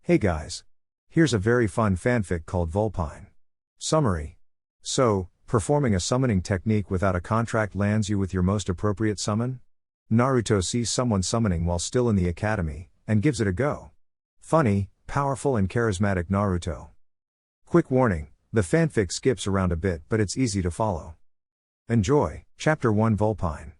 Hey guys. Here's a very fun fanfic called Vulpine. Summary. So, performing a summoning technique without a contract lands you with your most appropriate summon? Naruto sees someone summoning while still in the academy, and gives it a go. Funny, powerful and charismatic Naruto. Quick warning, the fanfic skips around a bit but it's easy to follow. Enjoy. Chapter 1 Vulpine.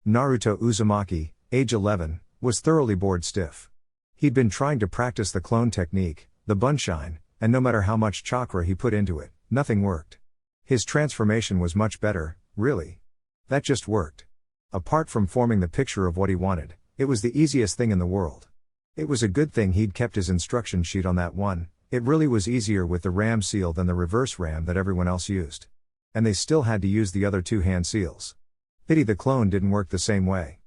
Naruto Uzumaki, age 11, was thoroughly bored stiff. He'd been trying to practice the clone technique, the bunshine, and no matter how much chakra he put into it, nothing worked. His transformation was much better, really. That just worked. Apart from forming the picture of what he wanted, it was the easiest thing in the world. It was a good thing he'd kept his instruction sheet on that one. It really was easier with the ram seal than the reverse ram that everyone else used. And they still had to use the other two hand seals. Pity the clone didn't work the same way.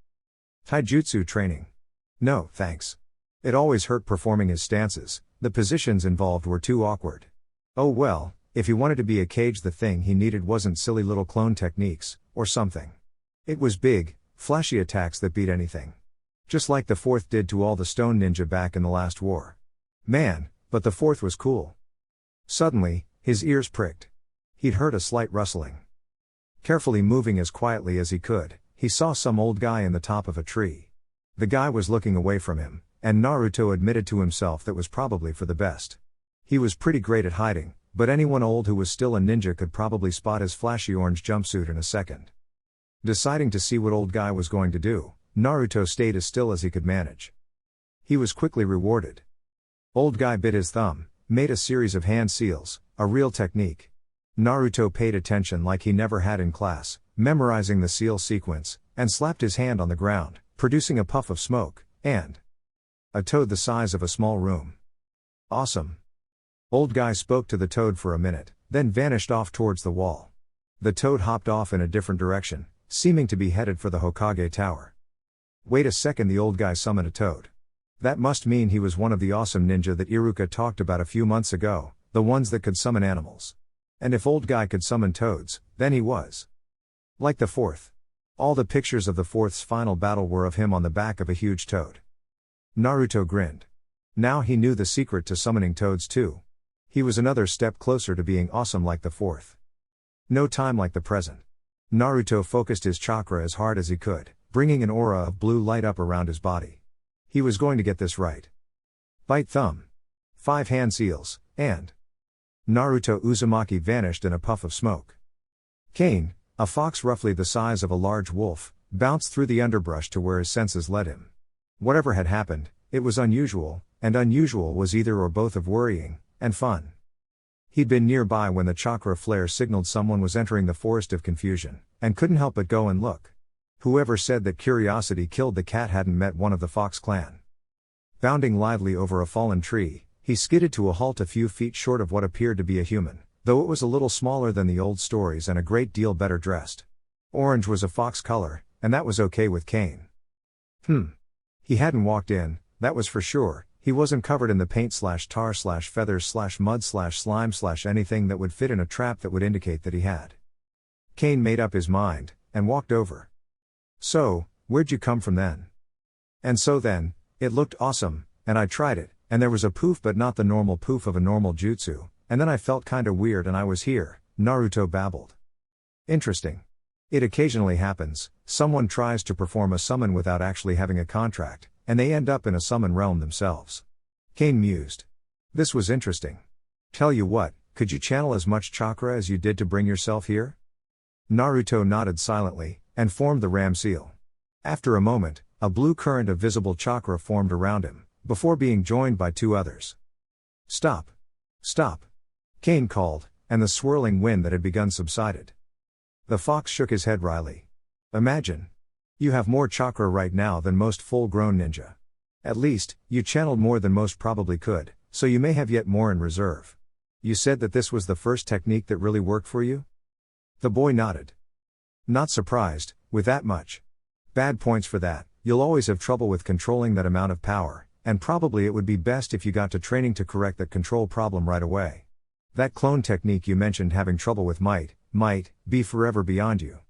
Taijutsu training. No, thanks. It always hurt performing his stances, the positions involved were too awkward. Oh well, if he wanted to be a Kage, the thing he needed wasn't silly little clone techniques, or something. It was big, flashy attacks that beat anything. Just like the fourth did to all the stone ninja back in the last war. Man, but the fourth was cool. Suddenly, his ears pricked. He'd heard a slight rustling. Carefully moving as quietly as he could, he saw some old guy in the top of a tree. The guy was looking away from him, and Naruto admitted to himself that was probably for the best. He was pretty great at hiding, but anyone old who was still a ninja could probably spot his flashy orange jumpsuit in a second. Deciding to see what old guy was going to do, Naruto stayed as still as he could manage. He was quickly rewarded. Old guy bit his thumb, made a series of hand seals, a real technique. Naruto paid attention like he never had in class, memorizing the seal sequence, and slapped his hand on the ground, producing a puff of smoke, and a toad the size of a small room. Awesome. Old guy spoke to the toad for a minute, then vanished off towards the wall. The toad hopped off in a different direction, seeming to be headed for the Hokage Tower. Wait a second, the old guy summoned a toad. That must mean he was one of the awesome ninja that Iruka talked about a few months ago, the ones that could summon animals. And if old guy could summon toads, then he was like the fourth. All the pictures of the fourth's final battle were of him on the back of a huge toad. Naruto grinned. Now he knew the secret to summoning toads too. He was another step closer to being awesome like the fourth. No time like the present. Naruto focused his chakra as hard as he could, bringing an aura of blue light up around his body. He was going to get this right. Bite thumb. 5 hand seals, and Naruto Uzumaki vanished in a puff of smoke. Kane, a fox roughly the size of a large wolf, bounced through the underbrush to where his senses led him. Whatever had happened, it was unusual, and unusual was either or both of worrying and fun. He'd been nearby when the chakra flare signaled someone was entering the forest of confusion, and couldn't help but go and look. Whoever said that curiosity killed the cat hadn't met one of the fox clan. Bounding lively over a fallen tree, he skidded to a halt a few feet short of what appeared to be a human, though it was a little smaller than the old stories and a great deal better dressed. Orange was a fox color, and that was okay with Kane. He hadn't walked in, that was for sure. He wasn't covered in the paint/tar/feathers/mud/slime/anything that would fit in a trap that would indicate that he had. Kane made up his mind, and walked over. So, where'd you come from then? And so then, it looked awesome, and I tried it, and there was a poof but not the normal poof of a normal jutsu, and then I felt kinda weird and I was here, Naruto babbled. Interesting. It occasionally happens, someone tries to perform a summon without actually having a contract, and they end up in a summon realm themselves. Kane mused. This was interesting. Tell you what, could you channel as much chakra as you did to bring yourself here? Naruto nodded silently, and formed the ram seal. After a moment, a blue current of visible chakra formed around him, before being joined by 2 others. Stop. Stop. Kane called, and the swirling wind that had begun subsided. The fox shook his head wryly. Imagine. You have more chakra right now than most full-grown ninja. At least, you channeled more than most probably could, so you may have yet more in reserve. You said that this was the first technique that really worked for you? The boy nodded. Not surprised, with that much. Bad points for that, you'll always have trouble with controlling that amount of power, and probably it would be best if you got to training to correct that control problem right away. That clone technique you mentioned having trouble with might be forever beyond you.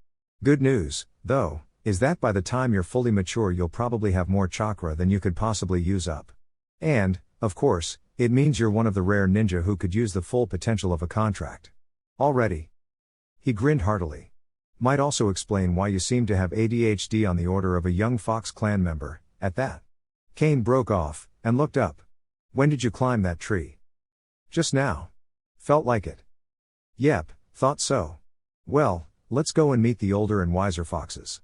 Good news, though, is that by the time you're fully mature you'll probably have more chakra than you could possibly use up. And, of course, it means you're one of the rare ninja who could use the full potential of a contract. Already. He grinned heartily. Might also explain why you seem to have ADHD on the order of a young Fox clan member, at that. Kane broke off, and looked up. When did you climb that tree? Just now. Felt like it. Yep, thought so. Well, let's go and meet the older and wiser foxes.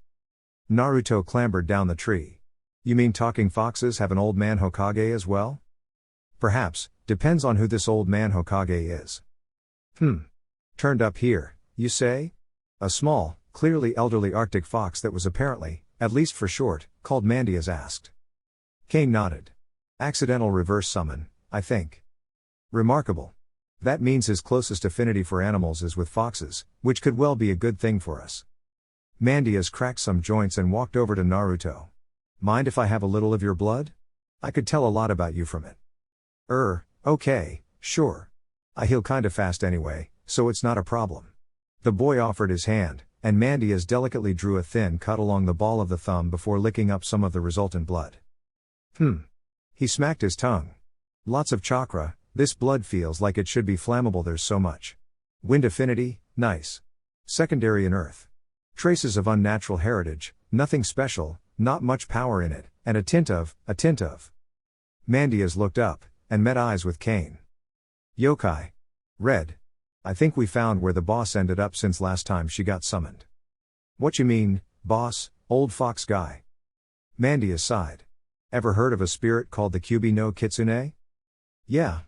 Naruto clambered down the tree. You mean talking foxes have an old man Hokage as well? Perhaps, depends on who this old man Hokage is. Turned up here, you say? A small, clearly elderly Arctic fox that was apparently, at least for short, called Mandias asked. Kane nodded. Accidental reverse summon, I think. Remarkable. That means his closest affinity for animals is with foxes, which could well be a good thing for us. Mandias cracked some joints and walked over to Naruto. Mind if I have a little of your blood? I could tell a lot about you from it. Okay, sure. I heal kinda fast anyway, so it's not a problem. The boy offered his hand, and Mandias delicately drew a thin cut along the ball of the thumb before licking up some of the resultant blood. He smacked his tongue. Lots of chakra, this blood feels like it should be flammable, there's so much. Wind affinity, nice. Secondary in earth. Traces of unnatural heritage, nothing special, not much power in it, and a tint of. Mandias looked up, and met eyes with Kane. Yokai. Red. I think we found where the boss ended up since last time she got summoned. What you mean, boss, old fox guy? Mandias sighed. Ever heard of a spirit called the Kyubi no Kitsune? Yeah.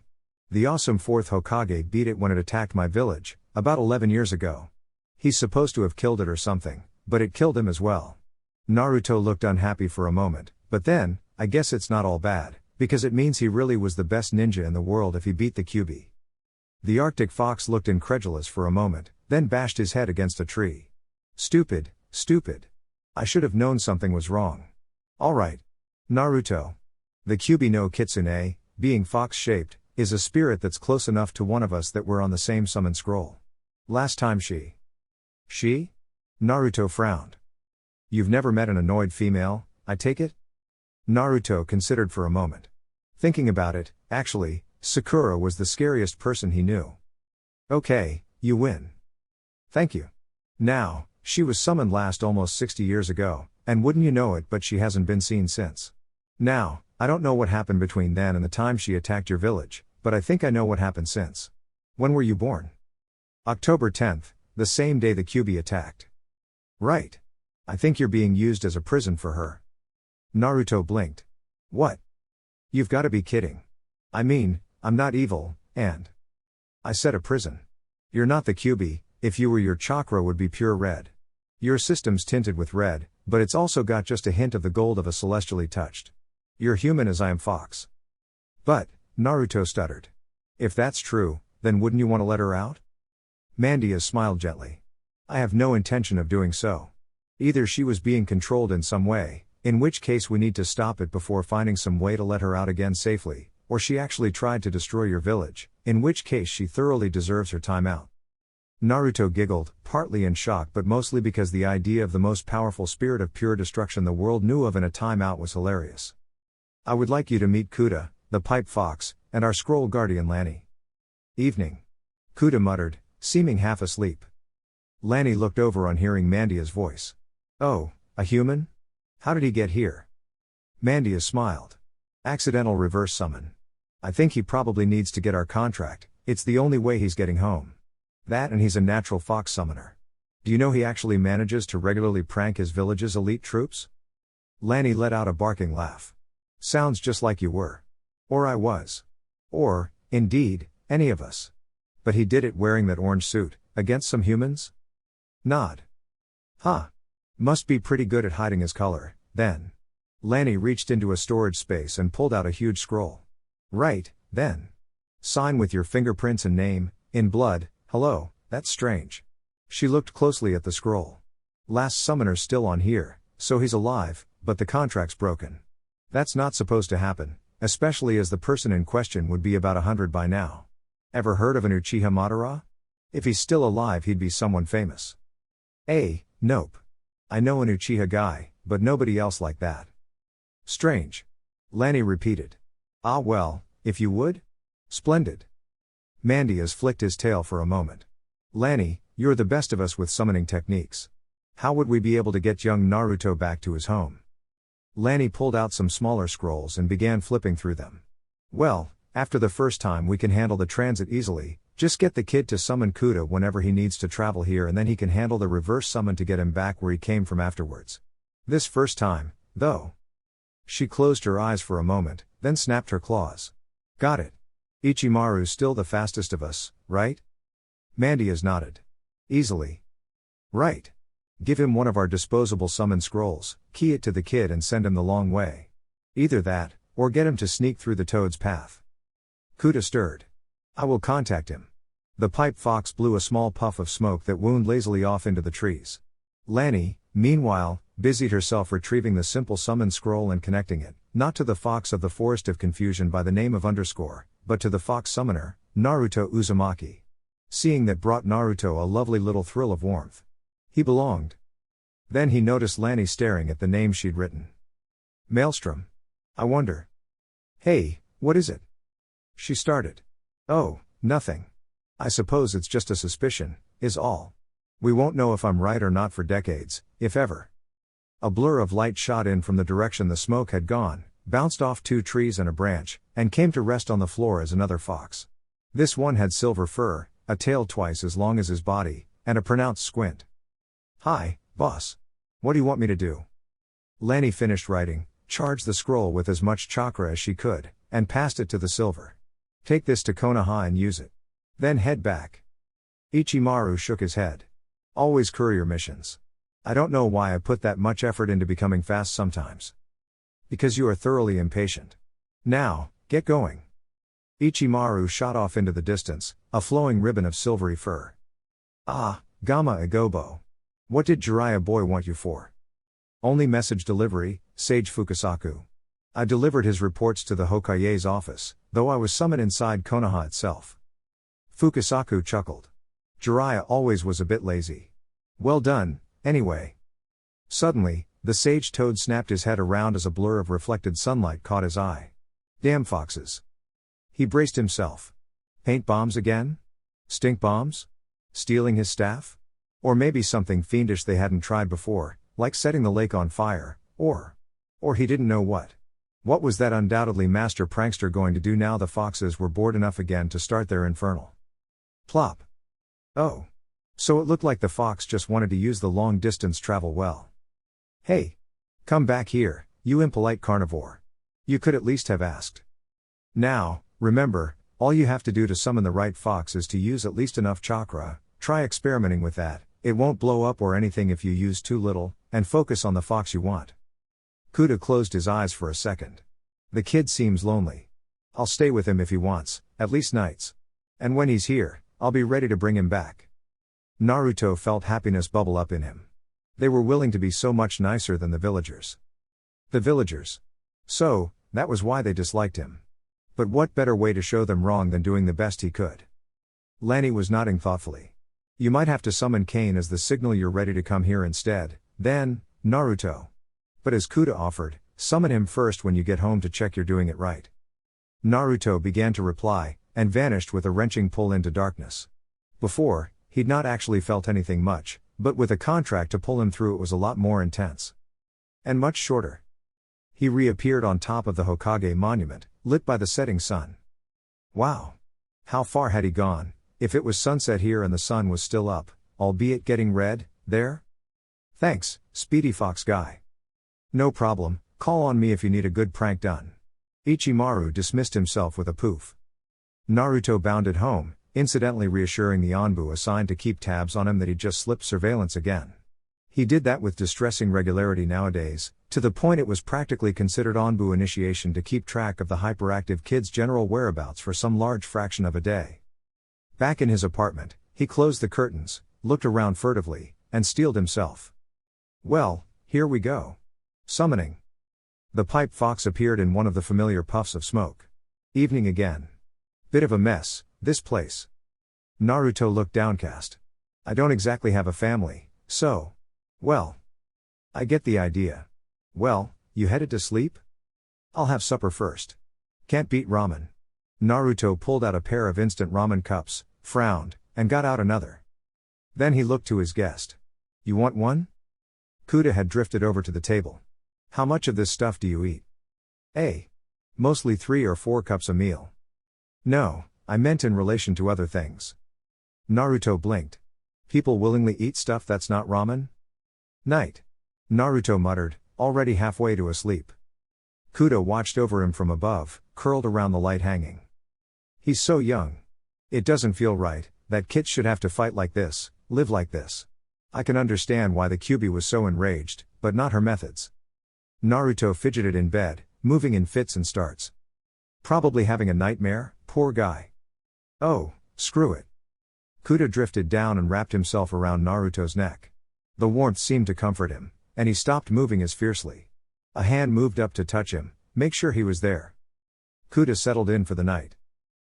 The awesome 4th Hokage beat it when it attacked my village, about 11 years ago. He's supposed to have killed it or something, but it killed him as well. Naruto looked unhappy for a moment, but then, I guess it's not all bad, because it means he really was the best ninja in the world if he beat the Kyubi. The Arctic fox looked incredulous for a moment, then bashed his head against a tree. Stupid. I should have known something was wrong. Alright. Naruto. The Kyubi no Kitsune, being fox-shaped, is a spirit that's close enough to one of us that we're on the same summon scroll. Last time she? Naruto frowned. You've never met an annoyed female, I take it? Naruto considered for a moment. Thinking about it, actually, Sakura was the scariest person he knew. Okay, you win. Thank you. Now, she was summoned last almost 60 years ago, and wouldn't you know it, but she hasn't been seen since. Now, I don't know what happened between then and the time she attacked your village, but I think I know what happened since. When were you born? October 10th, the same day the Kyubi attacked. Right. I think you're being used as a prison for her. Naruto blinked. What? You've got to be kidding. I mean, I'm not evil, and I said a prison. You're not the Kyubi. If you were, your chakra would be pure red. Your system's tinted with red, but it's also got just a hint of the gold of a celestially touched. You're human as I am fox. But, Naruto stuttered. If that's true, then wouldn't you want to let her out? Mandias smiled gently. I have no intention of doing so. Either she was being controlled in some way, in which case we need to stop it before finding some way to let her out again safely, or she actually tried to destroy your village, in which case she thoroughly deserves her time out. Naruto giggled, partly in shock but mostly because the idea of the most powerful spirit of pure destruction the world knew of in a timeout was hilarious. I would like you to meet Kuda, the pipe fox, and our scroll guardian Lanny. Evening. Kuda muttered, seeming half asleep. Lanny looked over on hearing Mandia's voice. Oh, a human? How did he get here? Mandia smiled. Accidental reverse summon. I think he probably needs to get our contract, it's the only way he's getting home. That and he's a natural fox summoner. Do you know he actually manages to regularly prank his village's elite troops? Lanny let out a barking laugh. Sounds just like you were. Or I was. Or, indeed, any of us. But he did it wearing that orange suit, against some humans? Nod. Huh. Must be pretty good at hiding his color, then. Lanny reached into a storage space and pulled out a huge scroll. Right, then. Sign with your fingerprints and name, in blood. Hello, that's strange. She looked closely at the scroll. Last summoner's still on here, so he's alive, but the contract's broken. That's not supposed to happen, especially as the person in question would be about 100 by now. Ever heard of an Uchiha Madara? If he's still alive he'd be someone famous. Nope. I know an Uchiha guy, but nobody else like that. Strange. Lanny repeated. Ah well, If you would? Splendid. Mandias flicked his tail for a moment. Lanny, you're the best of us with summoning techniques. How would we be able to get young Naruto back to his home? Lanny pulled out some smaller scrolls and began flipping through them. Well, after the first time we can handle the transit easily, just get the kid to summon Kuda whenever he needs to travel here and then he can handle the reverse summon to get him back where he came from afterwards. This first time, though. She closed her eyes for a moment, then snapped her claws. Got it. Ichimaru's still the fastest of us, right? Mandias nodded. Easily. Right. Give him one of our disposable summon scrolls, key it to the kid and send him the long way. Either that, or get him to sneak through the toad's path. Kuda stirred. I will contact him. The pipe fox blew a small puff of smoke that wound lazily off into the trees. Lanny, meanwhile, busied herself retrieving the simple summon scroll and connecting it, not to the fox of the Forest of Confusion by the name of _, but to the fox summoner, Naruto Uzumaki. Seeing that brought Naruto a lovely little thrill of warmth. He belonged. Then he noticed Lanny staring at the name she'd written. Maelstrom. I wonder. Hey, what is it? She started. Oh, nothing. I suppose it's just a suspicion, is all. We won't know if I'm right or not for decades, if ever. A blur of light shot in from the direction the smoke had gone, bounced off 2 trees and a branch, and came to rest on the floor as another fox. This one had silver fur, a tail twice as long as his body, and a pronounced squint. Hi, boss. What do you want me to do? Lanny finished writing, charged the scroll with as much chakra as she could, and passed it to the silver. Take this to Konoha and use it. Then head back. Ichimaru shook his head. Always courier missions. I don't know why I put that much effort into becoming fast sometimes. Because you are thoroughly impatient. Now, get going. Ichimaru shot off into the distance, a flowing ribbon of silvery fur. Ah, Gamma Igobo. What did Jiraiya boy want you for? Only message delivery, Sage Fukasaku. I delivered his reports to the Hokage's office, though I was summoned inside Konoha itself. Fukasaku chuckled. Jiraiya always was a bit lazy. Well done, anyway. Suddenly, the sage toad snapped his head around as a blur of reflected sunlight caught his eye. Damn foxes. He braced himself. Paint bombs again? Stink bombs? Stealing his staff? Or maybe something fiendish they hadn't tried before, like setting the lake on fire, or he didn't know what. What was that undoubtedly master prankster going to do now the foxes were bored enough again to start their infernal? Plop. Oh. So it looked like the fox just wanted to use the long distance travel well. Hey. Come back here, you impolite carnivore. You could at least have asked. Now, remember, all you have to do to summon the right fox is to use at least enough chakra. Try experimenting with that, it won't blow up or anything if you use too little, and focus on the fox you want. Kuda closed his eyes for a second. The kid seems lonely. I'll stay with him if he wants, at least nights. And when he's here, I'll be ready to bring him back. Naruto felt happiness bubble up in him. They were willing to be so much nicer than the villagers. The villagers. So, that was why they disliked him. But what better way to show them wrong than doing the best he could? Lanny was nodding thoughtfully. You might have to summon Kane as the signal you're ready to come here instead, then, Naruto. But as Kuda offered, summon him first when you get home to check you're doing it right. Naruto began to reply, and vanished with a wrenching pull into darkness. Before, he'd not actually felt anything much, but with a contract to pull him through it was a lot more intense. And much shorter. He reappeared on top of the Hokage monument, lit by the setting sun. Wow! How far had he gone, if it was sunset here and the sun was still up, albeit getting red, there? Thanks, Speedy Fox Guy. No problem, call on me if you need a good prank done. Ichimaru dismissed himself with a poof. Naruto bounded home, incidentally reassuring the Anbu assigned to keep tabs on him that he'd just slipped surveillance again. He did that with distressing regularity nowadays, to the point it was practically considered Anbu initiation to keep track of the hyperactive kid's general whereabouts for some large fraction of a day. Back in his apartment, he closed the curtains, looked around furtively, and steeled himself. Well, here we go. Summoning. The pipe fox appeared in one of the familiar puffs of smoke. Evening again. Bit of a mess, this place. Naruto looked downcast. I don't exactly have a family, so. Well. I get the idea. Well, you headed to sleep? I'll have supper first. Can't beat ramen. Naruto pulled out a pair of instant ramen cups, frowned, and got out another. Then he looked to his guest. You want one? Kuta had drifted over to the table. How much of this stuff do you eat? Mostly 3 or 4 cups a meal. No, I meant in relation to other things. Naruto blinked. People willingly eat stuff that's not ramen? Night. Naruto muttered, already halfway to a sleep. Kuta watched over him from above, curled around the light hanging. He's so young. It doesn't feel right, that kids should have to fight like this, live like this. I can understand why the Kyuubi was so enraged, but not her methods. Naruto fidgeted in bed, moving in fits and starts. Probably having a nightmare, poor guy. Oh, screw it. Kuta drifted down and wrapped himself around Naruto's neck. The warmth seemed to comfort him, and he stopped moving as fiercely. A hand moved up to touch him, make sure he was there. Kuta settled in for the night.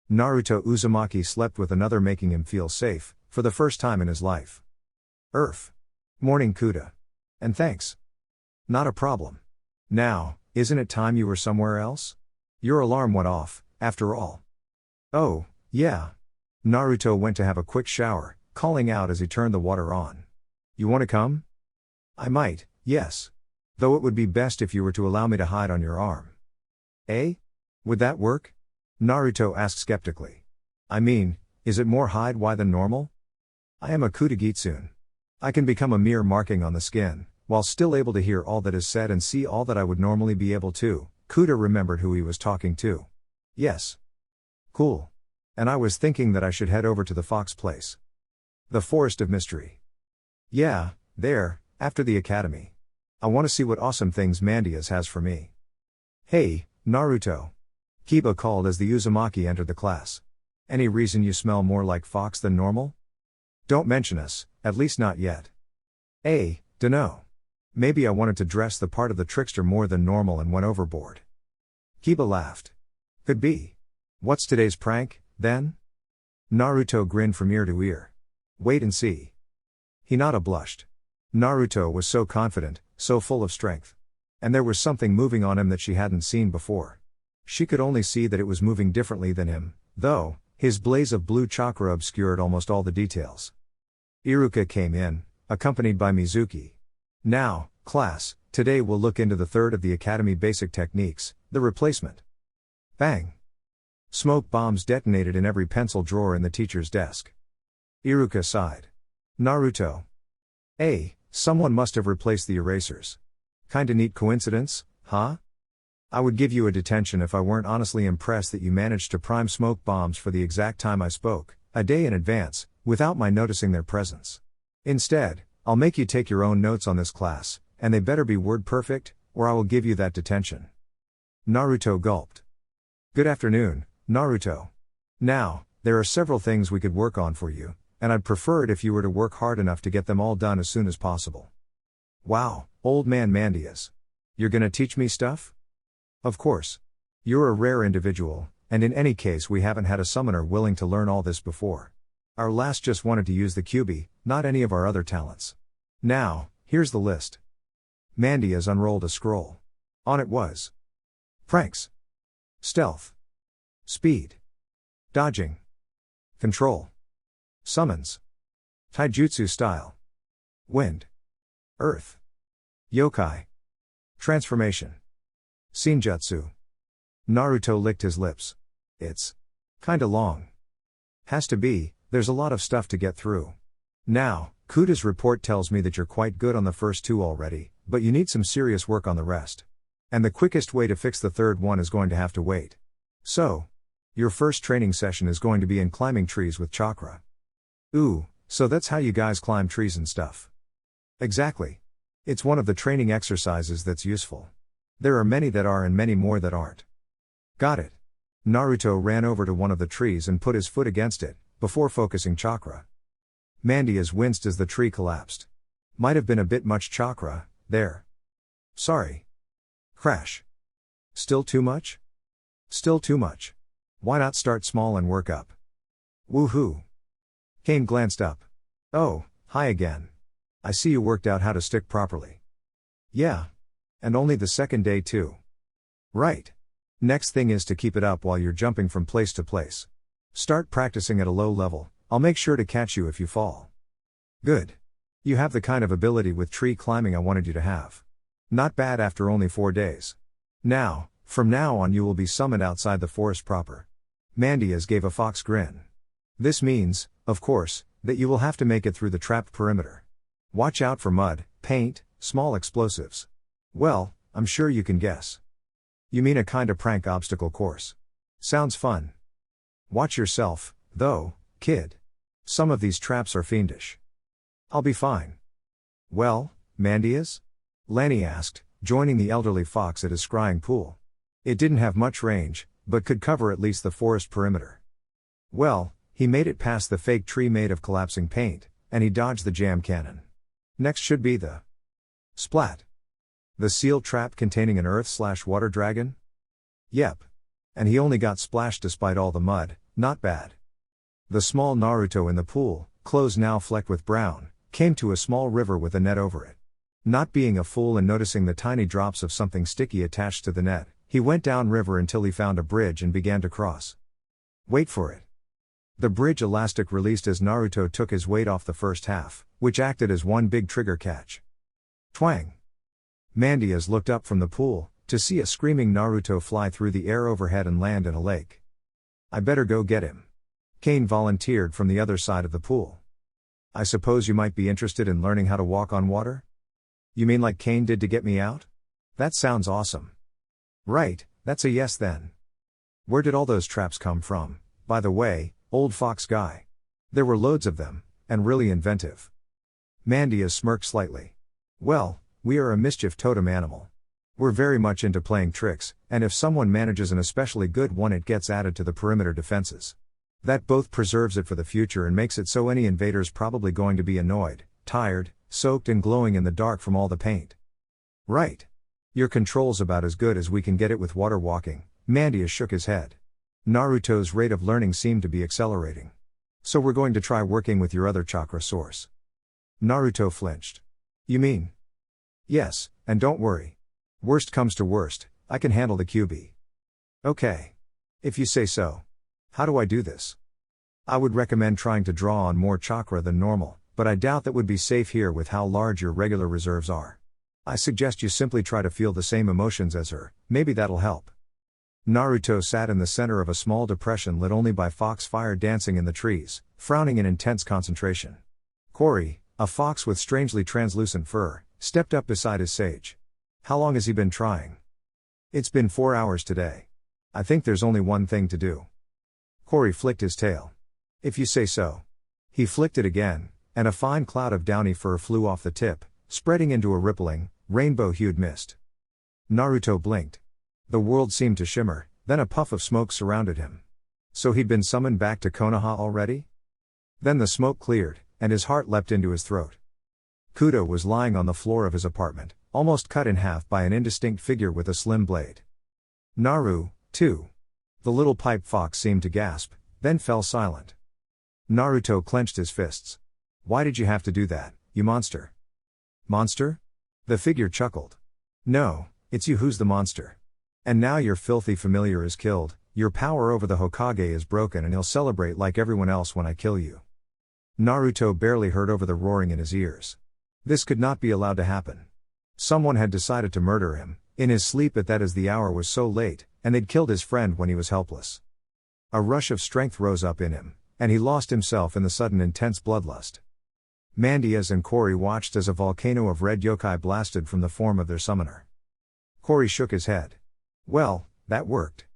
Naruto Uzumaki slept with another, making him feel safe, for the first time in his life. Morning, Kuta. And thanks. Not a problem. Now, isn't it time you were somewhere else? Your alarm went off, after all. Oh, yeah. Naruto went to have a quick shower, calling out as he turned the water on. You want to come? I might, yes. Though it would be best if you were to allow me to hide on your arm. Would that work? Naruto asked skeptically. I mean, is it more hide why than normal? I am a Kutagitsune. I can become a mere marking on the skin, while still able to hear all that is said and see all that I would normally be able to. Kuta remembered who he was talking to. Yes. Cool. And I was thinking that I should head over to the Fox place. The Forest of Mystery. Yeah, there, after the academy. I want to see what awesome things Mandias has for me. Hey, Naruto. Kiba called as the Uzumaki entered the class. Any reason you smell more like Fox than normal? Don't mention us, at least not yet. Dunno. Maybe I wanted to dress the part of the trickster more than normal and went overboard. Kiba laughed. Could be. What's today's prank, then? Naruto grinned from ear to ear. Wait and see. Hinata blushed. Naruto was so confident, so full of strength. And there was something moving on him that she hadn't seen before. She could only see that it was moving differently than him, though. His blaze of blue chakra obscured almost all the details. Iruka came in, accompanied by Mizuki. Now, class, today we'll look into the third of the Academy basic techniques, the replacement. Bang! Smoke bombs detonated in every pencil drawer in the teacher's desk. Iruka sighed. Naruto. Someone must have replaced the erasers. Kinda neat coincidence, huh? I would give you a detention if I weren't honestly impressed that you managed to prime smoke bombs for the exact time I spoke, a day in advance, without my noticing their presence. Instead, I'll make you take your own notes on this class, and they better be word perfect, or I will give you that detention. Naruto gulped. Good afternoon, Naruto. Now, there are several things we could work on for you, and I'd prefer it if you were to work hard enough to get them all done as soon as possible. Wow, old man Mandias. You're gonna teach me stuff? Of course. You're a rare individual, and in any case we haven't had a summoner willing to learn all this before. Our last just wanted to use the Kyuubi, not any of our other talents. Now, here's the list. Mandias unrolled a scroll. On it was pranks, stealth, speed, dodging, control, summons, taijutsu style, wind, earth, yokai, transformation, Shinjutsu. Naruto licked his lips. It's kinda long. Has to be, there's a lot of stuff to get through. Now, Kuta's report tells me that you're quite good on the first 2 already, but you need some serious work on the rest. And the quickest way to fix the third one is going to have to wait. So, your first training session is going to be in climbing trees with chakra. Ooh, so that's how you guys climb trees and stuff. Exactly. It's one of the training exercises that's useful. There are many that are and many more that aren't. Got it. Naruto ran over to one of the trees and put his foot against it, before focusing chakra. Mandias winced as the tree collapsed. Might have been a bit much chakra, there. Sorry. Crash. Still too much? Still too much. Why not start small and work up? Woohoo. Kane glanced up. Oh, hi again. I see you worked out how to stick properly. Yeah. And only the second day too. Right. Next thing is to keep it up while you're jumping from place to place. Start practicing at a low level, I'll make sure to catch you if you fall. Good. You have the kind of ability with tree climbing I wanted you to have. Not bad after only 4 days. Now, from now on you will be summoned outside the forest proper. Mandias gave a fox grin. This means, of course, that you will have to make it through the trapped perimeter. Watch out for mud, paint, small explosives. Well, I'm sure you can guess. You mean a kinda prank obstacle course. Sounds fun. Watch yourself, though, kid. Some of these traps are fiendish. I'll be fine. Well, Mandias? Lanny asked, joining the elderly fox at his scrying pool. It didn't have much range, but could cover at least the forest perimeter. Well, he made it past the fake tree made of collapsing paint, and he dodged the jam cannon. Next should be the splat. The seal trap containing an earth/water dragon? Yep. And he only got splashed despite all the mud, not bad. The small Naruto in the pool, clothes now flecked with brown, came to a small river with a net over it. Not being a fool and noticing the tiny drops of something sticky attached to the net, he went down river until he found a bridge and began to cross. Wait for it. The bridge elastic released as Naruto took his weight off the first half, which acted as one big trigger catch. Twang! Mandias looked up from the pool, to see a screaming Naruto fly through the air overhead and land in a lake. I better go get him. Kane volunteered from the other side of the pool. I suppose you might be interested in learning how to walk on water? You mean like Kane did to get me out? That sounds awesome. Right, that's a yes then. Where did all those traps come from, by the way, old fox guy? There were loads of them, and really inventive. Mandias smirked slightly. Well, we are a mischief totem animal. We're very much into playing tricks, and if someone manages an especially good one it gets added to the perimeter defenses. That both preserves it for the future and makes it so any invader's probably going to be annoyed, tired, soaked and glowing in the dark from all the paint. Right. Your control's about as good as we can get it with water walking. Mandias shook his head. Naruto's rate of learning seemed to be accelerating. So we're going to try working with your other chakra source. Naruto flinched. You mean? Yes, and don't worry. Worst comes to worst, I can handle the QB. Okay. If you say so. How do I do this? I would recommend trying to draw on more chakra than normal, but I doubt that would be safe here with how large your regular reserves are. I suggest you simply try to feel the same emotions as her, maybe that'll help. Naruto sat in the center of a small depression lit only by fox fire dancing in the trees, frowning in intense concentration. Kori, a fox with strangely translucent fur, stepped up beside his sage. How long has he been trying? It's been 4 hours today. I think there's only one thing to do. Kori flicked his tail. If you say so. He flicked it again, and a fine cloud of downy fur flew off the tip, spreading into a rippling, rainbow-hued mist. Naruto blinked. The world seemed to shimmer, then a puff of smoke surrounded him. So he'd been summoned back to Konoha already? Then the smoke cleared, and his heart leapt into his throat. Kudo was lying on the floor of his apartment, almost cut in half by an indistinct figure with a slim blade. Naru, too. The little pipe fox seemed to gasp, then fell silent. Naruto clenched his fists. Why did you have to do that, you monster? Monster? The figure chuckled. No, it's you who's the monster. And now your filthy familiar is killed, your power over the Hokage is broken and he'll celebrate like everyone else when I kill you. Naruto barely heard over the roaring in his ears. This could not be allowed to happen. Someone had decided to murder him, in his sleep at that as the hour was so late, and they'd killed his friend when he was helpless. A rush of strength rose up in him, and he lost himself in the sudden intense bloodlust. Mandias and Kori watched as a volcano of red yokai blasted from the form of their summoner. Kori shook his head. Well, that worked.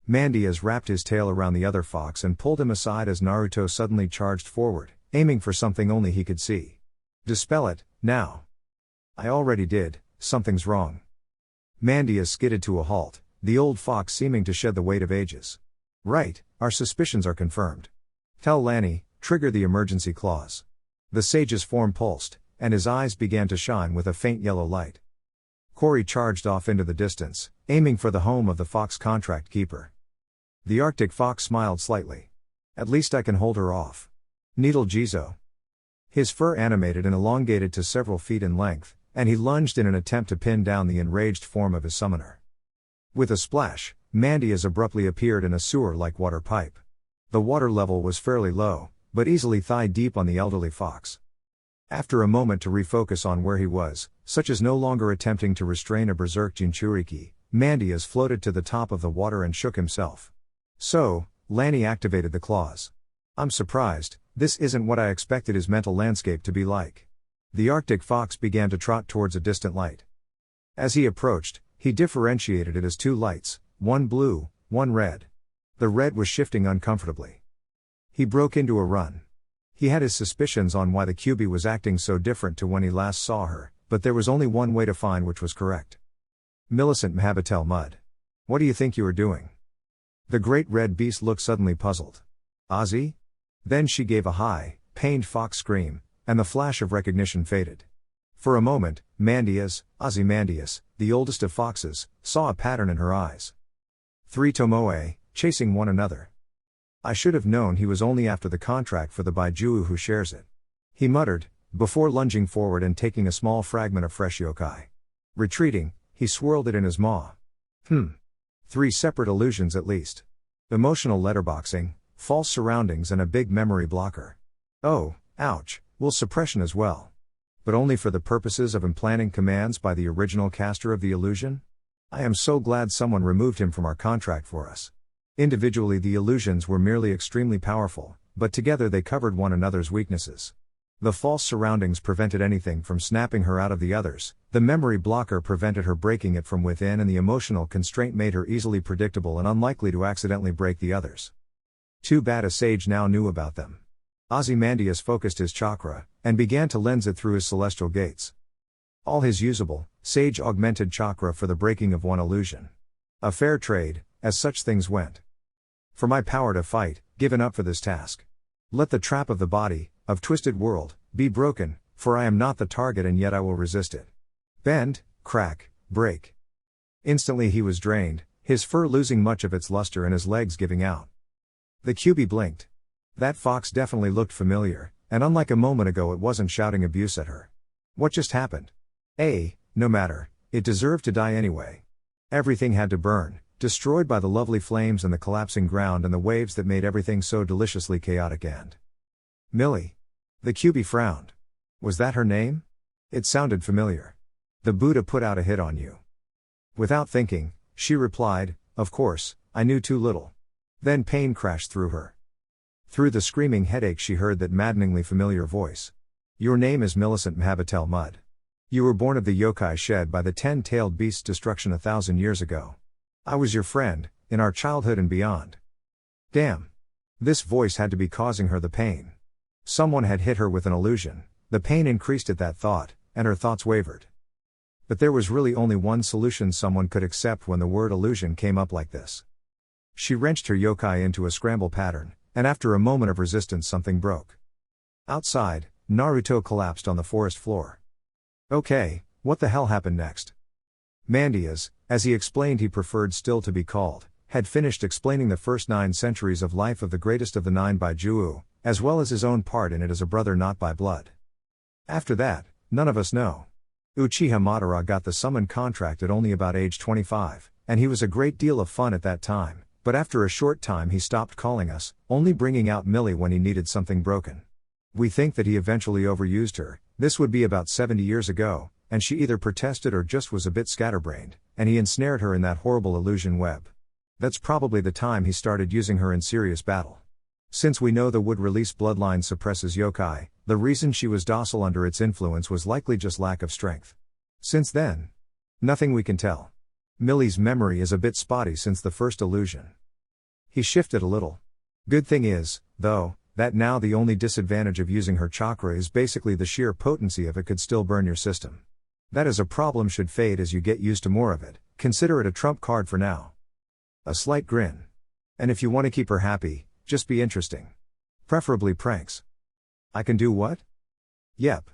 Mandias wrapped his tail around the other fox and pulled him aside as Naruto suddenly charged forward, aiming for something only he could see. Dispel it, now. I already did, something's wrong. Mandias skidded to a halt, the old fox seeming to shed the weight of ages. Right, our suspicions are confirmed. Tell Lanny, trigger the emergency clause. The sage's form pulsed, and his eyes began to shine with a faint yellow light. Kori charged off into the distance, aiming for the home of the fox contract keeper. The Arctic fox smiled slightly. At least I can hold her off. Needle Jizo. His fur animated and elongated to several feet in length, and he lunged in an attempt to pin down the enraged form of his summoner. With a splash, Mandias abruptly appeared in a sewer-like water pipe. The water level was fairly low, but easily thigh-deep on the elderly fox. After a moment to refocus on where he was, such as no longer attempting to restrain a berserk Jinchuriki, Mandias floated to the top of the water and shook himself. So, Lanny activated the claws. I'm surprised, this isn't what I expected his mental landscape to be like. The Arctic fox began to trot towards a distant light. As he approached, he differentiated it as two lights, one blue, one red. The red was shifting uncomfortably. He broke into a run. He had his suspicions on why the QB was acting so different to when he last saw her, but there was only one way to find which was correct. Millicent Mhabatel Mud. What do you think you are doing? The great red beast looked suddenly puzzled. Ozzy? Then she gave a high, pained fox scream, and the flash of recognition faded. For a moment, Ozymandias, the oldest of foxes, saw a pattern in her eyes. 3 Tomoe, chasing one another. I should have known he was only after the contract for the Baijuu who shares it. He muttered, before lunging forward and taking a small fragment of fresh yokai. Retreating, he swirled it in his maw. 3 separate illusions at least. Emotional letterboxing, false surroundings and a big memory blocker. Oh, ouch, will suppression as well. But only for the purposes of implanting commands by the original caster of the illusion? I am so glad someone removed him from our contract for us. Individually the illusions were merely extremely powerful, but together they covered one another's weaknesses. The false surroundings prevented anything from snapping her out of the others, the memory blocker prevented her breaking it from within, and the emotional constraint made her easily predictable and unlikely to accidentally break the others. Too bad a sage now knew about them. Ozymandias focused his chakra, and began to lens it through his celestial gates. All his usable, sage-augmented chakra for the breaking of one illusion. A fair trade, as such things went. For my power to fight, given up for this task. Let the trap of the body, of twisted world, be broken, for I am not the target and yet I will resist it. Bend, crack, break. Instantly he was drained, his fur losing much of its luster and his legs giving out. The QB blinked. That fox definitely looked familiar, and unlike a moment ago it wasn't shouting abuse at her. What just happened? No matter, it deserved to die anyway. Everything had to burn, destroyed by the lovely flames and the collapsing ground and the waves that made everything so deliciously chaotic and... Millie. The QB frowned. Was that her name? It sounded familiar. The Buddha put out a hit on you. Without thinking, she replied, of course, I knew too little. Then pain crashed through her. Through the screaming headache she heard that maddeningly familiar voice. Your name is Millicent Mhabatel Mud. You were born of the yokai shed by the 10-tailed beast's destruction 1,000 years ago. I was your friend, in our childhood and beyond. Damn. This voice had to be causing her the pain. Someone had hit her with an illusion, the pain increased at that thought, and her thoughts wavered. But there was really only one solution someone could accept when the word illusion came up like this. She wrenched her yokai into a scramble pattern, and after a moment of resistance something broke. Outside, Naruto collapsed on the forest floor. Okay, what the hell happened next? Mandias, as he explained he preferred still to be called, had finished explaining the first 9 centuries of life of the greatest of the 9 Baijuu, as well as his own part in it as a brother not by blood. After that, none of us know. Uchiha Madara got the summon contract at only about age 25, and he was a great deal of fun at that time, but after a short time he stopped calling us, only bringing out Millie when he needed something broken. We think that he eventually overused her, this would be about 70 years ago, and she either protested or just was a bit scatterbrained, and he ensnared her in that horrible illusion web. That's probably the time he started using her in serious battle. Since we know the wood release bloodline suppresses yokai, the reason she was docile under its influence was likely just lack of strength. Since then, nothing we can tell. Millie's memory is a bit spotty since the first illusion. He shifted a little. Good thing is, though, that now the only disadvantage of using her chakra is basically the sheer potency of it could still burn your system. That is a problem should fade as you get used to more of it, consider it a trump card for now. A slight grin. And if you want to keep her happy, just be interesting. Preferably pranks. I can do what? Yep.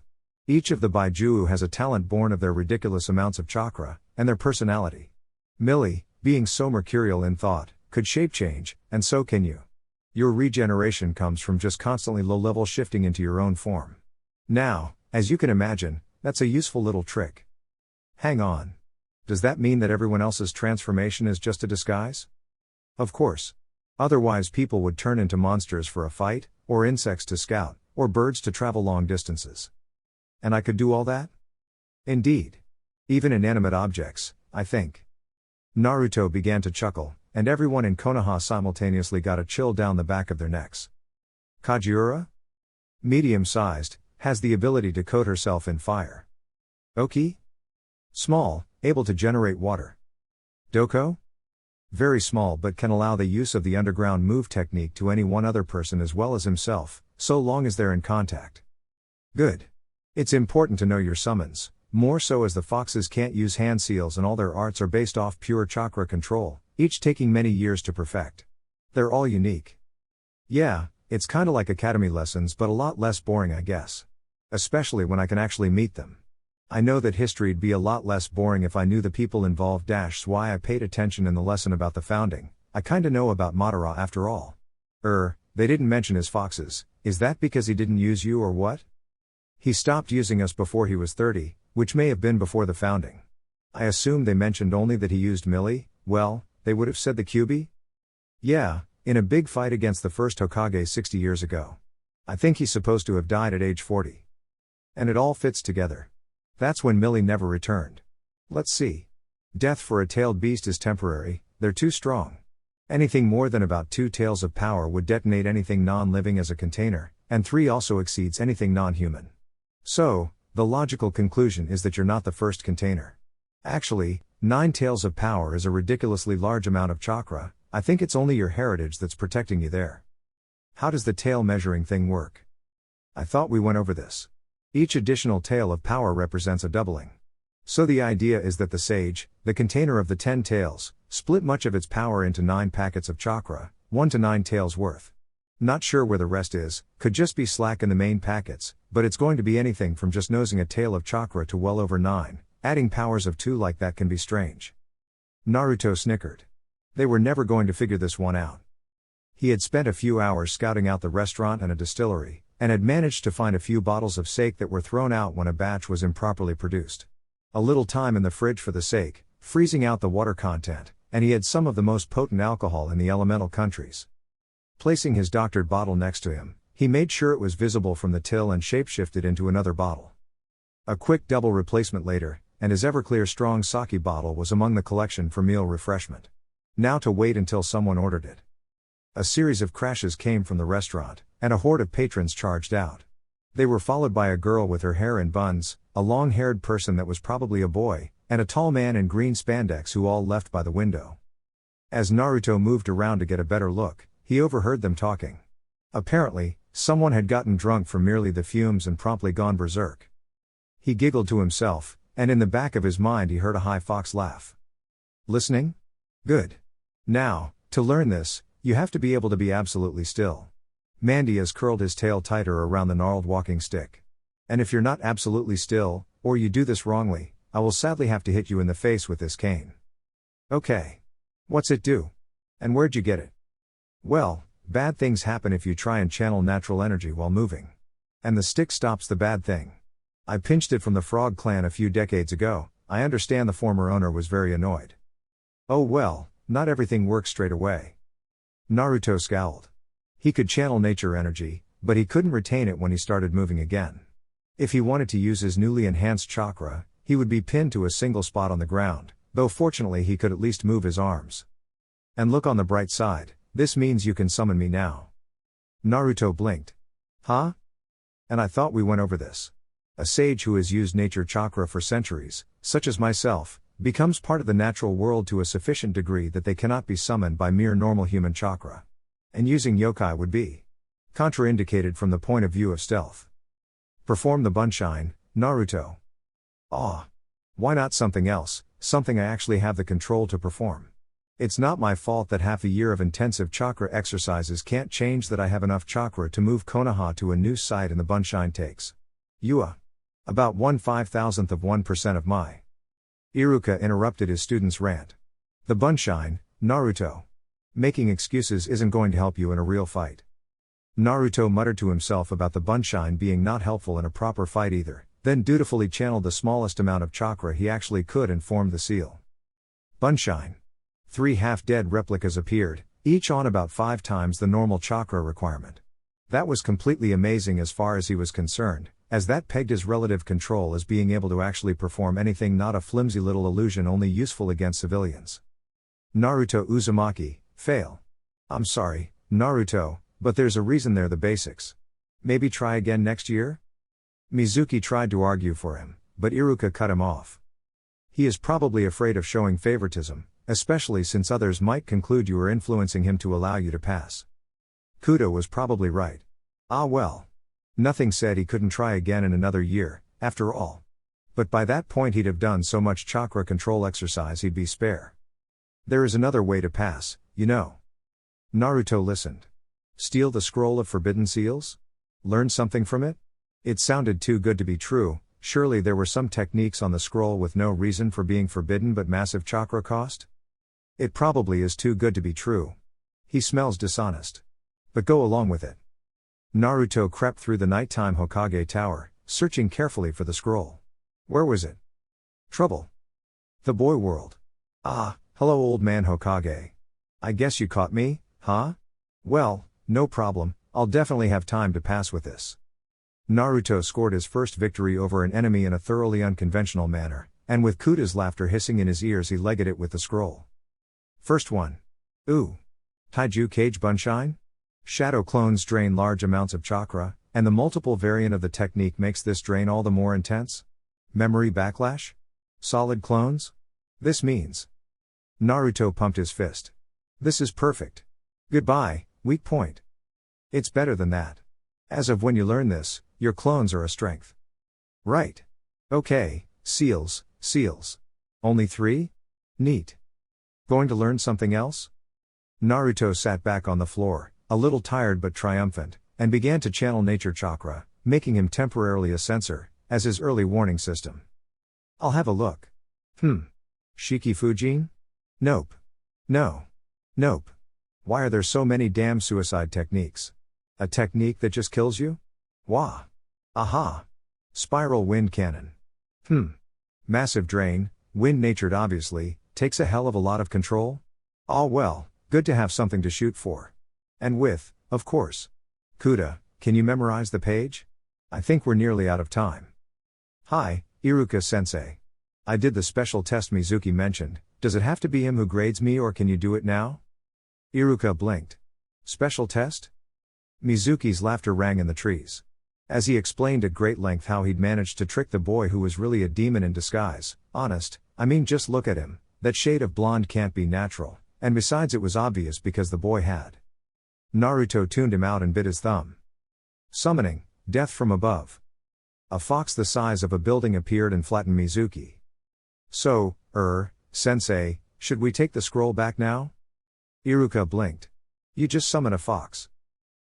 Each of the Baijuu has a talent born of their ridiculous amounts of chakra, and their personality. Millie, being so mercurial in thought, could shape change, and so can you. Your regeneration comes from just constantly low-level shifting into your own form. Now, as you can imagine, that's a useful little trick. Hang on. Does that mean that everyone else's transformation is just a disguise? Of course. Otherwise people would turn into monsters for a fight, or insects to scout, or birds to travel long distances. And I could do all that? Indeed. Even inanimate objects, I think. Naruto began to chuckle, and everyone in Konoha simultaneously got a chill down the back of their necks. Kajiura? Medium-sized, has the ability to coat herself in fire. Oki? Small, able to generate water. Doko? Very small but can allow the use of the underground move technique to any one other person as well as himself, so long as they're in contact. Good. It's important to know your summons, more so as the foxes can't use hand seals and all their arts are based off pure chakra control, each taking many years to perfect. They're all unique. Yeah, it's kinda like academy lessons but a lot less boring I guess. Especially when I can actually meet them. I know that history'd be a lot less boring if I knew the people involved. That's why I paid attention in the lesson about the founding. I kinda know about Madara after all. They didn't mention his foxes, is that because he didn't use you or what? He stopped using us before he was 30, which may have been before the founding. I assume they mentioned only that he used Millie. Well, they would have said the Kyuubi? Yeah, in a big fight against the first Hokage 60 years ago. I think he's supposed to have died at age 40. And it all fits together. That's when Millie never returned. Let's see. Death for a tailed beast is temporary, they're too strong. Anything more than about 2 tails of power would detonate anything non-living as a container, and 3 also exceeds anything non-human. So, the logical conclusion is that you're not the first container. Actually, 9 tails of power is a ridiculously large amount of chakra. I think it's only your heritage that's protecting you there. How does the tail measuring thing work? I thought we went over this. Each additional tail of power represents a doubling. So the idea is that the sage, the container of the 10 tails, split much of its power into 9 packets of chakra, 1 to 9 tails worth. Not sure where the rest is, could just be slack in the main packets, but it's going to be anything from just nosing a tail of chakra to well over 9, adding powers of 2 like that can be strange. Naruto snickered. They were never going to figure this one out. He had spent a few hours scouting out the restaurant and a distillery, and had managed to find a few bottles of sake that were thrown out when a batch was improperly produced. A little time in the fridge for the sake, freezing out the water content, and he had some of the most potent alcohol in the elemental countries. Placing his doctored bottle next to him, he made sure it was visible from the till and shapeshifted into another bottle. A quick double replacement later, and his Everclear strong sake bottle was among the collection for meal refreshment. Now to wait until someone ordered it. A series of crashes came from the restaurant, and a horde of patrons charged out. They were followed by a girl with her hair in buns, a long-haired person that was probably a boy, and a tall man in green spandex who all left by the window. As Naruto moved around to get a better look, he overheard them talking. Apparently, someone had gotten drunk from merely the fumes and promptly gone berserk. He giggled to himself, and in the back of his mind he heard a high fox laugh. Listening? Good. Now, to learn this, you have to be able to be absolutely still. Mandy has curled his tail tighter around the gnarled walking stick. And if you're not absolutely still, or you do this wrongly, I will sadly have to hit you in the face with this cane. Okay. What's it do? And where'd you get it? Well, bad things happen if you try and channel natural energy while moving. And the stick stops the bad thing. I pinched it from the Frog Clan a few decades ago. I understand the former owner was very annoyed. Oh well, not everything works straight away. Naruto scowled. He could channel nature energy, but he couldn't retain it when he started moving again. If he wanted to use his newly enhanced chakra, he would be pinned to a single spot on the ground, though fortunately he could at least move his arms. And look on the bright side, this means you can summon me now. Naruto blinked. Huh? And I thought we went over this. A sage who has used nature chakra for centuries, such as myself, becomes part of the natural world to a sufficient degree that they cannot be summoned by mere normal human chakra. And using yokai would be contraindicated from the point of view of stealth. Perform the Bunshine, Naruto. Why not something else, something I actually have the control to perform? It's not my fault that half a year of intensive chakra exercises can't change that I have enough chakra to move Konoha to a new site and the Bunshine takes. About 1/5000th of 1% of my. Iruka interrupted his student's rant. The Bunshine, Naruto. Making excuses isn't going to help you in a real fight. Naruto muttered to himself about the Bunshine being not helpful in a proper fight either, then dutifully channeled the smallest amount of chakra he actually could and formed the seal. Bunshine. 3 half-dead replicas appeared, each on about 5 times the normal chakra requirement. That was completely amazing as far as he was concerned, as that pegged his relative control as being able to actually perform anything, not a flimsy little illusion only useful against civilians. Naruto Uzumaki, fail. I'm sorry, Naruto, but there's a reason they're the basics. Maybe try again next year? Mizuki tried to argue for him, but Iruka cut him off. He is probably afraid of showing favoritism, especially since others might conclude you are influencing him to allow you to pass. Kuda was probably right. Ah well. Nothing said he couldn't try again in another year, after all. But by that point he'd have done so much chakra control exercise he'd be spare. There is another way to pass, you know. Naruto listened. Steal the scroll of forbidden seals? Learn something from it? It sounded too good to be true. Surely there were some techniques on the scroll with no reason for being forbidden but massive chakra cost? It probably is too good to be true. He smells dishonest. But go along with it. Naruto crept through the nighttime Hokage tower, searching carefully for the scroll. Where was it? Trouble. The boy world. Ah, hello old man Hokage. I guess you caught me, huh? Well, no problem, I'll definitely have time to pass with this. Naruto scored his first victory over an enemy in a thoroughly unconventional manner, and with Kuda's laughter hissing in his ears he legged it with the scroll. First one. Ooh. Taiju Cage Bunshine? Shadow clones drain large amounts of chakra, and the multiple variant of the technique makes this drain all the more intense? Memory backlash? Solid clones? This means. Naruto pumped his fist. This is perfect. Goodbye, weak point. It's better than that. As of when you learn this, your clones are a strength. Right. Okay, seals. Only 3? Neat. Going to learn something else? Naruto sat back on the floor, a little tired but triumphant, and began to channel nature chakra, making him temporarily a sensor, as his early warning system. I'll have a look. Shiki Fujin? Nope. No. Nope. Why are there so many damn suicide techniques? A technique that just kills you? Wah. Aha. Spiral wind cannon. Massive drain, wind-natured obviously, takes a hell of a lot of control? Ah well, good to have something to shoot for. And with, of course. Kuda, can you memorize the page? I think we're nearly out of time. Hi, Iruka-sensei. I did the special test Mizuki mentioned, does it have to be him who grades me or can you do it now? Iruka blinked. Special test? Mizuki's laughter rang in the trees. As he explained at great length how he'd managed to trick the boy who was really a demon in disguise. Honest, I mean just look at him, that shade of blonde can't be natural, and besides it was obvious because the boy had. Naruto tuned him out and bit his thumb. Summoning, death from above. A fox the size of a building appeared and flattened Mizuki. So, sensei, should we take the scroll back now? Iruka blinked. You just summon a fox.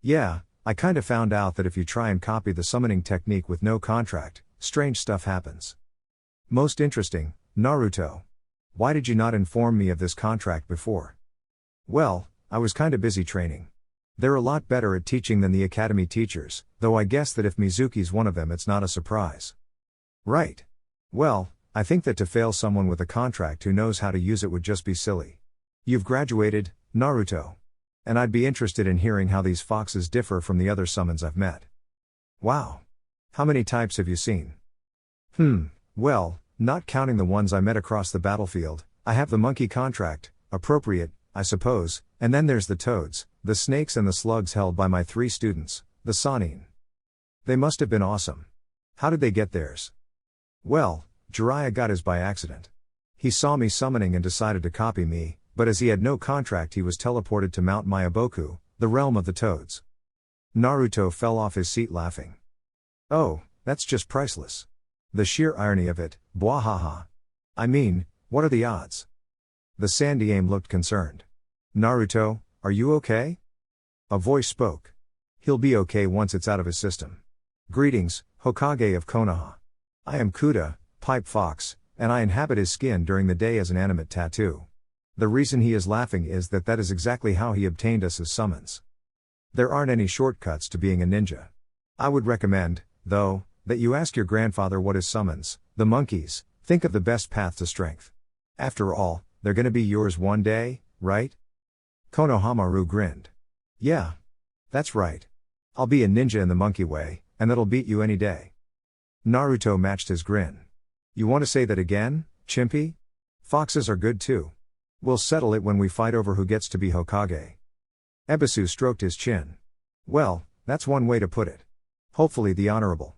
Yeah, I kinda found out that if you try and copy the summoning technique with no contract, strange stuff happens. Most interesting, Naruto. Why did you not inform me of this contract before? Well, I was kinda busy training. They're a lot better at teaching than the academy teachers, though I guess that if Mizuki's one of them it's not a surprise. Right. Well, I think that to fail someone with a contract who knows how to use it would just be silly. You've graduated, Naruto. And I'd be interested in hearing how these foxes differ from the other summons I've met. Wow. How many types have you seen? Well, not counting the ones I met across the battlefield, I have the monkey contract, appropriate, I suppose, and then there's the toads, the snakes and the slugs held by my 3 students, the Sanin. They must have been awesome. How did they get theirs? Well, Jiraiya got his by accident. He saw me summoning and decided to copy me, but as he had no contract he was teleported to Mount Mayaboku, the realm of the toads. Naruto fell off his seat laughing. Oh, that's just priceless. The sheer irony of it, bwahaha. I mean, what are the odds? The Sandiame looked concerned. Naruto, are you okay? A voice spoke. He'll be okay once it's out of his system. Greetings, Hokage of Konoha. I am Kuda, Pipe Fox, and I inhabit his skin during the day as an animate tattoo. The reason he is laughing is that is exactly how he obtained us as summons. There aren't any shortcuts to being a ninja. I would recommend, though, that you ask your grandfather what is summons, the monkeys, think of the best path to strength. After all, they're gonna be yours one day, right? Konohamaru grinned. Yeah. That's right. I'll be a ninja in the monkey way, and that'll beat you any day. Naruto matched his grin. You want to say that again, Chimpy? Foxes are good too. We'll settle it when we fight over who gets to be Hokage. Ebisu stroked his chin. Well, that's one way to put it. Hopefully the honorable,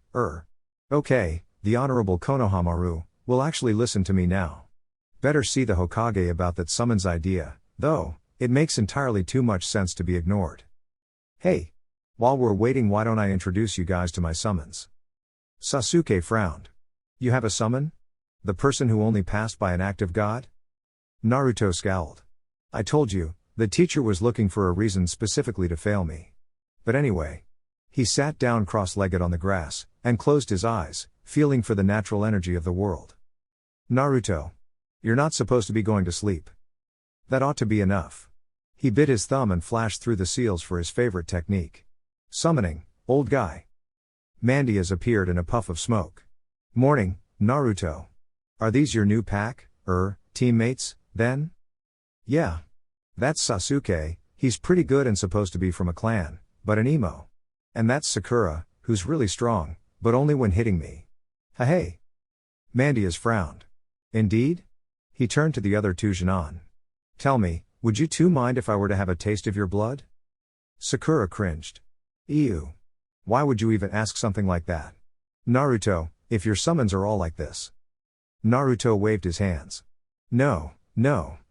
okay, the honorable Konohamaru, will actually listen to me now. Better see the Hokage about that summons idea, though, it makes entirely too much sense to be ignored. Hey! While we're waiting, why don't I introduce you guys to my summons? Sasuke frowned. You have a summon? The person who only passed by an active god? Naruto scowled. I told you, the teacher was looking for a reason specifically to fail me. But anyway. He sat down cross-legged on the grass, and closed his eyes, feeling for the natural energy of the world. Naruto. You're not supposed to be going to sleep. That ought to be enough. He bit his thumb and flashed through the seals for his favorite technique. Summoning, old guy. Mandias appeared in a puff of smoke. Morning, Naruto. Are these your new pack, teammates, then? Yeah. That's Sasuke, he's pretty good and supposed to be from a clan, but an emo. And that's Sakura, who's really strong, but only when hitting me. Hey. Mandias frowned. Indeed? He turned to the other two Junon. Tell me, would you two mind if I were to have a taste of your blood? Sakura cringed. Ew. Why would you even ask something like that? Naruto, if your summons are all like this. Naruto waved his hands. No,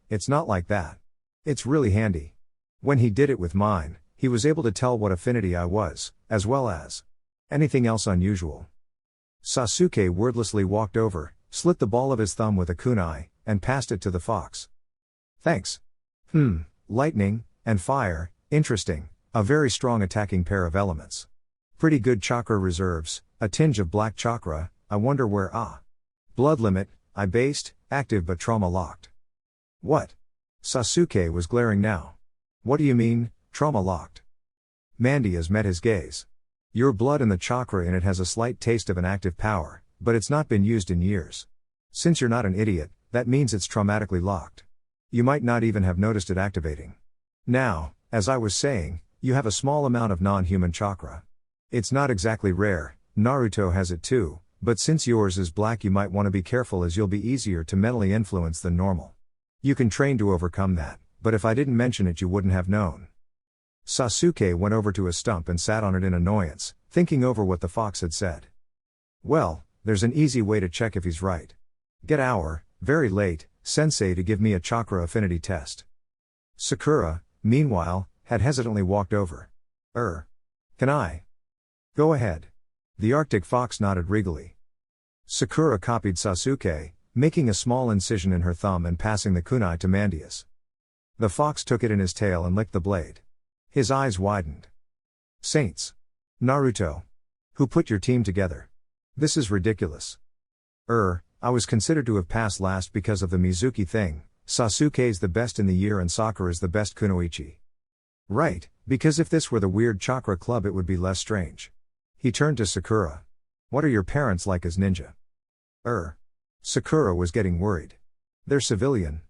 it's not like that. It's really handy. When he did it with mine, he was able to tell what affinity I was, as well as anything else unusual. Sasuke wordlessly walked over, slit the ball of his thumb with a kunai, and passed it to the fox. Thanks. Lightning, and fire, interesting, a very strong attacking pair of elements. Pretty good chakra reserves, a tinge of black chakra, I wonder where blood limit, I based, active but trauma locked. What? Sasuke was glaring now. What do you mean, trauma locked? Mandias met his gaze. Your blood and the chakra in it has a slight taste of an active power, but it's not been used in years. Since you're not an idiot, that means it's traumatically locked. You might not even have noticed it activating. Now, as I was saying, you have a small amount of non-human chakra. It's not exactly rare, Naruto has it too, but since yours is black you might want to be careful as you'll be easier to mentally influence than normal. You can train to overcome that, but if I didn't mention it you wouldn't have known. Sasuke went over to a stump and sat on it in annoyance, thinking over what the fox had said. Well, there's an easy way to check if he's right. Get very late, sensei to give me a chakra affinity test. Sakura, meanwhile, had hesitantly walked over. Can I? Go ahead. The Arctic fox nodded regally. Sakura copied Sasuke, making a small incision in her thumb and passing the kunai to Mandias. The fox took it in his tail and licked the blade. His eyes widened. Saints. Naruto. Who put your team together? This is ridiculous. I was considered to have passed last because of the Mizuki thing. Sasuke's the best in the year and Sakura's the best kunoichi. Right, because if this were the weird chakra club it would be less strange. He turned to Sakura. What are your parents like as ninja? Sakura was getting worried. They're civilian.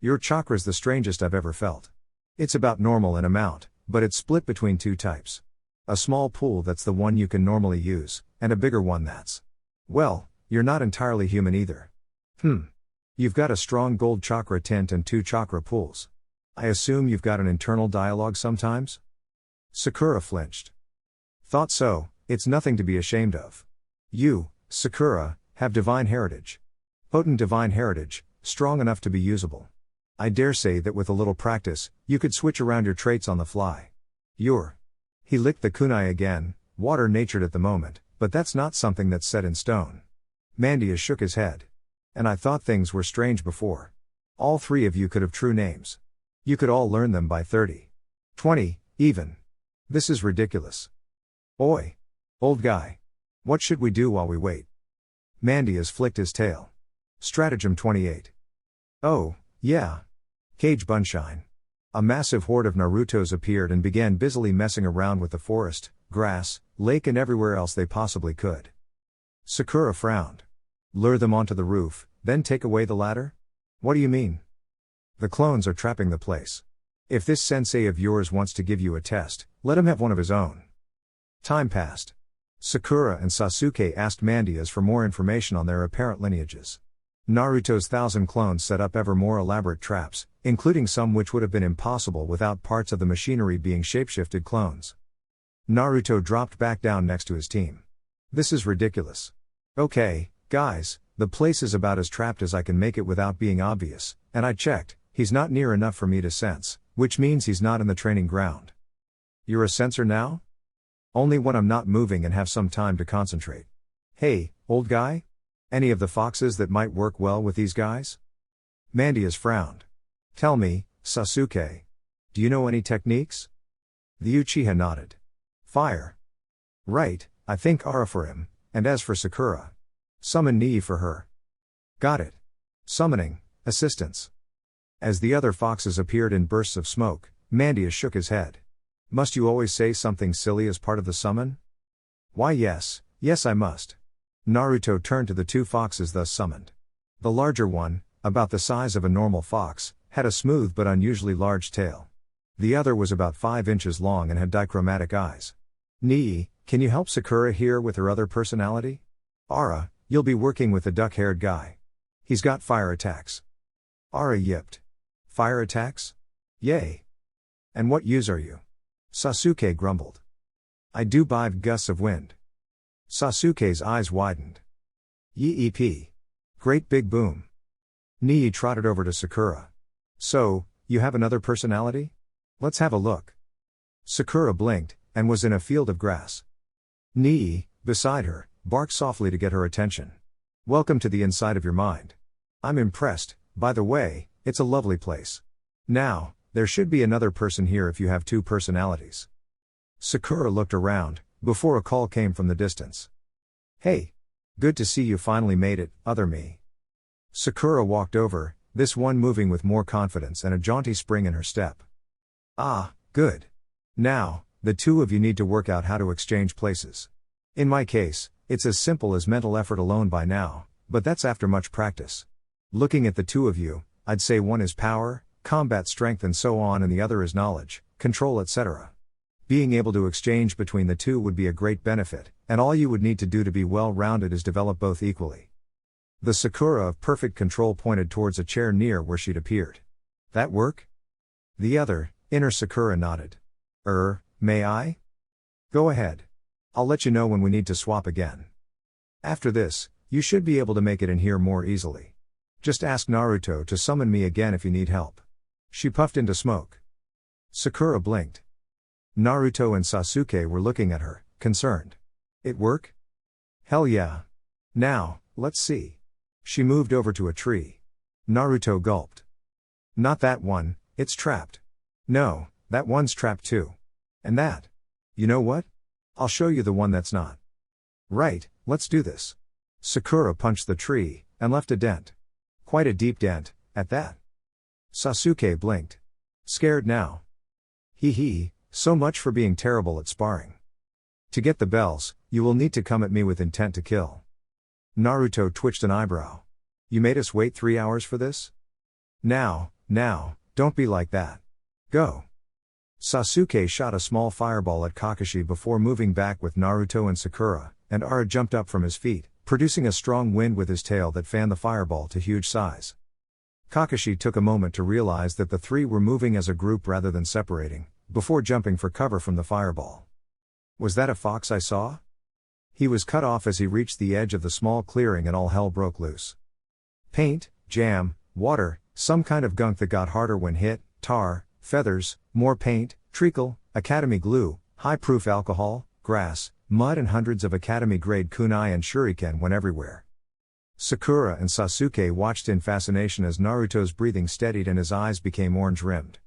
Your chakra's the strangest I've ever felt. It's about normal in amount, but it's split between two types. A small pool that's the one you can normally use, and a bigger one that's... Well, you're not entirely human either. You've got a strong gold chakra tint and 2 chakra pools. I assume you've got an internal dialogue sometimes? Sakura flinched. Thought so, it's nothing to be ashamed of. You, Sakura, have divine heritage. Potent divine heritage, strong enough to be usable. I dare say that with a little practice, you could switch around your traits on the fly. He licked the kunai again, water-natured at the moment, but that's not something that's set in stone. Mandias shook his head. And I thought things were strange before. All 3 of you could have true names. You could all learn them by 30. 20, even. This is ridiculous. Oi! Old guy. What should we do while we wait? Mandias flicked his tail. Stratagem 28. Oh, yeah. Cage Bunshine. A massive horde of Narutos appeared and began busily messing around with the forest, grass, lake and everywhere else they possibly could. Sakura frowned. Lure them onto the roof, then take away the ladder? What do you mean? The clones are trapping the place. If this sensei of yours wants to give you a test, let him have one of his own. Time passed. Sakura and Sasuke asked Mandias for more information on their apparent lineages. Naruto's 1,000 clones set up ever more elaborate traps, including some which would have been impossible without parts of the machinery being shapeshifted clones. Naruto dropped back down next to his team. This is ridiculous. Okay, guys, the place is about as trapped as I can make it without being obvious, and I checked, he's not near enough for me to sense, which means he's not in the training ground. You're a sensor now? Only when I'm not moving and have some time to concentrate. Hey, old guy? Any of the foxes that might work well with these guys? Mandias frowned. Tell me, Sasuke. Do you know any techniques? The Uchiha nodded. Fire. Right, I think Aura for him, and as for Sakura. Summon Nii for her. Got it. Summoning, assistance. As the other foxes appeared in bursts of smoke, Mandias shook his head. Must you always say something silly as part of the summon? Why yes I must. Naruto turned to the two foxes thus summoned. The larger one, about the size of a normal fox, had a smooth but unusually large tail. The other was about 5 inches long and had dichromatic eyes. Nii, can you help Sakura here with her other personality? Aura, you'll be working with the duck-haired guy. He's got fire attacks. Aura yipped. Fire attacks? Yay. And what use are you? Sasuke grumbled. I do 5 gusts of wind. Sasuke's eyes widened. Yeep. Great big boom. Nii trotted over to Sakura. So, you have another personality? Let's have a look. Sakura blinked, and was in a field of grass. Nii, beside her, barked softly to get her attention. Welcome to the inside of your mind. I'm impressed, by the way, it's a lovely place. Now, there should be another person here if you have 2 personalities. Sakura looked around, before a call came from the distance. Hey! Good to see you finally made it, other me. Sakura walked over, this one moving with more confidence and a jaunty spring in her step. Ah, good. Now, the 2 of you need to work out how to exchange places. In my case, it's as simple as mental effort alone by now, but that's after much practice. Looking at the 2 of you, I'd say one is power, combat strength and so on and the other is knowledge, control etc. Being able to exchange between the 2 would be a great benefit, and all you would need to do to be well-rounded is develop both equally. The Sakura of perfect control pointed towards a chair near where she'd appeared. That work? The other, inner Sakura nodded. May I? Go ahead. I'll let you know when we need to swap again. After this, you should be able to make it in here more easily. Just ask Naruto to summon me again if you need help. She puffed into smoke. Sakura blinked. Naruto and Sasuke were looking at her, concerned. It work? Hell yeah. Now, let's see. She moved over to a tree. Naruto gulped. Not that one, it's trapped. No, that one's trapped too. And that. You know what? I'll show you the one that's not. Right, let's do this. Sakura punched the tree, and left a dent. Quite a deep dent, at that. Sasuke blinked. Scared now. Hee hee. So much for being terrible at sparring. To get the bells, you will need to come at me with intent to kill. Naruto twitched an eyebrow. You made us wait 3 hours for this? Now, don't be like that. Go. Sasuke shot a small fireball at Kakashi before moving back with Naruto and Sakura, and Aura jumped up from his feet, producing a strong wind with his tail that fanned the fireball to huge size. Kakashi took a moment to realize that the 3 were moving as a group rather than separating, before jumping for cover from the fireball. Was that a fox I saw? He was cut off as he reached the edge of the small clearing and all hell broke loose. Paint, jam, water, some kind of gunk that got harder when hit, tar, feathers, more paint, treacle, academy glue, high-proof alcohol, grass, mud and hundreds of academy-grade kunai and shuriken went everywhere. Sakura and Sasuke watched in fascination as Naruto's breathing steadied and his eyes became orange-rimmed.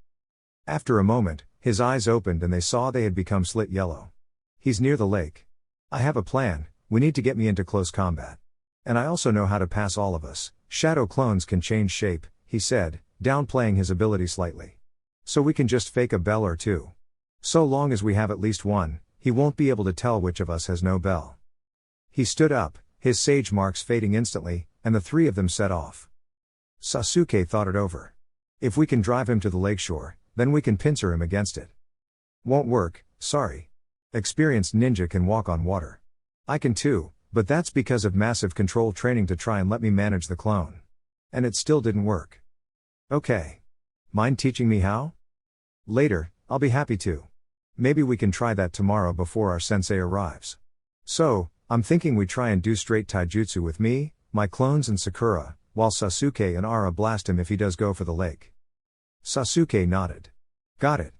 After a moment, his eyes opened and they saw they had become slit yellow. He's near the lake. I have a plan, we need to get me into close combat. And I also know how to pass all of us. Shadow clones can change shape, he said, downplaying his ability slightly. So we can just fake a bell or 2. So long as we have at least one, he won't be able to tell which of us has no bell. He stood up, his sage marks fading instantly, and the three of them set off. Sasuke thought it over. If we can drive him to the lakeshore, then we can pincer him against it. Won't work, sorry. Experienced ninja can walk on water. I can too, but that's because of massive control training to try and let me manage the clone. And it still didn't work. Okay. Mind teaching me how? Later, I'll be happy to. Maybe we can try that tomorrow before our sensei arrives. So, I'm thinking we try and do straight taijutsu with me, my clones and Sakura, while Sasuke and Ara blast him if he does go for the lake. Sasuke nodded. Got it.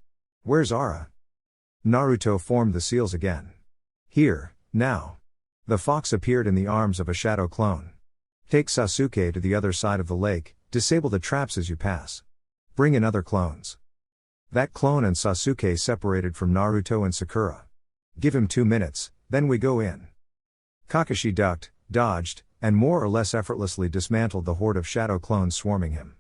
Where's Ara? Naruto formed the seals again. Here, now. The fox appeared in the arms of a shadow clone. Take Sasuke to the other side of the lake, disable the traps as you pass. Bring in other clones. That clone and Sasuke separated from Naruto and Sakura. Give him 2 minutes, then we go in. Kakashi ducked, dodged, and more or less effortlessly dismantled the horde of shadow clones swarming him.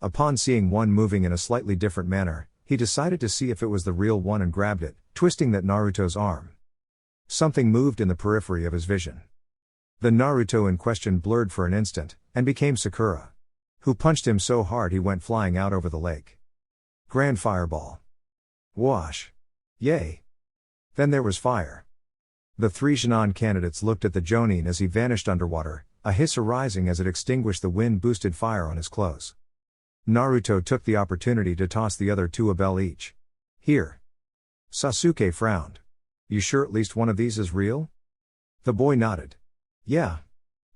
Upon seeing one moving in a slightly different manner, he decided to see if it was the real one and grabbed it, twisting that Naruto's arm. Something moved in the periphery of his vision. The Naruto in question blurred for an instant, and became Sakura, who punched him so hard he went flying out over the lake. Grand fireball. Wash. Yay. Then there was fire. The 3 Shin'an candidates looked at the Jonin as he vanished underwater, a hiss arising as it extinguished the wind-boosted fire on his clothes. Naruto took the opportunity to toss the other 2 a bell each. Here. Sasuke frowned. You sure at least one of these is real? The boy nodded. Yeah.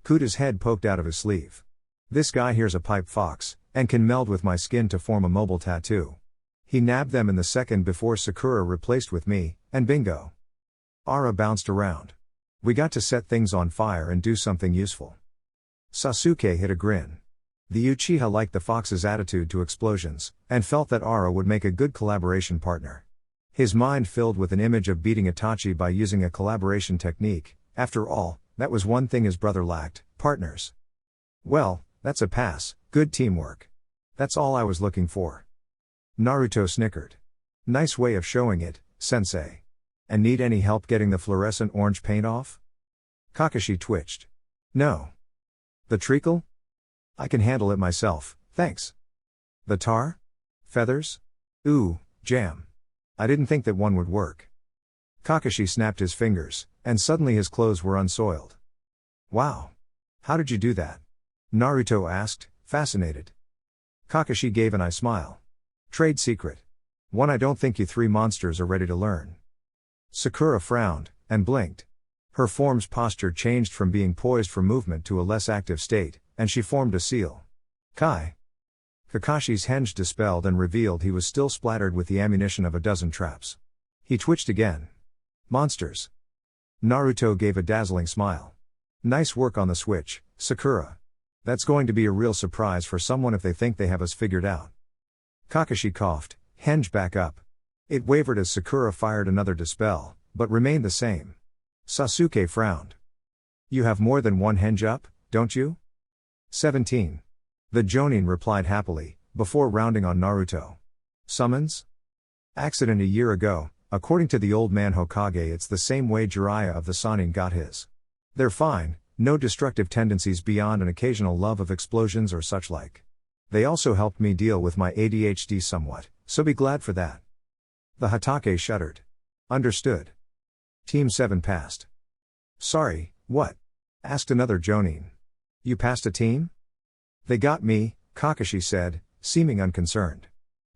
Kuta's head poked out of his sleeve. This guy here's a pipe fox, and can meld with my skin to form a mobile tattoo. He nabbed them in the second before Sakura replaced with me, and bingo. Ara bounced around. We got to set things on fire and do something useful. Sasuke hid a grin. The Uchiha liked the fox's attitude to explosions, and felt that Ara would make a good collaboration partner. His mind filled with an image of beating Itachi by using a collaboration technique. After all, that was one thing his brother lacked, partners. Well, that's a pass, good teamwork. That's all I was looking for. Naruto snickered. Nice way of showing it, sensei. And need any help getting the fluorescent orange paint off? Kakashi twitched. No. The treacle? I can handle it myself, thanks. The tar? Feathers? Ooh, jam. I didn't think that one would work. Kakashi snapped his fingers, and suddenly his clothes were unsoiled. Wow. How did you do that? Naruto asked, fascinated. Kakashi gave an eye smile. Trade secret. One I don't think you 3 monsters are ready to learn. Sakura frowned, and blinked. Her form's posture changed from being poised for movement to a less active state, and she formed a seal. Kai. Kakashi's henge dispelled and revealed he was still splattered with the ammunition of a dozen traps. He twitched again. Monsters. Naruto gave a dazzling smile. Nice work on the switch, Sakura. That's going to be a real surprise for someone if they think they have us figured out. Kakashi coughed, henge back up. It wavered as Sakura fired another dispel, but remained the same. Sasuke frowned. You have more than one henge up, don't you? 17. The Jonin replied happily, before rounding on Naruto. Summons? Accident a year ago, according to the old man Hokage. It's the same way Jiraiya of the Sannin got his. They're fine, no destructive tendencies beyond an occasional love of explosions or such like. They also helped me deal with my ADHD somewhat, so be glad for that. The Hatake shuddered. Understood. Team 7 passed. Sorry, what? Asked another Jonin. You passed a team? They got me, Kakashi said, seeming unconcerned.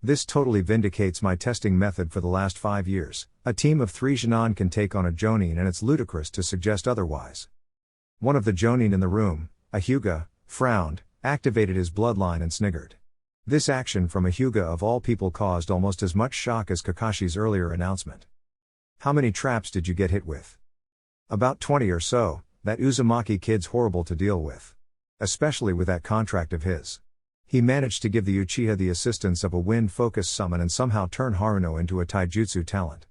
This totally vindicates my testing method for the last 5 years. A team of 3 Shin'an can take on a Jonin and it's ludicrous to suggest otherwise. One of the Jonin in the room, a Hyuga, frowned, activated his bloodline and sniggered. This action from a Hyuga of all people caused almost as much shock as Kakashi's earlier announcement. How many traps did you get hit with? About 20 or so. That Uzumaki kid's horrible to deal with. Especially with that contract of his. He managed to give the Uchiha the assistance of a wind-focused summon and somehow turn Haruno into a taijutsu talent.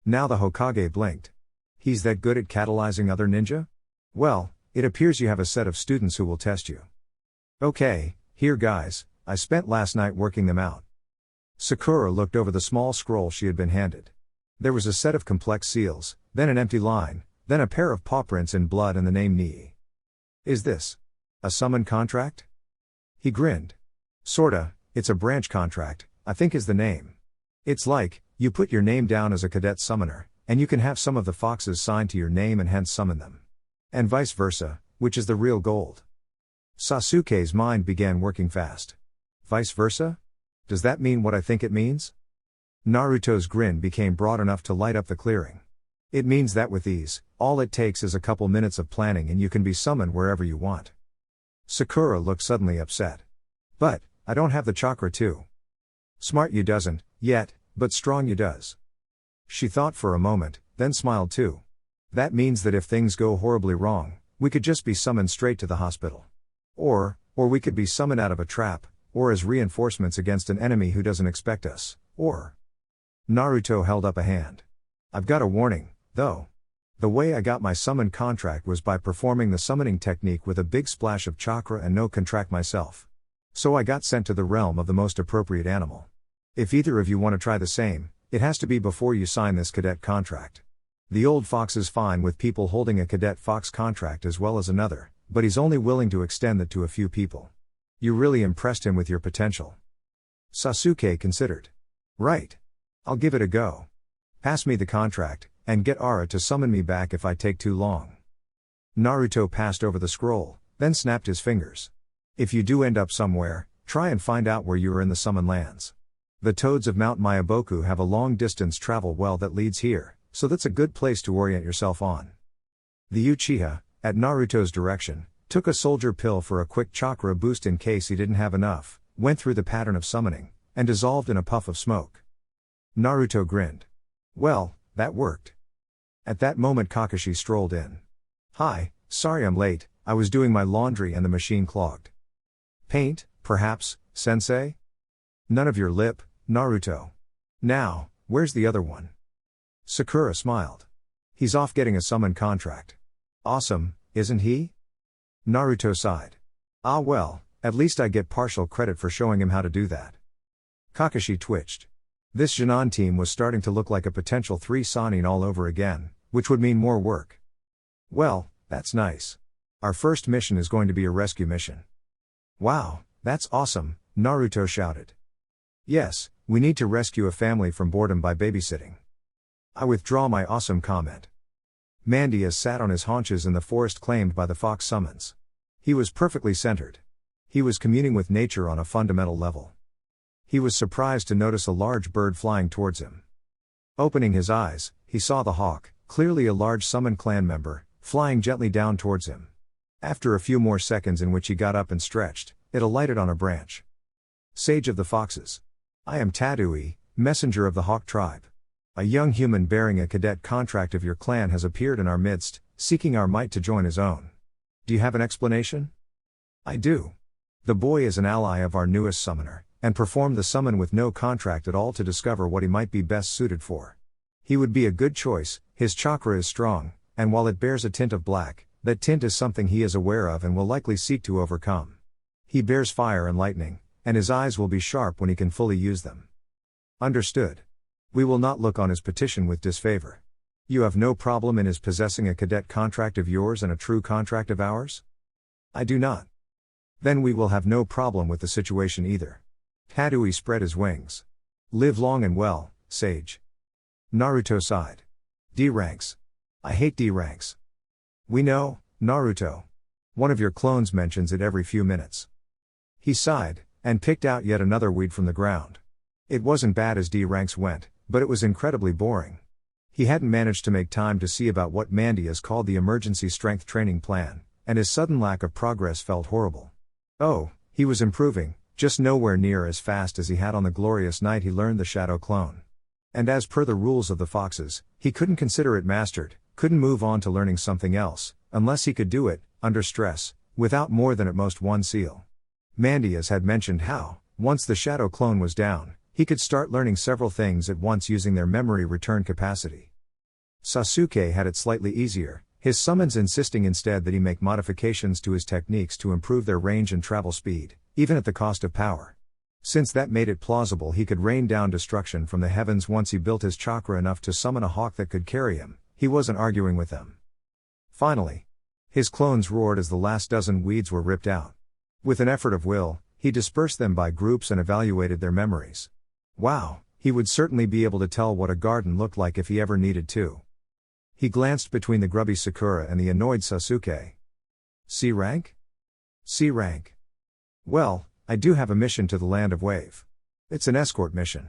Now the Hokage blinked. He's that good at catalyzing other ninja? Well, it appears you have a set of students who will test you. Okay, here guys, I spent last night working them out. Sakura looked over the small scroll she had been handed. There was a set of complex seals, then an empty line, then a pair of paw prints in blood and the name Nii. Is this a summon contract? He grinned. Sorta, it's a branch contract, I think is the name. It's like, you put your name down as a cadet summoner, and you can have some of the foxes signed to your name and hence summon them. And vice versa, which is the real gold. Sasuke's mind began working fast. Vice versa? Does that mean what I think it means? Naruto's grin became broad enough to light up the clearing. It means that with ease, all it takes is a couple minutes of planning and you can be summoned wherever you want. Sakura looked suddenly upset. But, I don't have the chakra too. Smart you doesn't, yet, but strong you does. She thought for a moment, then smiled too. That means that if things go horribly wrong, we could just be summoned straight to the hospital. Or we could be summoned out of a trap, or as reinforcements against an enemy who doesn't expect us, or... Naruto held up a hand. I've got a warning, though. The way I got my summon contract was by performing the summoning technique with a big splash of chakra and no contract myself. So I got sent to the realm of the most appropriate animal. If either of you want to try the same, it has to be before you sign this cadet contract. The old fox is fine with people holding a cadet fox contract as well as another, but he's only willing to extend that to a few people. You really impressed him with your potential. Sasuke considered. Right. I'll give it a go. Pass me the contract, and get Ara to summon me back if I take too long. Naruto passed over the scroll, then snapped his fingers. If you do end up somewhere, try and find out where you are in the summon lands. The toads of Mount Myaboku have a long distance travel well that leads here, so that's a good place to orient yourself on. The Uchiha, at Naruto's direction, took a soldier pill for a quick chakra boost in case he didn't have enough, went through the pattern of summoning, and dissolved in a puff of smoke. Naruto grinned. Well, that worked. At that moment Kakashi strolled in. Hi, sorry I'm late, I was doing my laundry and the machine clogged. Paint, perhaps, sensei? None of your lip, Naruto. Now, where's the other one? Sakura smiled. He's off getting a summon contract. Awesome, isn't he? Naruto sighed. Ah well, at least I get partial credit for showing him how to do that. Kakashi twitched. This Jinan team was starting to look like a potential 3 Sannin all over again, which would mean more work. Well, that's nice. Our first mission is going to be a rescue mission. Wow, that's awesome, Naruto shouted. Yes, we need to rescue a family from boredom by babysitting. I withdraw my awesome comment. Mandius sat on his haunches in the forest claimed by the fox summons. He was perfectly centered. He was communing with nature on a fundamental level. He was surprised to notice a large bird flying towards him. Opening his eyes, he saw the hawk, clearly a large summon clan member, flying gently down towards him. After a few more seconds in which he got up and stretched, it alighted on a branch. Sage of the Foxes. I am Tadui, messenger of the Hawk tribe. A young human bearing a cadet contract of your clan has appeared in our midst, seeking our might to join his own. Do you have an explanation? I do. The boy is an ally of our newest summoner, and performed the summon with no contract at all to discover what he might be best suited for. He would be a good choice, his chakra is strong, and while it bears a tint of black, that tint is something he is aware of and will likely seek to overcome. He bears fire and lightning, and his eyes will be sharp when he can fully use them. Understood. We will not look on his petition with disfavor. You have no problem in his possessing a cadet contract of yours and a true contract of ours? I do not. Then we will have no problem with the situation either. Tadui spread his wings. Live long and well, sage. Naruto sighed. D ranks. I hate D ranks. We know, Naruto. One of your clones mentions it every few minutes. He sighed, and picked out yet another weed from the ground. It wasn't bad as D ranks went, but it was incredibly boring. He hadn't managed to make time to see about what Mandius called the emergency strength training plan, and his sudden lack of progress felt horrible. Oh, he was improving, just nowhere near as fast as he had on the glorious night he learned the Shadow Clone. And as per the rules of the Foxes, he couldn't consider it mastered, couldn't move on to learning something else, unless he could do it, under stress, without more than at most one seal. Mandius had mentioned how, once the Shadow Clone was down, he could start learning several things at once using their memory return capacity. Sasuke had it slightly easier, his summons insisting instead that he make modifications to his techniques to improve their range and travel speed, even at the cost of power. Since that made it plausible he could rain down destruction from the heavens once he built his chakra enough to summon a hawk that could carry him, he wasn't arguing with them. Finally, His clones roared as the last dozen weeds were ripped out. With an effort of will, he dispersed them by groups and evaluated their memories. Wow, he would certainly be able to tell what a garden looked like if he ever needed to. He glanced between the grubby Sakura and the annoyed Sasuke. C rank? C rank. Well, I do have a mission to the Land of Wave. It's an escort mission.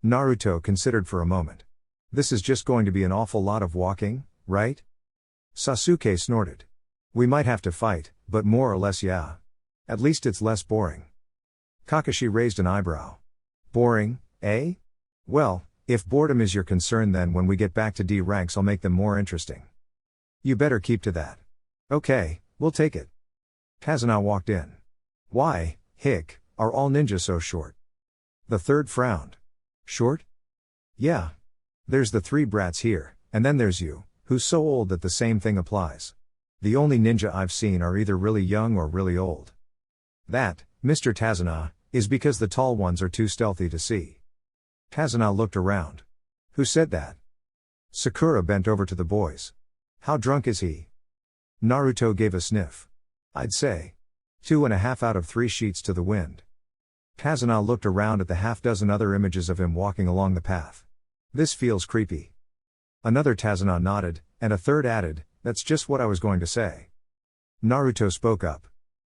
Naruto considered for a moment. This is just going to be an awful lot of walking, right? Sasuke snorted. We might have to fight, but more or less yeah. At least it's less boring. Kakashi raised an eyebrow. Boring, eh? Well, if boredom is your concern, then when we get back to D ranks I'll make them more interesting. You better keep to that. Okay, we'll take it. Tazuna walked in. Why, hick, are all ninjas so short? The third frowned. Short? Yeah. There's the three brats here, and then there's you, who's so old that the same thing applies. The only ninja I've seen are either really young or really old. That, Mr. Tazuna, is because the tall ones are too stealthy to see. Tazuna looked around. Who said that? Sakura bent over to the boys. How drunk is he? Naruto gave a sniff. I'd say 2.5 out of 3 sheets to the wind. Tazuna looked around at the half-dozen other images of him walking along the path. This feels creepy. Another Tazuna nodded, and a third added, that's just what I was going to say. Naruto spoke up.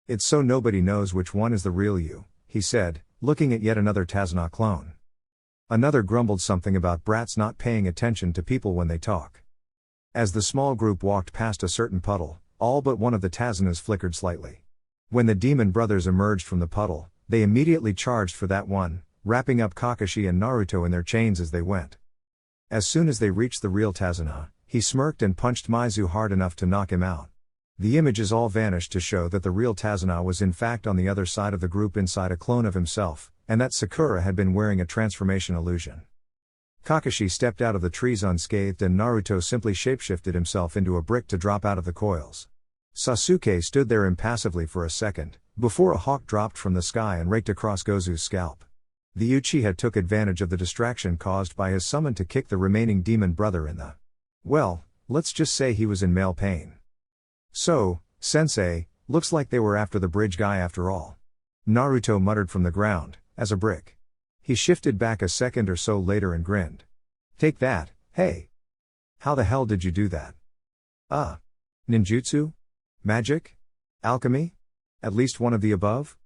It's so nobody knows which one is the real you, he said, looking at yet another Tazuna clone. Another grumbled something about brats not paying attention to people when they talk. As the small group walked past a certain puddle, all but one of the Tazunas flickered slightly. When the demon brothers emerged from the puddle, they immediately charged for that one, wrapping up Kakashi and Naruto in their chains as they went. As soon as they reached the real Tazuna, he smirked and punched Maizu hard enough to knock him out. The images all vanished to show that the real Tazuna was in fact on the other side of the group inside a clone of himself, and that Sakura had been wearing a transformation illusion. Kakashi stepped out of the trees unscathed and Naruto simply shapeshifted himself into a brick to drop out of the coils. Sasuke stood there impassively for a second, before a hawk dropped from the sky and raked across Gozu's scalp. The Uchiha took advantage of the distraction caused by his summon to kick the remaining demon brother in the... well, let's just say he was in male pain. So, sensei, looks like they were after the bridge guy after all. Naruto muttered from the ground, as a brick. He shifted back a second or so later and grinned. Take that, hey! How the hell did you do that? Ninjutsu? Magic? Alchemy? At least one of the above?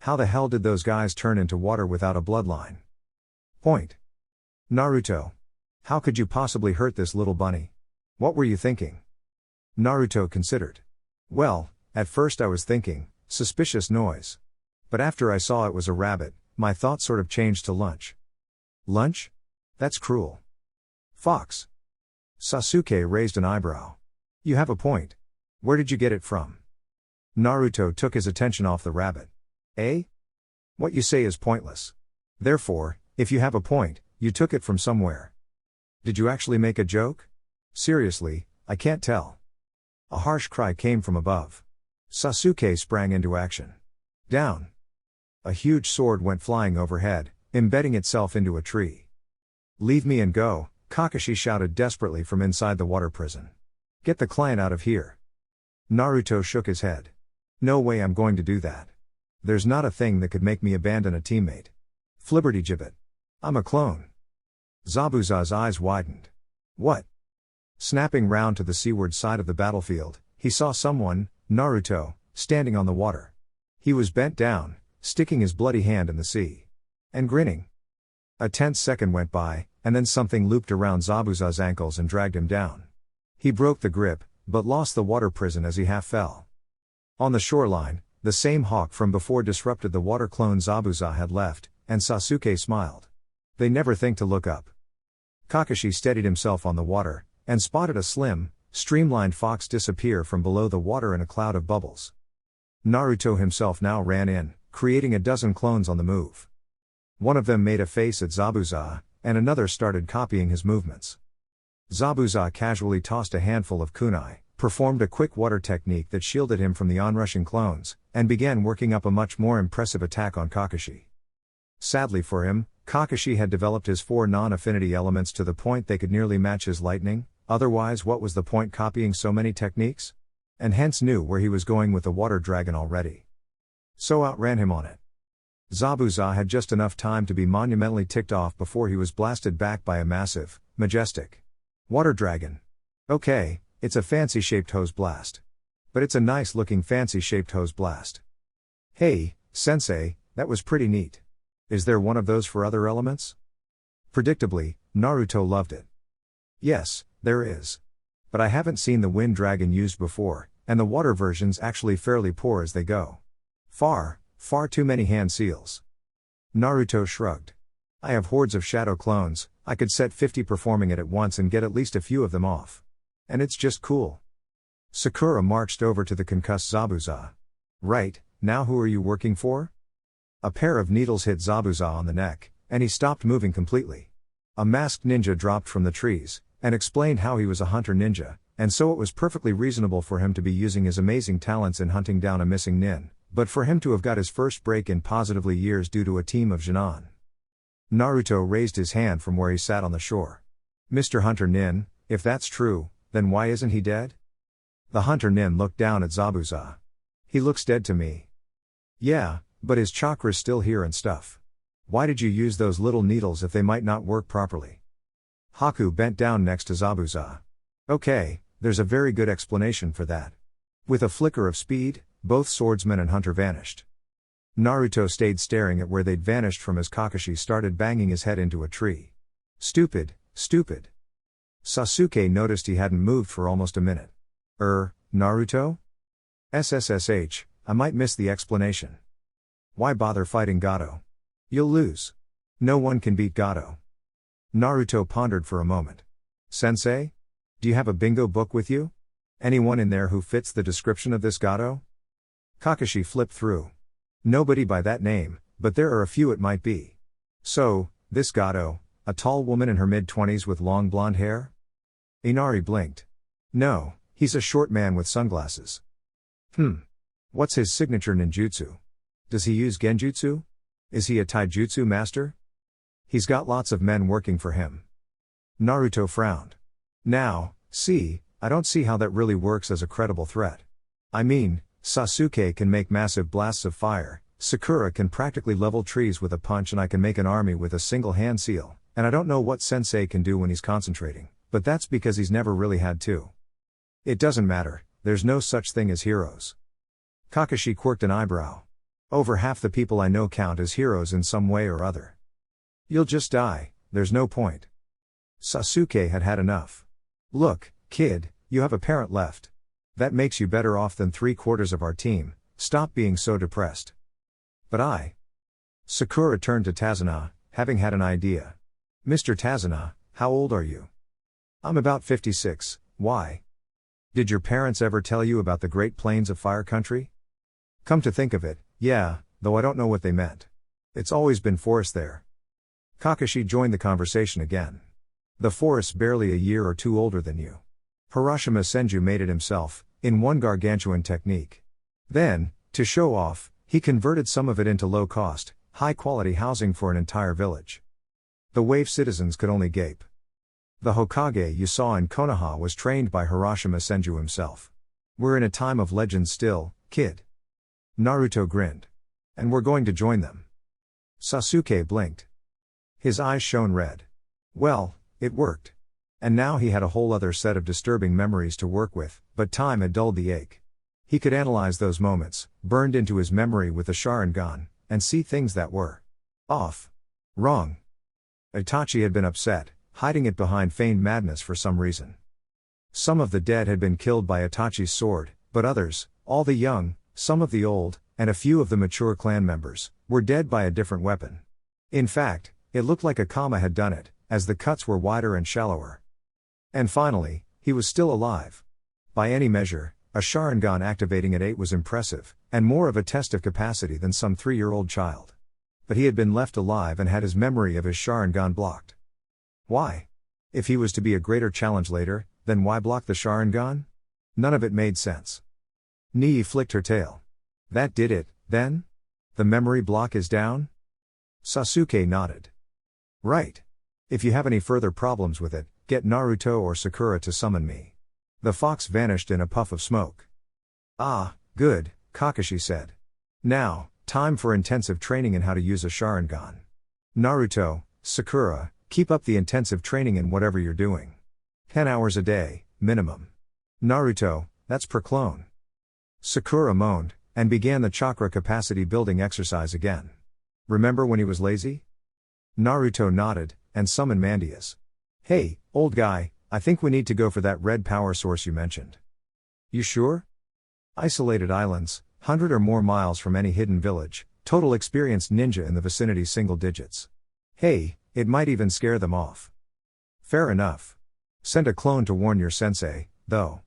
How the hell did those guys turn into water without a bloodline? Point. Naruto. How could you possibly hurt this little bunny? What were you thinking? Naruto considered. Well, at first I was thinking, suspicious noise. But after I saw it was a rabbit, my thought sort of changed to lunch. Lunch? That's cruel. Fox. Sasuke raised an eyebrow. You have a point. Where did you get it from? Naruto took his attention off the rabbit. Eh? What you say is pointless. Therefore, if you have a point, you took it from somewhere. Did you actually make a joke? Seriously, I can't tell. A harsh cry came from above. Sasuke sprang into action. Down. A huge sword went flying overhead, embedding itself into a tree. Leave me and go, Kakashi shouted desperately from inside the water prison. Get the client out of here. Naruto shook his head. No way I'm going to do that. There's not a thing that could make me abandon a teammate. Flibbertigibbet. I'm a clone. Zabuza's eyes widened. What? Snapping round to the seaward side of the battlefield, he saw someone, Naruto, standing on the water. He was bent down, sticking his bloody hand in the sea. And grinning. A tense second went by, and then something looped around Zabuza's ankles and dragged him down. He broke the grip, but lost the water prison as he half fell. On the shoreline, the same hawk from before disrupted the water clone Zabuza had left, and Sasuke smiled. They never think to look up. Kakashi steadied himself on the water, and spotted a slim, streamlined fox disappear from below the water in a cloud of bubbles. Naruto himself now ran in, creating a dozen clones on the move. One of them made a face at Zabuza, and another started copying his movements. Zabuza casually tossed a handful of kunai, performed a quick water technique that shielded him from the onrushing clones, and began working up a much more impressive attack on Kakashi. Sadly for him, Kakashi had developed his 4 non-affinity elements to the point they could nearly match his lightning, otherwise what was the point copying so many techniques? and hence knew where he was going with the water dragon already. So outran him on it. Zabuza had just enough time to be monumentally ticked off before he was blasted back by a massive, majestic water dragon. Okay, it's a fancy-shaped hose blast. But it's a nice-looking fancy-shaped hose blast. Hey, sensei, that was pretty neat. Is there one of those for other elements? Predictably, Naruto loved it. Yes, there is. But I haven't seen the wind dragon used before, and the water version's actually fairly poor as they go. Far too many hand seals. Naruto shrugged. I have hordes of shadow clones, I could set 50 performing it at once and get at least a few of them off. And it's just cool. Sakura marched over to the concussed Zabuza. Right, now who are you working for? A pair of needles hit Zabuza on the neck, and he stopped moving completely. A masked ninja dropped from the trees, and explained how he was a hunter ninja, and so it was perfectly reasonable for him to be using his amazing talents in hunting down a missing nin, but for him to have got his first break in positively years due to a team of Jinan. Naruto raised his hand from where he sat on the shore. Mr. Hunter Nin, if that's true, then why isn't he dead? The Hunter Nin looked down at Zabuza. He looks dead to me. Yeah, but his chakra's still here and stuff. Why did you use those little needles if they might not work properly? Haku bent down next to Zabuza. Okay, there's a very good explanation for that. With a flicker of speed, both swordsman and hunter vanished. Naruto stayed staring at where they'd vanished from as Kakashi started banging his head into a tree. Stupid. Sasuke noticed he hadn't moved for almost a minute. Naruto? SSSH, I might miss the explanation. Why bother fighting Gato? You'll lose. No one can beat Gato. Naruto pondered for a moment. Sensei? Do you have a bingo book with you? Anyone in there who fits the description of this Gato? Kakashi flipped through. Nobody by that name, but there are a few it might be. So, this Gato, a tall woman in her mid-20s with long blonde hair? Inari blinked. No, he's a short man with sunglasses. What's his signature ninjutsu? Does he use genjutsu? Is he a taijutsu master? He's got lots of men working for him. Naruto frowned. Now, see, I don't see how that really works as a credible threat. I mean, Sasuke can make massive blasts of fire, Sakura can practically level trees with a punch, and I can make an army with a single hand seal, and I don't know what Sensei can do when he's concentrating, but that's because he's never really had to. It doesn't matter, there's no such thing as heroes. Kakashi quirked an eyebrow. Over half the people I know count as heroes in some way or other. You'll just die, there's no point. Sasuke had had enough. Look, kid, you have a parent left. That makes you better off than 3/4 of our team, stop being so depressed. But Sakura turned to Tazuna, having had an idea. Mr. Tazuna, how old are you? I'm about 56, why? Did your parents ever tell you about the Great Plains of Fire Country? Come to think of it, yeah, though I don't know what they meant. It's always been forest there. Kakashi joined the conversation again. The forest's barely a year or two older than you. Hiroshima Senju made it himself, in one gargantuan technique. Then, to show off, he converted some of it into low-cost, high-quality housing for an entire village. The wave citizens could only gape. The Hokage you saw in Konoha was trained by Hiroshima Senju himself. We're in a time of legend still, kid. Naruto grinned. And we're going to join them. Sasuke blinked. His eyes shone red. Well, it worked. And now he had a whole other set of disturbing memories to work with, but time had dulled the ache. He could analyze those moments, burned into his memory with the Sharingan, and see things that were off. Wrong. Itachi had been upset, hiding it behind feigned madness for some reason. Some of the dead had been killed by Itachi's sword, but others, all the young, some of the old, and a few of the mature clan members, were dead by a different weapon. In fact, it looked like Akama had done it, as the cuts were wider and shallower. And finally, he was still alive. By any measure, a Sharingan activating at 8 was impressive, and more of a test of capacity than some 3-year-old child. But he had been left alive and had his memory of his Sharingan blocked. Why? If he was to be a greater challenge later, then why block the Sharingan? None of it made sense. Nii flicked her tail. That did it, then? The memory block is down? Sasuke nodded. Right. If you have any further problems with it, get Naruto or Sakura to summon me. The fox vanished in a puff of smoke. Ah, good, Kakashi said. Now, time for intensive training in how to use a Sharingan. Naruto, Sakura, keep up the intensive training in whatever you're doing. 10 hours a day, minimum. Naruto, that's per clone. Sakura moaned, and began the chakra capacity building exercise again. Remember when he was lazy? Naruto nodded, and summoned Mandias. Hey, old guy, I think we need to go for that red power source you mentioned. You sure? Isolated islands, 100 or more miles from any hidden village, total experienced ninja in the vicinity single digits. Hey, it might even scare them off. Fair enough. Send a clone to warn your sensei, though.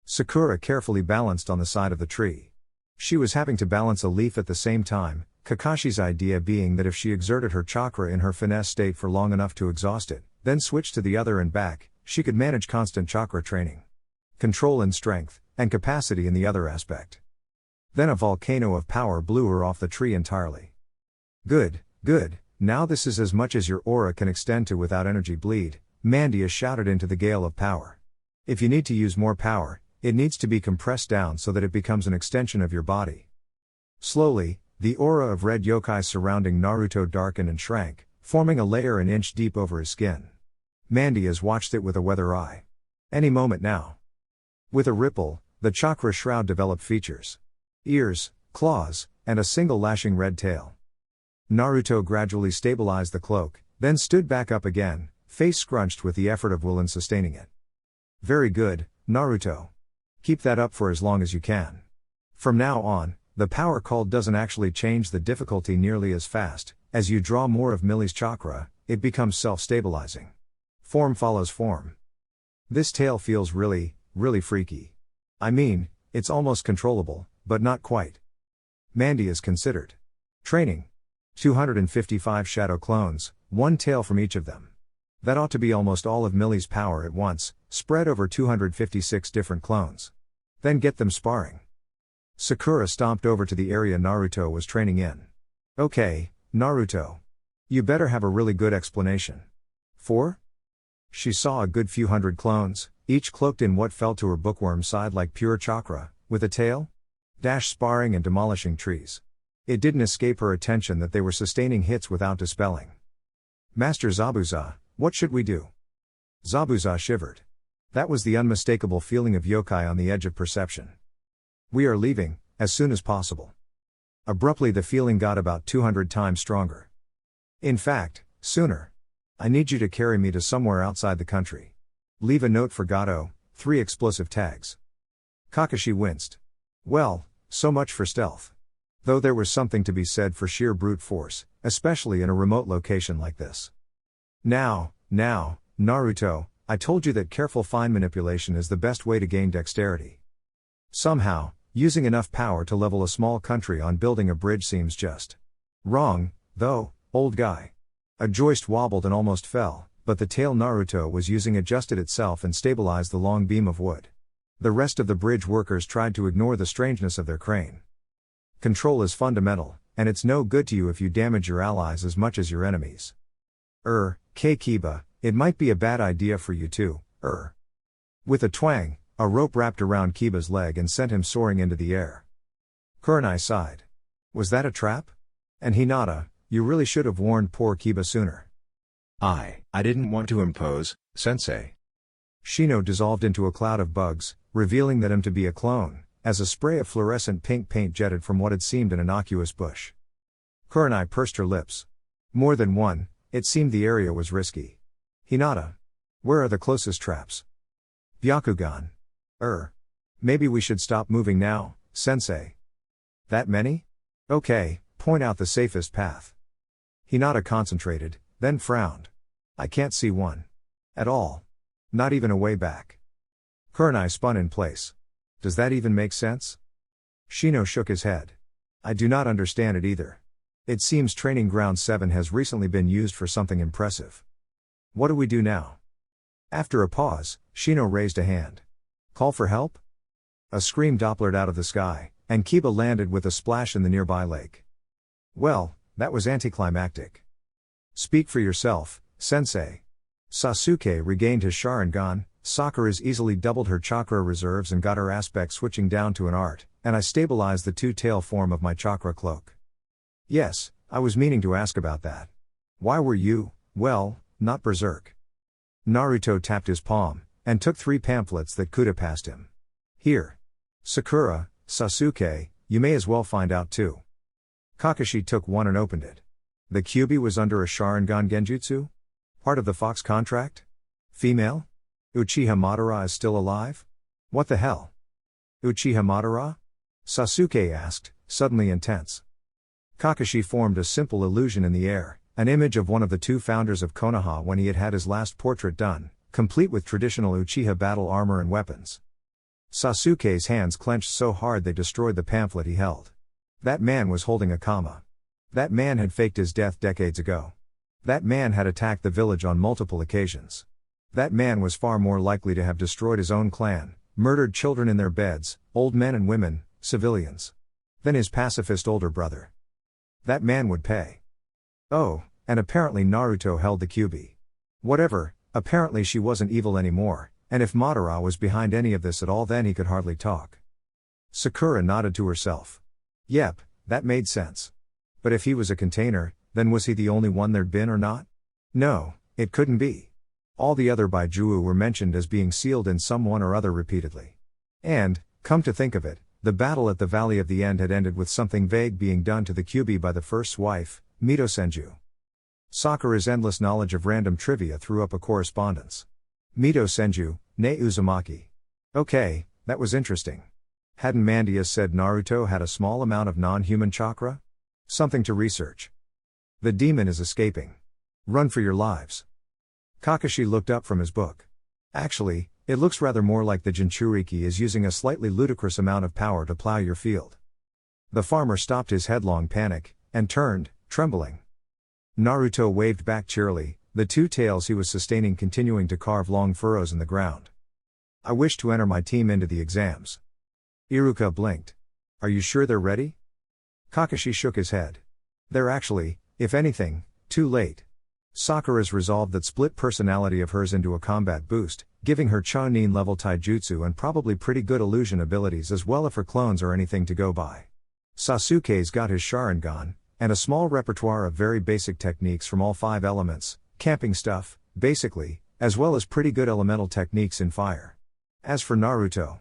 Sakura carefully balanced on the side of the tree. She was having to balance a leaf at the same time, Kakashi's idea being that if she exerted her chakra in her finesse state for long enough to exhaust it, then switch to the other and back, she could manage constant chakra training. Control in strength, and capacity in the other aspect. Then a volcano of power blew her off the tree entirely. Good, good, now this is as much as your aura can extend to without energy bleed, Mandia shouted into the gale of power. If you need to use more power, it needs to be compressed down so that it becomes an extension of your body. Slowly, the aura of red yokai surrounding Naruto darkened and shrank, forming a layer an inch deep over his skin. Mandias watched it with a weather eye. Any moment now. With a ripple, the chakra shroud developed features. Ears, claws, and a single lashing red tail. Naruto gradually stabilized the cloak, then stood back up again, face scrunched with the effort of will in sustaining it. Very good, Naruto. Keep that up for as long as you can. From now on, the power called doesn't actually change the difficulty nearly as fast. As you draw more of Millie's chakra, it becomes self-stabilizing. Form follows form. This tail feels really freaky. I mean, it's almost controllable, but not quite. Mandias considered. Training. 255 shadow clones, one tail from each of them. That ought to be almost all of Millie's power at once, spread over 256 different clones. Then get them sparring. Sakura stomped over to the area Naruto was training in. Okay, Naruto. You better have a really good explanation. For? She saw a good few hundred clones, each cloaked in what felt to her bookworm side like pure chakra, with a tail? Sparring and demolishing trees. It didn't escape her attention that they were sustaining hits without dispelling. Master Zabuza, what should we do? Zabuza shivered. That was the unmistakable feeling of yokai on the edge of perception. We are leaving, as soon as possible. Abruptly the feeling got about 200 times stronger. In fact, sooner. I need you to carry me to somewhere outside the country. Leave a note for Gato, 3 explosive tags. Kakashi winced. Well, so much for stealth. Though there was something to be said for sheer brute force, especially in a remote location like this. Now, Naruto, I told you that careful fine manipulation is the best way to gain dexterity. Somehow, using enough power to level a small country on building a bridge seems just wrong, though, old guy. A joist wobbled and almost fell, but the tail Naruto was using adjusted itself and stabilized the long beam of wood. The rest of the bridge workers tried to ignore the strangeness of their crane. Control is fundamental, and it's no good to you if you damage your allies as much as your enemies. Kiba, it might be a bad idea for you too, With a twang, a rope wrapped around Kiba's leg and sent him soaring into the air. Kurenai sighed. Was that a trap? And Hinata, you really should have warned poor Kiba sooner. I didn't want to impose, sensei. Shino dissolved into a cloud of bugs, revealing them to be a clone, as a spray of fluorescent pink paint jetted from what had seemed an innocuous bush. Kurenai pursed her lips. More than one, it seemed the area was risky. Hinata. Where are the closest traps? Byakugan. Maybe we should stop moving now, sensei. That many? Okay, point out the safest path. Hinata concentrated, then frowned. I can't see one. At all. Not even a way back. Kurenai spun in place. Does that even make sense? Shino shook his head. I do not understand it either. It seems Training Ground 7 has recently been used for something impressive. What do we do now? After a pause, Shino raised a hand. Call for help? A scream dopplered out of the sky, and Kiba landed with a splash in the nearby lake. Well, that was anticlimactic. Speak for yourself, sensei. Sasuke regained his Sharingan, Sakura's easily doubled her chakra reserves and got her aspect switching down to an art, and I stabilized the two-tail form of my chakra cloak. Yes, I was meaning to ask about that. Why were you, well, not berserk? Naruto tapped his palm, and took 3 pamphlets that Kuda passed him. Here. Sakura, Sasuke, you may as well find out too. Kakashi took one and opened it. The Kyuubi was under a Sharingan Genjutsu? Part of the Fox contract? Female? Uchiha Madara is still alive? What the hell? Uchiha Madara? Sasuke asked, suddenly intense. Kakashi formed a simple illusion in the air, an image of one of the 2 founders of Konoha when he had had his last portrait done, complete with traditional Uchiha battle armor and weapons. Sasuke's hands clenched so hard they destroyed the pamphlet he held. That man was holding a comma. That man had faked his death decades ago. That man had attacked the village on multiple occasions. That man was far more likely to have destroyed his own clan, murdered children in their beds, old men and women, civilians, than his pacifist older brother. That man would pay. Oh, and apparently Naruto held the Kyuubi. Whatever, apparently she wasn't evil anymore, and if Madara was behind any of this at all then he could hardly talk. Sakura nodded to herself. Yep, that made sense. But if he was a container, then was he the only one there'd been or not? No, it couldn't be. All the other Baijuwu were mentioned as being sealed in some one or other repeatedly. And, come to think of it, the battle at the Valley of the End had ended with something vague being done to the Kyuubi by the first wife, Mito Senju. Sakura's endless knowledge of random trivia threw up a correspondence. Mito Senju, ne Uzumaki. Okay, that was interesting. Hadn't Mandia said Naruto had a small amount of non-human chakra? Something to research. The demon is escaping. Run for your lives. Kakashi looked up from his book. Actually, it looks rather more like the Jinchuriki is using a slightly ludicrous amount of power to plow your field. The farmer stopped his headlong panic, and turned, trembling. Naruto waved back cheerily, the 2 tails he was sustaining continuing to carve long furrows in the ground. I wish to enter my team into the exams. Iruka blinked. Are you sure they're ready? Kakashi shook his head. They're actually, if anything, too late. Sakura's resolved that split personality of hers into a combat boost, giving her Chunin level taijutsu and probably pretty good illusion abilities as well if her clones are anything to go by. Sasuke's got his Sharingan, and a small repertoire of very basic techniques from all 5 elements, camping stuff, basically, as well as pretty good elemental techniques in fire. As for Naruto,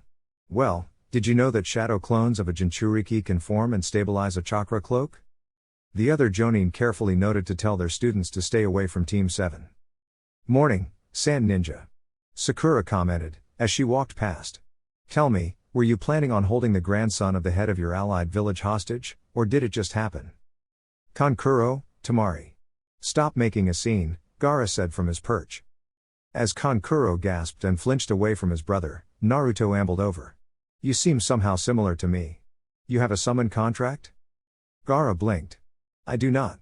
well, did you know that shadow clones of a Jinchuriki can form and stabilize a chakra cloak? The other Jonin carefully noted to tell their students to stay away from Team 7. Morning, Sand Ninja. Sakura commented, as she walked past. Tell me, were you planning on holding the grandson of the head of your allied village hostage, or did it just happen? Kankuro, Tamari. Stop making a scene, Gaara said from his perch. As Kankuro gasped and flinched away from his brother, Naruto ambled over. You seem somehow similar to me. You have a summon contract? Gaara blinked. I do not.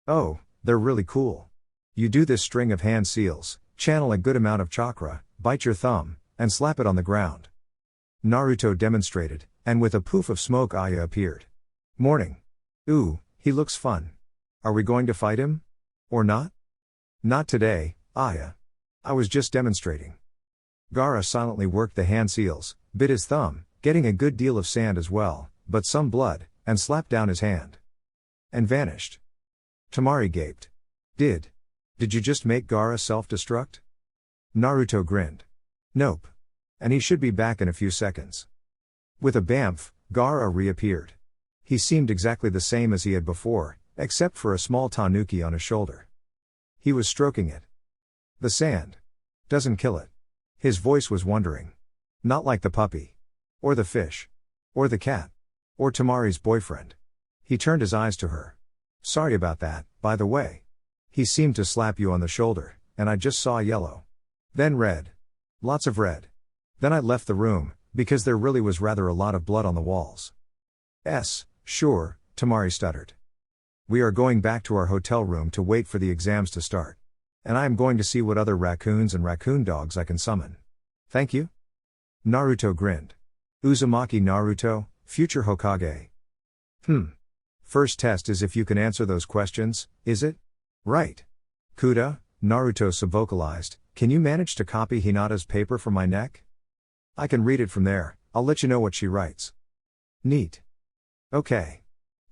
Oh, they're really cool. You do this string of hand seals, channel a good amount of chakra, bite your thumb, and slap it on the ground. Naruto demonstrated, and with a poof of smoke Aya appeared. Morning. Ooh, he looks fun. Are we going to fight him? Or not? Not today, Aya. I was just demonstrating. Gaara silently worked the hand seals, bit his thumb, getting a good deal of sand as well, but some blood, and slapped down his hand. And vanished. Tamari gaped. Did you just make Gaara self-destruct? Naruto grinned. Nope. And he should be back in a few seconds. With a bamf, Gaara reappeared. He seemed exactly the same as he had before, except for a small tanuki on his shoulder. He was stroking it. The sand doesn't kill it. His voice was wondering. Not like the puppy. Or the fish. Or the cat. Or Tamari's boyfriend. He turned his eyes to her. Sorry about that, by the way. He seemed to slap you on the shoulder, and I just saw yellow. Then red. Lots of red. Then I left the room, because there really was rather a lot of blood on the walls. Sure, Tamari stuttered. We are going back to our hotel room to wait for the exams to start. And I am going to see what other raccoons and raccoon dogs I can summon. Thank you? Naruto grinned. Uzumaki Naruto, future Hokage. First test is if you can answer those questions, is it? Right. Kuda, Naruto subvocalized, "Can you manage to copy Hinata's paper from my neck? I can read it from there, I'll let you know what she writes." Neat. Okay.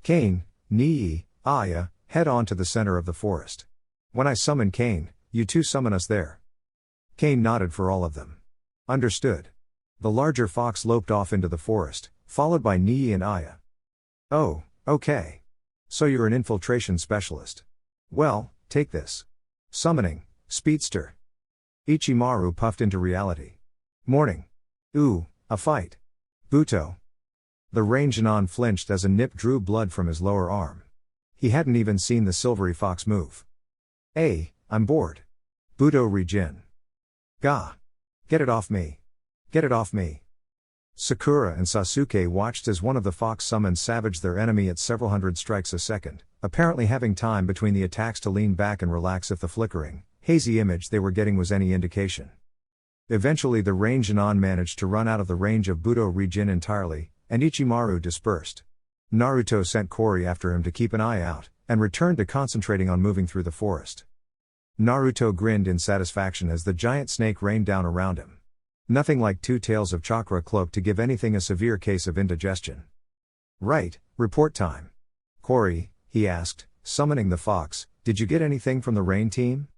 Kane, Nii, Aya, head on to the center of the forest. When I summon Kane, you two summon us there. Kane nodded for all of them. Understood. The larger fox loped off into the forest, followed by Nii and Aya. Oh, okay. So you're an infiltration specialist. Well, take this. Summoning, speedster. Ichimaru puffed into reality. Morning. Ooh, a fight. Buto. The Raingenon flinched as a nip drew blood from his lower arm. He hadn't even seen the silvery fox move. Hey, I'm bored. Buto Rijin. Gah. Get it off me. Get it off me. Sakura and Sasuke watched as one of the fox summons savaged their enemy at several hundred strikes a second, apparently having time between the attacks to lean back and relax if the flickering, hazy image they were getting was any indication. Eventually the Raingenon managed to run out of the range of Buto Rijin entirely, and Ichimaru dispersed. Naruto sent Kori after him to keep an eye out, and returned to concentrating on moving through the forest. Naruto grinned in satisfaction as the giant snake rained down around him. Nothing like 2 tails of chakra cloak to give anything a severe case of indigestion. Right, report time. Kori, he asked, summoning the fox, did you get anything from the rain team?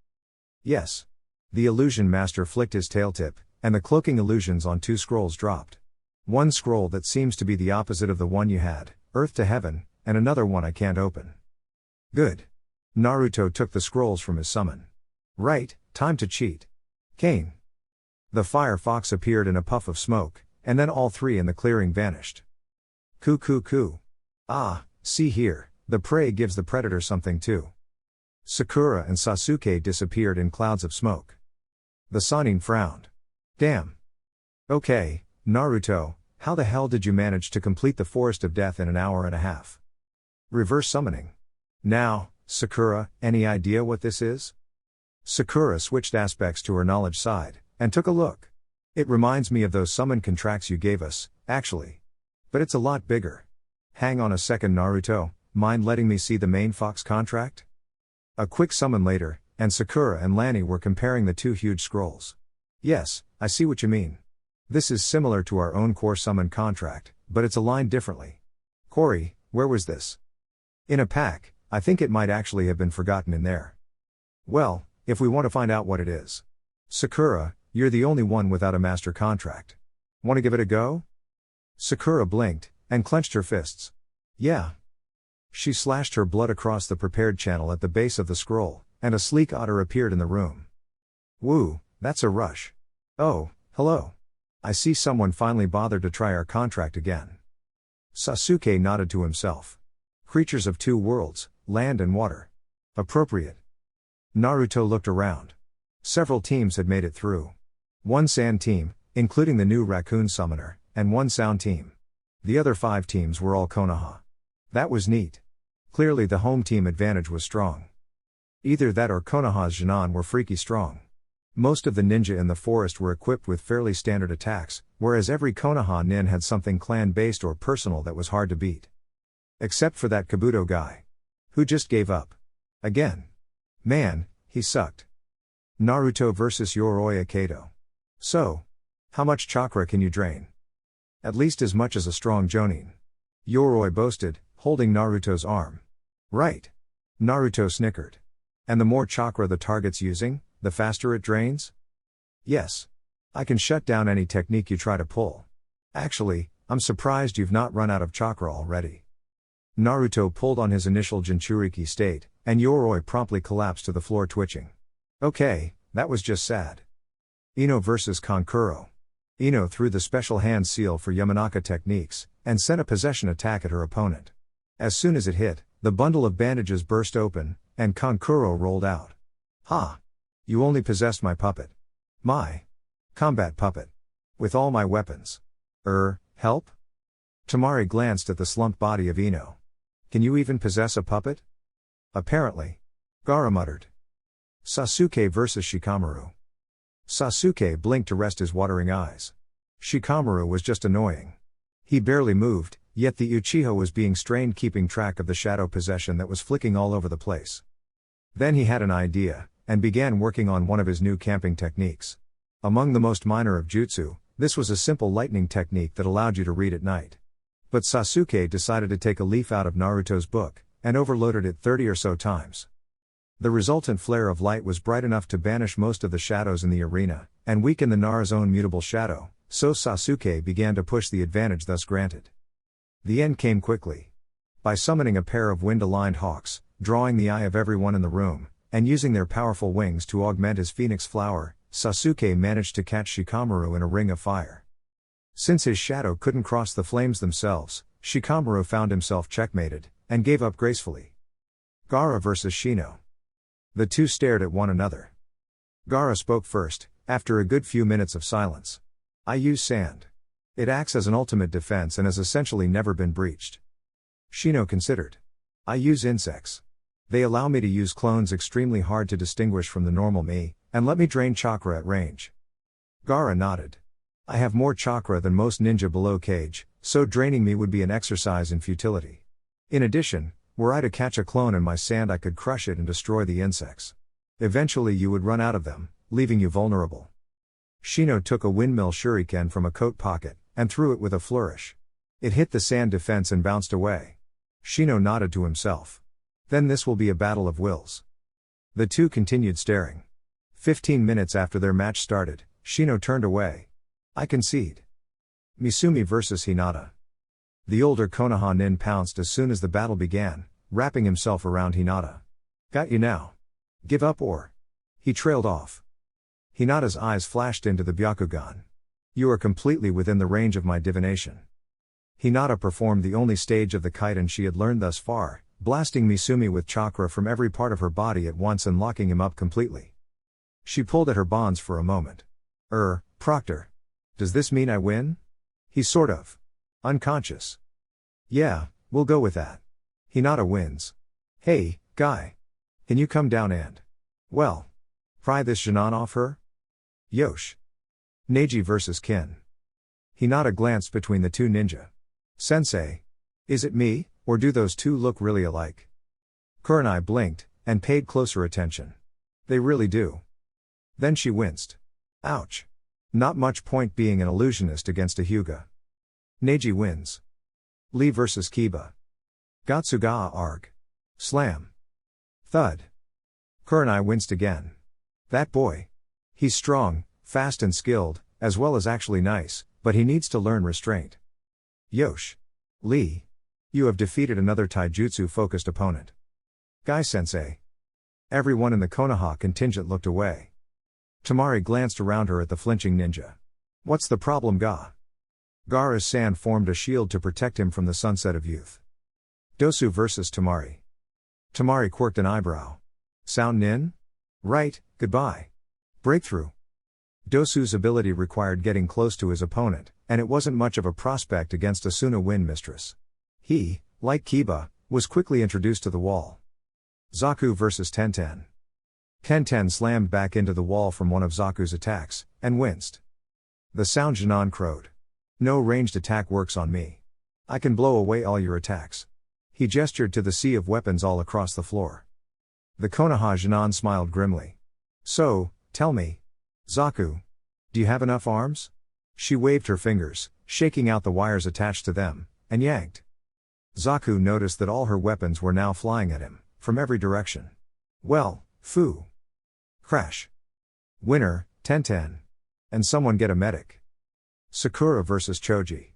Yes. The illusion master flicked his tail tip, and the cloaking illusions on 2 scrolls dropped. One scroll that seems to be the opposite of the one you had, Earth to Heaven, and another one I can't open. Good. Naruto took the scrolls from his summon. Right, time to cheat. Kane. The fire fox appeared in a puff of smoke, and then all 3 in the clearing vanished. Coo. Ah, see here, the prey gives the predator something too. Sakura and Sasuke disappeared in clouds of smoke. The Sannin frowned. Damn. Okay, Naruto, how the hell did you manage to complete the Forest of Death in an hour and a half? Reverse summoning. Now, Sakura, any idea what this is? Sakura switched aspects to her knowledge side, and took a look. It reminds me of those summon contracts you gave us, actually. But it's a lot bigger. Hang on a second, Naruto, mind letting me see the main fox contract? A quick summon later, and Sakura and Lanny were comparing the 2 huge scrolls. Yes, I see what you mean. This is similar to our own core summon contract, but it's aligned differently. Kori, where was this? In a pack, I think it might actually have been forgotten in there. Well, if we want to find out what it is. Sakura, you're the only one without a master contract. Want to give it a go? Sakura blinked, and clenched her fists. Yeah. She slashed her blood across the prepared channel at the base of the scroll, and a sleek otter appeared in the room. Woo, that's a rush. Oh, hello. I see someone finally bothered to try our contract again. Sasuke nodded to himself. Creatures of 2 worlds, land and water. Appropriate. Naruto looked around. Several teams had made it through. 1 sand team, including the new raccoon summoner, and 1 sound team. The other 5 teams were all Konoha. That was neat. Clearly the home team advantage was strong. Either that or Konoha's Jinan were freaky strong. Most of the ninja in the forest were equipped with fairly standard attacks, whereas every Konoha nin had something clan-based or personal that was hard to beat. Except for that Kabuto guy. Who just gave up. Again. Man, he sucked. Naruto vs Yoroi Akato. So. How much chakra can you drain? At least as much as a strong Jonin. Yoroi boasted, holding Naruto's arm. Right. Naruto snickered. And the more chakra the target's using, the faster it drains? Yes. I can shut down any technique you try to pull. Actually, I'm surprised you've not run out of chakra already. Naruto pulled on his initial Jinchuriki state, and Yoroi promptly collapsed to the floor twitching. Okay, that was just sad. Ino vs Kankuro. Ino threw the special hand seal for Yamanaka techniques, and sent a possession attack at her opponent. As soon as it hit, the bundle of bandages burst open, and Kankuro rolled out. Ha! You only possessed my puppet. My combat puppet. With all my weapons. Help? Tamari glanced at the slumped body of Ino. Can you even possess a puppet? Apparently. Gaara muttered. Sasuke vs Shikamaru. Sasuke blinked to rest his watering eyes. Shikamaru was just annoying. He barely moved, yet the Uchiha was being strained keeping track of the shadow possession that was flicking all over the place. Then he had an idea, and began working on one of his new camping techniques. Among the most minor of jutsu, this was a simple lightning technique that allowed you to read at night. But Sasuke decided to take a leaf out of Naruto's book, and overloaded it 30 or so times. The resultant flare of light was bright enough to banish most of the shadows in the arena, and weaken the Nara's own mutable shadow, so Sasuke began to push the advantage thus granted. The end came quickly. By summoning a pair of wind-aligned hawks, drawing the eye of everyone in the room, and using their powerful wings to augment his phoenix flower, Sasuke managed to catch Shikamaru in a ring of fire. Since his shadow couldn't cross the flames themselves, Shikamaru found himself checkmated, and gave up gracefully. Gaara vs. Shino. The two stared at one another. Gaara spoke first, after a good few minutes of silence. I use sand. It acts as an ultimate defense and has essentially never been breached. Shino considered. I use insects. They allow me to use clones extremely hard to distinguish from the normal me, and let me drain chakra at range. Gaara nodded. I have more chakra than most ninja below cage, so draining me would be an exercise in futility. In addition, were I to catch a clone in my sand, I could crush it and destroy the insects. Eventually you would run out of them, leaving you vulnerable. Shino took a windmill shuriken from a coat pocket, and threw it with a flourish. It hit the sand defense and bounced away. Shino nodded to himself. Then this will be a battle of wills. The two continued staring. 15 minutes after their match started, Shino turned away. I concede. Misumi vs. Hinata. The older Konoha nin pounced as soon as the battle began, wrapping himself around Hinata. Got you now. Give up or... He trailed off. Hinata's eyes flashed into the Byakugan. You are completely within the range of my divination. Hinata performed the only stage of the Kaiden she had learned thus far, blasting Misumi with chakra from every part of her body at once and locking him up completely. She pulled at her bonds for a moment. Proctor. Does this mean I win? He's sort of unconscious. Yeah, we'll go with that. Hinata wins. Hey, guy. Can you come down and... Well. Pry this Jinan off her? Yosh. Neji vs. Kin. Hinata glanced between the two ninja. Sensei. Is it me, or do those two look really alike? Kurenai blinked, and paid closer attention. They really do. Then she winced. Ouch. Not much point being an illusionist against a Hyuga. Neji wins. Lee vs. Kiba. Gatsuga arg. Slam. Thud. Kurenai winced again. That boy. He's strong, fast and skilled, as well as actually nice, but he needs to learn restraint. Yosh. Lee. You have defeated another taijutsu-focused opponent. Guy-sensei. Everyone in the Konoha contingent looked away. Tamari glanced around her at the flinching ninja. What's the problem, Ga? Gaara's sand formed a shield to protect him from the sunset of youth. Dosu vs. Tamari. Tamari quirked an eyebrow. Sound nin? Right, goodbye. Breakthrough. Dosu's ability required getting close to his opponent, and it wasn't much of a prospect against Asuna Wind Mistress. He, like Kiba, was quickly introduced to the wall. Zaku vs. Tenten. Tenten slammed back into the wall from one of Zaku's attacks, and winced. The sound Jinan crowed. No ranged attack works on me. I can blow away all your attacks. He gestured to the sea of weapons all across the floor. The Konoha Jinan smiled grimly. So, tell me. Zaku. Do you have enough arms? She waved her fingers, shaking out the wires attached to them, and yanked. Zaku noticed that all her weapons were now flying at him, from every direction. Well, foo. Crash. Winner, Tenten. And someone get a medic. Sakura vs. Choji.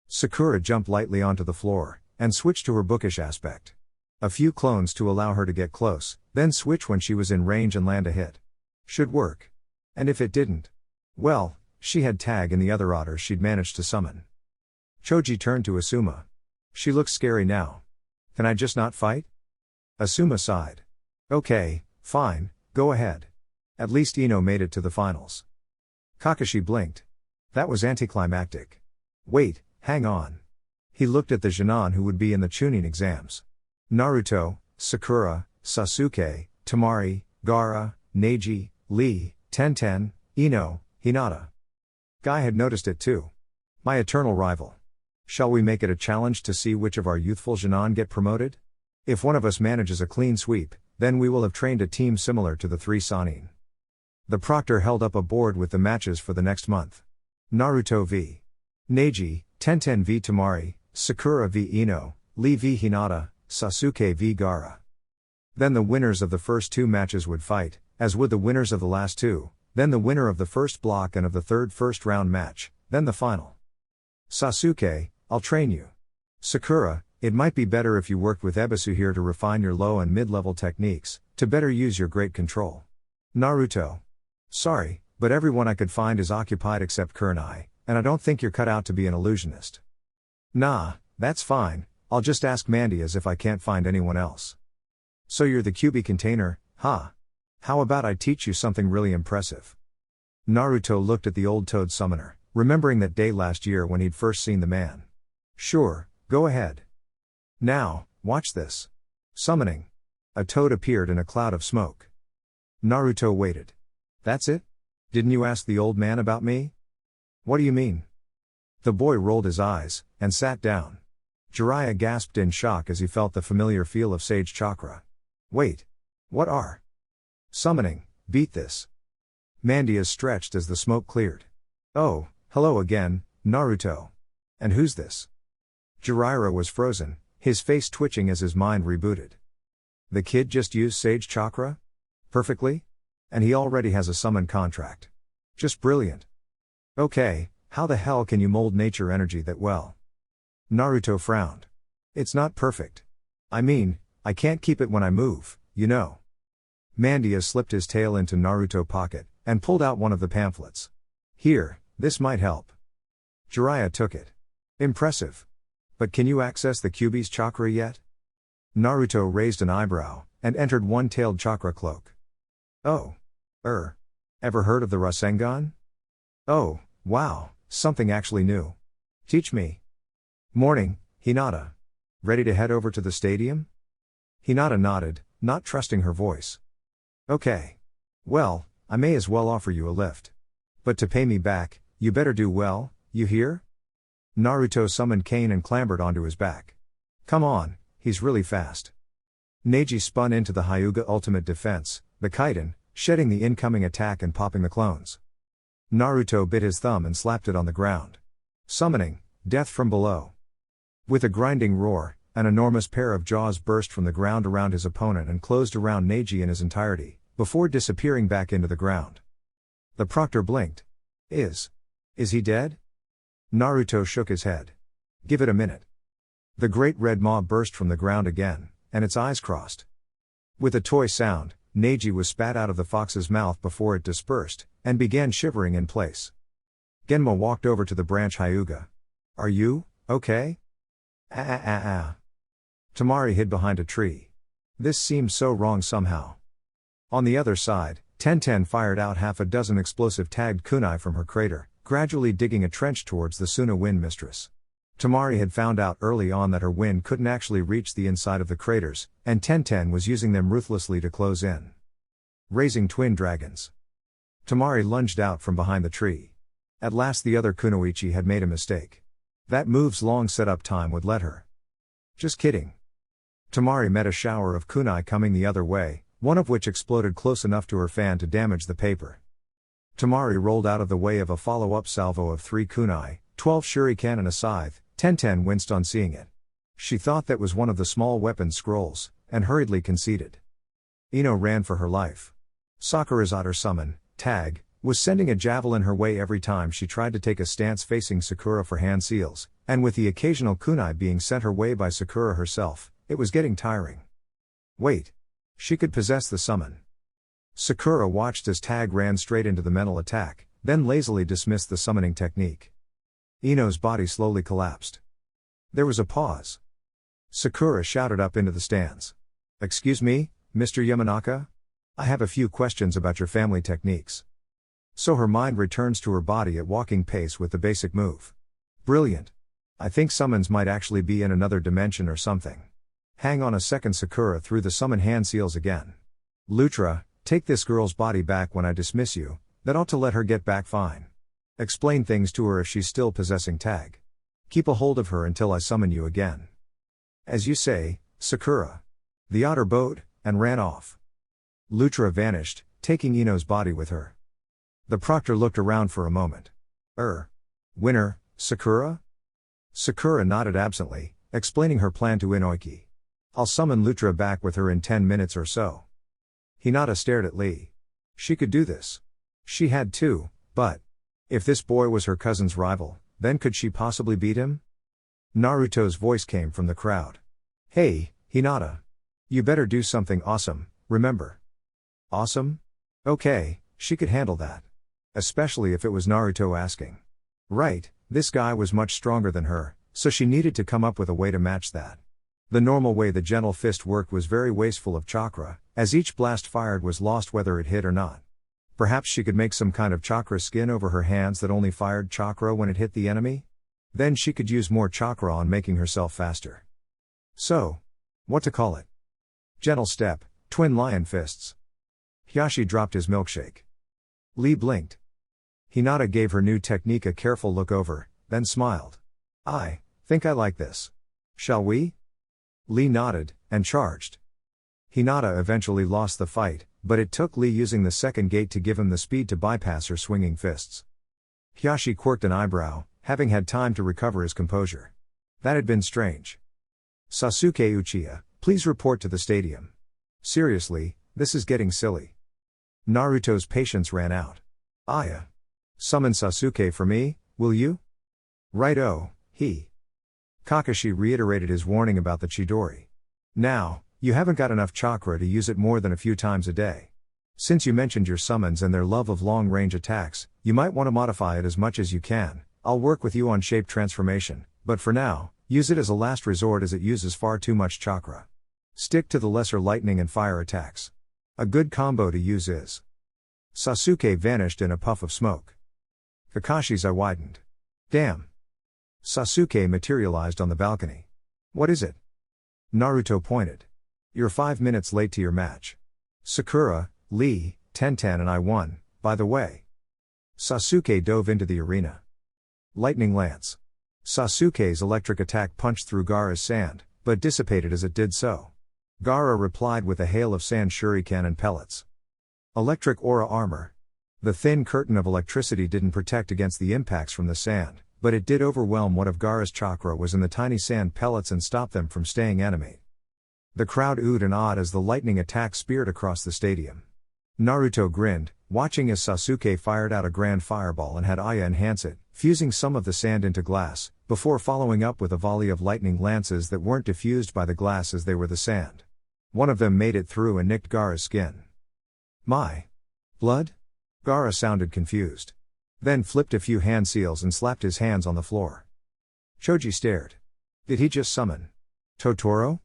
Sakura jumped lightly onto the floor, and switched to her bookish aspect. A few clones to allow her to get close, then switch when she was in range and land a hit. Should work. And if it didn't? Well, she had tag in the other otters she'd managed to summon. Choji turned to Asuma. She looks scary now. Can I just not fight? Asuma sighed. Okay, fine, go ahead. At least Ino made it to the finals. Kakashi blinked. That was anticlimactic. Wait, hang on. He looked at the Jinan who would be in the Chunin exams. Naruto, Sakura, Sasuke, Tamari, Gaara, Neji, Lee, Tenten, Ino, Hinata. Guy had noticed it too. My eternal rival. Shall we make it a challenge to see which of our youthful Jinan get promoted? If one of us manages a clean sweep, then we will have trained a team similar to the 3 Sannin. The proctor held up a board with the matches for the next month. Naruto v. Neji, Tenten v Tamari, Sakura v Ino, Lee v Hinata, Sasuke v Gaara. Then the winners of the first 2 matches would fight, as would the winners of the last 2, then the winner of the first block and of the third first round match, then the final. Sasuke, I'll train you. Sakura, it might be better if you worked with Ebisu here to refine your low and mid-level techniques, to better use your great control. Naruto. Sorry, but everyone I could find is occupied except Kurenai, and I don't think you're cut out to be an illusionist. Nah, that's fine, I'll just ask Mandy as if I can't find anyone else. So you're the QB container, huh? How about I teach you something really impressive? Naruto looked at the old toad summoner, remembering that day last year when he'd first seen the man. Sure, go ahead. Now, watch this. Summoning. A toad appeared in a cloud of smoke. Naruto waited. That's it? Didn't you ask the old man about me? What do you mean? The boy rolled his eyes, and sat down. Jiraiya gasped in shock as he felt the familiar feel of sage chakra. Wait. What are? Summoning, beat this. Mandia stretched as the smoke cleared. Oh, hello again, Naruto. And who's this? Jiraiya was frozen, his face twitching as his mind rebooted. The kid just used sage chakra? Perfectly? And he already has a summon contract. Just brilliant. Okay, how the hell can you mold nature energy that well? Naruto frowned. It's not perfect. I mean, I can't keep it when I move, you know. Mandia slipped his tail into Naruto's pocket, and pulled out one of the pamphlets. Here, this might help. Jiraiya took it. Impressive. But can you access the QB's chakra yet? Naruto raised an eyebrow, and entered one-tailed chakra cloak. Oh. Ever heard of the Rasengan? Oh, wow, something actually new. Teach me. Morning, Hinata. Ready to head over to the stadium? Hinata nodded, not trusting her voice. Okay. Well, I may as well offer you a lift. But to pay me back, you better do well, you hear? Naruto summoned Kane and clambered onto his back. Come on, he's really fast. Neji spun into the Hyuga Ultimate Defense, the Kaiden, shedding the incoming attack and popping the clones. Naruto bit his thumb and slapped it on the ground. Summoning, death from below. With a grinding roar, an enormous pair of jaws burst from the ground around his opponent and closed around Neji in his entirety, before disappearing back into the ground. The proctor blinked. Is he dead? Naruto shook his head. Give it a minute. The great red maw burst from the ground again, and its eyes crossed. With a toy sound, Neji was spat out of the fox's mouth before it dispersed, and began shivering in place. Genma walked over to the branch Hyuga. Are you, okay? Tamari hid behind a tree. This seemed so wrong somehow. On the other side, Tenten fired out half a dozen explosive tagged kunai from her crater, gradually digging a trench towards the Suna wind mistress. Tamari had found out early on that her wind couldn't actually reach the inside of the craters, and Tenten was using them ruthlessly to close in. Raising twin dragons. Tamari lunged out from behind the tree. At last the other kunoichi had made a mistake. That move's long setup time would let her. Just kidding. Tamari met a shower of kunai coming the other way, one of which exploded close enough to her fan to damage the paper. Tamari rolled out of the way of a follow-up salvo of 3 kunai, 12 shuriken and a scythe. Tenten winced on seeing it. She thought that was one of the small weapon scrolls, and hurriedly conceded. Ino ran for her life. Sakura's otter summon, tag, was sending a javelin her way every time she tried to take a stance facing Sakura for hand seals, and with the occasional kunai being sent her way by Sakura herself, it was getting tiring. Wait. She could possess the summon. Sakura watched as Tag ran straight into the mental attack, then lazily dismissed the summoning technique. Ino's body slowly collapsed. There was a pause. Sakura shouted up into the stands. Excuse me, Mr. Yamanaka? I have a few questions about your family techniques. So her mind returns to her body at walking pace with the basic move. Brilliant. I think summons might actually be in another dimension or something. Hang on a second. Sakura threw the summon hand seals again. Lutra, take this girl's body back when I dismiss you, that ought to let her get back fine. Explain things to her if she's still possessing tag. Keep a hold of her until I summon you again. As you say, Sakura. The otter bowed, and ran off. Lutra vanished, taking Ino's body with her. The proctor looked around for a moment. Winner, Sakura? Sakura nodded absently, explaining her plan to Inoiki. I'll summon Lutra back with her in 10 minutes or so. Hinata stared at Lee. She could do this. She had too, but if this boy was her cousin's rival, then could she possibly beat him? Naruto's voice came from the crowd. Hey, Hinata. You better do something awesome, remember? Awesome? Okay, she could handle that. Especially if it was Naruto asking. Right, this guy was much stronger than her, so she needed to come up with a way to match that. The normal way the gentle fist worked was very wasteful of chakra, as each blast fired was lost whether it hit or not. Perhaps she could make some kind of chakra skin over her hands that only fired chakra when it hit the enemy? Then she could use more chakra on making herself faster. So, what to call it? Gentle step, twin lion fists. Hiyashi dropped his milkshake. Lee blinked. Hinata gave her new technique a careful look over, then smiled. I think I like this. Shall we? Lee nodded, and charged. Hinata eventually lost the fight, but it took Lee using the second gate to give him the speed to bypass her swinging fists. Hiyashi quirked an eyebrow, having had time to recover his composure. That had been strange. Sasuke Uchiha, please report to the stadium. Seriously, this is getting silly. Naruto's patience ran out. Aya. Summon Sasuke for me, will you? Right-o, he. Kakashi reiterated his warning about the Chidori. Now, you haven't got enough chakra to use it more than a few times a day. Since you mentioned your summons and their love of long-range attacks, you might want to modify it as much as you can. I'll work with you on shape transformation, but for now, use it as a last resort as it uses far too much chakra. Stick to the lesser lightning and fire attacks. A good combo to use is. Sasuke vanished in a puff of smoke. Kakashi's eye widened. Damn. Sasuke materialized on the balcony. What is it? Naruto pointed. You're 5 minutes late to your match. Sakura, Lee, Tenten and I won, by the way. Sasuke dove into the arena. Lightning Lance. Sasuke's electric attack punched through Gaara's sand, but dissipated as it did so. Gaara replied with a hail of sand shuriken and pellets. Electric aura armor. The thin curtain of electricity didn't protect against the impacts from the sand, but it did overwhelm what of Gaara's chakra was in the tiny sand pellets and stop them from staying animate. The crowd oohed and awed as the lightning attack speared across the stadium. Naruto grinned, watching as Sasuke fired out a grand fireball and had Aya enhance it, fusing some of the sand into glass, before following up with a volley of lightning lances that weren't diffused by the glass as they were the sand. One of them made it through and nicked Gaara's skin. My. Blood? Gaara sounded confused. Then flipped a few hand seals and slapped his hands on the floor. Choji stared. Did he just summon Totoro?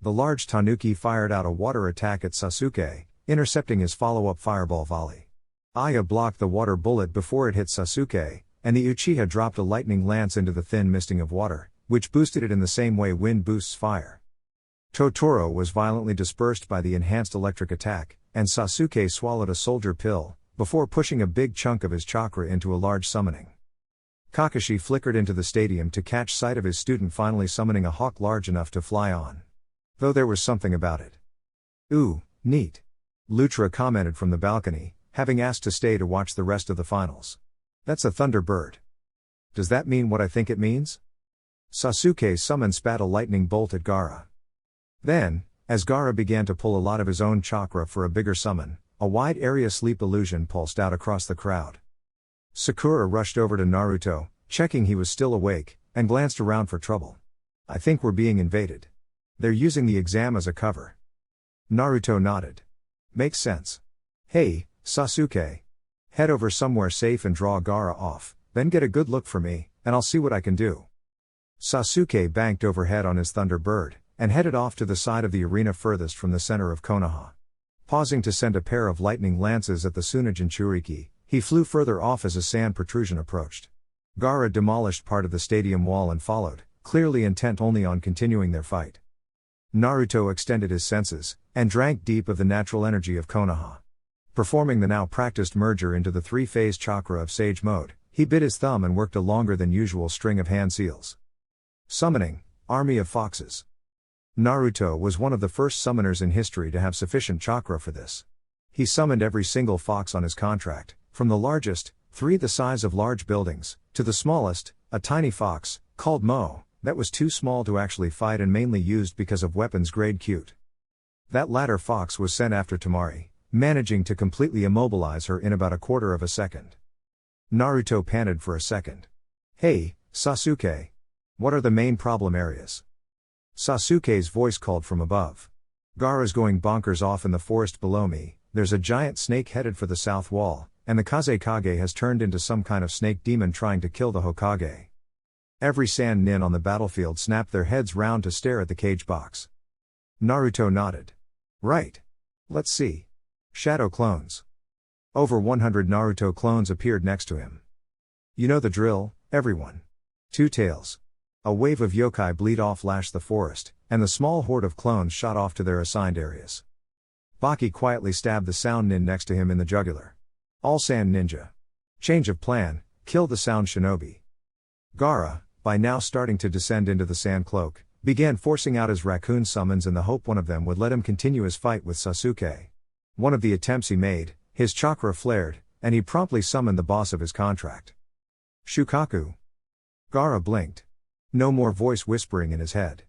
The large tanuki fired out a water attack at Sasuke, intercepting his follow-up fireball volley. Aya blocked the water bullet before it hit Sasuke, and the Uchiha dropped a lightning lance into the thin misting of water, which boosted it in the same way wind boosts fire. Totoro was violently dispersed by the enhanced electric attack, and Sasuke swallowed a soldier pill, before pushing a big chunk of his chakra into a large summoning. Kakashi flickered into the stadium to catch sight of his student finally summoning a hawk large enough to fly on. Though there was something about it. Ooh, neat. Lutra commented from the balcony, having asked to stay to watch the rest of the finals. That's a thunderbird. Does that mean what I think it means? Sasuke's summon spat a lightning bolt at Gaara. Then, as Gaara began to pull a lot of his own chakra for a bigger summon, a wide area sleep illusion pulsed out across the crowd. Sakura rushed over to Naruto, checking he was still awake, and glanced around for trouble. I think we're being invaded. They're using the exam as a cover. Naruto nodded. Makes sense. Hey, Sasuke. Head over somewhere safe and draw Gaara off, then get a good look for me, and I'll see what I can do. Sasuke banked overhead on his Thunderbird, and headed off to the side of the arena furthest from the center of Konoha. Pausing to send a pair of lightning lances at the Tsunogen Churiki, he flew further off as a sand protrusion approached. Gaara demolished part of the stadium wall and followed, clearly intent only on continuing their fight. Naruto extended his senses, and drank deep of the natural energy of Konoha. Performing the now practiced merger into the three-phase chakra of Sage Mode, he bit his thumb and worked a longer than usual string of hand seals. Summoning, Army of Foxes. Naruto was one of the first summoners in history to have sufficient chakra for this. He summoned every single fox on his contract, from the largest, 3 the size of large buildings, to the smallest, a tiny fox, called Mo, that was too small to actually fight and mainly used because of weapons grade cute. That latter fox was sent after Temari, managing to completely immobilize her in about a quarter of a second. Naruto panted for a second. "Hey, Sasuke. What are the main problem areas?" Sasuke's voice called from above. "Gaara's going bonkers off in the forest below me, there's a giant snake headed for the south wall, and the Kazekage has turned into some kind of snake demon trying to kill the Hokage." Every sand nin on the battlefield snapped their heads round to stare at the cage box. Naruto nodded. "Right. Let's see. Shadow clones." Over 100 Naruto clones appeared next to him. "You know the drill, everyone. 2 tails." A wave of yokai bleed off lashed the forest, and the small horde of clones shot off to their assigned areas. Baki quietly stabbed the sound nin next to him in the jugular. "All sand ninja. Change of plan, kill the sound shinobi." Gaara, by now starting to descend into the sand cloak, began forcing out his raccoon summons in the hope one of them would let him continue his fight with Sasuke. One of the attempts he made, his chakra flared, and he promptly summoned the boss of his contract. "Shukaku." Gaara blinked. No more voice whispering in his head.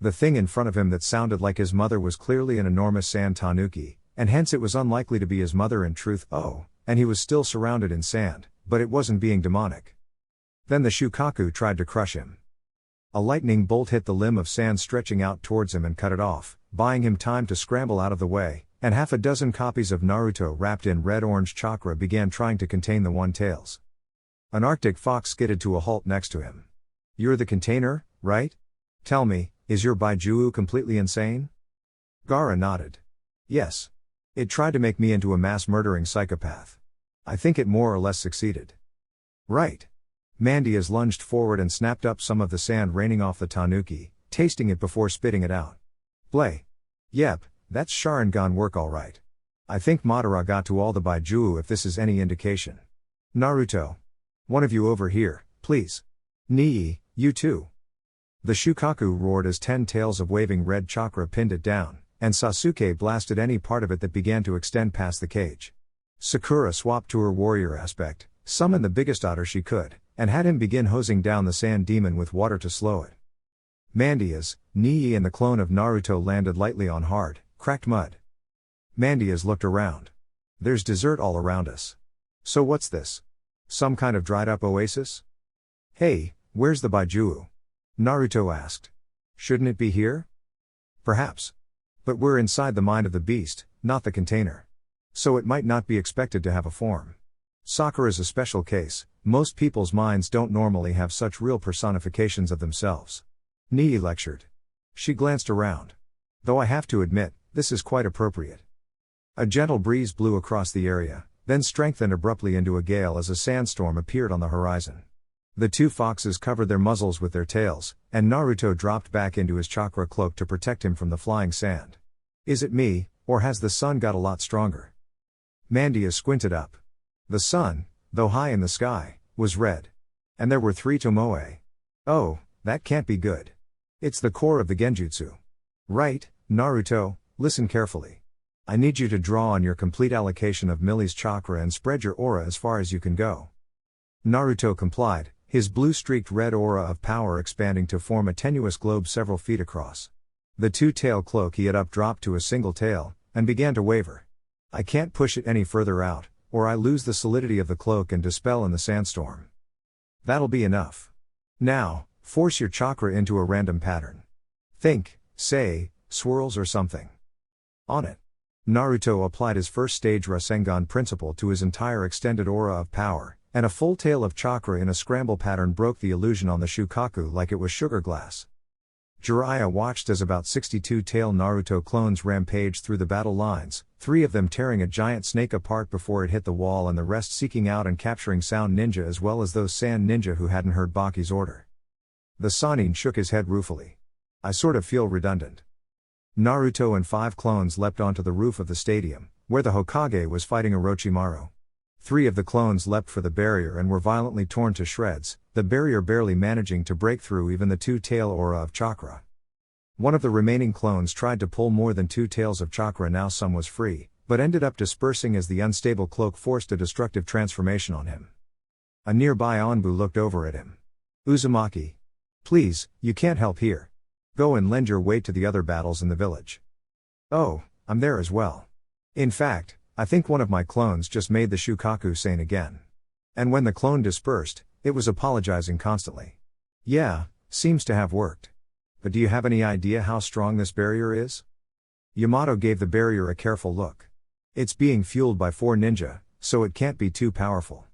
The thing in front of him that sounded like his mother was clearly an enormous sand tanuki, and hence it was unlikely to be his mother in truth. And he was still surrounded in sand, but it wasn't being demonic. Then the Shukaku tried to crush him. A lightning bolt hit the limb of sand stretching out towards him and cut it off, buying him time to scramble out of the way, and half a dozen copies of Naruto wrapped in red-orange chakra began trying to contain the one-tails. An Arctic fox skidded to a halt next to him. "You're the container, right? Tell me, is your Baijuu completely insane?" Gaara nodded. "Yes. It tried to make me into a mass-murdering psychopath. I think it more or less succeeded." "Right." Mandias lunged forward and snapped up some of the sand raining off the tanuki, tasting it before spitting it out. "Blay. Yep, that's Sharingan work all right. I think Madara got to all the Baijuu if this is any indication. Naruto. One of you over here, please. Nii, you too." The Shukaku roared as 10 tails of waving red chakra pinned it down, and Sasuke blasted any part of it that began to extend past the cage. Sakura swapped to her warrior aspect, summoned the biggest otter she could, and had him begin hosing down the sand demon with water to slow it. Mandias, Nii and the clone of Naruto landed lightly on hard, cracked mud. Mandias looked around. "There's desert all around us. So what's this? Some kind of dried up oasis?" "Hey, where's the Baijuu?" Naruto asked. "Shouldn't it be here?" "Perhaps. But we're inside the mind of the beast, not the container. So it might not be expected to have a form. Sakura's a special case, most people's minds don't normally have such real personifications of themselves." Nii lectured. She glanced around. "Though I have to admit, this is quite appropriate." A gentle breeze blew across the area, then strengthened abruptly into a gale as a sandstorm appeared on the horizon. The 2 foxes covered their muzzles with their tails, and Naruto dropped back into his chakra cloak to protect him from the flying sand. "Is it me, or has the sun got a lot stronger?" Mandias squinted up. The sun, though high in the sky, was red. And there were 3 tomoe. "Oh, that can't be good. It's the core of the genjutsu. Right, Naruto, listen carefully. I need you to draw on your complete allocation of Millie's chakra and spread your aura as far as you can go." Naruto complied, his blue-streaked red aura of power expanding to form a tenuous globe several feet across. The 2-tail cloak he had up dropped to a single tail, and began to waver. "I can't push it any further out, or I lose the solidity of the cloak and dispel in the sandstorm. That'll be enough. Now, force your chakra into a random pattern. Think, say, swirls or something. On it." Naruto applied his first stage Rasengan principle to his entire extended aura of power, and a full tail of chakra in a scramble pattern broke the illusion on the Shukaku like it was sugar glass. Jiraiya watched as about 62 tail Naruto clones rampaged through the battle lines, 3 of them tearing a giant snake apart before it hit the wall and the rest seeking out and capturing sound ninja as well as those sand ninja who hadn't heard Baki's order. The Sannin shook his head ruefully. "I sort of feel redundant." Naruto and 5 clones leapt onto the roof of the stadium, where the Hokage was fighting Orochimaru. 3 of the clones leapt for the barrier and were violently torn to shreds, the barrier barely managing to break through even the 2-tail aura of chakra. One of the remaining clones tried to pull more than 2 tails of chakra, now some was free, but ended up dispersing as the unstable cloak forced a destructive transformation on him. A nearby Anbu looked over at him. Uzumaki. Please, you can't help here. Go and lend your weight to the other battles in the village. Oh, I'm there as well. In fact, I think one of my clones just made the Shukaku sane again. And when the clone dispersed, it was apologizing constantly. Yeah, seems to have worked. But do you have any idea how strong this barrier is? Yamato gave the barrier a careful look. It's being fueled by 4 ninja, so it can't be too powerful.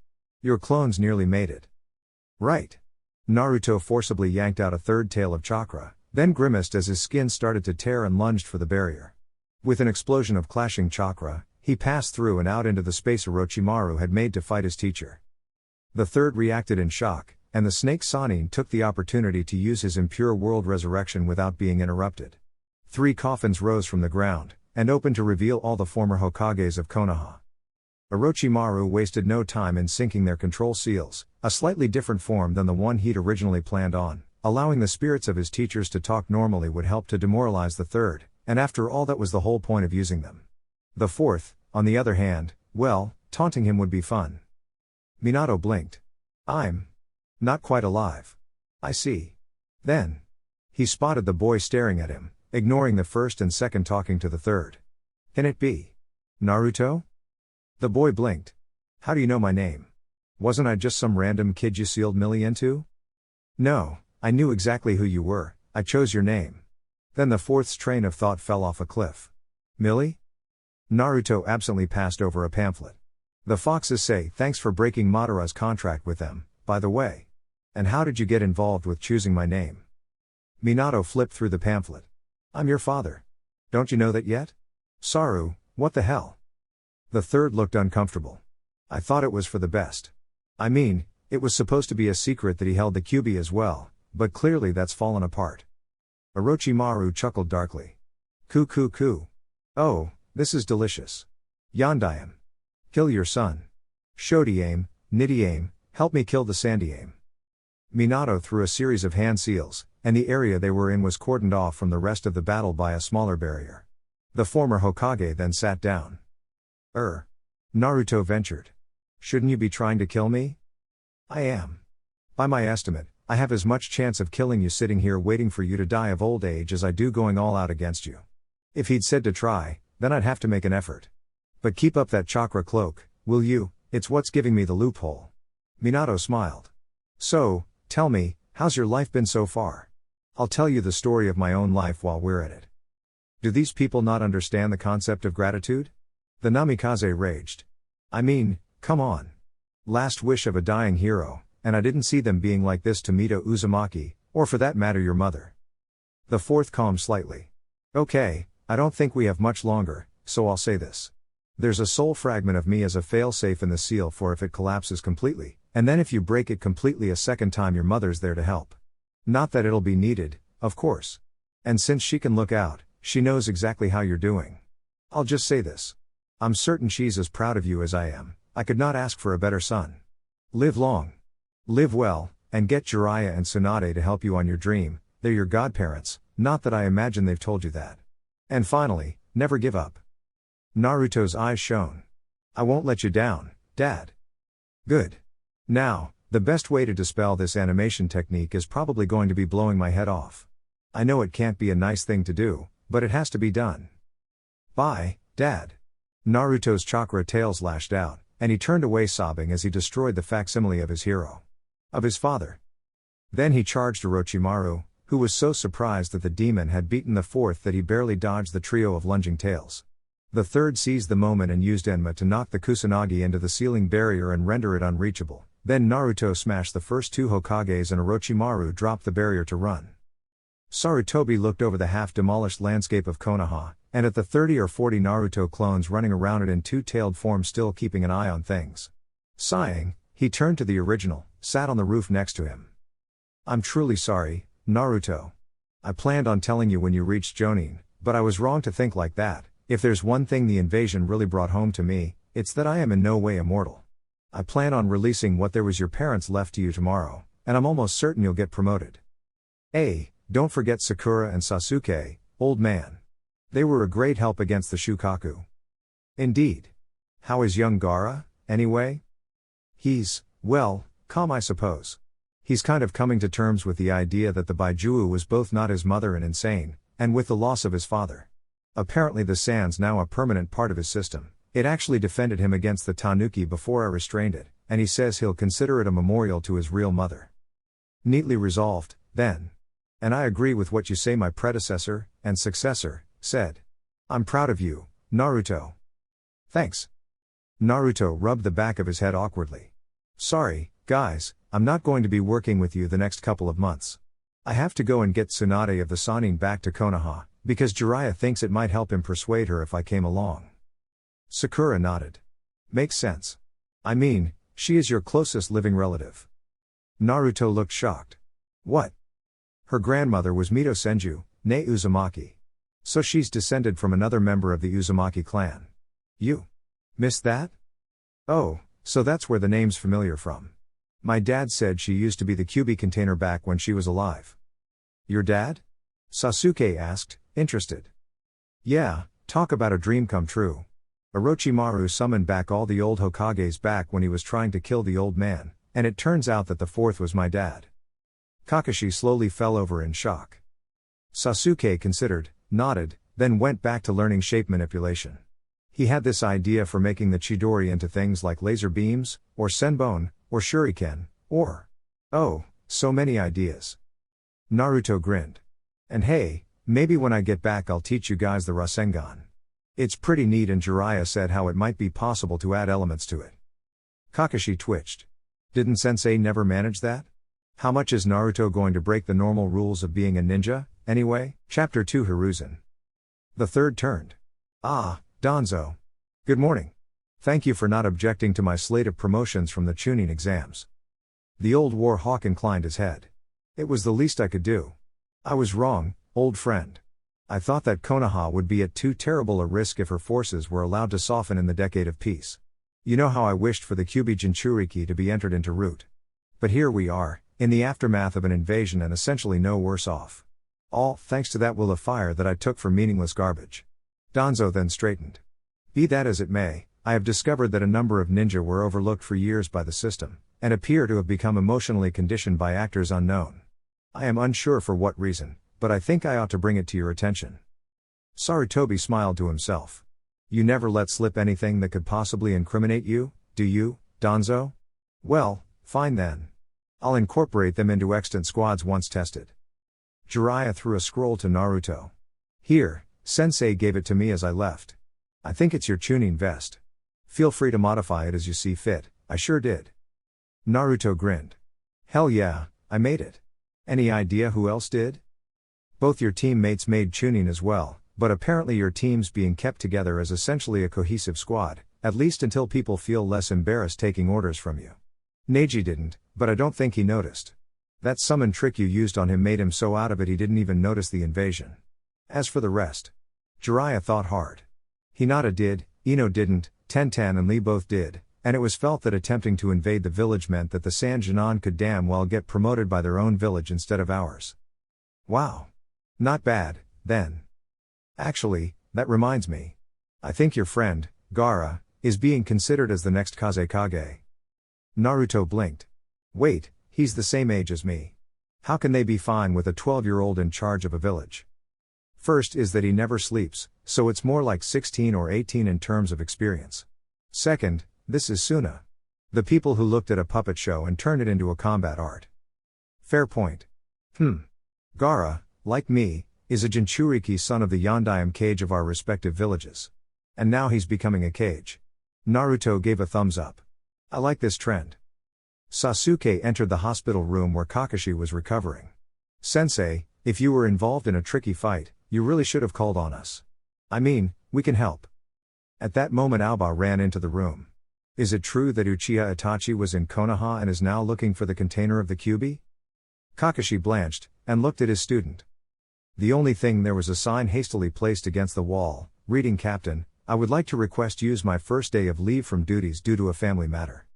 Your clones nearly made it. Right. Naruto forcibly yanked out a 3rd tail of chakra, then grimaced as his skin started to tear and lunged for the barrier. With an explosion of clashing chakra, he passed through and out into the space Orochimaru had made to fight his teacher. The 3rd reacted in shock, and the snake Sanin took the opportunity to use his impure world resurrection without being interrupted. 3 coffins rose from the ground, and opened to reveal all the former Hokages of Konoha. Orochimaru wasted no time in syncing their control seals, a slightly different form than the one he'd originally planned on. Allowing the spirits of his teachers to talk normally would help to demoralize the 3rd, and after all that was the whole point of using them. The 4th, on the other hand, well, taunting him would be fun. Minato blinked. I'm not quite alive. I see. Then he spotted the boy staring at him, ignoring the 1st and 2nd talking to the 3rd. Can it be Naruto? The boy blinked. How do you know my name? Wasn't I just some random kid you sealed Millie into? No, I knew exactly who you were, I chose your name. Then the 4th's train of thought fell off a cliff. Millie? Naruto absently passed over a pamphlet. The foxes say thanks for breaking Madara's contract with them, by the way. And how did you get involved with choosing my name? Minato flipped through the pamphlet. I'm your father. Don't you know that yet? Saru, what the hell? The 3rd looked uncomfortable. I thought it was for the best. I mean, it was supposed to be a secret that he held the Kyuubi as well, but clearly that's fallen apart. Orochimaru chuckled darkly. Ku. Oh, this is delicious. Yondaime. Kill your son. Shodiame, Nidiame, help me kill the Sandiame. Minato threw a series of hand seals, and the area they were in was cordoned off from the rest of the battle by a smaller barrier. The former Hokage then sat down. Naruto ventured. Shouldn't you be trying to kill me? I am. By my estimate, I have as much chance of killing you sitting here waiting for you to die of old age as I do going all out against you. If he'd said to try, then I'd have to make an effort. But keep up that chakra cloak, will you? It's what's giving me the loophole. Minato smiled. So, tell me, how's your life been so far? I'll tell you the story of my own life while we're at it. Do these people not understand the concept of gratitude? The Namikaze raged. I mean, come on. Last wish of a dying hero, and I didn't see them being like this to Mita Uzumaki, or for that matter your mother. The 4th calmed slightly. Okay, I don't think we have much longer, so I'll say this. There's a soul fragment of me as a failsafe in the seal for if it collapses completely, and then if you break it completely a 2nd time your mother's there to help. Not that it'll be needed, of course. And since she can look out, she knows exactly how you're doing. I'll just say this. I'm certain she's as proud of you as I am. I could not ask for a better son. Live long. Live well, and get Jiraiya and Tsunade to help you on your dream. They're your godparents, not that I imagine they've told you that. And finally, never give up. Naruto's eyes shone. I won't let you down, Dad. Good. Now, the best way to dispel this animation technique is probably going to be blowing my head off. I know it can't be a nice thing to do, but it has to be done. Bye, Dad. Naruto's chakra tails lashed out, and he turned away sobbing as he destroyed the facsimile of his hero. Of his father. Then he charged Orochimaru, who was so surprised that the demon had beaten the 4th that he barely dodged the trio of lunging tails. The 3rd seized the moment and used Enma to knock the Kusanagi into the ceiling barrier and render it unreachable. Then Naruto smashed the first 2 Hokages and Orochimaru dropped the barrier to run. Sarutobi looked over the half-demolished landscape of Konoha, and at the 30 or 40 Naruto clones running around it in 2-tailed form still keeping an eye on things. Sighing, he turned to the original, sat on the roof next to him. I'm truly sorry, Naruto. I planned on telling you when you reached Jonin, but I was wrong to think like that. If there's one thing the invasion really brought home to me, it's that I am in no way immortal. I plan on releasing what there was your parents left to you tomorrow, and I'm almost certain you'll get promoted. don't forget Sakura and Sasuke, old man. They were a great help against the Shukaku. Indeed. How is young Gaara, anyway? He's, well, calm I suppose. He's kind of coming to terms with the idea that the Baijuwu was both not his mother and insane, and with the loss of his father. Apparently the sand's now a permanent part of his system. It actually defended him against the Tanuki before I restrained it, and he says he'll consider it a memorial to his real mother. Neatly resolved, then. And I agree with what you say, my predecessor, and successor, said. I'm proud of you, Naruto. Thanks. Naruto rubbed the back of his head awkwardly. Sorry, guys, I'm not going to be working with you the next couple of months. I have to go and get Tsunade of the Sannin back to Konoha, because Jiraiya thinks it might help him persuade her if I came along. Sakura nodded. Makes sense. I mean, she is your closest living relative. Naruto looked shocked. What? Her grandmother was Mito Senju, née Uzumaki. So she's descended from another member of the Uzumaki clan. You missed that? Oh, so that's where the name's familiar from. My dad said she used to be the Kyuubi container back when she was alive. Your dad? Sasuke asked, interested. Yeah, talk about a dream come true. Orochimaru summoned back all the old Hokages back when he was trying to kill the old man, and it turns out that the fourth was my dad. Kakashi slowly fell over in shock. Sasuke considered, nodded, then went back to learning shape manipulation. He had this idea for making the Chidori into things like laser beams, or senbon, or shuriken, or... oh, so many ideas. Naruto grinned. And hey, maybe when I get back I'll teach you guys the Rasengan. It's pretty neat, and Jiraiya said how it might be possible to add elements to it. Kakashi twitched. Didn't Sensei never manage that? How much is Naruto going to break the normal rules of being a ninja, anyway? Chapter 2 Hiruzen. The third turned. Ah, Danzo. Good morning. Thank you for not objecting to my slate of promotions from the Chunin exams. The old war hawk inclined his head. It was the least I could do. I was wrong, old friend. I thought that Konoha would be at too terrible a risk if her forces were allowed to soften in the decade of peace. You know how I wished for the Kyuubi Jinchuriki to be entered into root. But here we are, in the aftermath of an invasion, and essentially no worse off. All thanks to that will of fire that I took for meaningless garbage. Danzo then straightened. Be that as it may, I have discovered that a number of ninja were overlooked for years by the system, and appear to have become emotionally conditioned by actors unknown. I am unsure for what reason, but I think I ought to bring it to your attention. Sarutobi smiled to himself. You never let slip anything that could possibly incriminate you, do you, Danzo? Well, fine then. I'll incorporate them into extant squads once tested. Jiraiya threw a scroll to Naruto. Here, Sensei gave it to me as I left. I think it's your Chunin vest. Feel free to modify it as you see fit. I sure did. Naruto grinned. Hell yeah, I made it. Any idea who else did? Both your teammates made Chunin as well, but apparently your team's being kept together as essentially a cohesive squad, at least until people feel less embarrassed taking orders from you. Neji didn't, but I don't think he noticed. That summon trick you used on him made him so out of it he didn't even notice the invasion. As for the rest, Jiraiya thought hard. Hinata did, Ino didn't, Tenten and Lee both did, and it was felt that attempting to invade the village meant that the San Jinan could damn well get promoted by their own village instead of ours. Wow. Not bad, then. Actually, that reminds me. I think your friend, Gaara, is being considered as the next Kazekage. Naruto blinked. Wait, he's the same age as me. How can they be fine with a 12-year-old in charge of a village? First is that he never sleeps, so it's more like 16 or 18 in terms of experience. Second, this is Suna. The people who looked at a puppet show and turned it into a combat art. Fair point. Gaara, like me, is a Jinchuriki son of the Yondaime Kage of our respective villages. And now he's becoming a Kage. Naruto gave a thumbs up. I like this trend. Sasuke entered the hospital room where Kakashi was recovering. Sensei, if you were involved in a tricky fight, you really should have called on us. I mean, we can help. At that moment Aoba ran into the room. Is it true that Uchiha Itachi was in Konoha and is now looking for the container of the Kyuubi? Kakashi blanched, and looked at his student. The only thing, there was a sign hastily placed against the wall, reading Captain, I would like to request use my first day of leave from duties due to a family matter.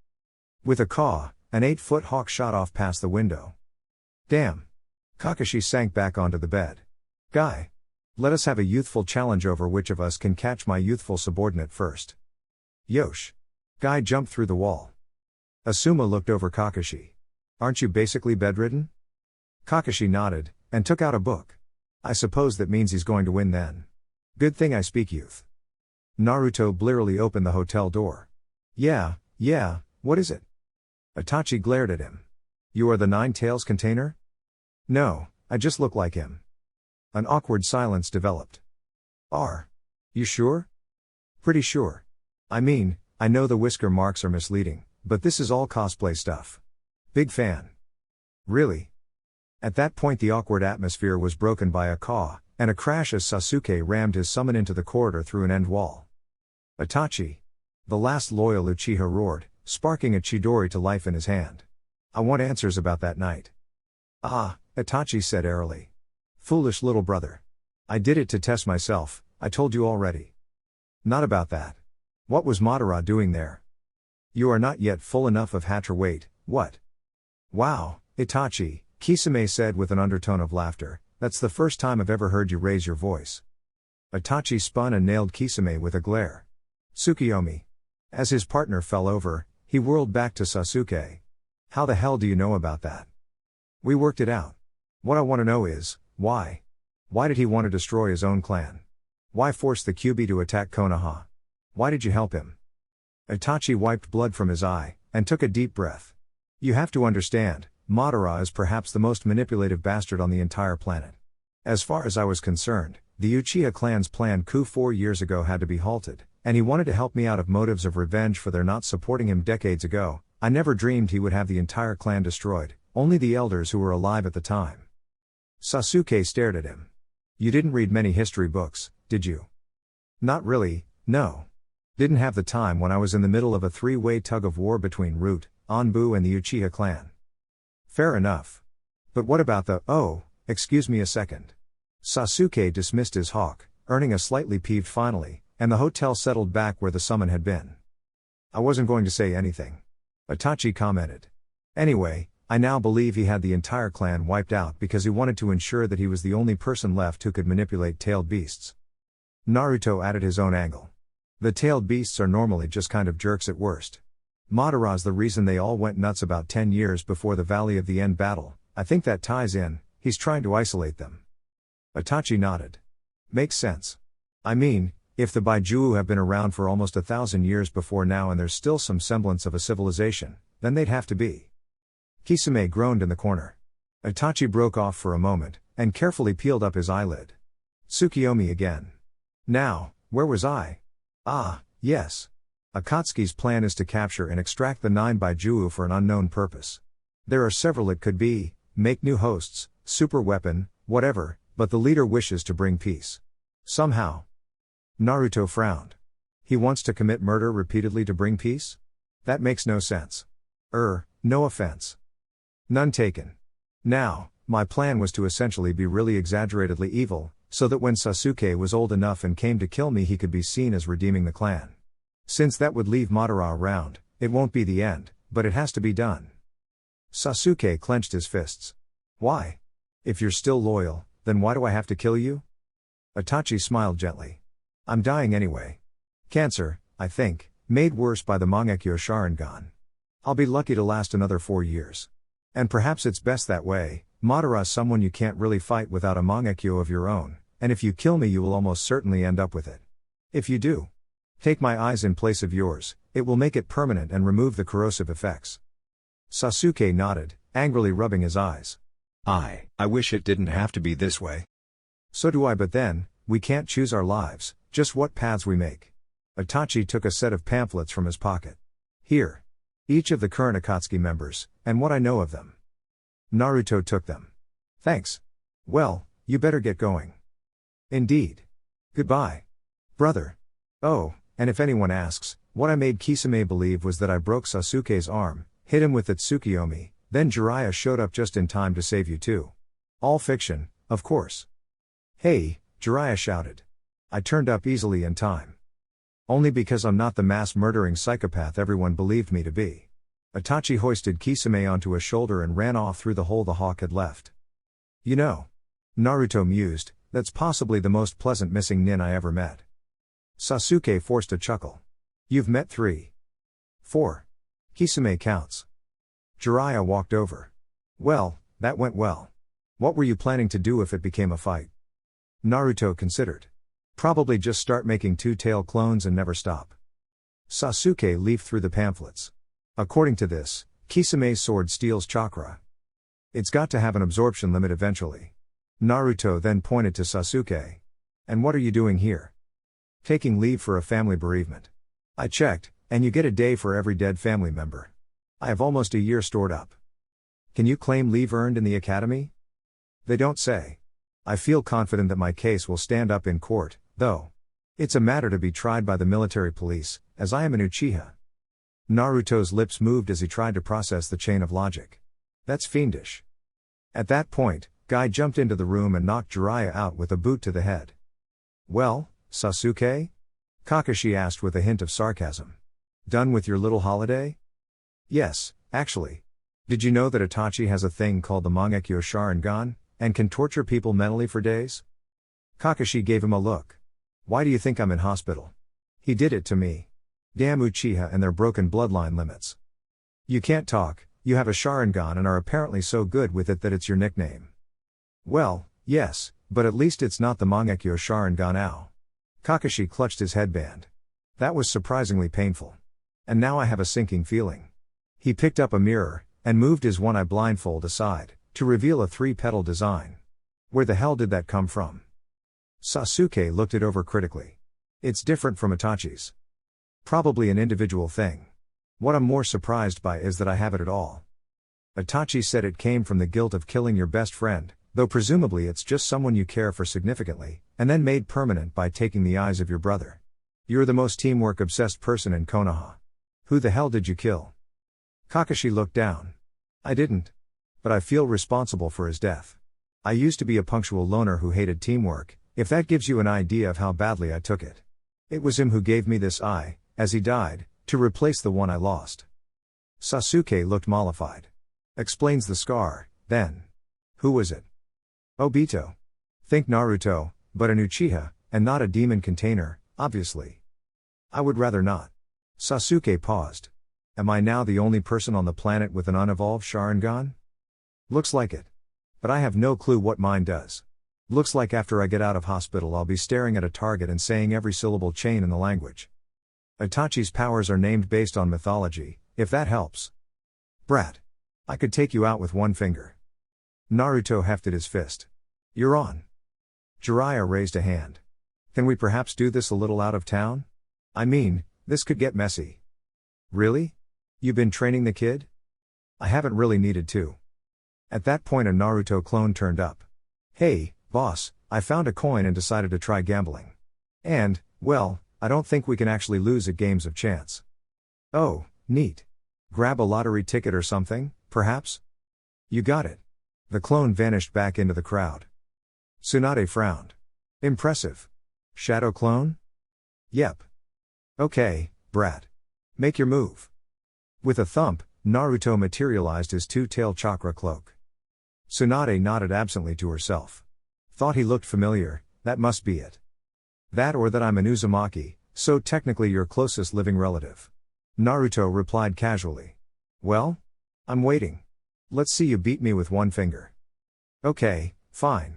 With a caw, an 8-foot hawk shot off past the window. Damn. Kakashi sank back onto the bed. Guy. Let us have a youthful challenge over which of us can catch my youthful subordinate first. Yosh. Guy jumped through the wall. Asuma looked over Kakashi. Aren't you basically bedridden? Kakashi nodded, and took out a book. I suppose that means he's going to win then. Good thing I speak youth. Naruto blearily opened the hotel door. Yeah, what is it? Itachi glared at him. You are the Nine Tails container? No, I just look like him. An awkward silence developed. Are you sure? Pretty sure. I mean, I know the whisker marks are misleading, but this is all cosplay stuff. Big fan. Really? At that point the awkward atmosphere was broken by a caw, and a crash as Sasuke rammed his summon into the corridor through an end wall. Itachi. The last loyal Uchiha roared, sparking a Chidori to life in his hand. I want answers about that night. Ah, Itachi said airily. Foolish little brother. I did it to test myself, I told you already. Not about that. What was Madara doing there? You are not yet full enough of Hatra weight, what? Wow, Itachi, Kisame said with an undertone of laughter, that's the first time I've ever heard you raise your voice. Itachi spun and nailed Kisame with a glare. Tsukiyomi. As his partner fell over, he whirled back to Sasuke. How the hell do you know about that? We worked it out. What I want to know is, why? Why did he want to destroy his own clan? Why force the Kyuubi to attack Konoha? Why did you help him? Itachi wiped blood from his eye, and took a deep breath. You have to understand, Madara is perhaps the most manipulative bastard on the entire planet. As far as I was concerned, the Uchiha clan's planned coup 4 years ago had to be halted, and he wanted to help me out of motives of revenge for their not supporting him decades ago. I never dreamed he would have the entire clan destroyed, only the elders who were alive at the time. Sasuke stared at him. You didn't read many history books, did you? Not really, no. Didn't have the time when I was in the middle of a 3-way tug of war between Root, Anbu and the Uchiha clan. Fair enough. But what about excuse me a second. Sasuke dismissed his hawk, earning a slightly peeved finally, and the hotel settled back where the summon had been. I wasn't going to say anything. Itachi commented. Anyway, I now believe he had the entire clan wiped out because he wanted to ensure that he was the only person left who could manipulate tailed beasts. Naruto added his own angle. The tailed beasts are normally just kind of jerks at worst. Madara's the reason they all went nuts about 10 years before the Valley of the End battle. I think that ties in, he's trying to isolate them. Itachi nodded. Makes sense. I mean, if the Baiju'u have been around for almost 1,000 years before now and there's still some semblance of a civilization, then they'd have to be. Kisame groaned in the corner. Itachi broke off for a moment, and carefully peeled up his eyelid. Tsukiyomi again. Now, where was I? Ah, yes. Akatsuki's plan is to capture and extract the 9 Baiju'u for an unknown purpose. There are several it could be, make new hosts, super weapon, whatever, but the leader wishes to bring peace. Somehow. Naruto frowned. He wants to commit murder repeatedly to bring peace? That makes no sense. No offense. None taken. Now, my plan was to essentially be really exaggeratedly evil, so that when Sasuke was old enough and came to kill me he could be seen as redeeming the clan. Since that would leave Madara around, it won't be the end, but it has to be done. Sasuke clenched his fists. Why? If you're still loyal, then why do I have to kill you? Itachi smiled gently. I'm dying anyway. Cancer, I think, made worse by the Mangekyo Sharingan. I'll be lucky to last another 4 years. And perhaps it's best that way. Madara's someone you can't really fight without a Mangekyo of your own, and if you kill me you will almost certainly end up with it. If you do, take my eyes in place of yours, it will make it permanent and remove the corrosive effects. Sasuke nodded, angrily rubbing his eyes. I wish it didn't have to be this way. So do I, but then, we can't choose our lives, just what paths we make. Itachi took a set of pamphlets from his pocket. Here. Each of the current Akatsuki members, and what I know of them. Naruto took them. Thanks. Well, you better get going. Indeed. Goodbye. Brother. Oh, and if anyone asks, what I made Kisame believe was that I broke Sasuke's arm, hit him with the Tsukiyomi, then Jiraiya showed up just in time to save you too. All fiction, of course. Hey, Jiraiya shouted. I turned up easily in time. Only because I'm not the mass-murdering psychopath everyone believed me to be. Itachi hoisted Kisame onto a shoulder and ran off through the hole the hawk had left. You know. Naruto mused, that's possibly the most pleasant missing nin I ever met. Sasuke forced a chuckle. You've met 3. 4. Kisame counts. Jiraiya walked over. Well, that went well. What were you planning to do if it became a fight? Naruto considered. Probably just start making two-tail clones and never stop. Sasuke leafed through the pamphlets. According to this, Kisame's sword steals chakra. It's got to have an absorption limit eventually. Naruto then pointed to Sasuke. And what are you doing here? Taking leave for a family bereavement. I checked, and you get a day for every dead family member. I have almost a year stored up. Can you claim leave earned in the academy? They don't say. I feel confident that my case will stand up in court, though. It's a matter to be tried by the military police, as I am an Uchiha. Naruto's lips moved as he tried to process the chain of logic. That's fiendish. At that point, Guy jumped into the room and knocked Jiraiya out with a boot to the head. Well, Sasuke? Kakashi asked with a hint of sarcasm. Done with your little holiday? Yes, actually. Did you know that Itachi has a thing called the Mangekyo Sharingan, and can torture people mentally for days? Kakashi gave him a look. Why do you think I'm in hospital? He did it to me. Damn Uchiha and their broken bloodline limits. You can't talk, you have a Sharingan and are apparently so good with it that it's your nickname. Well, yes, but at least it's not the Mangekyo Sharingan now. Kakashi clutched his headband. That was surprisingly painful. And now I have a sinking feeling. He picked up a mirror, and moved his one-eye blindfold aside, to reveal a 3-petal design. Where the hell did that come from? Sasuke looked it over critically. It's different from Itachi's. Probably an individual thing. What I'm more surprised by is that I have it at all. Itachi said it came from the guilt of killing your best friend, though presumably it's just someone you care for significantly, and then made permanent by taking the eyes of your brother. You're the most teamwork-obsessed person in Konoha. Who the hell did you kill? Kakashi looked down. I didn't. But I feel responsible for his death. I used to be a punctual loner who hated teamwork, if that gives you an idea of how badly I took it. It was him who gave me this eye, as he died, to replace the one I lost. Sasuke looked mollified. Explains the scar, then. Who was it? Obito. Think Naruto, but an Uchiha, and not a demon container, obviously. I would rather not. Sasuke paused. Am I now the only person on the planet with an unevolved Sharingan? Looks like it. But I have no clue what mine does. Looks like after I get out of hospital I'll be staring at a target and saying every syllable chain in the language. Itachi's powers are named based on mythology, if that helps. Brat. I could take you out with one finger. Naruto hefted his fist. You're on. Jiraiya raised a hand. Can we perhaps do this a little out of town? I mean, this could get messy. Really? You been training the kid? I haven't really needed to. At that point a Naruto clone turned up. Hey, boss, I found a coin and decided to try gambling. And, well, I don't think we can actually lose at games of chance. Oh, neat. Grab a lottery ticket or something, perhaps? You got it. The clone vanished back into the crowd. Tsunade frowned. Impressive. Shadow clone? Yep. Okay, brat. Make your move. With a thump, Naruto materialized his two-tailed chakra cloak. Tsunade nodded absently to herself. Thought he looked familiar, that must be it. That or that I'm an Uzumaki, so technically your closest living relative. Naruto replied casually. Well? I'm waiting. Let's see you beat me with one finger. Okay, fine.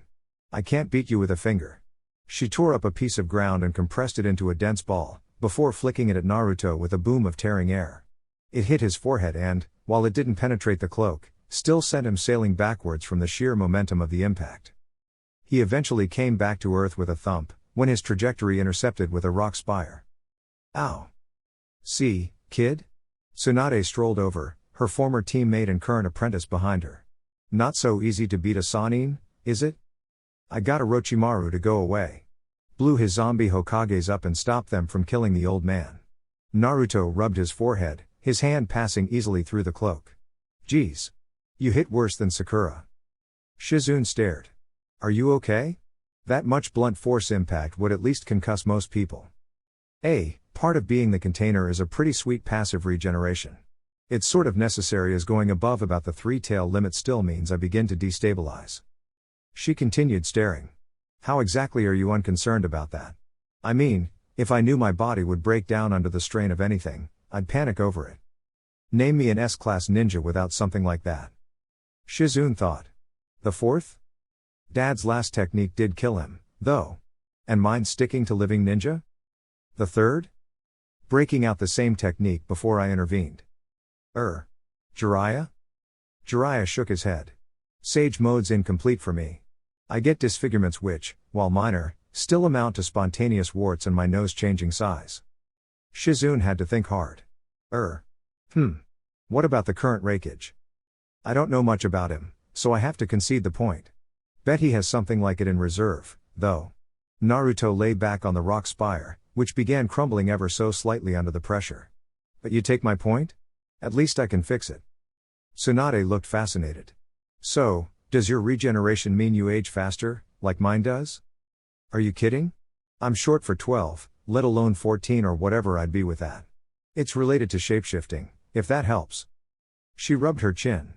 I can't beat you with a finger. She tore up a piece of ground and compressed it into a dense ball, before flicking it at Naruto with a boom of tearing air. It hit his forehead and, while it didn't penetrate the cloak, still sent him sailing backwards from the sheer momentum of the impact. He eventually came back to earth with a thump, when his trajectory intercepted with a rock spire. Ow. See, kid? Tsunade strolled over, her former teammate and current apprentice behind her. Not so easy to beat a Sannin, is it? I got Orochimaru to go away. Blew his zombie Hokages up and stopped them from killing the old man. Naruto rubbed his forehead, his hand passing easily through the cloak. Geez. You hit worse than Sakura. Shizune stared. Are you okay? That much blunt force impact would at least concuss most people. Part of being the container is a pretty sweet passive regeneration. It's sort of necessary as going above about the 3-tail limit still means I begin to destabilize. She continued staring. How exactly are you unconcerned about that? I mean, if I knew my body would break down under the strain of anything, I'd panic over it. Name me an S-class ninja without something like that. Shizune thought. The fourth? Dad's last technique did kill him, though. And mine's sticking to living ninja? The third? Breaking out the same technique before I intervened. Jiraiya? Jiraiya shook his head. Sage mode's incomplete for me. I get disfigurements which, while minor, still amount to spontaneous warts and my nose changing size. Shizune had to think hard. What about the current Reikage? I don't know much about him, so I have to concede the point. Bet he has something like it in reserve, though. Naruto lay back on the rock spire, which began crumbling ever so slightly under the pressure. But you take my point? At least I can fix it. Tsunade looked fascinated. So, does your regeneration mean you age faster, like mine does? Are you kidding? I'm short for 12, let alone 14 or whatever I'd be with that. It's related to shapeshifting, if that helps. She rubbed her chin.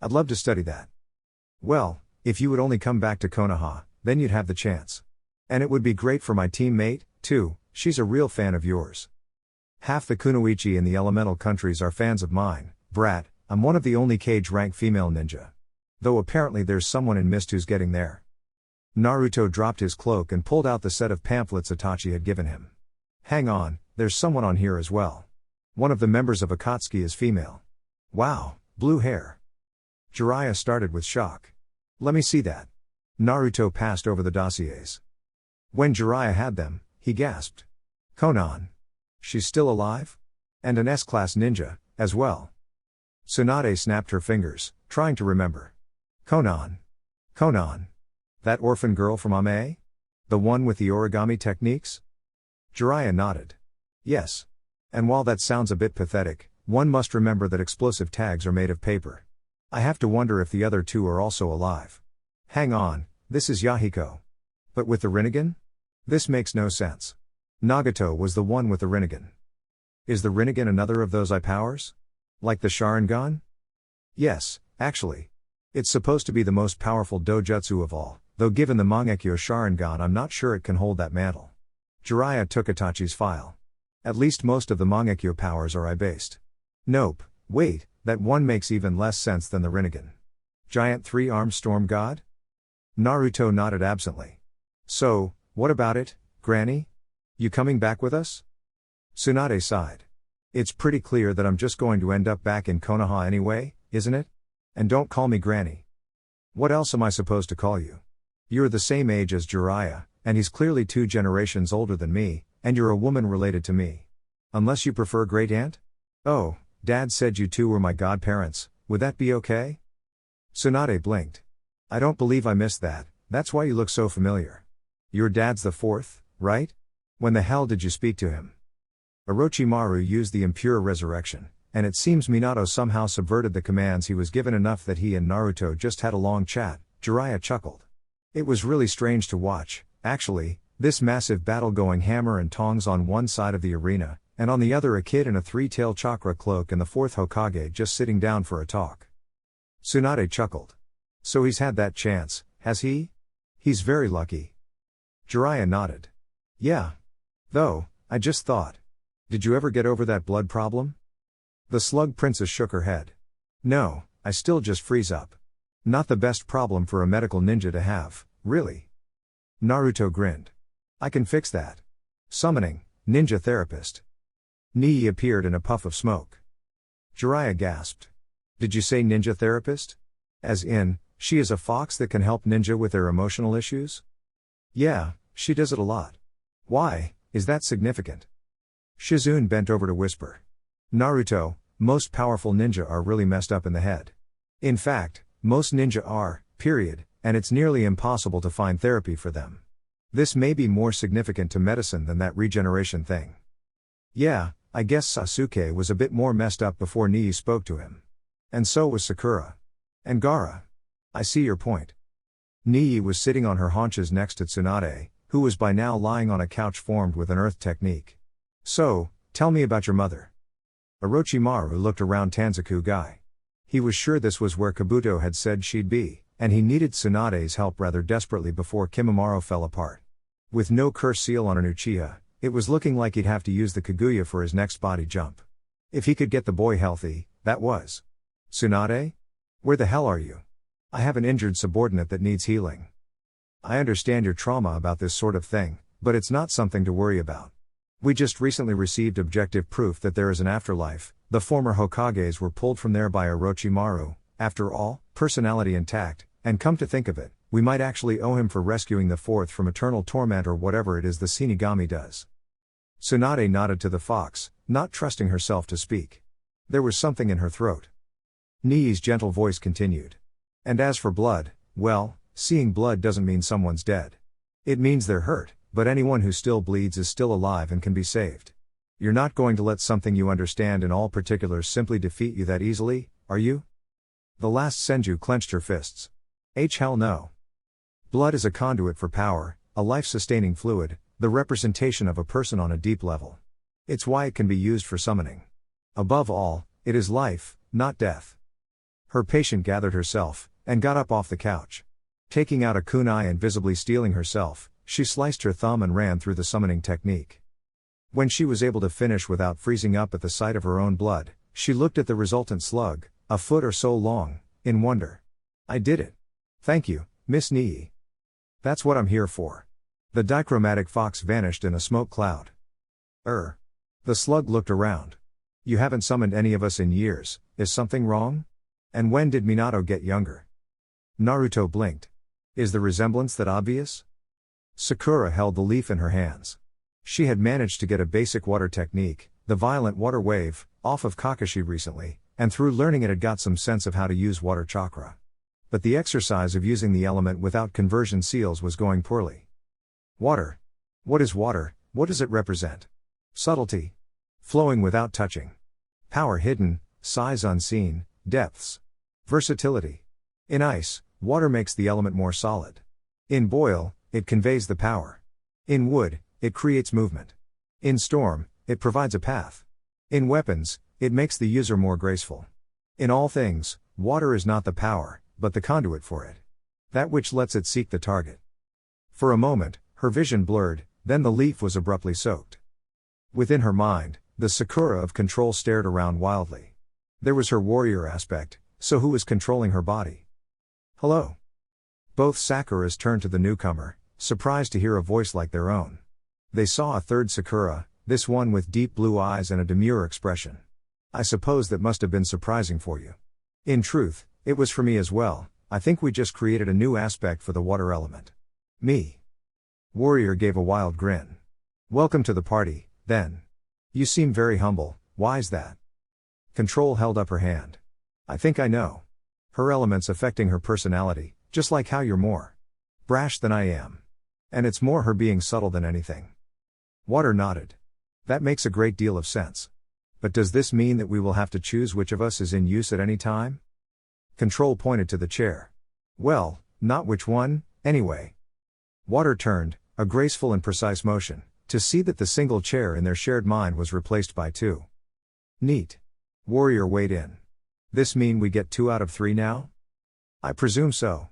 I'd love to study that. Well, if you would only come back to Konoha, then you'd have the chance. And it would be great for my teammate, too, she's a real fan of yours. Half the kunoichi in the elemental countries are fans of mine, brat. I'm one of the only cage rank female ninja. Though apparently there's someone in Mist who's getting there. Naruto dropped his cloak and pulled out the set of pamphlets Itachi had given him. Hang on, there's someone on here as well. One of the members of Akatsuki is female. Wow, blue hair. Jiraiya started with shock. Let me see that. Naruto passed over the dossiers. When Jiraiya had them, he gasped. Konan. She's still alive? And an S-class ninja, as well. Tsunade snapped her fingers, trying to remember. Konan. That orphan girl from Ame? The one with the origami techniques? Jiraiya nodded. Yes. And while that sounds a bit pathetic, one must remember that explosive tags are made of paper. I have to wonder if the other two are also alive. Hang on, this is Yahiko. But with the Rinnegan? This makes no sense. Nagato was the one with the Rinnegan. Is the Rinnegan another of those eye powers? Like the Sharingan? Yes, actually. It's supposed to be the most powerful dojutsu of all, though given the Mangekyo Sharingan I'm not sure it can hold that mantle. Jiraiya took Itachi's file. At least most of the Mangekyo powers are eye-based. Nope, wait, that one makes even less sense than the Rinnegan. Giant three-armed storm god? Naruto nodded absently. So, what about it, Granny? You coming back with us? Tsunade sighed. It's pretty clear that I'm just going to end up back in Konoha anyway, isn't it? And don't call me Granny. What else am I supposed to call you? You're the same age as Jiraiya, and he's clearly 2 generations older than me, and you're a woman related to me. Unless you prefer great aunt? Oh, Dad said you two were my godparents, would that be okay? Tsunade blinked. I don't believe I missed that, that's why you look so familiar. Your dad's the 4th, right? When the hell did you speak to him? Orochimaru used the impure resurrection, and it seems Minato somehow subverted the commands he was given enough that he and Naruto just had a long chat. Jiraiya chuckled. It was really strange to watch, actually, this massive battle going hammer and tongs on one side of the arena, and on the other a kid in a 3-tailed chakra cloak and the 4th Hokage just sitting down for a talk. Tsunade chuckled. So he's had that chance, has he? He's very lucky. Jiraiya nodded. Yeah. Though, I just thought. Did you ever get over that blood problem? The Slug Princess shook her head. No, I still just freeze up. Not the best problem for a medical ninja to have, really. Naruto grinned. I can fix that. Summoning, ninja therapist. Nii appeared in a puff of smoke. Jiraiya gasped. Did you say ninja therapist? As in, she is a fox that can help ninja with their emotional issues? Yeah, she does it a lot. Why, is that significant? Shizune bent over to whisper. Naruto, most powerful ninja are really messed up in the head. In fact, most ninja are, period, and it's nearly impossible to find therapy for them. This may be more significant to medicine than that regeneration thing. Yeah, I guess Sasuke was a bit more messed up before Nii spoke to him. And so was Sakura. And Gaara. I see your point. Nii was sitting on her haunches next to Tsunade, who was by now lying on a couch formed with an earth technique. So, tell me about your mother. Orochimaru looked around Tanzaku Gai. He was sure this was where Kabuto had said she'd be, and he needed Tsunade's help rather desperately before Kimimaro fell apart. With no curse seal on an Uchiha, it was looking like he'd have to use the Kaguya for his next body jump. If he could get the boy healthy, that was. Tsunade? Where the hell are you? I have an injured subordinate that needs healing. I understand your trauma about this sort of thing, but it's not something to worry about. We just recently received objective proof that there is an afterlife. The former Hokages were pulled from there by Orochimaru, after all, personality intact, and come to think of it, we might actually owe him for rescuing the fourth from eternal torment or whatever it is the Shinigami does. Tsunade nodded to the fox, not trusting herself to speak. There was something in her throat. Nii's gentle voice continued. And as for blood, well, seeing blood doesn't mean someone's dead. It means they're hurt, but anyone who still bleeds is still alive and can be saved. You're not going to let something you understand in all particulars simply defeat you that easily, are you? The last Senju clenched her fists. Hell no. Blood is a conduit for power, a life-sustaining fluid, the representation of a person on a deep level. It's why it can be used for summoning. Above all, it is life, not death. Her patient gathered herself, and got up off the couch. Taking out a kunai and visibly steeling herself, she sliced her thumb and ran through the summoning technique. When she was able to finish without freezing up at the sight of her own blood, she looked at the resultant slug, a foot or so long, in wonder. I did it. Thank you, Miss Nii. That's what I'm here for. The dichromatic fox vanished in a smoke cloud. The slug looked around. You haven't summoned any of us in years, is something wrong? And when did Minato get younger? Naruto blinked. Is the resemblance that obvious? Sakura held the leaf in her hands. She had managed to get a basic water technique, the violent water wave, off of Kakashi recently, and through learning it had got some sense of how to use water chakra. But the exercise of using the element without conversion seals was going poorly. Water. What is water? What does it represent? Subtlety. Flowing without touching. Power hidden, size unseen, depths. Versatility. In ice, water makes the element more solid. In boil, it conveys the power. In wood, it creates movement. In storm, it provides a path. In weapons, it makes the user more graceful. In all things, water is not the power, but the conduit for it. That which lets it seek the target. For a moment, her vision blurred, then the leaf was abruptly soaked. Within her mind, the Sakura of control stared around wildly. There was her warrior aspect, so who was controlling her body? Hello? Both Sakuras turned to the newcomer, surprised to hear a voice like their own. They saw a third Sakura, this one with deep blue eyes and a demure expression. I suppose that must have been surprising for you. In truth, it was for me as well. I think we just created a new aspect for the water element. Me. Warrior gave a wild grin. Welcome to the party, then. You seem very humble, why's that? Control held up her hand. I think I know. Her element's affecting her personality, just like how you're more brash than I am. And it's more her being subtle than anything. Water nodded. That makes a great deal of sense. But does this mean that we will have to choose which of us is in use at any time? Control pointed to the chair. Well, not which one, anyway. Water turned, a graceful and precise motion, to see that the single chair in their shared mind was replaced by two. Neat. Warrior weighed in. This mean we get 2 out of 3 now? I presume so.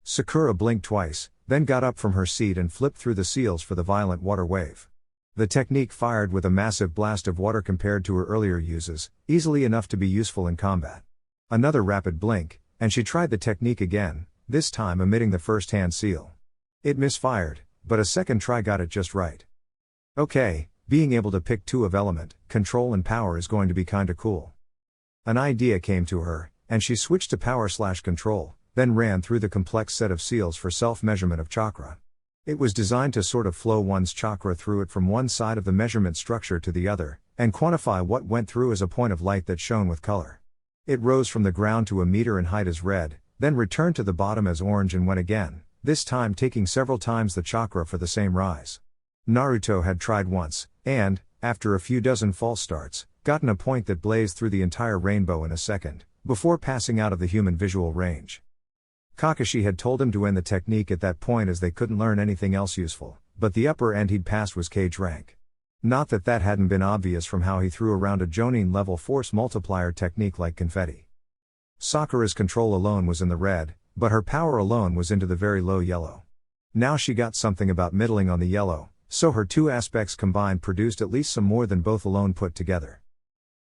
Sakura blinked twice, then got up from her seat and flipped through the seals for the violent water wave. The technique fired with a massive blast of water compared to her earlier uses, easily enough to be useful in combat. Another rapid blink, and she tried the technique again, this time omitting the first-hand seal. It misfired, but a second try got it just right. Okay, being able to pick 2 of element, control and power is going to be kinda cool. An idea came to her, and she switched to power/control, then ran through the complex set of seals for self-measurement of chakra. It was designed to sort of flow one's chakra through it from one side of the measurement structure to the other, and quantify what went through as a point of light that shone with color. It rose from the ground to a meter in height as red, then returned to the bottom as orange and went again, this time taking several times the chakra for the same rise. Naruto had tried once, and, after a few dozen false starts, gotten a point that blazed through the entire rainbow in a second, before passing out of the human visual range. Kakashi had told him to end the technique at that point as they couldn't learn anything else useful, but the upper end he'd passed was cage rank. Not that that hadn't been obvious from how he threw around a Jonin level force multiplier technique like confetti. Sakura's control alone was in the red, But her power alone was into the very low yellow. Now she got something about middling on the yellow, so her two aspects combined produced at least some more than both alone put together.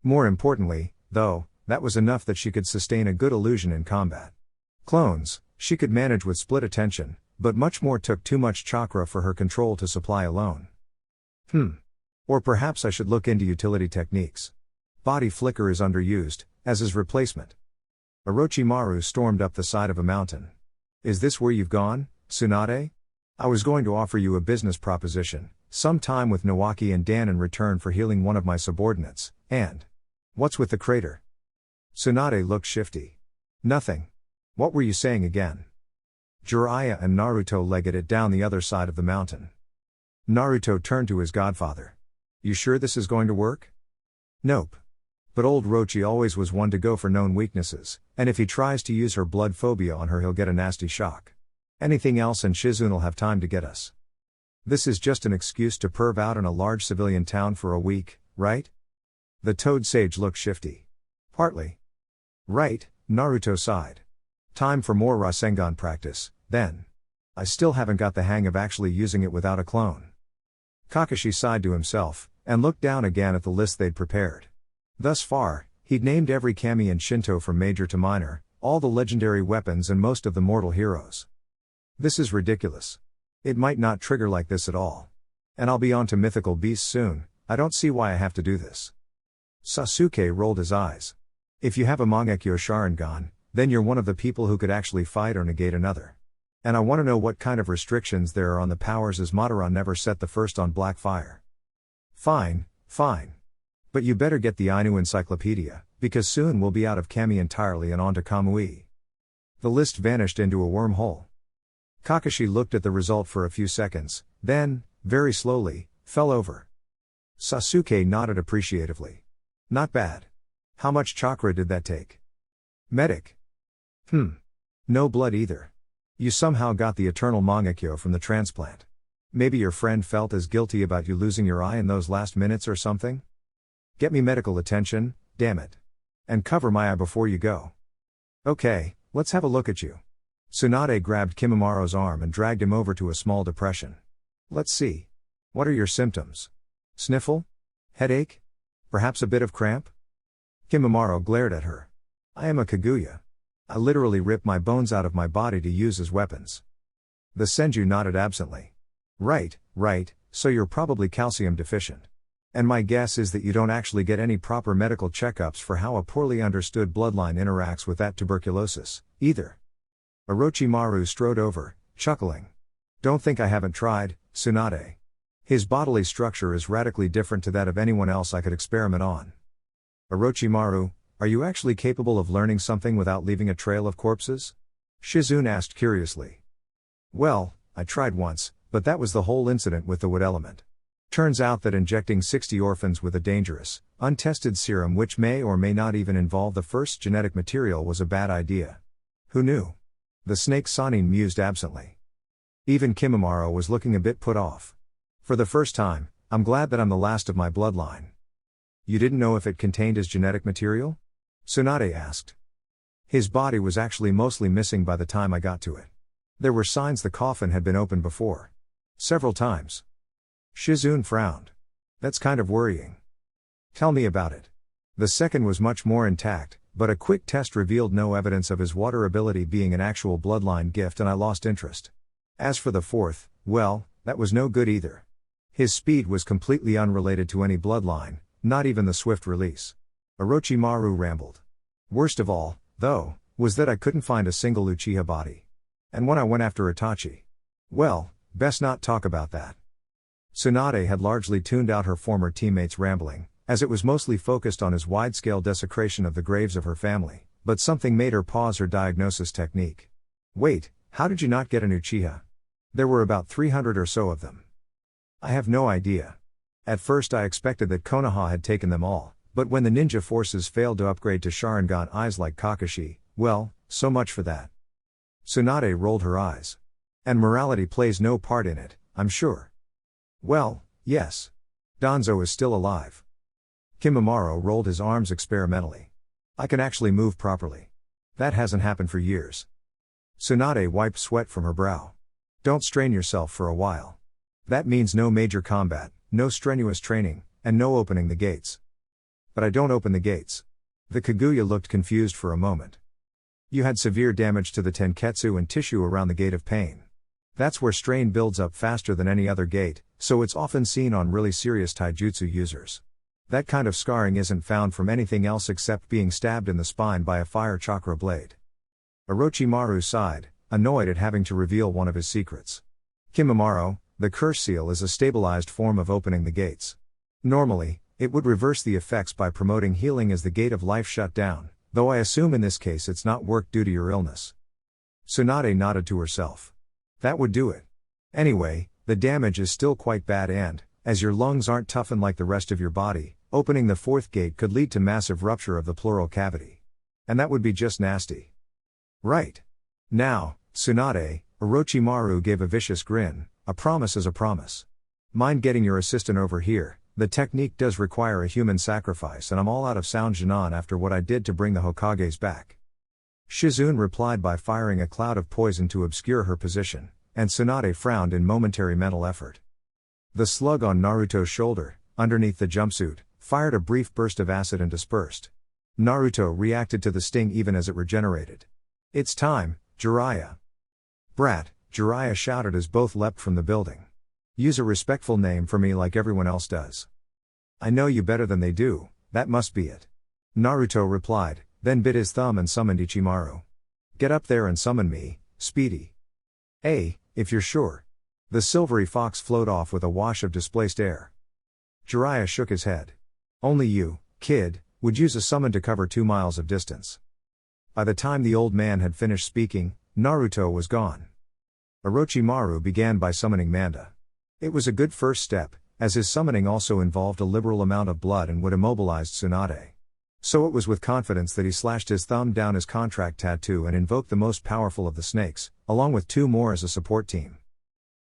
More importantly, though, that was enough that she could sustain a good illusion in combat. Clones, she could manage with split attention, but much more took too much chakra for her control to supply alone. Or perhaps I should look into utility techniques. Body flicker is underused, as is replacement. Orochimaru stormed up the side of a mountain. Is this where you've gone, Tsunade? I was going to offer you a business proposition, some time with Nawaki and Dan in return for healing one of my subordinates, and... What's with the crater? Tsunade looked shifty. Nothing. What were you saying again? Jiraiya and Naruto legged it down the other side of the mountain. Naruto turned to his godfather. You sure this is going to work? Nope. But old Rochi always was one to go for known weaknesses, and if he tries to use her blood phobia on her he'll get a nasty shock. Anything else and Shizun'll have time to get us. This is just an excuse to perv out in a large civilian town for a week, right? The Toad Sage looked shifty. Partly. Right, Naruto sighed. Time for more Rasengan practice, then. I still haven't got the hang of actually using it without a clone. Kakashi sighed to himself, and looked down again at the list they'd prepared. Thus far, he'd named every kami in Shinto from major to minor, all the legendary weapons and most of the mortal heroes. This is ridiculous. It might not trigger like this at all. And I'll be on to mythical beasts soon, I don't see why I have to do this. Sasuke rolled his eyes. If you have a Mangekyo Sharingan, then you're one of the people who could actually fight or negate another. And I want to know what kind of restrictions there are on the powers, as Madara never set the first on black fire. Fine. But you better get the Ainu encyclopedia, because soon we'll be out of Kami entirely and on to Kamui. The list vanished into a wormhole. Kakashi looked at the result for a few seconds, then, very slowly, fell over. Sasuke nodded appreciatively. Not bad. How much chakra did that take? Medic. No blood either. You somehow got the eternal Mangekyo from the transplant. Maybe your friend felt as guilty about you losing your eye in those last minutes or something? Get me medical attention, damn it. And cover my eye before you go. Okay, let's have a look at you. Tsunade grabbed Kimamaro's arm and dragged him over to a small depression. Let's see. What are your symptoms? Sniffle? Headache? Perhaps a bit of cramp? Kimamaro glared at her. I am a Kaguya. I literally rip my bones out of my body to use as weapons. The Senju nodded absently. Right, so you're probably calcium deficient. And my guess is that you don't actually get any proper medical checkups for how a poorly understood bloodline interacts with that tuberculosis, either. Orochimaru strode over, chuckling. Don't think I haven't tried, Tsunade. His bodily structure is radically different to that of anyone else I could experiment on. Orochimaru, are you actually capable of learning something without leaving a trail of corpses? Shizune asked curiously. Well, I tried once, but that was the whole incident with the wood element. Turns out that injecting 60 orphans with a dangerous, untested serum which may or may not even involve the first genetic material was a bad idea. Who knew? The snake Sanin mused absently. Even Kimamaro was looking a bit put off. For the first time, I'm glad that I'm the last of my bloodline. You didn't know if it contained his genetic material? Tsunade asked. His body was actually mostly missing by the time I got to it. There were signs the coffin had been opened before. Several times. Shizune frowned. That's kind of worrying. Tell me about it. The second was much more intact, but a quick test revealed no evidence of his water ability being an actual bloodline gift and I lost interest. As for the fourth, well, that was no good either. His speed was completely unrelated to any bloodline, not even the swift release. Orochimaru rambled. Worst of all, though, was that I couldn't find a single Uchiha body. And when I went after Itachi. Well, best not talk about that. Tsunade had largely tuned out her former teammates' rambling, as it was mostly focused on his wide-scale desecration of the graves of her family, but something made her pause her diagnosis technique. Wait, how did you not get an Uchiha? There were about 300 or so of them. I have no idea. At first I expected that Konoha had taken them all, but when the ninja forces failed to upgrade to Sharingan eyes like Kakashi, well, so much for that. Tsunade rolled her eyes. And morality plays no part in it, I'm sure. Well, yes. Danzo is still alive. Kimamaro rolled his arms experimentally. I can actually move properly. That hasn't happened for years. Tsunade wiped sweat from her brow. Don't strain yourself for a while. That means no major combat, no strenuous training, and no opening the gates. But I don't open the gates. The Kaguya looked confused for a moment. You had severe damage to the tenketsu and tissue around the gate of pain. That's where strain builds up faster than any other gate, so it's often seen on really serious taijutsu users. That kind of scarring isn't found from anything else except being stabbed in the spine by a fire chakra blade. Orochimaru sighed, annoyed at having to reveal one of his secrets. Kimimaro, the curse seal is a stabilized form of opening the gates. Normally, it would reverse the effects by promoting healing as the gate of life shut down, though I assume in this case it's not worked due to your illness. Tsunade nodded to herself. That would do it. Anyway, the damage is still quite bad and, as your lungs aren't toughened like the rest of your body, opening the fourth gate could lead to massive rupture of the pleural cavity. And that would be just nasty. Right. Now, Tsunade, Orochimaru gave a vicious grin. A promise is a promise. Mind getting your assistant over here? The technique does require a human sacrifice and I'm all out of sound Jinan after what I did to bring the Hokages back. Shizune replied by firing a cloud of poison to obscure her position, and Tsunade frowned in momentary mental effort. The slug on Naruto's shoulder, underneath the jumpsuit, fired a brief burst of acid and dispersed. Naruto reacted to the sting even as it regenerated. It's time, Jiraiya. Brat, Jiraiya shouted as both leapt from the building. Use a respectful name for me like everyone else does. I know you better than they do, that must be it. Naruto replied, then bit his thumb and summoned Ichimaru. Get up there and summon me, Speedy. If you're sure. The silvery fox flowed off with a wash of displaced air. Jiraiya shook his head. Only you, kid, would use a summon to cover 2 miles of distance. By the time the old man had finished speaking, Naruto was gone. Orochimaru began by summoning Manda. It was a good first step, as his summoning also involved a liberal amount of blood and would immobilize Tsunade. So it was with confidence that he slashed his thumb down his contract tattoo and invoked the most powerful of the snakes, along with 2 more as a support team.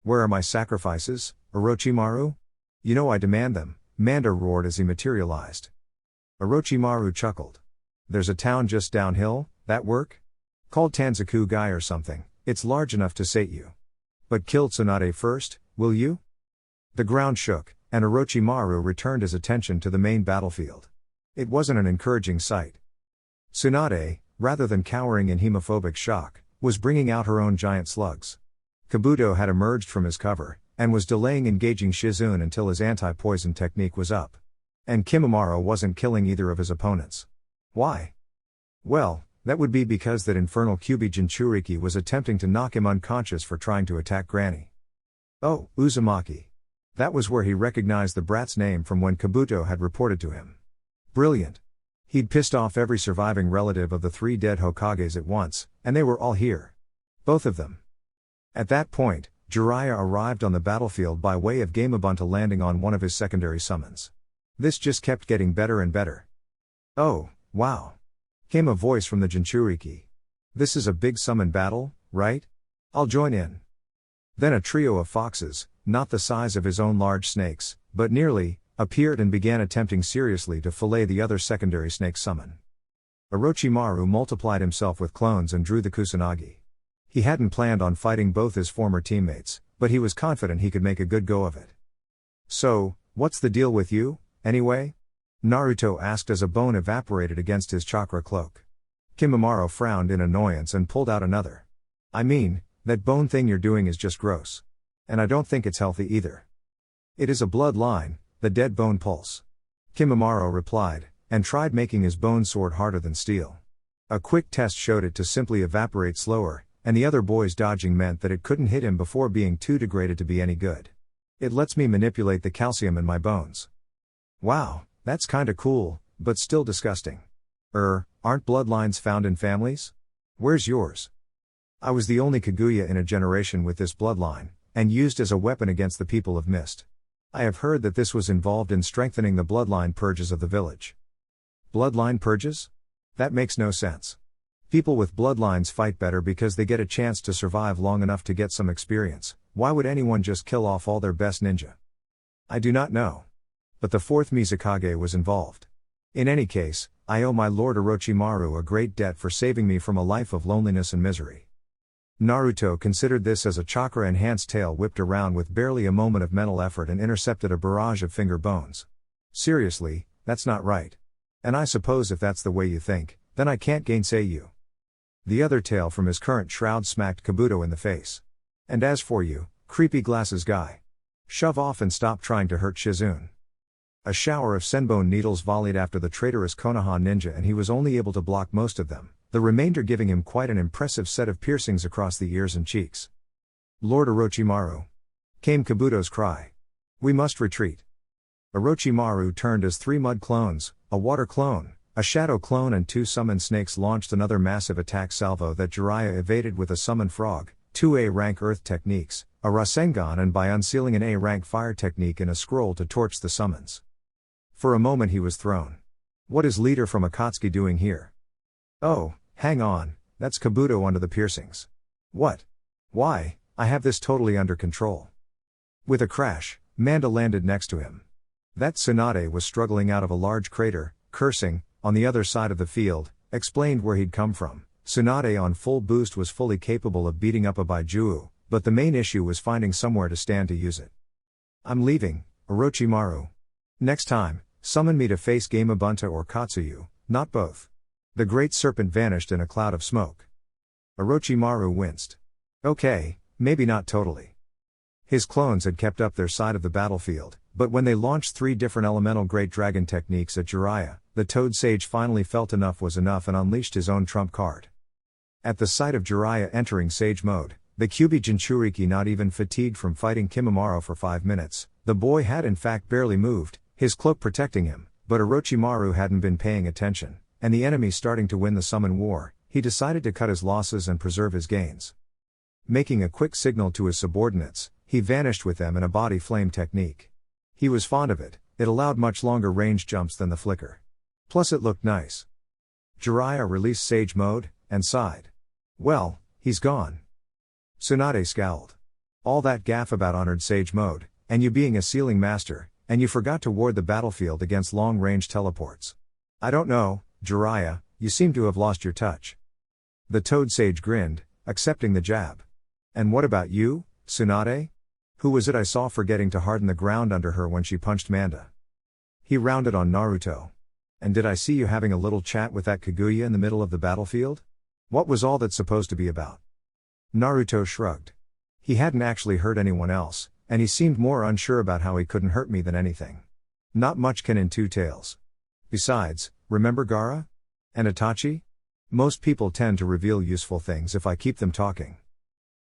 Where are my sacrifices, Orochimaru? You know I demand them, Manda roared as he materialized. Orochimaru chuckled. There's a town just downhill, that work? Called Tanzaku-gai or something, it's large enough to sate you. But kill Tsunade first, will you? The ground shook, and Orochimaru returned his attention to the main battlefield. It wasn't an encouraging sight. Tsunade, rather than cowering in hemophobic shock, was bringing out her own giant slugs. Kabuto had emerged from his cover, and was delaying engaging Shizune until his anti-poison technique was up. And Kimimaro wasn't killing either of his opponents. Why? Well, that would be because that infernal Kyuubi Jinchuriki was attempting to knock him unconscious for trying to attack Granny. Oh, Uzumaki. That was where he recognized the brat's name from when Kabuto had reported to him. Brilliant. He'd pissed off every surviving relative of the 3 dead Hokages at once, and they were all here. Both of them. At that point, Jiraiya arrived on the battlefield by way of Gamabunta landing on one of his secondary summons. This just kept getting better and better. Oh, wow. Came a voice from the Jinchuriki. This is a big summon battle, right? I'll join in. Then a trio of foxes, not the size of his own large snakes, but nearly, appeared and began attempting seriously to fillet the other secondary snake summon. Orochimaru multiplied himself with clones and drew the Kusanagi. He hadn't planned on fighting both his former teammates, but he was confident he could make a good go of it. So, what's the deal with you, anyway? Naruto asked as a bone evaporated against his chakra cloak. Kimimaro frowned in annoyance and pulled out another. I mean, that bone thing you're doing is just gross. And I don't think it's healthy either. It is a bloodline, the dead bone pulse. Kimimaro replied, and tried making his bone sword harder than steel. A quick test showed it to simply evaporate slower, and the other boy's dodging meant that it couldn't hit him before being too degraded to be any good. It lets me manipulate the calcium in my bones. Wow, that's kinda cool, but still disgusting. Aren't bloodlines found in families? Where's yours? I was the only Kaguya in a generation with this bloodline, and used as a weapon against the people of Mist. I have heard that this was involved in strengthening the bloodline purges of the village. Bloodline purges? That makes no sense. People with bloodlines fight better because they get a chance to survive long enough to get some experience. Why would anyone just kill off all their best ninja? I do not know. But the 4th Mizukage was involved. In any case, I owe my lord Orochimaru a great debt for saving me from a life of loneliness and misery. Naruto considered this as a chakra-enhanced tail whipped around with barely a moment of mental effort and intercepted a barrage of finger bones. Seriously, that's not right. And I suppose if that's the way you think, then I can't gainsay you. The other tail from his current shroud smacked Kabuto in the face. And as for you, creepy glasses guy. Shove off and stop trying to hurt Shizune. A shower of senbone needles volleyed after the traitorous Konoha ninja and he was only able to block most of them, the remainder giving him quite an impressive set of piercings across the ears and cheeks. Lord Orochimaru. Came Kabuto's cry. We must retreat. Orochimaru turned as 3 mud clones, a water clone, a shadow clone and 2 summoned snakes launched another massive attack salvo that Jiraiya evaded with a summoned frog, 2 A-rank earth techniques, a Rasengan and by unsealing an A-rank fire technique in a scroll to torch the summons. For a moment he was thrown. What is leader from Akatsuki doing here? Oh, hang on, that's Kabuto under the piercings. What? Why, I have this totally under control. With a crash, Manda landed next to him. That Tsunade was struggling out of a large crater, cursing, on the other side of the field, explained where he'd come from. Tsunade on full boost was fully capable of beating up a Baijuo, but the main issue was finding somewhere to stand to use it. I'm leaving, Orochimaru. Next time, summon me to face Gamabunta or Katsuyu, not both. The great serpent vanished in a cloud of smoke. Orochimaru winced. Okay, maybe not totally. His clones had kept up their side of the battlefield, but when they launched 3 different elemental great dragon techniques at Jiraiya, the Toad Sage finally felt enough was enough and unleashed his own trump card. At the sight of Jiraiya entering Sage mode, the Kyuubi Jinchuriki not even fatigued from fighting Kimimaro for 5 minutes, the boy had in fact barely moved, his cloak protecting him, but Orochimaru hadn't been paying attention, and the enemy starting to win the summon war, he decided to cut his losses and preserve his gains. Making a quick signal to his subordinates, he vanished with them in a body flame technique. He was fond of it, it allowed much longer range jumps than the flicker. Plus it looked nice. Jiraiya released Sage mode, and sighed. Well, he's gone. Tsunade scowled. All that gaff about honored Sage mode, and you being a sealing master, and you forgot to ward the battlefield against long-range teleports. I don't know, Jiraiya, you seem to have lost your touch. The Toad Sage grinned, accepting the jab. And what about you, Tsunade? Who was it I saw forgetting to harden the ground under her when she punched Manda? He rounded on Naruto. And did I see you having a little chat with that Kaguya in the middle of the battlefield? What was all that supposed to be about? Naruto shrugged. He hadn't actually hurt anyone else, and he seemed more unsure about how he couldn't hurt me than anything. Not much can in 2 tails. Besides, remember Gaara? And Itachi? Most people tend to reveal useful things if I keep them talking.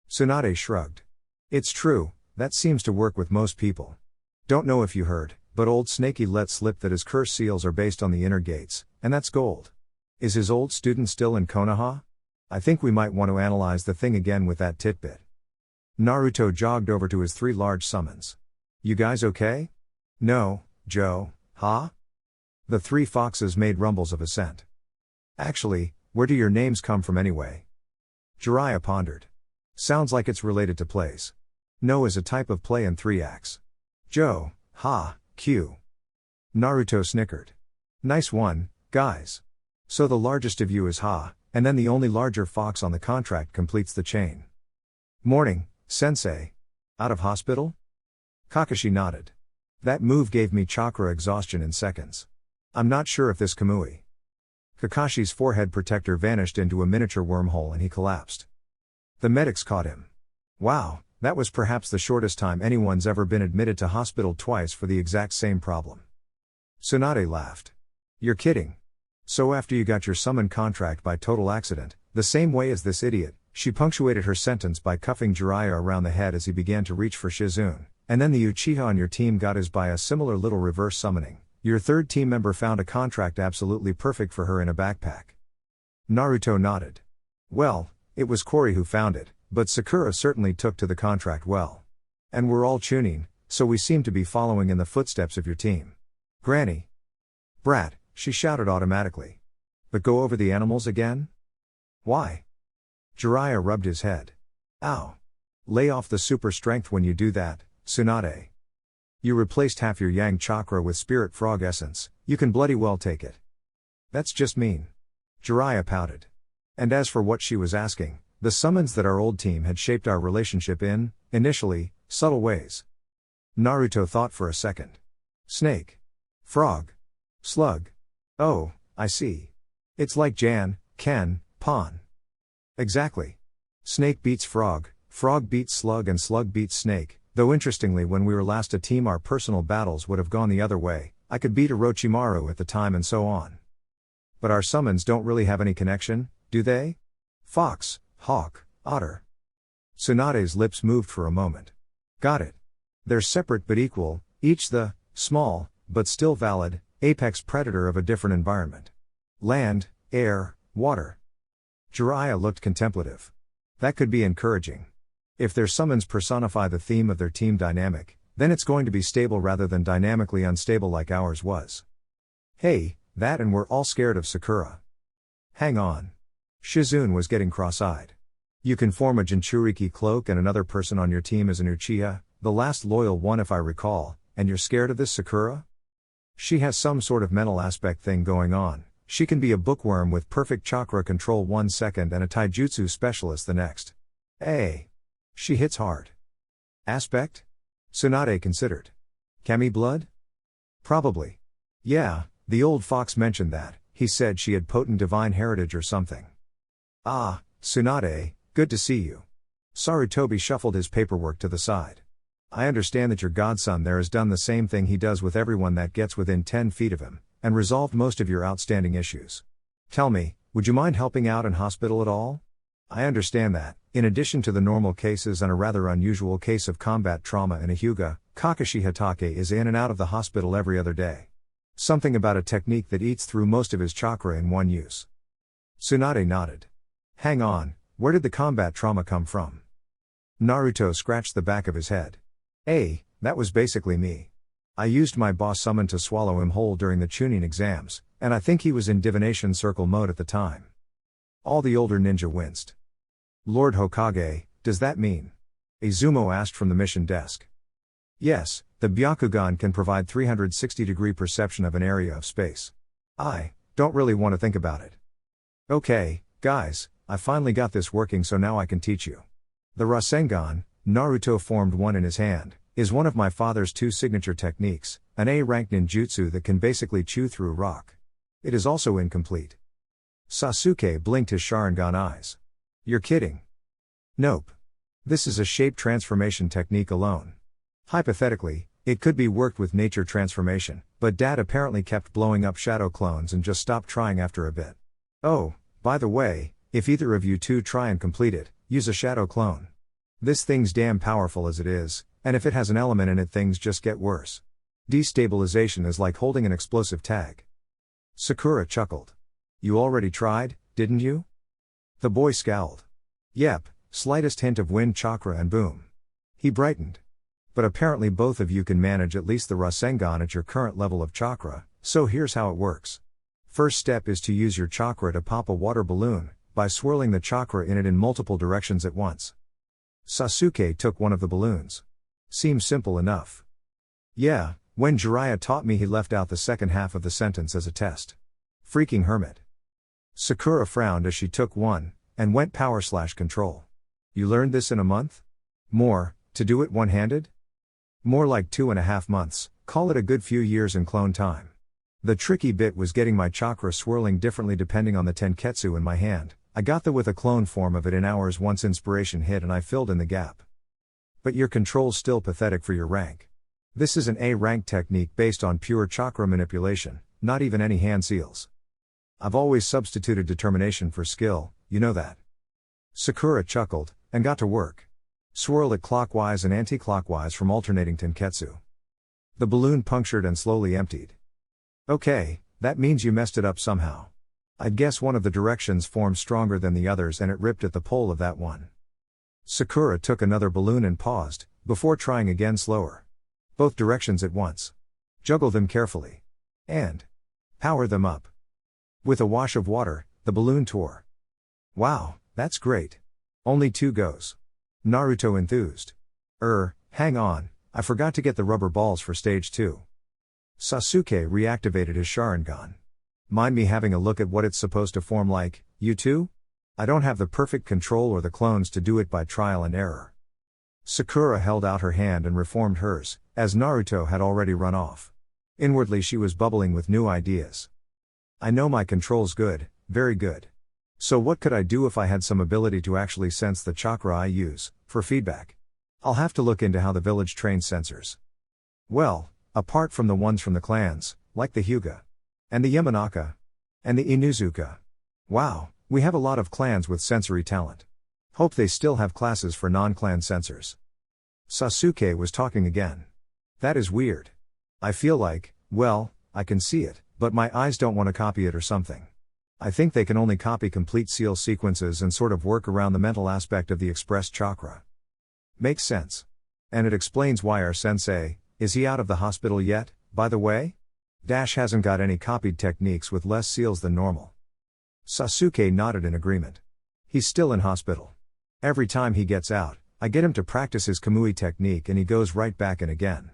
Tsunade shrugged. It's true, that seems to work with most people. Don't know if you heard, but old Snakey let slip that his curse seals are based on the inner gates, and that's gold. Is his old student still in Konoha? I think we might want to analyze the thing again with that titbit. Naruto jogged over to his 3 large summons. You guys okay? No, Joe, huh? The 3 foxes made rumbles of assent. Actually, where do your names come from anyway? Jiraiya pondered. Sounds like it's related to plays. No is a type of play in 3 acts. Joe, ha, Q. Naruto snickered. Nice one, guys. So the largest of you is Ha, and then the only larger fox on the contract completes the chain. Morning, sensei. Out of hospital? Kakashi nodded. That move gave me chakra exhaustion in seconds. I'm not sure if this Kamui. Kakashi's forehead protector vanished into a miniature wormhole and he collapsed. The medics caught him. Wow, that was perhaps the shortest time anyone's ever been admitted to hospital twice for the exact same problem. Tsunade laughed. You're kidding. So after you got your summon contract by total accident, the same way as this idiot, she punctuated her sentence by cuffing Jiraiya around the head as he began to reach for Shizune, and then the Uchiha on your team got his by a similar little reverse summoning. Your 3rd team member found a contract absolutely perfect for her in a backpack. Naruto nodded. Well, it was Kori who found it, but Sakura certainly took to the contract well. And we're all Chunin, so we seem to be following in the footsteps of your team. Granny. Brat, she shouted automatically. But go over the animals again? Why? Jiraiya rubbed his head. Ow. Lay off the super strength when you do that, Tsunade. You replaced half your yang chakra with spirit frog essence, you can bloody well take it. That's just mean. Jiraiya pouted. And as for what she was asking, the summons that our old team had shaped our relationship in, initially, subtle ways. Naruto thought for a second. Snake. Frog. Slug. Oh, I see. It's like Jan, Ken, Pawn. Exactly. Snake beats frog, frog beats slug, and slug beats snake, though interestingly when we were last a team our personal battles would have gone the other way. I could beat Orochimaru at the time and so on. But our summons don't really have any connection, do they? Fox, hawk, otter. Tsunade's lips moved for a moment. Got it. They're separate but equal, each the, small, but still valid, apex predator of a different environment. Land, air, water. Jiraiya looked contemplative. That could be encouraging. If their summons personify the theme of their team dynamic, then it's going to be stable rather than dynamically unstable like ours was. Hey, that, and we're all scared of Sakura. Hang on. Shizune was getting cross-eyed. You can form a Jinchuriki cloak and another person on your team is an Uchiha, the last loyal one if I recall, and you're scared of this Sakura? She has some sort of mental aspect thing going on. She can be a bookworm with perfect chakra control 1 second and a taijutsu specialist the next. She hits hard. Aspect? Tsunade considered. Kami blood? Probably. Yeah, the old fox mentioned that. He said she had potent divine heritage or something. Ah, Tsunade, good to see you. Sarutobi shuffled his paperwork to the side. I understand that your godson there has done the same thing he does with everyone that gets within 10 feet of him, and resolved most of your outstanding issues. Tell me, would you mind helping out in hospital at all? I understand that, in addition to the normal cases and a rather unusual case of combat trauma in a Hyuga, Kakashi Hatake is in and out of the hospital every other day. Something about a technique that eats through most of his chakra in one use. Tsunade nodded. Hang on, where did the combat trauma come from? Naruto scratched the back of his head. That was basically me. I used my boss summon to swallow him whole during the Chunin exams, and I think he was in divination circle mode at the time. All the older ninja winced. Lord Hokage, does that mean? Izumo asked from the mission desk. Yes, the Byakugan can provide 360-degree perception of an area of space. I don't really want to think about it. Okay, guys, I finally got this working so now I can teach you. The Rasengan, Naruto formed one in his hand, is one of my father's 2 signature techniques, an A-rank ninjutsu that can basically chew through rock. It is also incomplete. Sasuke blinked his Sharingan eyes. You're kidding. Nope. This is a shape transformation technique alone. Hypothetically, it could be worked with nature transformation, but Dad apparently kept blowing up shadow clones and just stopped trying after a bit. Oh, by the way, if either of you two try and complete it, use a shadow clone. This thing's damn powerful as it is, and if it has an element in it things just get worse. Destabilization is like holding an explosive tag. Sakura chuckled. You already tried, didn't you? The boy scowled. Yep, slightest hint of wind chakra and boom. He brightened. But apparently both of you can manage at least the Rasengan at your current level of chakra, so here's how it works. First step is to use your chakra to pop a water balloon, by swirling the chakra in it in multiple directions at once. Sasuke took one of the balloons. Seems simple enough. Yeah, when Jiraiya taught me he left out the second half of the sentence as a test. Freaking hermit. Sakura frowned as she took one, and went power/control. You learned this in a month? More, to do it one-handed? More like 2.5 months, call it a good few years in clone time. The tricky bit was getting my chakra swirling differently depending on the tenketsu in my hand. I got with a clone form of it in hours once inspiration hit and I filled in the gap. But your control's still pathetic for your rank. This is an A-rank technique based on pure chakra manipulation, not even any hand seals. I've always substituted determination for skill, you know that. Sakura chuckled, and got to work. Swirl it clockwise and anti-clockwise from alternating tenketsu. The balloon punctured and slowly emptied. Okay, that means you messed it up somehow. I'd guess one of the directions formed stronger than the others and it ripped at the pole of that one. Sakura took another balloon and paused, before trying again slower. Both directions at once. Juggle them carefully. And power them up. With a wash of water, the balloon tore. Wow, that's great. Only 2 goes. Naruto enthused. Hang on, I forgot to get the rubber balls for stage 2. Sasuke reactivated his Sharingan. Mind me having a look at what it's supposed to form like, you two? I don't have the perfect control or the clones to do it by trial and error. Sakura held out her hand and reformed hers, as Naruto had already run off. Inwardly she was bubbling with new ideas. I know my control's good, very good. So what could I do if I had some ability to actually sense the chakra I use, for feedback? I'll have to look into how the village trains sensors. Well, apart from the ones from the clans, like the Hyuga, and the Yamanaka, and the Inuzuka. Wow, we have a lot of clans with sensory talent. Hope they still have classes for non-clan sensors. Sasuke was talking again. That is weird. I feel like, well, I can see it, but my eyes don't want to copy it or something. I think they can only copy complete seal sequences and sort of work around the mental aspect of the expressed chakra. Makes sense. And it explains why our sensei, is he out of the hospital yet, by the way? Dash hasn't got any copied techniques with less seals than normal. Sasuke nodded in agreement. He's still in hospital. Every time he gets out, I get him to practice his Kamui technique and he goes right back in again.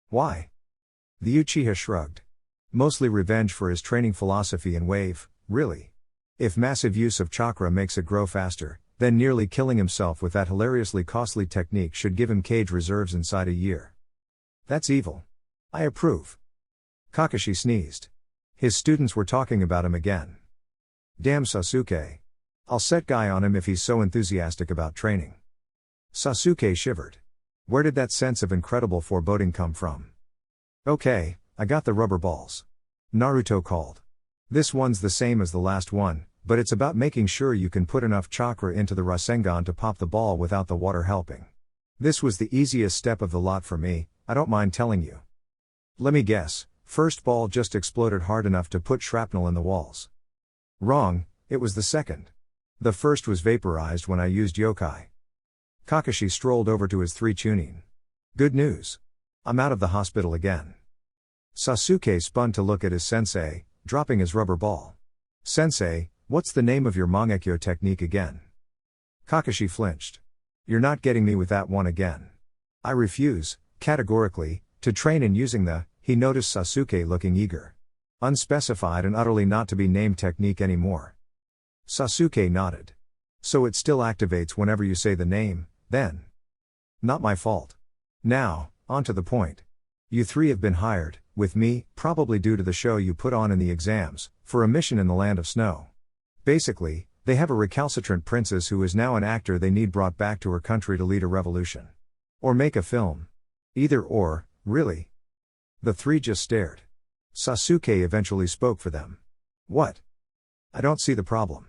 Why? The Uchiha shrugged. Mostly revenge for his training philosophy and wave, really. If massive use of chakra makes it grow faster, then nearly killing himself with that hilariously costly technique should give him cage reserves inside a year. That's evil. I approve. Kakashi sneezed. His students were talking about him again. Damn Sasuke. I'll set guy on him if he's so enthusiastic about training. Sasuke shivered. Where did that sense of incredible foreboding come from? Okay, I got the rubber balls. Naruto called. This one's the same as the last one, but it's about making sure you can put enough chakra into the Rasengan to pop the ball without the water helping. This was the easiest step of the lot for me, I don't mind telling you. Let me guess, first ball just exploded hard enough to put shrapnel in the walls. Wrong, it was the second. The first was vaporized when I used yokai. Kakashi strolled over to his 3 Chunin. Good news. I'm out of the hospital again. Sasuke spun to look at his sensei, dropping his rubber ball. Sensei, what's the name of your Mangekyo technique again? Kakashi flinched. You're not getting me with that one again. I refuse, categorically, to train in using the, he noticed Sasuke looking eager. Unspecified and utterly not to be named technique anymore. Sasuke nodded. So it still activates whenever you say the name, then. Not my fault. Now, on to the point. You 3 have been hired, with me, probably due to the show you put on in the exams, for a mission in the Land of Snow. Basically, they have a recalcitrant princess who is now an actor they need brought back to her country to lead a revolution. Or make a film. Either or, really. The 3 just stared. Sasuke eventually spoke for them. What? I don't see the problem.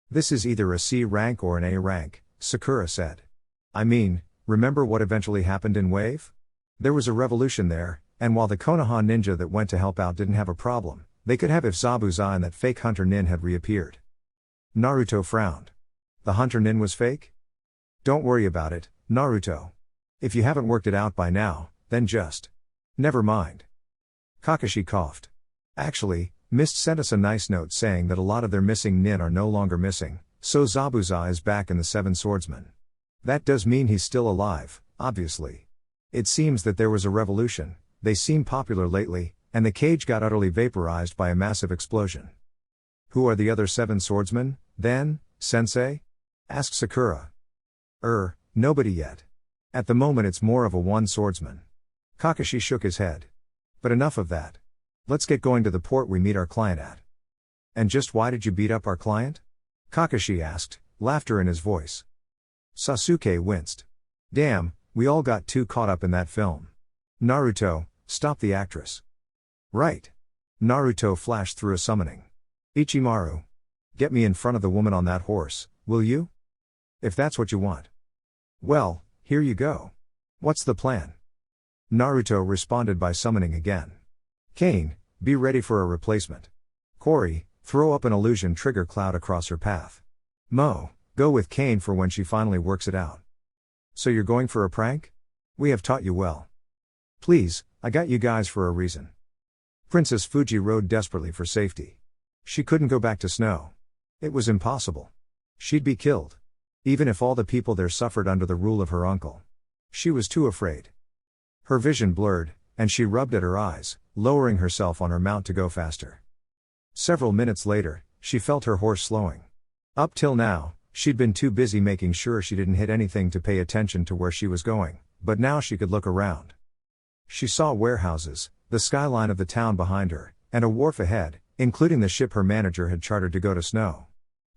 This is either a C rank or an A rank, Sakura said. I mean, remember what eventually happened in Wave? There was a revolution there, and while the Konoha ninja that went to help out didn't have a problem, they could have if Zabuza and that fake hunter nin had reappeared. Naruto frowned. The hunter nin was fake? Don't worry about it, Naruto. If you haven't worked it out by now, then just. Never mind. Kakashi coughed. Actually, Mist sent us a nice note saying that a lot of their missing nin are no longer missing, so Zabuza is back in the 7 Swordsmen. That does mean he's still alive, obviously. It seems that there was a revolution, they seem popular lately, and the cage got utterly vaporized by a massive explosion. Who are the other 7 swordsmen, then, sensei? Asked Sakura. Nobody yet. At the moment it's more of a 1 swordsman. Kakashi shook his head. But enough of that. Let's get going to the port we meet our client at. And just why did you beat up our client? Kakashi asked, laughter in his voice. Sasuke winced. Damn, we all got too caught up in that film. Naruto, stop the actress. Right. Naruto flashed through a summoning. Ichimaru. Get me in front of the woman on that horse, will you? If that's what you want. Well, here you go. What's the plan? Naruto responded by summoning again. Kane, be ready for a replacement. Kori, throw up an illusion trigger cloud across her path. Mo, go with Kane for when she finally works it out. So you're going for a prank? We have taught you well. Please, I got you guys for a reason. Princess Fuji rode desperately for safety. She couldn't go back to Snow. It was impossible. She'd be killed. Even if all the people there suffered under the rule of her uncle. She was too afraid. Her vision blurred, and she rubbed at her eyes, lowering herself on her mount to go faster. Several minutes later, she felt her horse slowing. Up till now, she'd been too busy making sure she didn't hit anything to pay attention to where she was going, but now she could look around. She saw warehouses, the skyline of the town behind her, and a wharf ahead, including the ship her manager had chartered to go to Snow.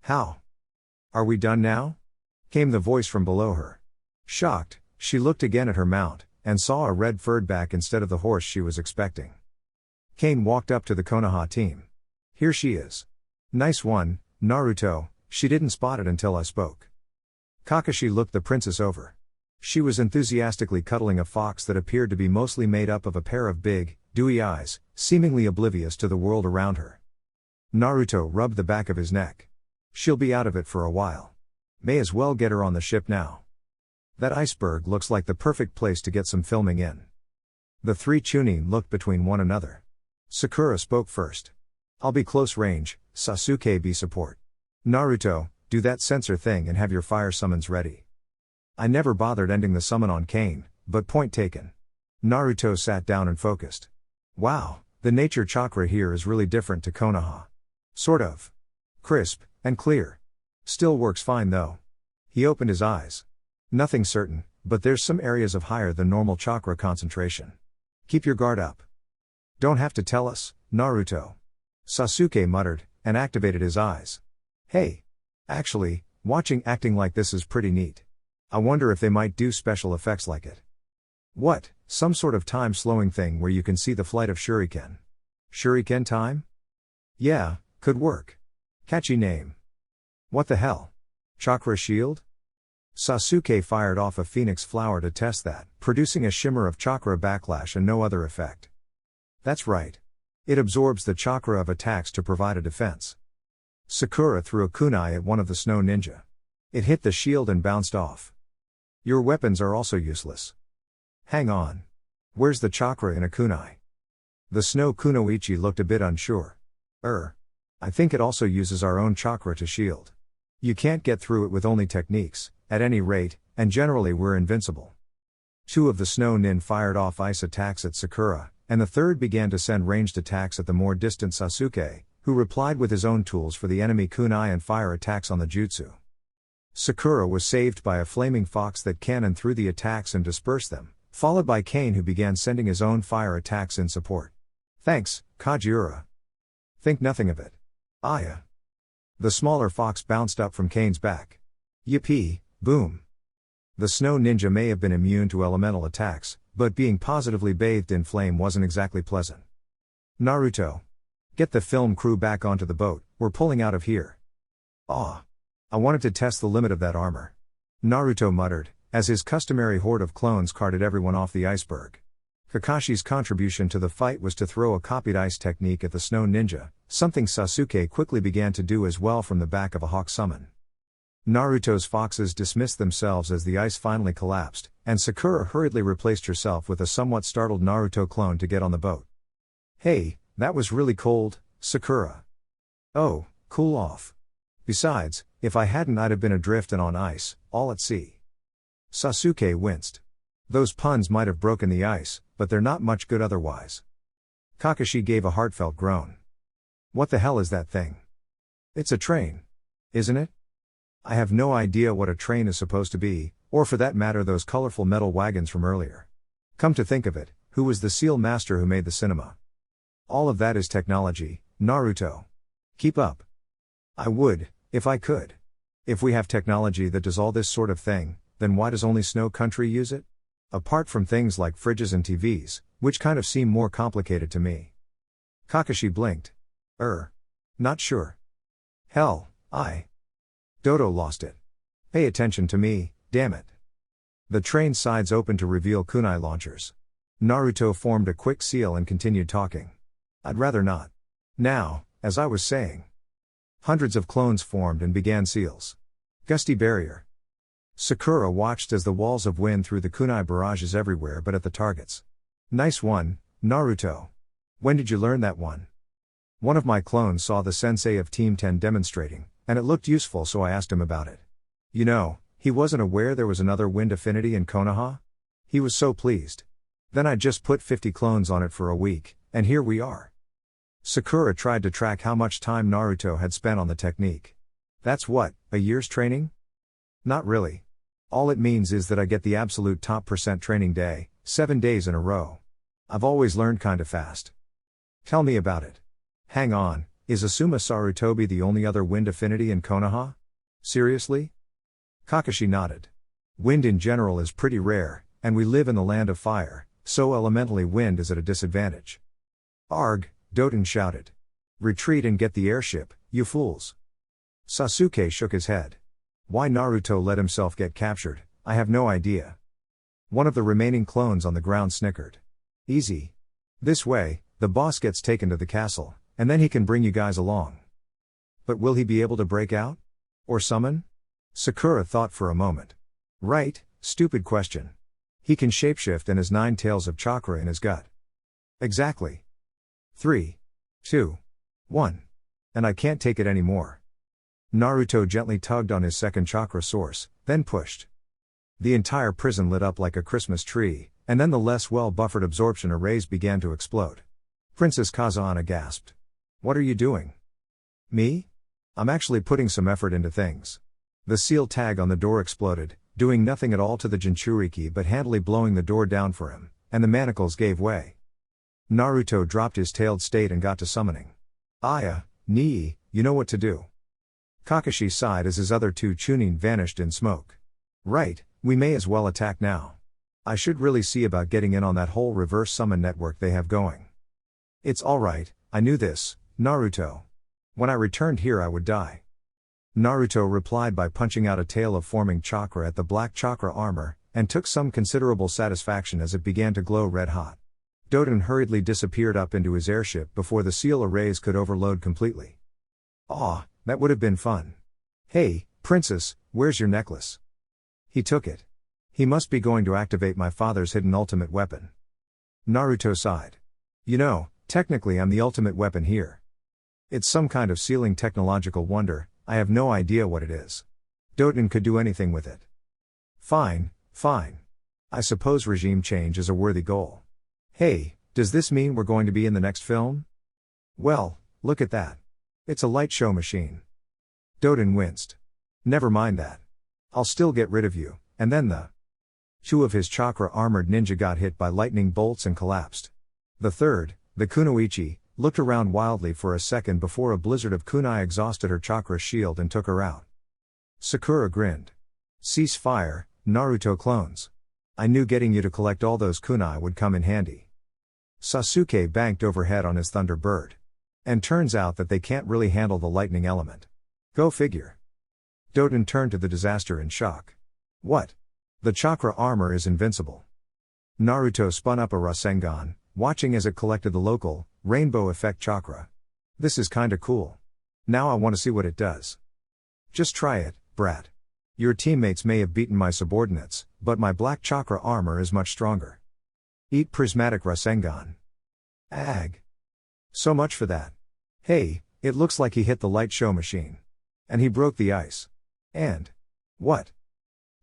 How? Are we done now? Came the voice from below her. Shocked, she looked again at her mount, and saw a red furred back instead of the horse she was expecting. Kane walked up to the Konoha team. Here she is. Nice one, Naruto. She didn't spot it until I spoke. Kakashi looked the princess over. She was enthusiastically cuddling a fox that appeared to be mostly made up of a pair of big, dewy eyes, seemingly oblivious to the world around her. Naruto rubbed the back of his neck. She'll be out of it for a while. May as well get her on the ship now. That iceberg looks like the perfect place to get some filming in. The three Chunin looked between one another. Sakura spoke first. I'll be close range, Sasuke be support. Naruto, do that sensor thing and have your fire summons ready. I never bothered ending the summon on Kane, but point taken. Naruto sat down and focused. Wow, the nature chakra here is really different to Konoha. Sort of. Crisp, and clear. Still works fine though. He opened his eyes. Nothing certain, but there's some areas of higher than normal chakra concentration. Keep your guard up. Don't have to tell us, Naruto. Sasuke muttered, and activated his eyes. Hey. Actually, watching acting like this is pretty neat. I wonder if they might do special effects like it. What, some sort of time-slowing thing where you can see the flight of shuriken? Shuriken time? Yeah, could work. Catchy name. What the hell? Chakra shield? Sasuke fired off a phoenix flower to test that, producing a shimmer of chakra backlash and no other effect. That's right. It absorbs the chakra of attacks to provide a defense. Sakura threw a kunai at one of the snow ninja. It hit the shield and bounced off. Your weapons are also useless. Hang on. Where's the chakra in a kunai? The snow kunoichi looked a bit unsure. I think it also uses our own chakra to shield. You can't get through it with only techniques, at any rate, and generally we're invincible. Two of the snow nin fired off ice attacks at Sakura, and the third began to send ranged attacks at the more distant Sasuke, who replied with his own tools for the enemy kunai and fire attacks on the jutsu. Sakura was saved by a flaming fox that cannoned through the attacks and dispersed them, followed by Kane who began sending his own fire attacks in support. Thanks, Kajiura. Think nothing of it. Aya. The smaller fox bounced up from Kane's back. Yippee, boom. The snow ninja may have been immune to elemental attacks, but being positively bathed in flame wasn't exactly pleasant. Naruto. Get the film crew back onto the boat, we're pulling out of here. I wanted to test the limit of that armor. Naruto muttered, as his customary horde of clones carted everyone off the iceberg. Kakashi's contribution to the fight was to throw a copied ice technique at the snow ninja, something Sasuke quickly began to do as well from the back of a hawk summon. Naruto's foxes dismissed themselves as the ice finally collapsed, and Sakura hurriedly replaced herself with a somewhat startled Naruto clone to get on the boat. Hey, that was really cold, Sakura. Oh, cool off. Besides, if I hadn't I'd have been adrift and on ice, all at sea. Sasuke winced. Those puns might have broken the ice, but they're not much good otherwise. Kakashi gave a heartfelt groan. What the hell is that thing? It's a train. Isn't it? I have no idea what a train is supposed to be, or for that matter those colorful metal wagons from earlier. Come to think of it, who was the seal master who made the cinema? All of that is technology, Naruto. Keep up. I would, if I could. If we have technology that does all this sort of thing, then why does only Snow Country use it? Apart from things like fridges and TVs, which kind of seem more complicated to me. Kakashi blinked. Not sure. Hell, Dodo lost it. Pay attention to me, damn it. The train sides opened to reveal kunai launchers. Naruto formed a quick seal and continued talking. I'd rather not. Now, as I was saying. Hundreds of clones formed and began seals. Gusty barrier. Sakura watched as the walls of wind threw the kunai barrages everywhere but at the targets. Nice one, Naruto. When did you learn that one? One of my clones saw the sensei of Team 10 demonstrating, and it looked useful so I asked him about it. You know, he wasn't aware there was another wind affinity in Konoha? He was so pleased. Then I just put 50 clones on it for a week, and here we are. Sakura tried to track how much time Naruto had spent on the technique. That's what, a year's training? Not really. All it means is that I get the absolute top percent training day, 7 days in a row. I've always learned kinda fast. Tell me about it. Hang on, is Asuma Sarutobi the only other wind affinity in Konoha? Seriously? Kakashi nodded. Wind in general is pretty rare, and we live in the land of fire, so elementally wind is at a disadvantage. Arg, Doton shouted. Retreat and get the airship, you fools. Sasuke shook his head. Why Naruto let himself get captured, I have no idea. One of the remaining clones on the ground snickered. Easy. This way, the boss gets taken to the castle, and then he can bring you guys along. But will he be able to break out? Or summon? Sakura thought for a moment. Right, stupid question. He can shapeshift and has 9 tails of chakra in his gut. Exactly. 3, 2, 1. And I can't take it anymore. Naruto gently tugged on his second chakra source, then pushed. The entire prison lit up like a Christmas tree, and then the less well-buffered absorption arrays began to explode. Princess Kazana gasped. What are you doing? Me? I'm actually putting some effort into things. The seal tag on the door exploded, doing nothing at all to the Jinchuriki but handily blowing the door down for him, and the manacles gave way. Naruto dropped his tailed state and got to summoning. Aya, Nii, you know what to do. Kakashi sighed as his other 2 Chunin vanished in smoke. Right, we may as well attack now. I should really see about getting in on that whole reverse summon network they have going. It's alright, I knew this, Naruto. When I returned here I would die. Naruto replied by punching out a tail of forming chakra at the black chakra armor, and took some considerable satisfaction as it began to glow red hot. Doton hurriedly disappeared up into his airship before the seal arrays could overload completely. Aw, that would have been fun. Hey, princess, where's your necklace? He took it. He must be going to activate my father's hidden ultimate weapon. Naruto sighed. You know, technically I'm the ultimate weapon here. It's some kind of sealing technological wonder, I have no idea what it is. Doton could do anything with it. Fine, fine. I suppose regime change is a worthy goal. Hey, does this mean we're going to be in the next film? Well, look at that. It's a light show machine. Doton winced. Never mind that. I'll still get rid of you, and then the 2 of his chakra-armored ninja got hit by lightning bolts and collapsed. The third, the Kunoichi, looked around wildly for a second before a blizzard of kunai exhausted her chakra shield and took her out. Sakura grinned. Cease fire, Naruto clones. I knew getting you to collect all those kunai would come in handy. Sasuke banked overhead on his Thunderbird. And turns out that they can't really handle the lightning element. Go figure. Doton turned to the disaster in shock. What? The chakra armor is invincible. Naruto spun up a Rasengan, watching as it collected the local, rainbow effect chakra. This is kinda cool. Now I want to see what it does. Just try it, brat. Your teammates may have beaten my subordinates, but my black chakra armor is much stronger. Eat prismatic Rasengan. Ag. So much for that. Hey, it looks like he hit the light show machine. And he broke the ice. And what?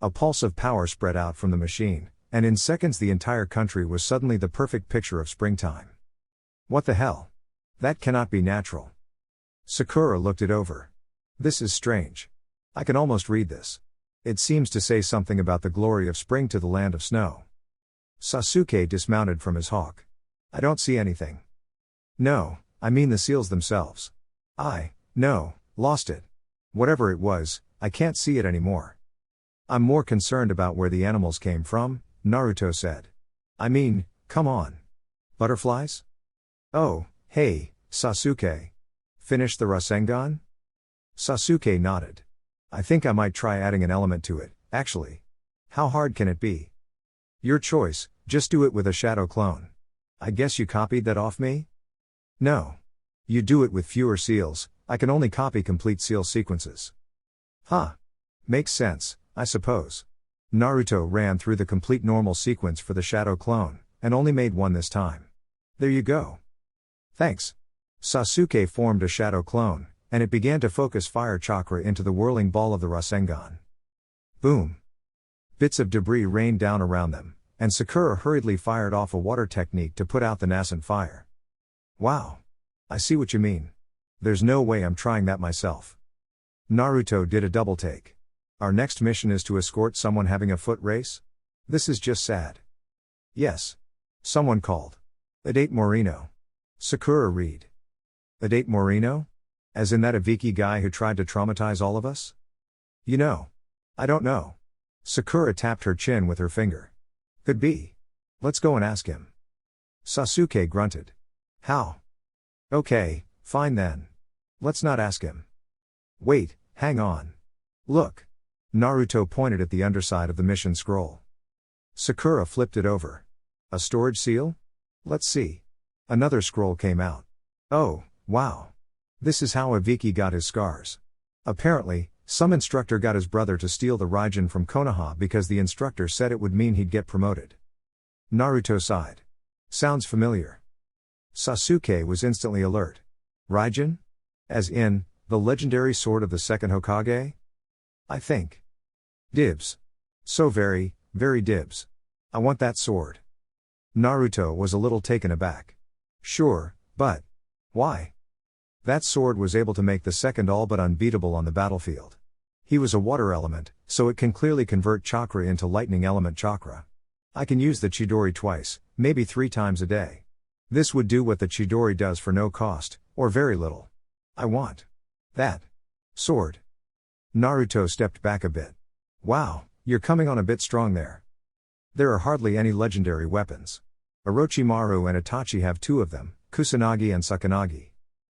A pulse of power spread out from the machine, and in seconds the entire country was suddenly the perfect picture of springtime. What the hell? That cannot be natural. Sakura looked it over. This is strange. I can almost read this. It seems to say something about the glory of spring to the land of snow. Sasuke dismounted from his hawk. I don't see anything. No, I mean the seals themselves. No, lost it. Whatever it was, I can't see it anymore. I'm more concerned about where the animals came from, Naruto said. I mean, come on. Butterflies? Oh, hey, Sasuke. Finish the Rasengan? Sasuke nodded. I think I might try adding an element to it, actually. How hard can it be? Your choice, just do it with a shadow clone. I guess you copied that off me? No. You do it with fewer seals, I can only copy complete seal sequences. Huh. Makes sense, I suppose. Naruto ran through the complete normal sequence for the shadow clone, and only made one this time. There you go. Thanks. Sasuke formed a shadow clone, and it began to focus fire chakra into the whirling ball of the Rasengan. Boom. Bits of debris rained down around them, and Sakura hurriedly fired off a water technique to put out the nascent fire. Wow. I see what you mean. There's no way I'm trying that myself. Naruto did a double take. Our next mission is to escort someone having a foot race? This is just sad. Yes. Someone called. Adate Morino. Sakura read. Adate Morino? As in that Aviki guy who tried to traumatize all of us? You know. I don't know. Sakura tapped her chin with her finger. Could be. Let's go and ask him. Sasuke grunted. How? Okay, fine then. Let's not ask him. Wait, hang on. Look. Naruto pointed at the underside of the mission scroll. Sakura flipped it over. A storage seal? Let's see. Another scroll came out. Oh, wow. This is how Aviki got his scars. Apparently, some instructor got his brother to steal the Raijin from Konoha because the instructor said it would mean he'd get promoted. Naruto sighed. Sounds familiar. Sasuke was instantly alert. Raijin? As in, the legendary sword of the second Hokage? I think. Dibs. So very, very dibs. I want that sword. Naruto was a little taken aback. Sure, but why? That sword was able to make the second all but unbeatable on the battlefield. He was a water element, so it can clearly convert chakra into lightning element chakra. I can use the Chidori twice, maybe 3 times a day. This would do what the Chidori does for no cost, or very little. I want that sword. Naruto stepped back a bit. Wow, you're coming on a bit strong there. There are hardly any legendary weapons. Orochimaru and Itachi have 2 of them, Kusanagi and Sakanagi.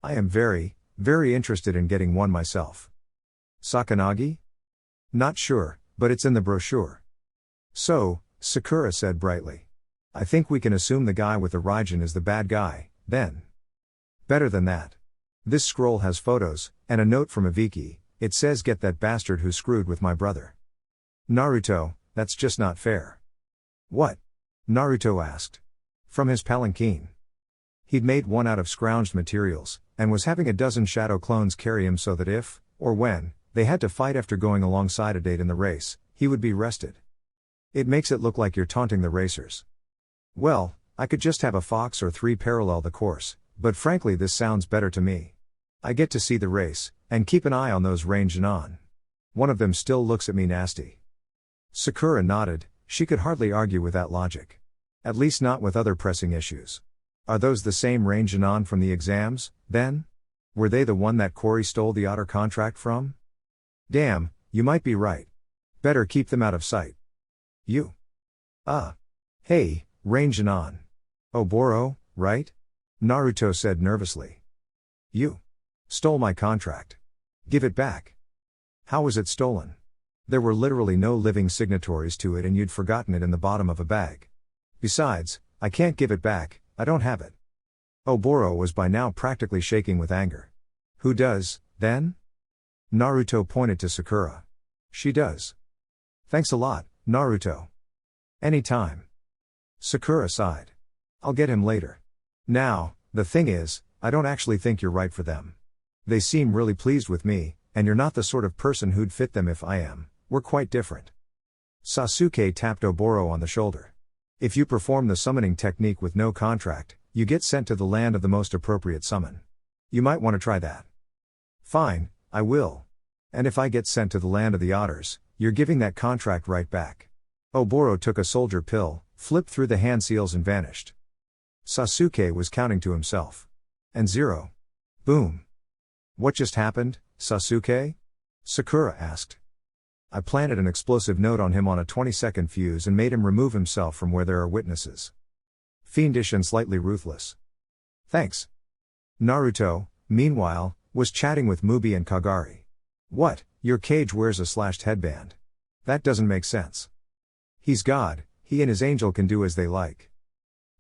I am very, very interested in getting one myself. Sakanagi? Not sure, but it's in the brochure. So, Sakura said brightly. I think we can assume the guy with the Raijin is the bad guy, then. Better than that. This scroll has photos, and a note from Aviki. It says get that bastard who screwed with my brother. Naruto, that's just not fair. What? Naruto asked. From his palanquin. He'd made one out of scrounged materials, and was having a dozen shadow clones carry him so that if, or when, they had to fight after going alongside Adate in the race, he would be rested. It makes it look like you're taunting the racers. Well, I could just have a fox or 3 parallel the course, but frankly this sounds better to me. I get to see the race, and keep an eye on those range Anon. One of them still looks at me nasty. Sakura nodded, she could hardly argue with that logic. At least not with other pressing issues. Are those the same range Anon from the exams, then? Were they the one that Cory stole the otter contract from? Damn, you might be right. Better keep them out of sight. You. Hey, range Anon. Oboro, right? Naruto said nervously. You. Stole my contract. Give it back. How was it stolen? There were literally no living signatories to it and you'd forgotten it in the bottom of a bag. Besides, I can't give it back, I don't have it. Oboro was by now practically shaking with anger. Who does, then? Naruto pointed to Sakura. She does. Thanks a lot, Naruto. Anytime. Sakura sighed. I'll get him later. Now, the thing is, I don't actually think you're right for them. They seem really pleased with me, and you're not the sort of person who'd fit them if I am. We're quite different. Sasuke tapped Oboro on the shoulder. If you perform the summoning technique with no contract, you get sent to the land of the most appropriate summon. You might want to try that. Fine, I will. And if I get sent to the land of the otters, you're giving that contract right back. Oboro took a soldier pill, flipped through the hand seals and vanished. Sasuke was counting to himself. And 0. Boom. What just happened, Sasuke? Sakura asked. I planted an explosive note on him on a 20-second fuse and made him remove himself from where there are witnesses. Fiendish and slightly ruthless. Thanks. Naruto, meanwhile, was chatting with Mubi and Kagari. What, your cage wears a slashed headband? That doesn't make sense. He's God, he and his angel can do as they like.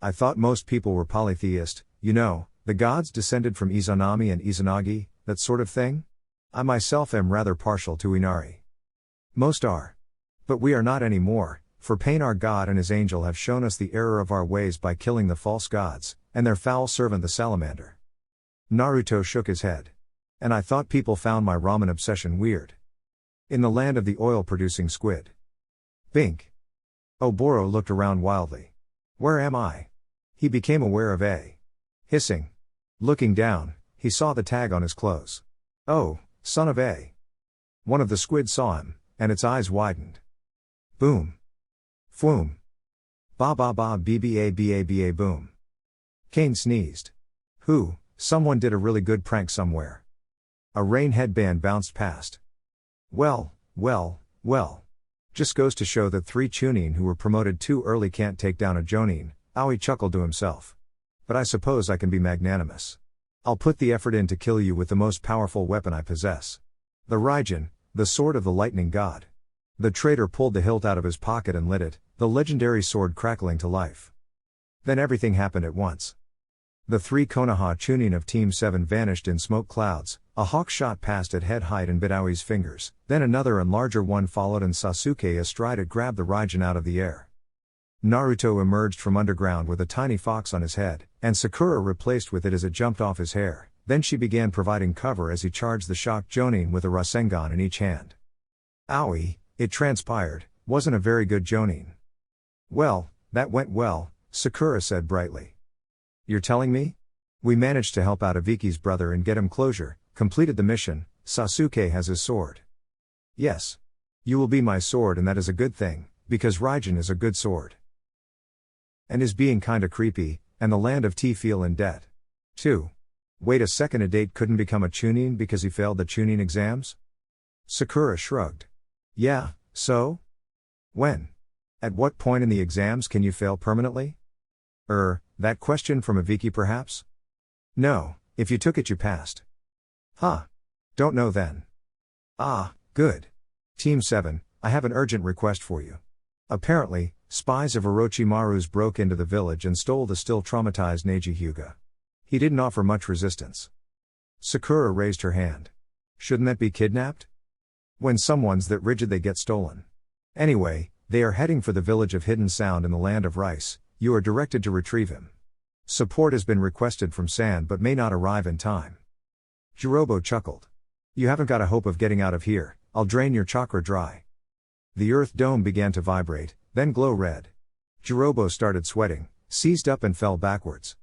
I thought most people were polytheist, you know, the gods descended from Izanami and Izanagi, that sort of thing? I myself am rather partial to Inari. Most are. But we are not anymore, for Pain our God and his angel have shown us the error of our ways by killing the false gods, and their foul servant the salamander. Naruto shook his head. And I thought people found my ramen obsession weird. In the land of the oil-producing squid. Bink. Oboro looked around wildly. Where am I? He became aware of a hissing. Looking down, he saw the tag on his clothes. Oh, son of a. One of the squid saw him, and its eyes widened. Boom. Fwoom. Ba ba ba bba boom. Kane sneezed. Someone did a really good prank somewhere. A rain headband bounced past. Well. Just goes to show that 3 Chunin who were promoted too early can't take down a Jonin, Aoi chuckled to himself. But I suppose I can be magnanimous. I'll put the effort in to kill you with the most powerful weapon I possess. The Raijin, the sword of the lightning god. The traitor pulled the hilt out of his pocket and lit it, the legendary sword crackling to life. Then everything happened at once. The 3 Konoha Chunin of Team 7 vanished in smoke clouds, a hawk shot past at head height and bit Aoi's fingers, then another and larger one followed and Sasuke astride it grabbed the Raijin out of the air. Naruto emerged from underground with a tiny fox on his head, and Sakura replaced with it as it jumped off his hair, then she began providing cover as he charged the shocked Jonin with a Rasengan in each hand. Aoi, it transpired, wasn't a very good Jonin. Well, that went well, Sakura said brightly. You're telling me? We managed to help out Iviki's brother and get him closure, completed the mission, Sasuke has his sword. Yes. You will be my sword and that is a good thing, because Raijin is a good sword. And is being kinda creepy, and the land of tea feel in debt. 2. Wait a second, a date couldn't become a Chunin because he failed the Chunin exams? Sakura shrugged. Yeah, so? When? At what point in the exams can you fail permanently? That question from Iviki perhaps? No, if you took it you passed. Huh. Don't know then. Ah, good. Team 7, I have an urgent request for you. Apparently, spies of Orochimaru's broke into the village and stole the still traumatized Neji Hyuga. He didn't offer much resistance. Sakura raised her hand. Shouldn't that be kidnapped? When someone's that rigid they get stolen. Anyway, they are heading for the village of Hidden Sound in the land of rice. You are directed to retrieve him. Support has been requested from Sand but may not arrive in time. Jirobo chuckled. You haven't got a hope of getting out of here, I'll drain your chakra dry. The earth dome began to vibrate, then glow red. Jirobo started sweating, seized up and fell backwards.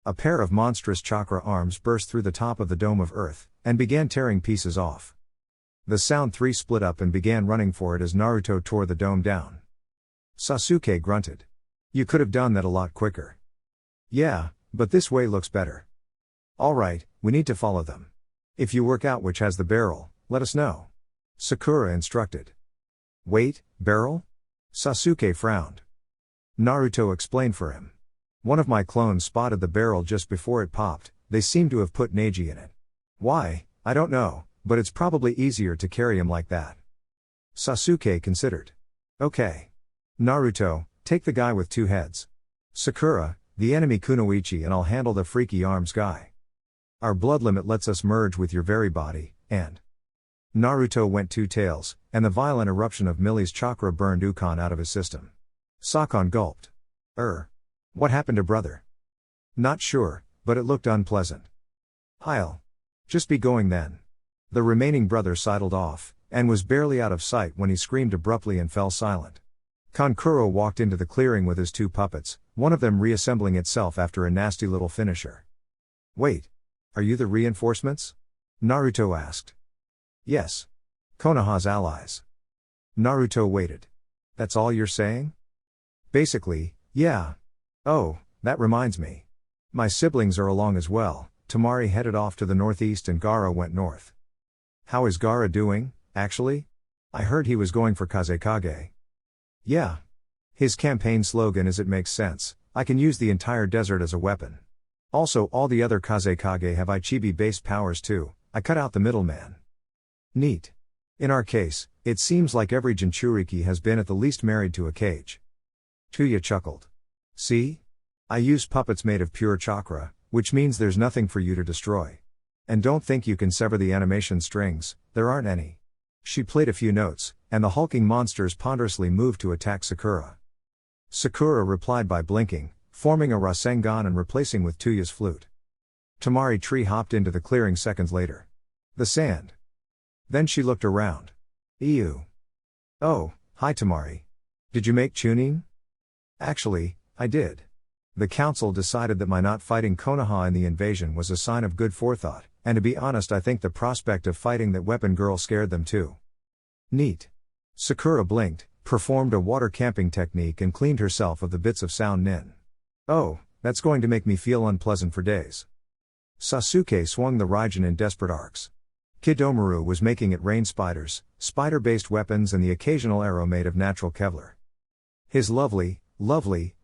A pair of monstrous chakra arms burst through the top of the dome of earth, and began tearing pieces off. The Sound 3 split up and began running for it as Naruto tore the dome down. Sasuke grunted. You could have done that a lot quicker. Yeah, but this way looks better. Alright, we need to follow them. If you work out which has the barrel, let us know. Sakura instructed. Wait, barrel? Sasuke frowned. Naruto explained for him. One of my clones spotted the barrel just before it popped, they seem to have put Neji in it. Why, I don't know, but it's probably easier to carry him like that. Sasuke considered. Okay. Naruto, take the guy with 2 heads. Sakura, the enemy Kunoichi, and I'll handle the freaky arms guy. Our blood limit lets us merge with your very body, and... Naruto went 2 tails, and the violent eruption of Millie's chakra burned Ukon out of his system. Sakon gulped. What happened to brother? Not sure, but it looked unpleasant. I'll just be going then. The remaining brother sidled off, and was barely out of sight when he screamed abruptly and fell silent. Kankuro walked into the clearing with his 2 puppets, one of them reassembling itself after a nasty little finisher. Wait. Are you the reinforcements? Naruto asked. Yes. Konoha's allies. Naruto waited. That's all you're saying? Basically, yeah. Oh, that reminds me. My siblings are along as well. Temari headed off to the northeast and Gaara went north. How is Gaara doing, actually? I heard he was going for Kazekage. Yeah. His campaign slogan is "It makes sense, I can use the entire desert as a weapon." Also, all the other Kazekage have Ichibi-based powers too, I cut out the middleman. Neat. In our case, it seems like every Jinchuriki has been at the least married to a cage. Tuya chuckled. See? I use puppets made of pure chakra, which means there's nothing for you to destroy. And don't think you can sever the animation strings, there aren't any. She played a few notes, and the hulking monsters ponderously moved to attack Sakura. Sakura replied by blinking, forming a Rasengan and replacing with Tuya's flute. Temari Tree hopped into the clearing seconds later. The sand. Then she looked around. Ew. Oh, hi Temari. Did you make Chunin? Actually, I did. The council decided that my not fighting Konoha in the invasion was a sign of good forethought, and to be honest I think the prospect of fighting that weapon girl scared them too. Neat. Sakura blinked, performed a water camping technique and cleaned herself of the bits of sound nin. Oh, that's going to make me feel unpleasant for days. Sasuke swung the Raijin in desperate arcs. Kidomaru was making it rain spiders, spider-based weapons and the occasional arrow made of natural Kevlar. His lovely,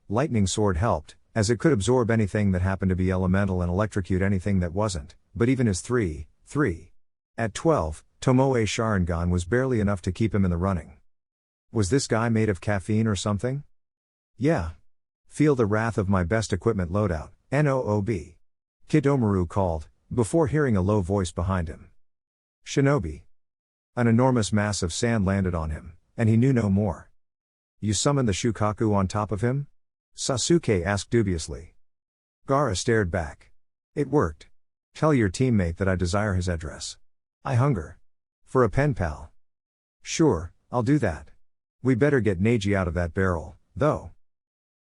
lightning sword helped, as it could absorb anything that happened to be elemental and electrocute anything that wasn't, but even his 3. At 12, Tomoe Sharingan was barely enough to keep him in the running. Was this guy made of caffeine or something? Yeah. Feel the wrath of my best equipment loadout, NOOB. Kidomaru called, before hearing a low voice behind him. Shinobi. An enormous mass of sand landed on him, and he knew no more. You summoned the Shukaku on top of him? Sasuke asked dubiously. Gaara stared back. It worked. Tell your teammate that I desire his address. I hunger. For a pen pal. Sure, I'll do that. We better get Neji out of that barrel, though.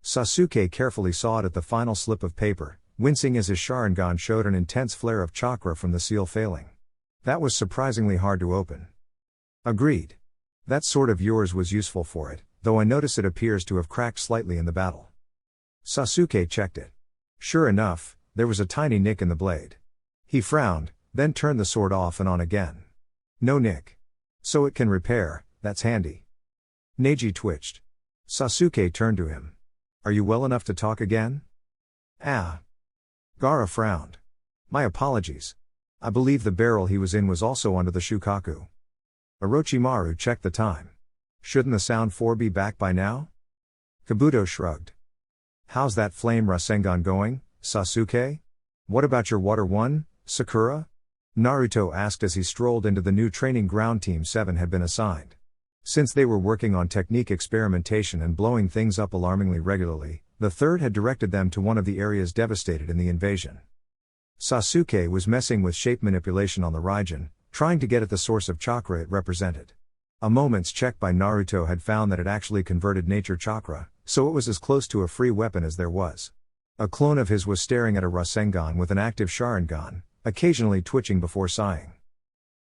Sasuke carefully sawed at the final slip of paper, wincing as his Sharingan showed an intense flare of chakra from the seal failing. That was surprisingly hard to open. Agreed. That sword of yours was useful for it, though I notice it appears to have cracked slightly in the battle. Sasuke checked it. Sure enough, there was a tiny nick in the blade. He frowned, then turned the sword off and on again. No nick. So it can repair, that's handy. Neji twitched. Sasuke turned to him. Are you well enough to talk again? Ah. Gaara frowned. My apologies. I believe the barrel he was in was also under the Shukaku. Orochimaru checked the time. Shouldn't the Sound 4 be back by now? Kabuto shrugged. How's that flame Rasengan going, Sasuke? What about your Water 1, Sakura? Naruto asked as he strolled into the new training ground Team 7 had been assigned. Since they were working on technique experimentation and blowing things up alarmingly regularly, the third had directed them to one of the areas devastated in the invasion. Sasuke was messing with shape manipulation on the Raijin, trying to get at the source of chakra it represented. A moment's check by Naruto had found that it actually converted nature chakra, so it was as close to a free weapon as there was. A clone of his was staring at a Rasengan with an active Sharingan, occasionally twitching before sighing.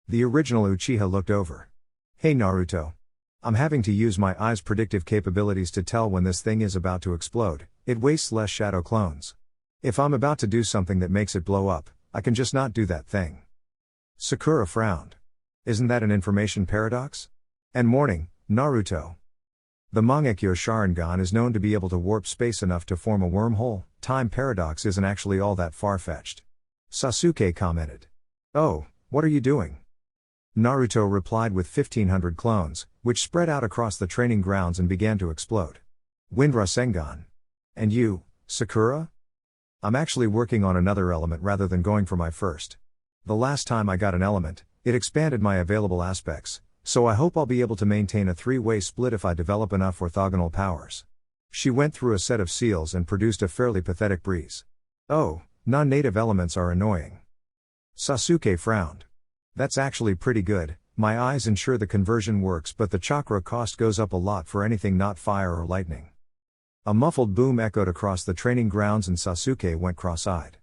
The original Uchiha looked over. Hey Naruto. I'm having to use my eye's predictive capabilities to tell when this thing is about to explode. It wastes less shadow clones. If I'm about to do something that makes it blow up, I can just not do that thing. Sakura frowned. Isn't that an information paradox? And morning, Naruto. The Mangekyo Sharingan is known to be able to warp space enough to form a wormhole. Time paradox isn't actually all that far-fetched. Sasuke commented. Oh, what are you doing? Naruto replied with 1500 clones, which spread out across the training grounds and began to explode. Wind Rasengan. And you, Sakura? I'm actually working on another element rather than going for my first. The last time I got an element, it expanded my available aspects, so I hope I'll be able to maintain a three-way split if I develop enough orthogonal powers. She went through a set of seals and produced a fairly pathetic breeze. Oh, non-native elements are annoying. Sasuke frowned. That's actually pretty good. My eyes ensure the conversion works, but the chakra cost goes up a lot for anything not fire or lightning. A muffled boom echoed across the training grounds and Sasuke went cross-eyed.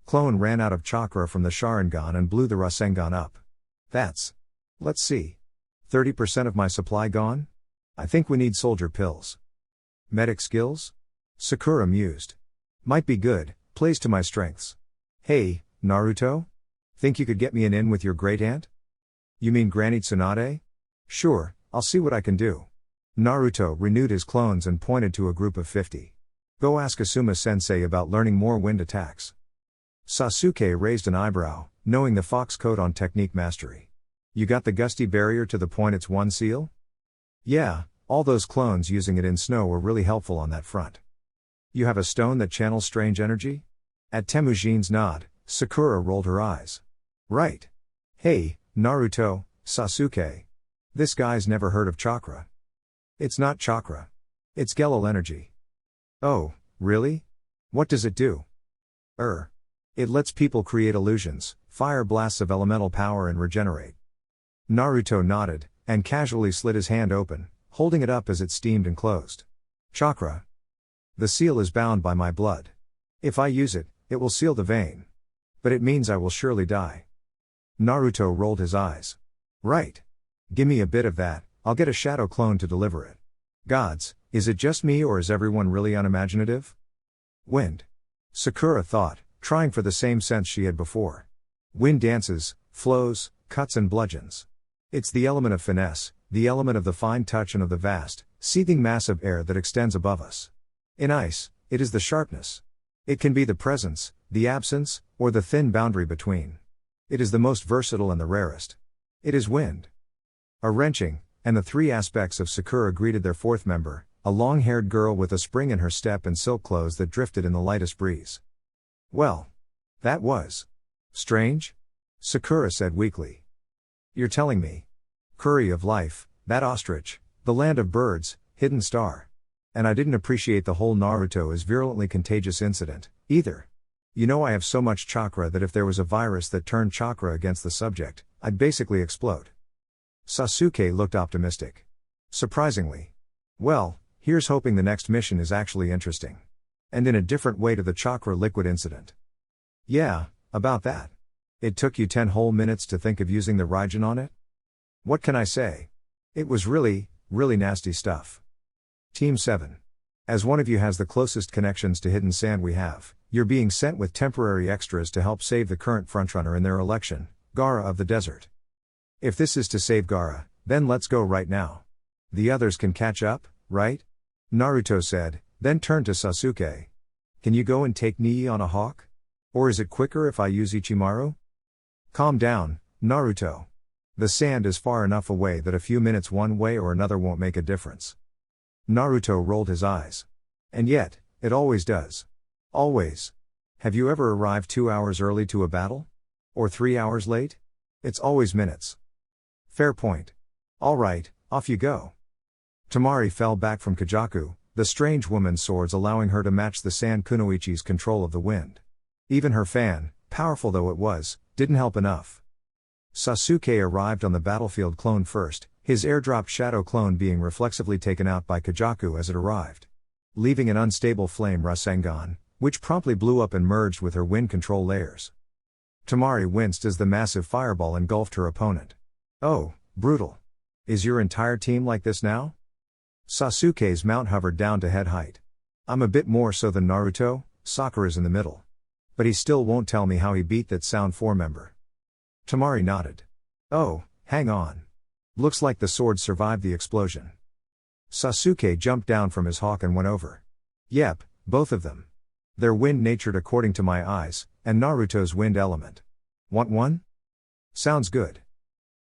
Clone ran out of chakra from the Sharingan and blew the Rasengan up. That's... let's see. 30% of my supply gone? I think we need soldier pills. Medic skills? Sakura mused. Might be good, plays to my strengths. Hey, Naruto? Think you could get me an in with your great-aunt? You mean Granny Tsunade? Sure, I'll see what I can do. Naruto renewed his clones and pointed to a group of 50. Go ask Asuma-sensei about learning more wind attacks. Sasuke raised an eyebrow, knowing the fox code on technique mastery. You got the gusty barrier to the point it's one seal? Yeah, all those clones using it in snow were really helpful on that front. You have a stone that channels strange energy? At Temujin's nod, Sakura rolled her eyes. Right. Hey, Naruto, Sasuke. This guy's never heard of chakra. It's not chakra. It's Gelul energy. Oh, really? What does it do? It lets people create illusions, fire blasts of elemental power and regenerate. Naruto nodded, and casually slid his hand open, holding it up as it steamed and closed. Chakra. The seal is bound by my blood. If I use it, it will seal the vein. But it means I will surely die. Naruto rolled his eyes. Right. Gimme a bit of that, I'll get a shadow clone to deliver it. Gods, is it just me or is everyone really unimaginative? Wind. Sakura thought, trying for the same sense she had before. Wind dances, flows, cuts and bludgeons. It's the element of finesse, the element of the fine touch and of the vast, seething mass of air that extends above us. In ice, it is the sharpness. It can be the presence, the absence, or the thin boundary between. It is the most versatile and the rarest. It is wind. A wrenching, and the three aspects of Sakura greeted their fourth member, a long-haired girl with a spring in her step and silk clothes that drifted in the lightest breeze. Well. That was strange? Sakura said weakly. You're telling me. Curry of life, that ostrich, the land of birds, hidden star. And I didn't appreciate the whole Naruto as virulently contagious incident, either. You know I have so much chakra that if there was a virus that turned chakra against the subject, I'd basically explode. Sasuke looked optimistic. Surprisingly. Well, here's hoping the next mission is actually interesting. And in a different way to the chakra liquid incident. Yeah, about that. It took you 10 whole minutes to think of using the Raijin on it? What can I say? It was really nasty stuff. Team 7. As one of you has the closest connections to Hidden Sand we have, you're being sent with temporary extras to help save the current frontrunner in their election, Gaara of the Desert. If this is to save Gaara, then let's go right now. The others can catch up, right? Naruto said, then turned to Sasuke. Can you go and take Nii on a hawk? Or is it quicker if I use Ichimaru? Calm down, Naruto. The sand is far enough away that a few minutes one way or another won't make a difference. Naruto rolled his eyes. And yet, it always does. Always. Have you ever arrived 2 hours early to a battle? Or 3 hours late? It's always minutes. Fair point. Alright, off you go. Tamari fell back from Kajaku, the strange woman's swords allowing her to match the Sand Kunoichi's control of the wind. Even her fan, powerful though it was, didn't help enough. Sasuke arrived on the battlefield clone first, his airdropped shadow clone being reflexively taken out by Kajaku as it arrived. Leaving an unstable flame Rasengan, which promptly blew up and merged with her wind control layers. Tamari winced as the massive fireball engulfed her opponent. Oh, brutal. Is your entire team like this now? Sasuke's mount hovered down to head height. I'm a bit more so than Naruto, Sakura's in the middle. But he still won't tell me how he beat that Sound 4 member. Tamari nodded. Oh, hang on. Looks like the sword survived the explosion. Sasuke jumped down from his hawk and went over. Yep, both of them. They're wind-natured according to my eyes, and Naruto's wind element. Want one? Sounds good.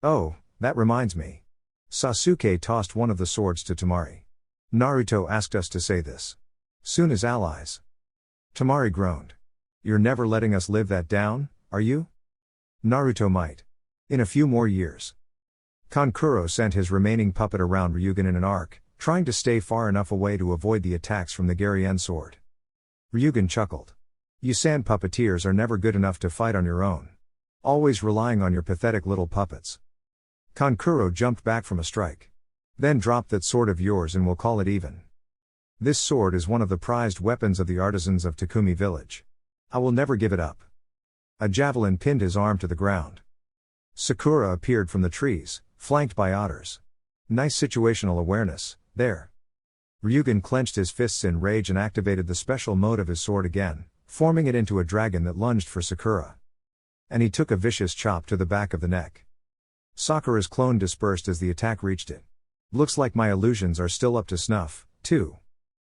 Oh, that reminds me. Sasuke tossed one of the swords to Tamari. Naruto asked us to say this. Soon as allies. Tamari groaned. You're never letting us live that down, are you? Naruto might. In a few more years. Kankuro sent his remaining puppet around Ryugen in an arc, trying to stay far enough away to avoid the attacks from the Garien sword. Ryugen chuckled. You sand puppeteers are never good enough to fight on your own. Always relying on your pathetic little puppets. Kankuro jumped back from a strike. Then drop that sword of yours and we'll call it even. This sword is one of the prized weapons of the artisans of Takumi village. I will never give it up. A javelin pinned his arm to the ground. Sakura appeared from the trees, flanked by otters. Nice situational awareness, there. Ryugen clenched his fists in rage and activated the special mode of his sword again, forming it into a dragon that lunged for Sakura. And he took a vicious chop to the back of the neck. Sakura's clone dispersed as the attack reached it. Looks like my illusions are still up to snuff, too.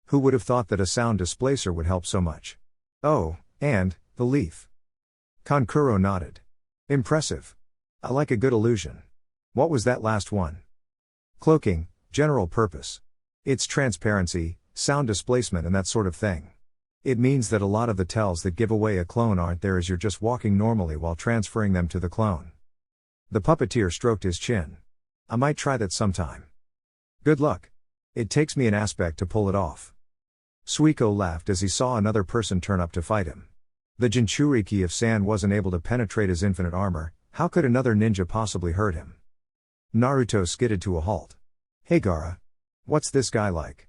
Who would have thought that a sound displacer would help so much? Oh, and, the leaf. Kankuro nodded. Impressive. I like a good illusion. What was that last one? Cloaking, general purpose. It's transparency, sound displacement and that sort of thing. It means that a lot of the tells that give away a clone aren't there as you're just walking normally while transferring them to the clone. The puppeteer stroked his chin. I might try that sometime. Good luck. It takes me an aspect to pull it off. Suiko laughed as he saw another person turn up to fight him. The Jinchuriki of sand wasn't able to penetrate his infinite armor, how could another ninja possibly hurt him? Naruto skidded to a halt. Hey Gaara. What's this guy like?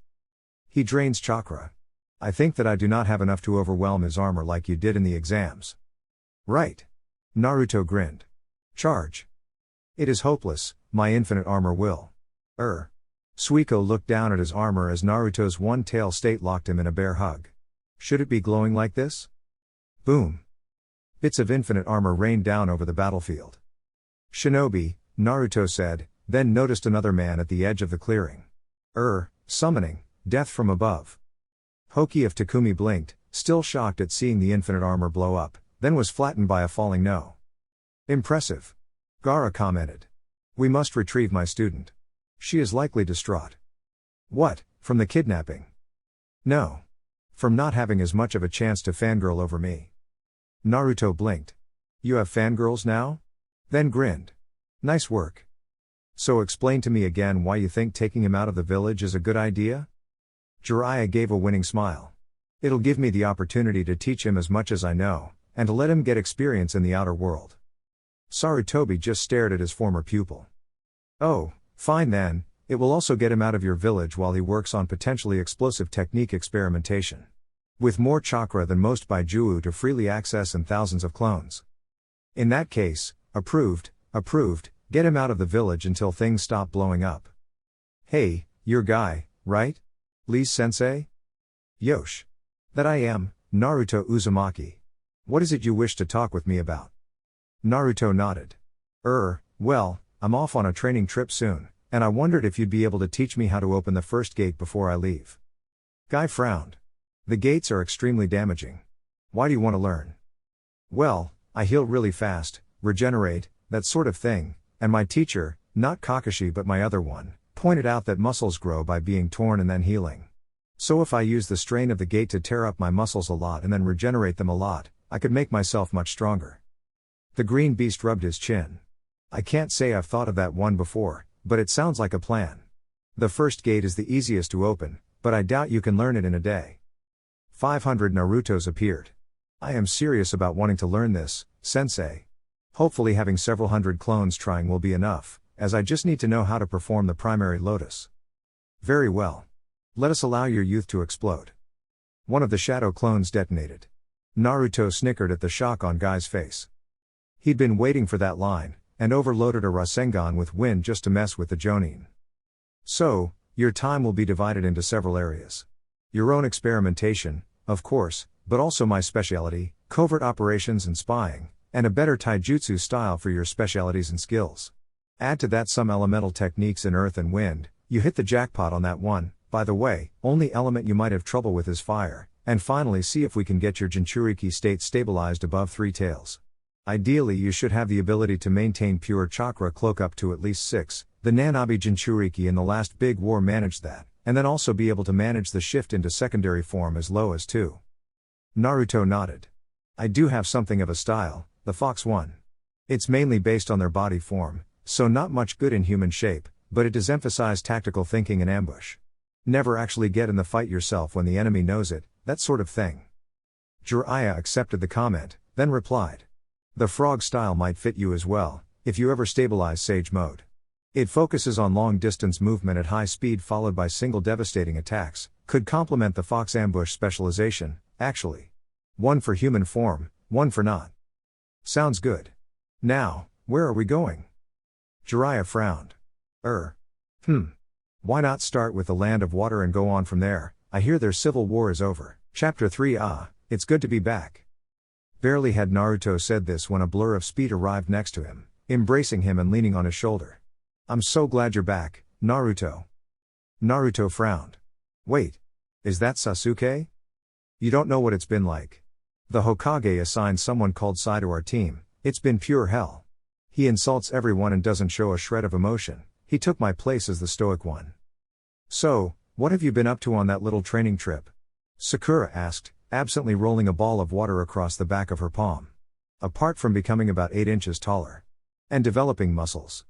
He drains chakra. I think that I do not have enough to overwhelm his armor like you did in the exams. Right. Naruto grinned. Charge. It is hopeless, my infinite armor will. Suiko looked down at his armor as Naruto's one-tail state locked him in a bear hug. Should it be glowing like this? Boom. Bits of infinite armor rained down over the battlefield. Shinobi, Naruto said, then noticed another man at the edge of the clearing. Summoning, death from above. Hoki of Takumi blinked, still shocked at seeing the infinite armor blow up, then was flattened by a falling no. Impressive. Gaara commented. We must retrieve my student. She is likely distraught. What, from the kidnapping? No. From not having as much of a chance to fangirl over me. Naruto blinked. You have fangirls now? Then grinned. Nice work. So explain to me again why you think taking him out of the village is a good idea? Jiraiya gave a winning smile. It'll give me the opportunity to teach him as much as I know, and to let him get experience in the outer world. Sarutobi just stared at his former pupil. Oh, fine then, it will also get him out of your village while he works on potentially explosive technique experimentation. With more chakra than most Baijuu to freely access and thousands of clones. In that case, approved, get him out of the village until things stop blowing up. Hey, your guy, right? Lee-sensei? Yosh. That I am, Naruto Uzumaki. What is it you wish to talk with me about? Naruto nodded. Well, I'm off on a training trip soon, and I wondered if you'd be able to teach me how to open the first gate before I leave. Guy frowned. The gates are extremely damaging. Why do you want to learn? Well, I heal really fast, regenerate, that sort of thing, and my teacher, not Kakashi but my other one, pointed out that muscles grow by being torn and then healing. So if I use the strain of the gate to tear up my muscles a lot and then regenerate them a lot, I could make myself much stronger. The green beast rubbed his chin. I can't say I've thought of that one before, but it sounds like a plan. The first gate is the easiest to open, but I doubt you can learn it in a day. 500 Narutos appeared. I am serious about wanting to learn this, sensei. Hopefully having several hundred clones trying will be enough, as I just need to know how to perform the primary lotus. Very well. Let us allow your youth to explode. One of the shadow clones detonated. Naruto snickered at the shock on Guy's face. He'd been waiting for that line, and overloaded a Rasengan with wind just to mess with the Jonin. So, your time will be divided into several areas. Your own experimentation, of course, but also my specialty, covert operations and spying, and a better taijutsu style for your specialities and skills. Add to that some elemental techniques in earth and wind, you hit the jackpot on that one. By the way, only element you might have trouble with is fire, and finally see if we can get your Jinchuriki state stabilized above 3 tails. Ideally you should have the ability to maintain pure chakra cloak up to at least 6, the Nanabi Jinchuriki in the last big war managed that, and then also be able to manage the shift into secondary form as low as 2. Naruto nodded. I do have something of a style, the Fox one. It's mainly based on their body form, so not much good in human shape, but it does emphasize tactical thinking and ambush. Never actually get in the fight yourself when the enemy knows it, that sort of thing. Jiraiya accepted the comment, then replied. The frog style might fit you as well, if you ever stabilize Sage mode. It focuses on long-distance movement at high speed followed by single devastating attacks, could complement the Fox ambush specialization, actually. One for human form, one for not. Sounds good. Now, where are we going? Jiraiya frowned. Why not start with the land of water and go on from there? I hear their civil war is over. Chapter 3. It's good to be back. Barely had Naruto said this when a blur of speed arrived next to him, embracing him and leaning on his shoulder. I'm so glad you're back, Naruto. Naruto frowned. Wait. Is that Sasuke? You don't know what it's been like. The Hokage assigned someone called Sai to our team, it's been pure hell. He insults everyone and doesn't show a shred of emotion. He took my place as the stoic one. So, what have you been up to on that little training trip? Sakura asked, absently rolling a ball of water across the back of her palm. Apart from becoming about 8 inches taller. And developing muscles.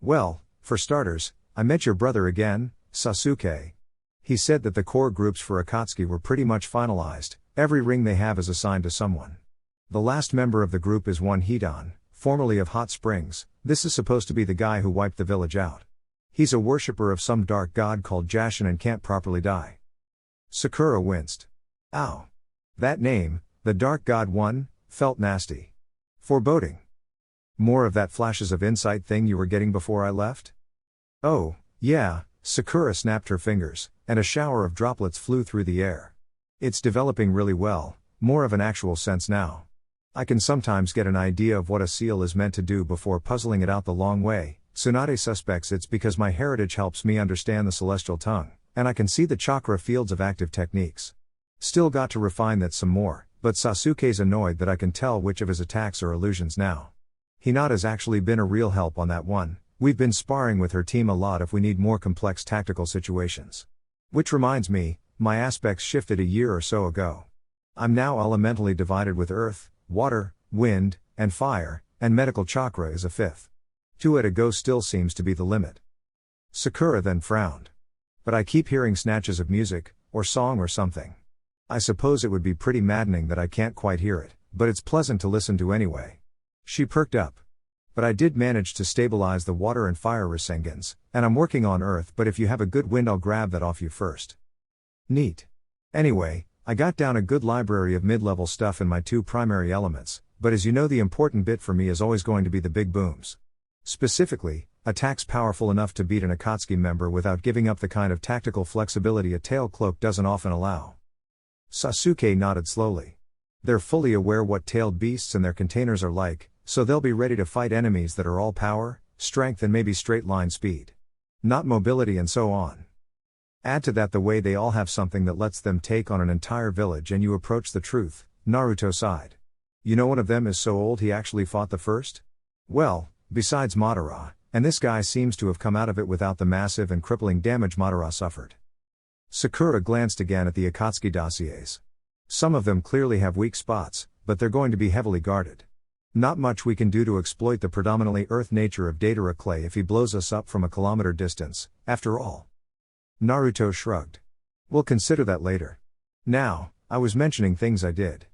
Well, for starters, I met your brother again, Sasuke. He said that the core groups for Akatsuki were pretty much finalized, every ring they have is assigned to someone. The last member of the group is one Hidan, formerly of Hot Springs. This is supposed to be the guy who wiped the village out. He's a worshipper of some dark god called Jashin and can't properly die. Sakura winced. Ow. That name, the Dark God One, felt nasty. Foreboding. More of that flashes of insight thing you were getting before I left? Oh, yeah, Sakura snapped her fingers, and a shower of droplets flew through the air. It's developing really well, more of an actual sense now. I can sometimes get an idea of what a seal is meant to do before puzzling it out the long way. Tsunade suspects it's because my heritage helps me understand the celestial tongue, and I can see the chakra fields of active techniques. Still got to refine that some more, but Sasuke's annoyed that I can tell which of his attacks are illusions now. Hinata's actually been a real help on that one. We've been sparring with her team a lot if we need more complex tactical situations. Which reminds me, my aspects shifted a year or so ago. I'm now elementally divided with earth, water, wind, and fire, and medical chakra is a fifth. 2 at a go still seems to be the limit. Sakura then frowned. But I keep hearing snatches of music, or song or something. I suppose it would be pretty maddening that I can't quite hear it, but it's pleasant to listen to anyway. She perked up. But I did manage to stabilize the water and fire Rasengans, and I'm working on earth, but if you have a good wind I'll grab that off you first. Neat. Anyway, I got down a good library of mid-level stuff in my 2 primary elements, but as you know the important bit for me is always going to be the big booms. Specifically, attacks powerful enough to beat an Akatsuki member without giving up the kind of tactical flexibility a tail cloak doesn't often allow. Sasuke nodded slowly. They're fully aware what tailed beasts and their containers are like, so they'll be ready to fight enemies that are all power, strength and maybe straight line speed. Not mobility and so on. Add to that the way they all have something that lets them take on an entire village and you approach the truth, Naruto sighed. You know one of them is so old he actually fought the first? Well, besides Madara, and this guy seems to have come out of it without the massive and crippling damage Madara suffered. Sakura glanced again at the Akatsuki dossiers. Some of them clearly have weak spots, but they're going to be heavily guarded. Not much we can do to exploit the predominantly earth nature of Datara Clay if he blows us up from a kilometer distance, after all. Naruto shrugged. We'll consider that later. Now, I was mentioning things I did.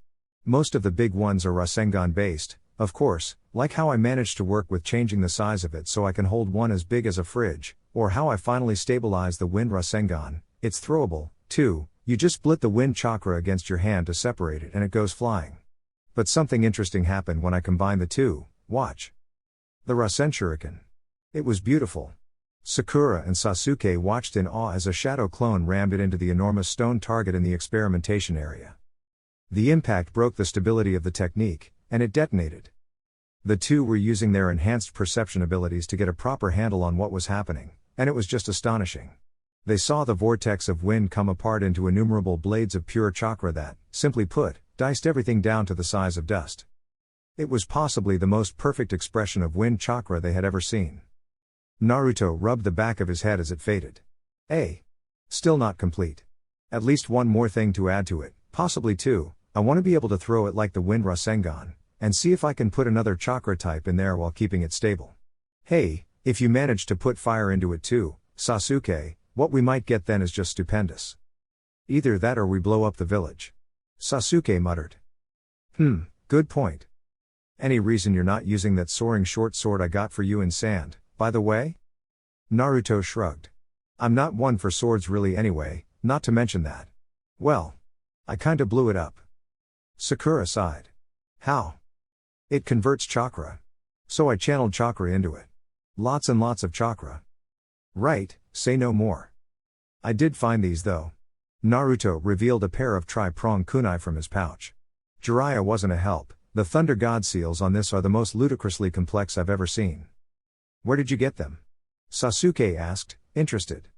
Most of the big ones are Rasengan based, of course, like how I managed to work with changing the size of it so I can hold one as big as a fridge, or how I finally stabilized the wind Rasengan. It's throwable, too, you just split the wind chakra against your hand to separate it and it goes flying. But something interesting happened when I combined the 2, watch. The Rasen Shuriken. It was beautiful. Sakura and Sasuke watched in awe as a shadow clone rammed it into the enormous stone target in the experimentation area. The impact broke the stability of the technique, and it detonated. The 2 were using their enhanced perception abilities to get a proper handle on what was happening, and it was just astonishing. They saw the vortex of wind come apart into innumerable blades of pure chakra that, simply put, diced everything down to the size of dust. It was possibly the most perfect expression of wind chakra they had ever seen. Naruto rubbed the back of his head as it faded. Still not complete. At least one more thing to add to it, possibly 2, I want to be able to throw it like the wind Rasengan, and see if I can put another chakra type in there while keeping it stable. Hey, if you manage to put fire into it too, Sasuke, what we might get then is just stupendous. Either that or we blow up the village. Sasuke muttered. Good point. Any reason you're not using that soaring short sword I got for you in sand, by the way? Naruto shrugged. I'm not one for swords really anyway, not to mention that. Well, I kinda blew it up. Sakura sighed. How? It converts chakra. So I channeled chakra into it. Lots and lots of chakra. Right, say no more. I did find these though. Naruto revealed a pair of tri-pronged kunai from his pouch. Jiraiya wasn't a help, the Thunder God seals on this are the most ludicrously complex I've ever seen. Where did you get them? Sasuke asked, interested.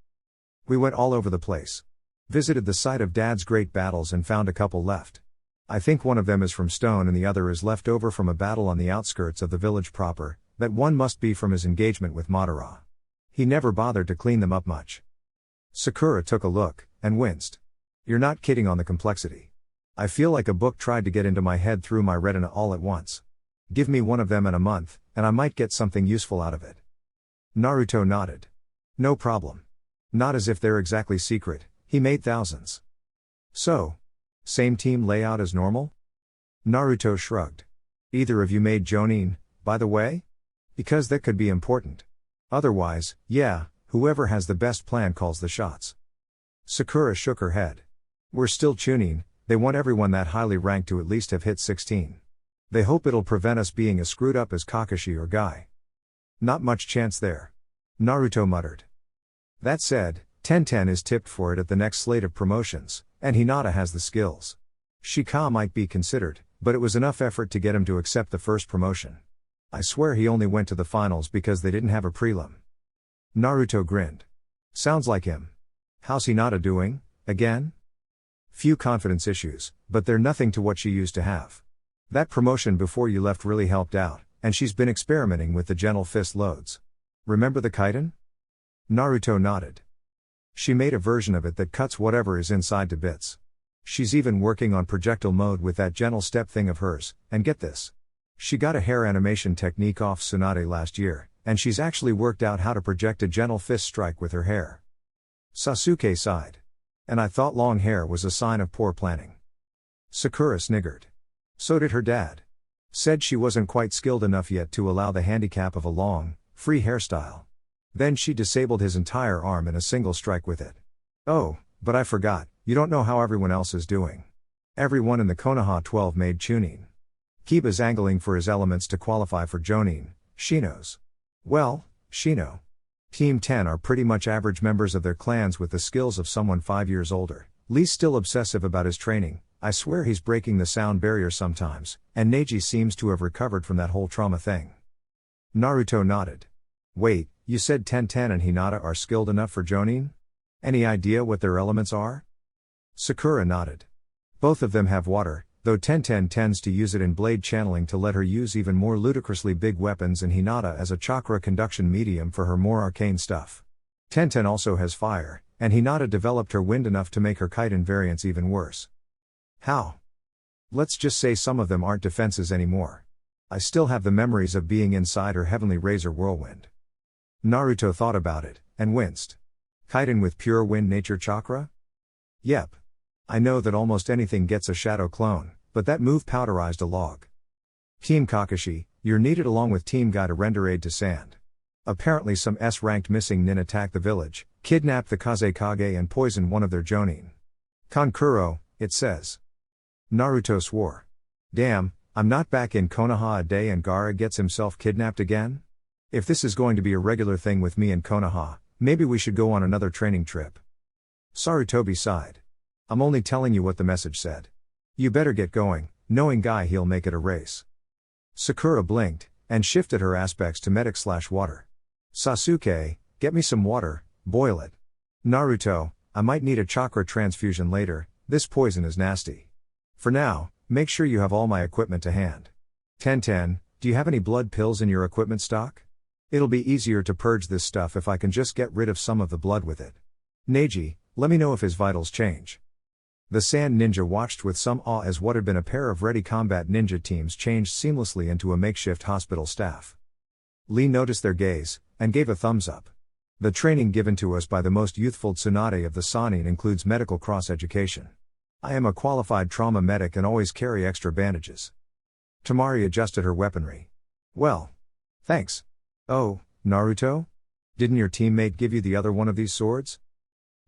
We went all over the place. Visited the site of Dad's great battles and found a couple left. I think one of them is from stone and the other is left over from a battle on the outskirts of the village proper, that one must be from his engagement with Madara. He never bothered to clean them up much. Sakura took a look, and winced. You're not kidding on the complexity. I feel like a book tried to get into my head through my retina all at once. Give me one of them in a month, and I might get something useful out of it. Naruto nodded. No problem. Not as if they're exactly secret, he made thousands. So, same team layout as normal? Naruto shrugged. Either of you made Jonin, by the way? Because that could be important. Otherwise, yeah, whoever has the best plan calls the shots. Sakura shook her head. We're still tuning, They want everyone that highly ranked to at least have hit 16. They hope it'll prevent us being as screwed up as Kakashi or Guy. Not much chance there. Naruto muttered. That said, Tenten is tipped for it at the next slate of promotions, and Hinata has the skills. Shika might be considered, but it was enough effort to get him to accept the first promotion. I swear he only went to the finals because they didn't have a prelim. Naruto grinned. Sounds like him. How's Hinata doing, again? Few confidence issues, but they're nothing to what she used to have. That promotion before you left really helped out, and she's been experimenting with the gentle fist loads. Remember the Kaiden? Naruto nodded. She made a version of it that cuts whatever is inside to bits. She's even working on projectile mode with that gentle step thing of hers, and get this. She got a hair animation technique off Tsunade last year, and she's actually worked out how to project a gentle fist strike with her hair. Sasuke sighed. And I thought long hair was a sign of poor planning. Sakura sniggered. So did her dad. Said she wasn't quite skilled enough yet to allow the handicap of a long, free hairstyle. Then she disabled his entire arm in a single strike with it. Oh, but I forgot, you don't know how everyone else is doing. Everyone in the Konoha 12 made Chunin. Kiba's angling for his elements to qualify for Jonin, Shino's. Well, Shino. Team 10 are pretty much average members of their clans with the skills of someone 5 years older. Lee's still obsessive about his training, I swear he's breaking the sound barrier sometimes, and Neji seems to have recovered from that whole trauma thing. Naruto nodded. Wait, you said Tenten and Hinata are skilled enough for Jonin? Any idea what their elements are? Sakura nodded. Both of them have water, though Tenten tends to use it in blade channeling to let her use even more ludicrously big weapons, and Hinata as a chakra conduction medium for her more arcane stuff. Tenten also has fire, and Hinata developed her wind enough to make her Kaiden variants even worse. How? Let's just say some of them aren't defenses anymore. I still have the memories of being inside her heavenly razor whirlwind. Naruto thought about it, and winced. Kaiden with pure wind nature chakra? Yep. I know that almost anything gets a shadow clone, but that move powderized a log. Team Kakashi, you're needed along with Team Guy to render aid to Sand. Apparently some S-ranked missing nin attacked the village, kidnapped the Kazekage and poisoned one of their Jonin. Kankuro, it says. Naruto swore. Damn, I'm not back in Konoha a day and Gaara gets himself kidnapped again? If this is going to be a regular thing with me in Konoha, maybe we should go on another training trip. Sarutobi sighed. I'm only telling you what the message said. You better get going, knowing Guy he'll make it a race. Sakura blinked, and shifted her aspects to medic/water. Sasuke, get me some water, boil it. Naruto, I might need a chakra transfusion later, this poison is nasty. For now, make sure you have all my equipment to hand. Tenten, do you have any blood pills in your equipment stock? It'll be easier to purge this stuff if I can just get rid of some of the blood with it. Neji, let me know if his vitals change. The Sand Ninja watched with some awe as what had been a pair of ready combat ninja teams changed seamlessly into a makeshift hospital staff. Lee noticed their gaze, and gave a thumbs up. The training given to us by the most youthful Tsunade of the Sannin includes medical cross-education. I am a qualified trauma medic and always carry extra bandages. Tamari adjusted her weaponry. Well. Thanks. Oh, Naruto? Didn't your teammate give you the other one of these swords?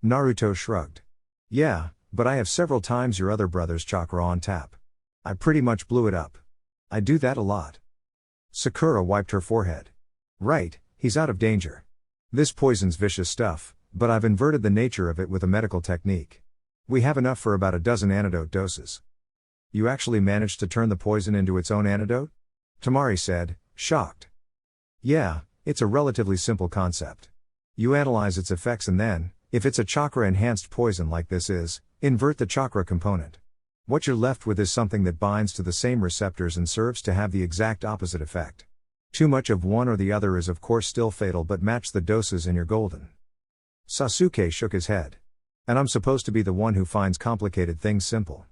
Naruto shrugged. Yeah, but I have several times your other brother's chakra on tap. I pretty much blew it up. I do that a lot. Sakura wiped her forehead. Right, he's out of danger. This poison's vicious stuff, but I've inverted the nature of it with a medical technique. We have enough for about a dozen antidote doses. You actually managed to turn the poison into its own antidote? Tamari said, shocked. Yeah, it's a relatively simple concept. You analyze its effects and then, if it's a chakra-enhanced poison like this is, invert the chakra component. What you're left with is something that binds to the same receptors and serves to have the exact opposite effect. Too much of one or the other is of course still fatal, but match the doses and you're golden. Sasuke shook his head. And I'm supposed to be the one who finds complicated things simple.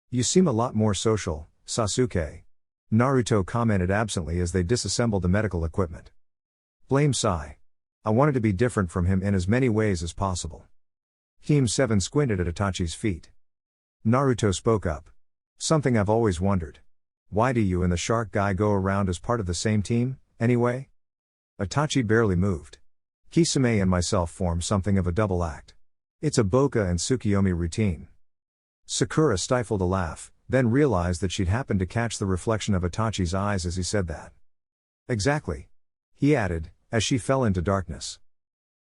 You seem a lot more social, Sasuke. Naruto commented absently as they disassembled the medical equipment. Blame Sai. I wanted to be different from him in as many ways as possible. Team 7 squinted at Itachi's feet. Naruto spoke up. Something I've always wondered. Why do you and the shark guy go around as part of the same team, anyway? Itachi barely moved. Kisame and myself form something of a double act. It's a Boka and Tsukiyomi routine. Sakura stifled a laugh, then realized that she'd happened to catch the reflection of Itachi's eyes as he said that. Exactly. He added, as she fell into darkness.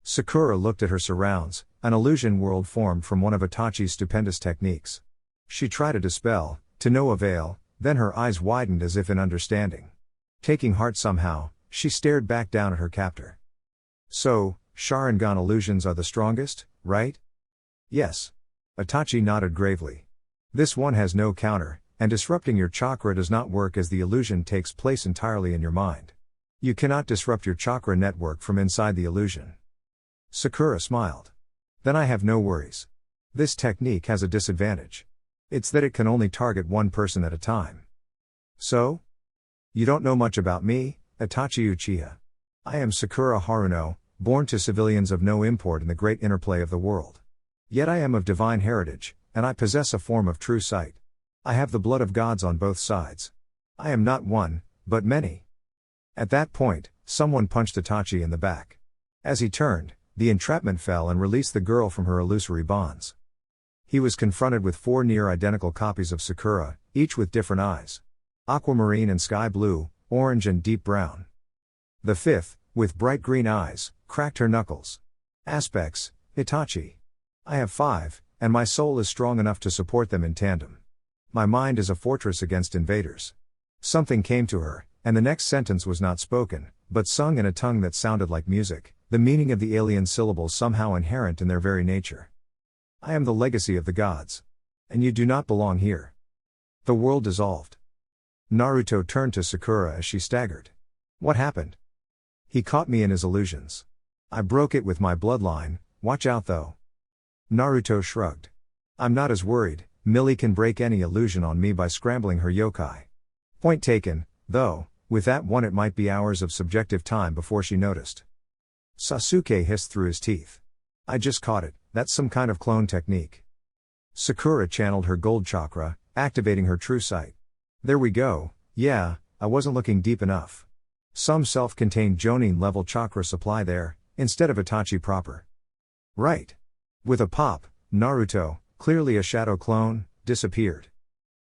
Sakura looked at her surrounds, an illusion world formed from one of Itachi's stupendous techniques. She tried to dispel, to no avail, then her eyes widened as if in understanding. Taking heart somehow, she stared back down at her captor. So, Sharingan illusions are the strongest, right? Yes. Itachi nodded gravely. This one has no counter, and disrupting your chakra does not work as the illusion takes place entirely in your mind. You cannot disrupt your chakra network from inside the illusion. Sakura smiled. Then I have no worries. This technique has a disadvantage. It's that it can only target one person at a time. So? You don't know much about me, Itachi Uchiha. I am Sakura Haruno, born to civilians of no import in the great interplay of the world. Yet I am of divine heritage, and I possess a form of true sight. I have the blood of gods on both sides. I am not one, but many. At that point, someone punched Itachi in the back. As he turned, the entrapment fell and released the girl from her illusory bonds. He was confronted with 4 near-identical copies of Sakura, each with different eyes. Aquamarine and sky blue, orange and deep brown. The 5th, with bright green eyes, cracked her knuckles. Aspects, Itachi. I have 5, and my soul is strong enough to support them in tandem. My mind is a fortress against invaders. Something came to her, and the next sentence was not spoken, but sung in a tongue that sounded like music, the meaning of the alien syllables somehow inherent in their very nature. I am the legacy of the gods. And you do not belong here. The world dissolved. Naruto turned to Sakura as she staggered. What happened? He caught me in his illusions. I broke it with my bloodline, watch out though. Naruto shrugged. I'm not as worried, Millie can break any illusion on me by scrambling her yokai. Point taken, though, with that one it might be hours of subjective time before she noticed. Sasuke hissed through his teeth. I just caught it, that's some kind of clone technique. Sakura channeled her gold chakra, activating her true sight. There we go, yeah, I wasn't looking deep enough. Some self-contained Jonin level chakra supply there, instead of Itachi proper. Right. With a pop, Naruto, clearly a shadow clone, disappeared.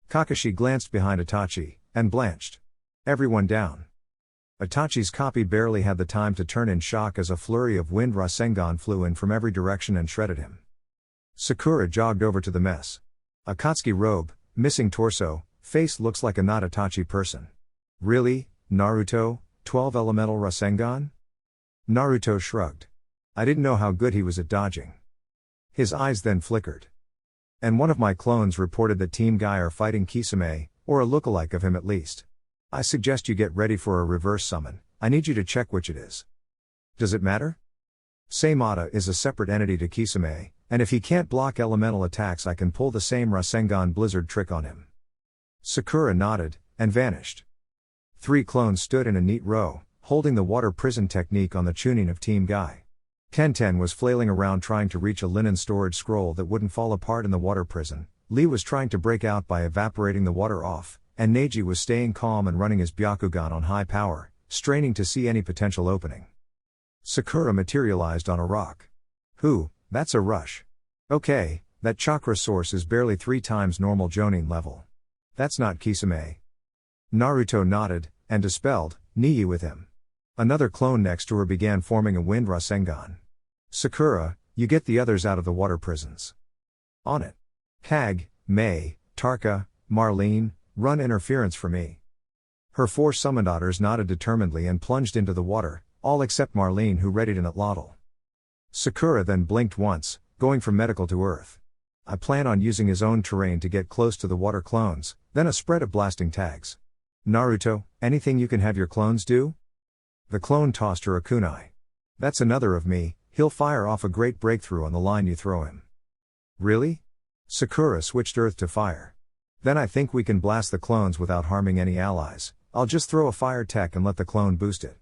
Kakashi glanced behind Itachi, and blanched. Everyone down. Itachi's copy barely had the time to turn in shock as a flurry of wind Rasengan flew in from every direction and shredded him. Sakura jogged over to the mess. Akatsuki robe, missing torso, face looks like a not Itachi person. Really, Naruto, 12 elemental Rasengan? Naruto shrugged. I didn't know how good he was at dodging. His eyes then flickered. And one of my clones reported that Team Guy are fighting Kisame, or a lookalike of him at least. I suggest you get ready for a reverse summon, I need you to check which it is. Does it matter? Seimata is a separate entity to Kisame, and if he can't block elemental attacks I can pull the same Rasengan Blizzard trick on him. Sakura nodded, and vanished. 3 clones stood in a neat row, holding the water prison technique on the tuning of Team Guy. Tenten was flailing around trying to reach a linen storage scroll that wouldn't fall apart in the water prison, Lee was trying to break out by evaporating the water off, and Neji was staying calm and running his Byakugan on high power, straining to see any potential opening. Sakura materialized on a rock. That's a rush. Okay, that chakra source is barely 3 times normal Jonin level. That's not Kisame. Naruto nodded, and dispelled, Nii with him. Another clone next to her began forming a wind Rasengan. Sakura, you get the others out of the water prisons. On it. Hag, Mei, Tarka, Marlene, run interference for me. Her 4 summoned otters nodded determinedly and plunged into the water, all except Marlene who readied an atlatl. Sakura then blinked once, going from medical to earth. I plan on using his own terrain to get close to the water clones, then a spread of blasting tags. Naruto, anything you can have your clones do? The clone tossed her a kunai. That's another of me, he'll fire off a great breakthrough on the line you throw him. Really? Sakura switched earth to fire. Then I think we can blast the clones without harming any allies, I'll just throw a fire tech and let the clone boost it.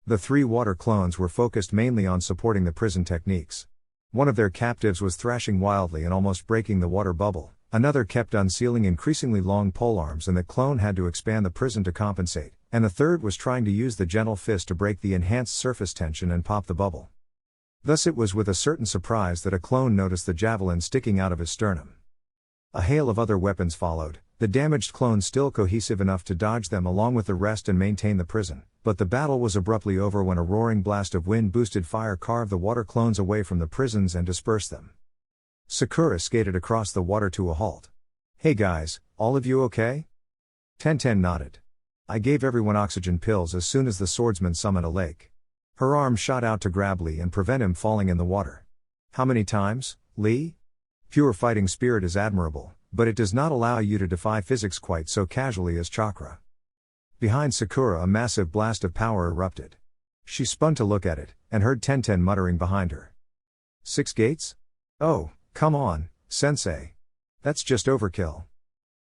The 3 water clones were focused mainly on supporting the prison techniques. One of their captives was thrashing wildly and almost breaking the water bubble, another kept unsealing increasingly long polearms and the clone had to expand the prison to compensate, and the third was trying to use the gentle fist to break the enhanced surface tension and pop the bubble. Thus it was with a certain surprise that a clone noticed the javelin sticking out of his sternum. A hail of other weapons followed, the damaged clones still cohesive enough to dodge them along with the rest and maintain the prison, but the battle was abruptly over when a roaring blast of wind-boosted fire carved the water clones away from the prisons and dispersed them. Sakura skated across the water to a halt. "Hey guys, all of you okay?" Tenten nodded. "I gave everyone oxygen pills as soon as the swordsman summoned a lake." Her arm shot out to grab Lee and prevent him falling in the water. "How many times, Lee? Pure fighting spirit is admirable, but it does not allow you to defy physics quite so casually as chakra." Behind Sakura a massive blast of power erupted. She spun to look at it, and heard Tenten muttering behind her. 6 gates? Oh, come on, sensei. That's just overkill.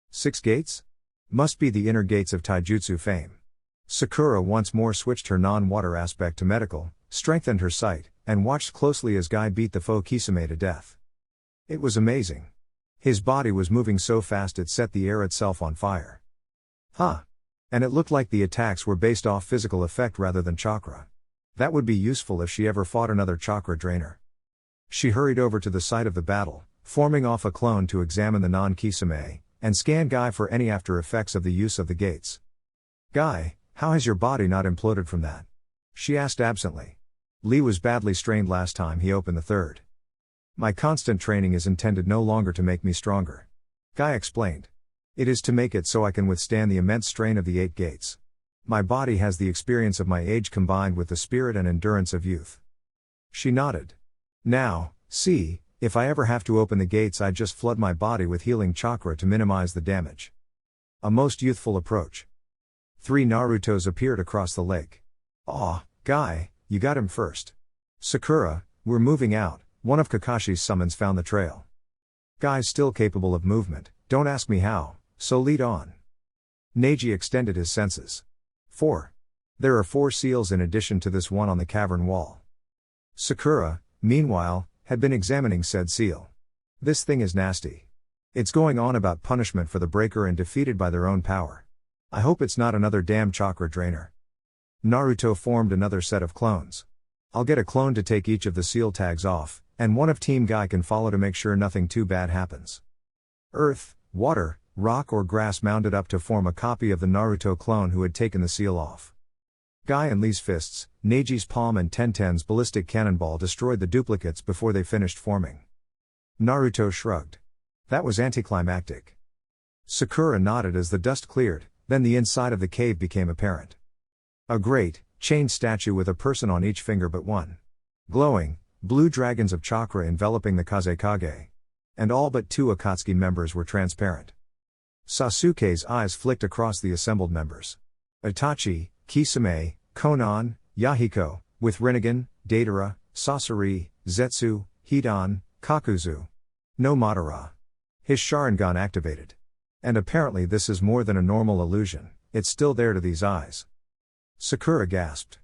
6 gates? Must be the inner gates of taijutsu fame. Sakura once more switched her non-water aspect to medical, strengthened her sight, and watched closely as Guy beat the foe Kisame to death. It was amazing. His body was moving so fast it set the air itself on fire. Huh. And it looked like the attacks were based off physical effect rather than chakra. That would be useful if she ever fought another chakra drainer. She hurried over to the site of the battle, forming off a clone to examine the non-Kisame, and scan Guy for any after effects of the use of the gates. "Guy, how has your body not imploded from that?" she asked absently. "Lee was badly strained last time he opened the third. My constant training is intended no longer to make me stronger," Guy explained. "It is to make it so I can withstand the immense strain of the 8 gates. My body has the experience of my age combined with the spirit and endurance of youth." She nodded. "Now, see, if I ever have to open the gates I just flood my body with healing chakra to minimize the damage." A most youthful approach. 3 Narutos appeared across the lake. "Aw, Guy, you got him first. Sakura, we're moving out. One of Kakashi's summons found the trail." "Guy's still capable of movement, don't ask me how, so lead on." Neji extended his senses. 4. There are 4 seals in addition to this one on the cavern wall. Sakura, meanwhile, had been examining said seal. "This thing is nasty. It's going on about punishment for the breaker and defeated by their own power. I hope it's not another damn chakra drainer." Naruto formed another set of clones. "I'll get a clone to take each of the seal tags off, and one of Team Guy can follow to make sure nothing too bad happens." Earth, water, rock or grass mounded up to form a copy of the Naruto clone who had taken the seal off. Guy and Lee's fists, Neji's palm and Tenten's ballistic cannonball destroyed the duplicates before they finished forming. Naruto shrugged. That was anticlimactic. Sakura nodded as the dust cleared, then the inside of the cave became apparent. A great, chained statue with a person on each finger but one. Glowing, blue dragons of chakra enveloping the Kazekage. And all but 2 Akatsuki members were transparent. Sasuke's eyes flicked across the assembled members. Itachi, Kisame, Konan, Yahiko, with Rinnegan, Deidara, Sasori, Zetsu, Hidan, Kakuzu. No Madara. His Sharingan activated. And apparently this is more than a normal illusion, it's still there to these eyes. Sakura gasped.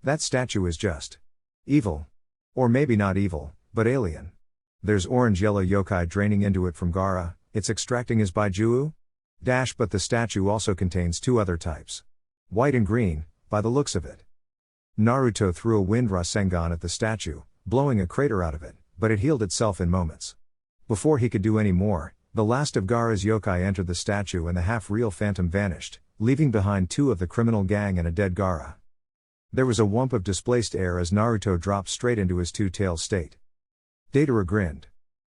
That statue is just evil. Or maybe not evil, but alien. There's orange-yellow yokai draining into it from Gaara, it's extracting his Baijuu? But the statue also contains 2 other types. White and green, by the looks of it. Naruto threw a wind Rasengan at the statue, blowing a crater out of it, but it healed itself in moments. Before he could do any more, the last of Gaara's yokai entered the statue and the half-real phantom vanished, leaving behind 2 of the criminal gang and a dead Gaara. There was a whump of displaced air as Naruto dropped straight into his 2-tailed state. Deidara grinned.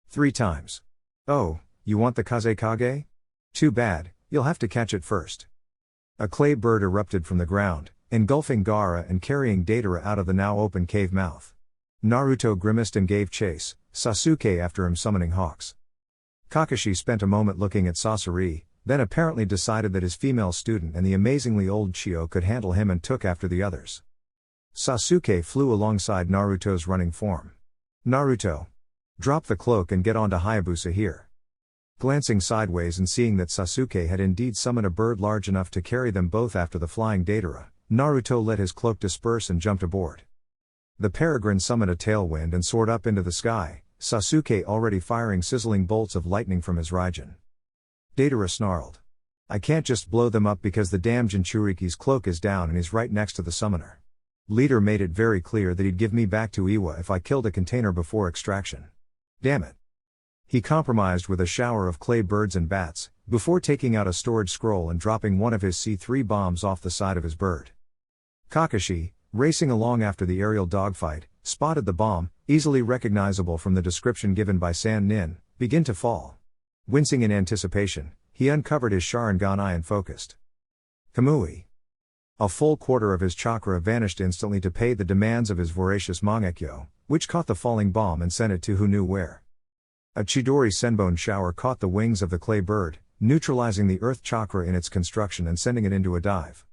3 times. "Oh, you want the Kazekage? Too bad, you'll have to catch it first." A clay bird erupted from the ground, engulfing Gaara and carrying Deidara out of the now open cave mouth. Naruto grimaced and gave chase, Sasuke after him summoning hawks. Kakashi spent a moment looking at Sasori, then apparently decided that his female student and the amazingly old Chio could handle him and took after the others. Sasuke flew alongside Naruto's running form. "Naruto! Drop the cloak and get onto Hayabusa here." Glancing sideways and seeing that Sasuke had indeed summoned a bird large enough to carry them both after the flying Deidara, Naruto let his cloak disperse and jumped aboard. The peregrine summoned a tailwind and soared up into the sky, Sasuke already firing sizzling bolts of lightning from his Raijin. Deidara snarled. "I can't just blow them up because the damn Jinchuriki's cloak is down and he's right next to the summoner. Leader made it very clear that he'd give me back to Iwa if I killed a container before extraction. Damn it." He compromised with a shower of clay birds and bats, before taking out a storage scroll and dropping one of his C3 bombs off the side of his bird. Kakashi, racing along after the aerial dogfight, spotted the bomb, easily recognizable from the description given by San Nin, begin to fall. Wincing in anticipation, he uncovered his Sharingan eye and focused. Kamui. A full quarter of his chakra vanished instantly to pay the demands of his voracious Mangekyo, which caught the falling bomb and sent it to who knew where. A Chidori Senbon shower caught the wings of the clay bird, neutralizing the earth chakra in its construction and sending it into a dive.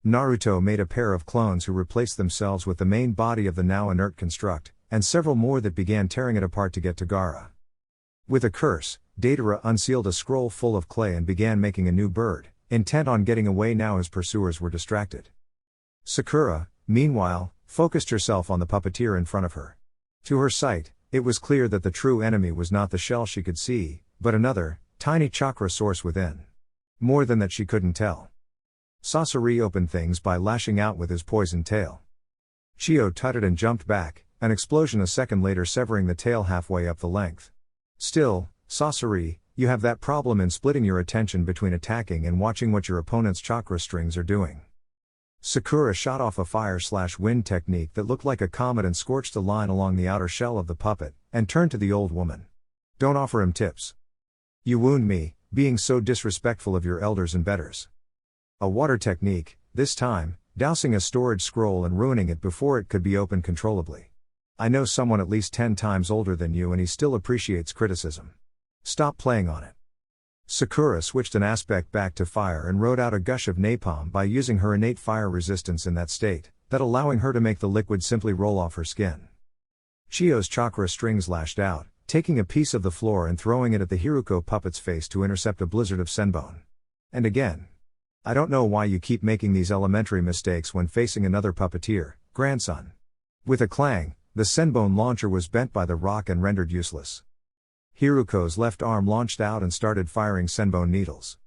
Naruto made a pair of clones who replaced themselves with the main body of the now inert construct, and several more that began tearing it apart to get to Gaara. With a curse, Deidara unsealed a scroll full of clay and began making a new bird, intent on getting away now his pursuers were distracted. Sakura, meanwhile, focused herself on the puppeteer in front of her. To her sight, it was clear that the true enemy was not the shell she could see, but another, tiny chakra source within. More than that she couldn't tell. Sasori opened things by lashing out with his poisoned tail. Chio tutted and jumped back, an explosion a second later severing the tail halfway up the length. Still, Sasori, you have that problem in splitting your attention between attacking and watching what your opponent's chakra strings are doing. Sakura shot off a fire/wind technique that looked like a comet and scorched a line along the outer shell of the puppet, and turned to the old woman. Don't offer him tips. You wound me, being so disrespectful of your elders and betters. A water technique, this time, dousing a storage scroll and ruining it before it could be opened controllably. I know someone at least 10 times older than you and he still appreciates criticism. Stop playing on it. Sakura switched an aspect back to fire and rode out a gush of napalm by using her innate fire resistance in that state, that allowing her to make the liquid simply roll off her skin. Chio's chakra strings lashed out, taking a piece of the floor and throwing it at the Hiruko puppet's face to intercept a blizzard of senbon. And again. I don't know why you keep making these elementary mistakes when facing another puppeteer, grandson. With a clang, the senbon launcher was bent by the rock and rendered useless. Hiruko's left arm launched out and started firing senbon needles.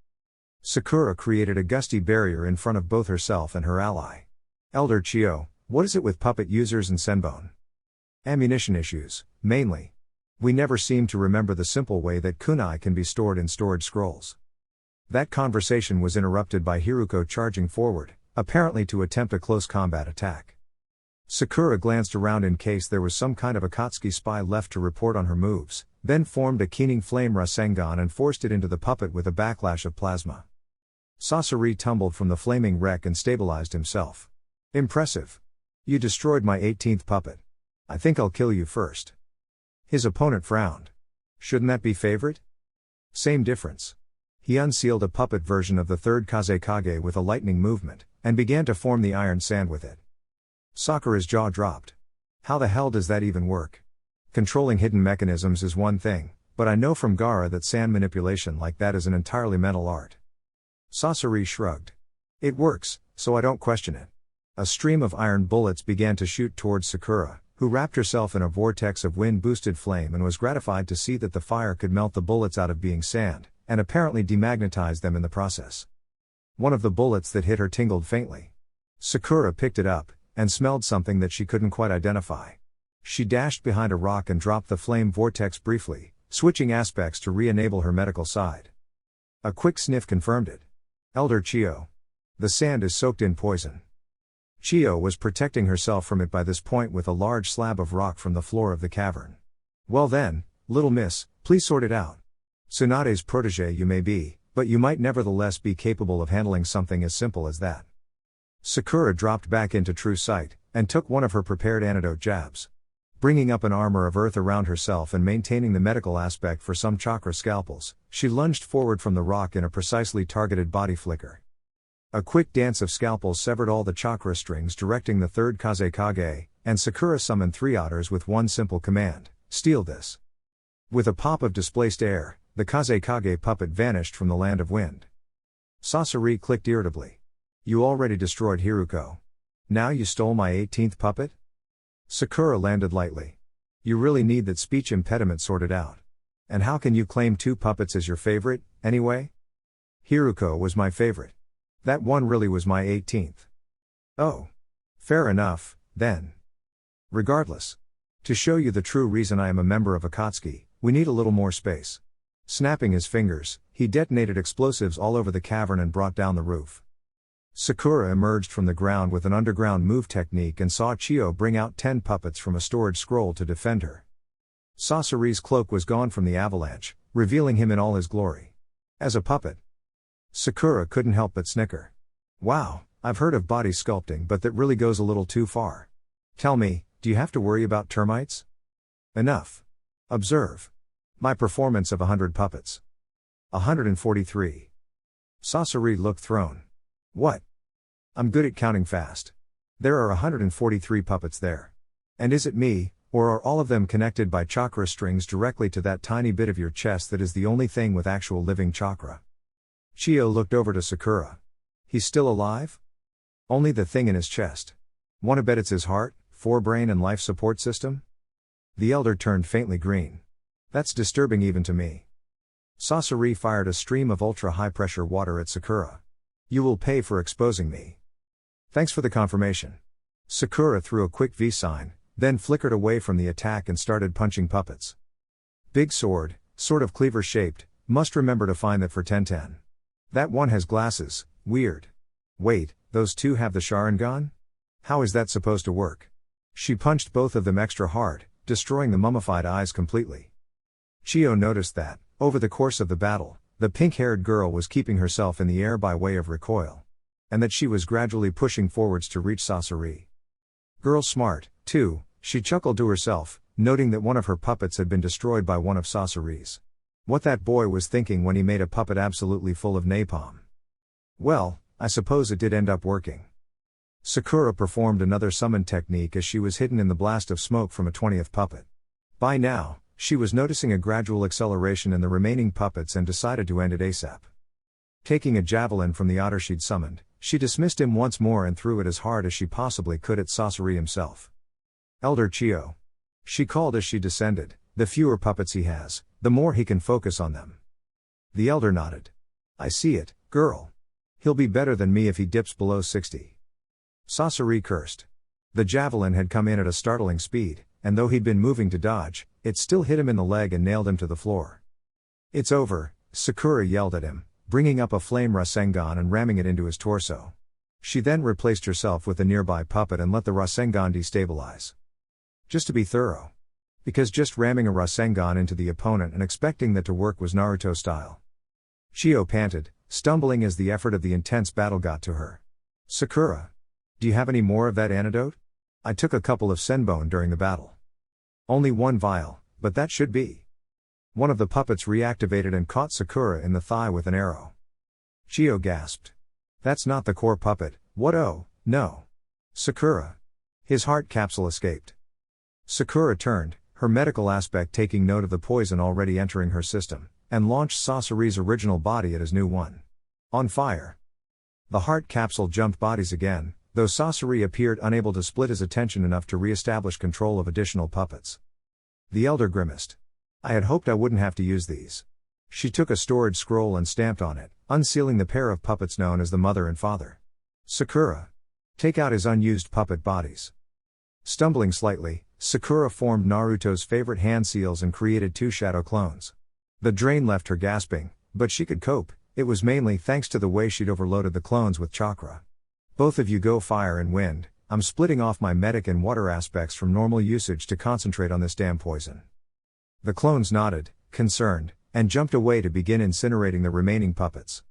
Sakura created a gusty barrier in front of both herself and her ally. Elder Chio, what is it with puppet users and senbon? Ammunition issues, mainly. We never seem to remember the simple way that kunai can be stored in storage scrolls. That conversation was interrupted by Hiruko charging forward, apparently to attempt a close combat attack. Sakura glanced around in case there was some kind of Akatsuki spy left to report on her moves, then formed a keening flame Rasengan and forced it into the puppet with a backlash of plasma. Sasori tumbled from the flaming wreck and stabilized himself. Impressive. You destroyed my 18th puppet. I think I'll kill you first. His opponent frowned. Shouldn't that be favorite? Same difference. He unsealed a puppet version of the third Kazekage with a lightning movement, and began to form the iron sand with it. Sakura's jaw dropped. How the hell does that even work? Controlling hidden mechanisms is one thing, but I know from Gaara that sand manipulation like that is an entirely mental art. Sasori shrugged. It works, so I don't question it. A stream of iron bullets began to shoot towards Sakura, who wrapped herself in a vortex of wind-boosted flame and was gratified to see that the fire could melt the bullets out of being sand, and apparently demagnetize them in the process. One of the bullets that hit her tingled faintly. Sakura picked it up, and smelled something that she couldn't quite identify. She dashed behind a rock and dropped the flame vortex briefly, switching aspects to re-enable her medical side. A quick sniff confirmed it. Elder Chio. The sand is soaked in poison. Chio was protecting herself from it by this point with a large slab of rock from the floor of the cavern. Well then, little miss, please sort it out. Tsunade's protege you may be, but you might nevertheless be capable of handling something as simple as that. Sakura dropped back into true sight, and took one of her prepared antidote jabs. Bringing up an armor of earth around herself and maintaining the medical aspect for some chakra scalpels, she lunged forward from the rock in a precisely targeted body flicker. A quick dance of scalpels severed all the chakra strings directing the third Kazekage, and Sakura summoned 3 otters with one simple command, steal this. With a pop of displaced air, the Kazekage puppet vanished from the land of wind. Sasori clicked irritably. You already destroyed Hiruko. Now you stole my 18th puppet? Sakura landed lightly. You really need that speech impediment sorted out. And how can you claim 2 puppets as your favorite, anyway? Hiruko was my favorite. That one really was my 18th. Oh. Fair enough, then. Regardless. To show you the true reason I am a member of Akatsuki, We need a little more space. Snapping his fingers, he detonated explosives all over the cavern and brought down the roof. Sakura emerged from the ground with an underground move technique and saw Chio bring out 10 puppets from a storage scroll to defend her. Sasori's cloak was gone from the avalanche, revealing him in all his glory. As a puppet, Sakura couldn't help but snicker. Wow, I've heard of body sculpting, but that really goes a little too far. Tell me, do you have to worry about termites? Enough. Observe. My performance of 100 puppets. 143. Sasori looked thrown. What? I'm good at counting fast. There are 143 puppets there. And is it me, or are all of them connected by chakra strings directly to that tiny bit of your chest that is the only thing with actual living chakra? Chio looked over to Sakura. He's still alive? Only the thing in his chest. Wanna bet it's his heart, forebrain and life support system? The elder turned faintly green. That's disturbing even to me. Sasori fired a stream of ultra-high-pressure water at Sakura. You will pay for exposing me. Thanks for the confirmation. Sakura threw a quick V sign, then flickered away from the attack and started punching puppets. Big sword, sort of cleaver-shaped, must remember to find that for 1010. That one has glasses, weird. Wait, those two have the Sharingan? How is that supposed to work? She punched both of them extra hard, destroying the mummified eyes completely. Chio noticed that, over the course of the battle, the pink-haired girl was keeping herself in the air by way of recoil. And that she was gradually pushing forwards to reach Sasori. Girl smart, too, she chuckled to herself, noting that one of her puppets had been destroyed by one of Sasori's. What that boy was thinking when he made a puppet absolutely full of napalm. Well, I suppose it did end up working. Sakura performed another summon technique as she was hidden in the blast of smoke from a 20th puppet. By now, she was noticing a gradual acceleration in the remaining puppets and decided to end it ASAP. Taking a javelin from the otter she'd summoned, she dismissed him once more and threw it as hard as she possibly could at Sasori himself. Elder Chio. She called as she descended, the fewer puppets he has, the more he can focus on them. The elder nodded. I see it, girl. He'll be better than me if he dips below 60. Sasori cursed. The javelin had come in at a startling speed, and though he'd been moving to dodge, it still hit him in the leg and nailed him to the floor. It's over, Sakura yelled at him, bringing up a flame Rasengan and ramming it into his torso. She then replaced herself with a nearby puppet and let the Rasengan destabilize. Just to be thorough. Because just ramming a Rasengan into the opponent and expecting that to work was Naruto style. Chio panted, stumbling as the effort of the intense battle got to her. Sakura. Do you have any more of that antidote? I took a couple of senbone during the battle. Only one vial, but that should be. One of the puppets reactivated and caught Sakura in the thigh with an arrow. Chio gasped. That's not the core puppet, what oh, no. Sakura. His heart capsule escaped. Sakura turned, her medical aspect taking note of the poison already entering her system, and launched Sasori's original body at his new one. On fire. The heart capsule jumped bodies again, though Sasori appeared unable to split his attention enough to re-establish control of additional puppets. The elder grimaced. I had hoped I wouldn't have to use these. She took a storage scroll and stamped on it, unsealing the pair of puppets known as the mother and father. Sakura. Take out his unused puppet bodies. Stumbling slightly, Sakura formed Naruto's favorite hand seals and created 2 shadow clones. The drain left her gasping, but she could cope, it was mainly thanks to the way she'd overloaded the clones with chakra. Both of you go fire and wind, I'm splitting off my medic and water aspects from normal usage to concentrate on this damn poison. The clones nodded, concerned, and jumped away to begin incinerating the remaining puppets.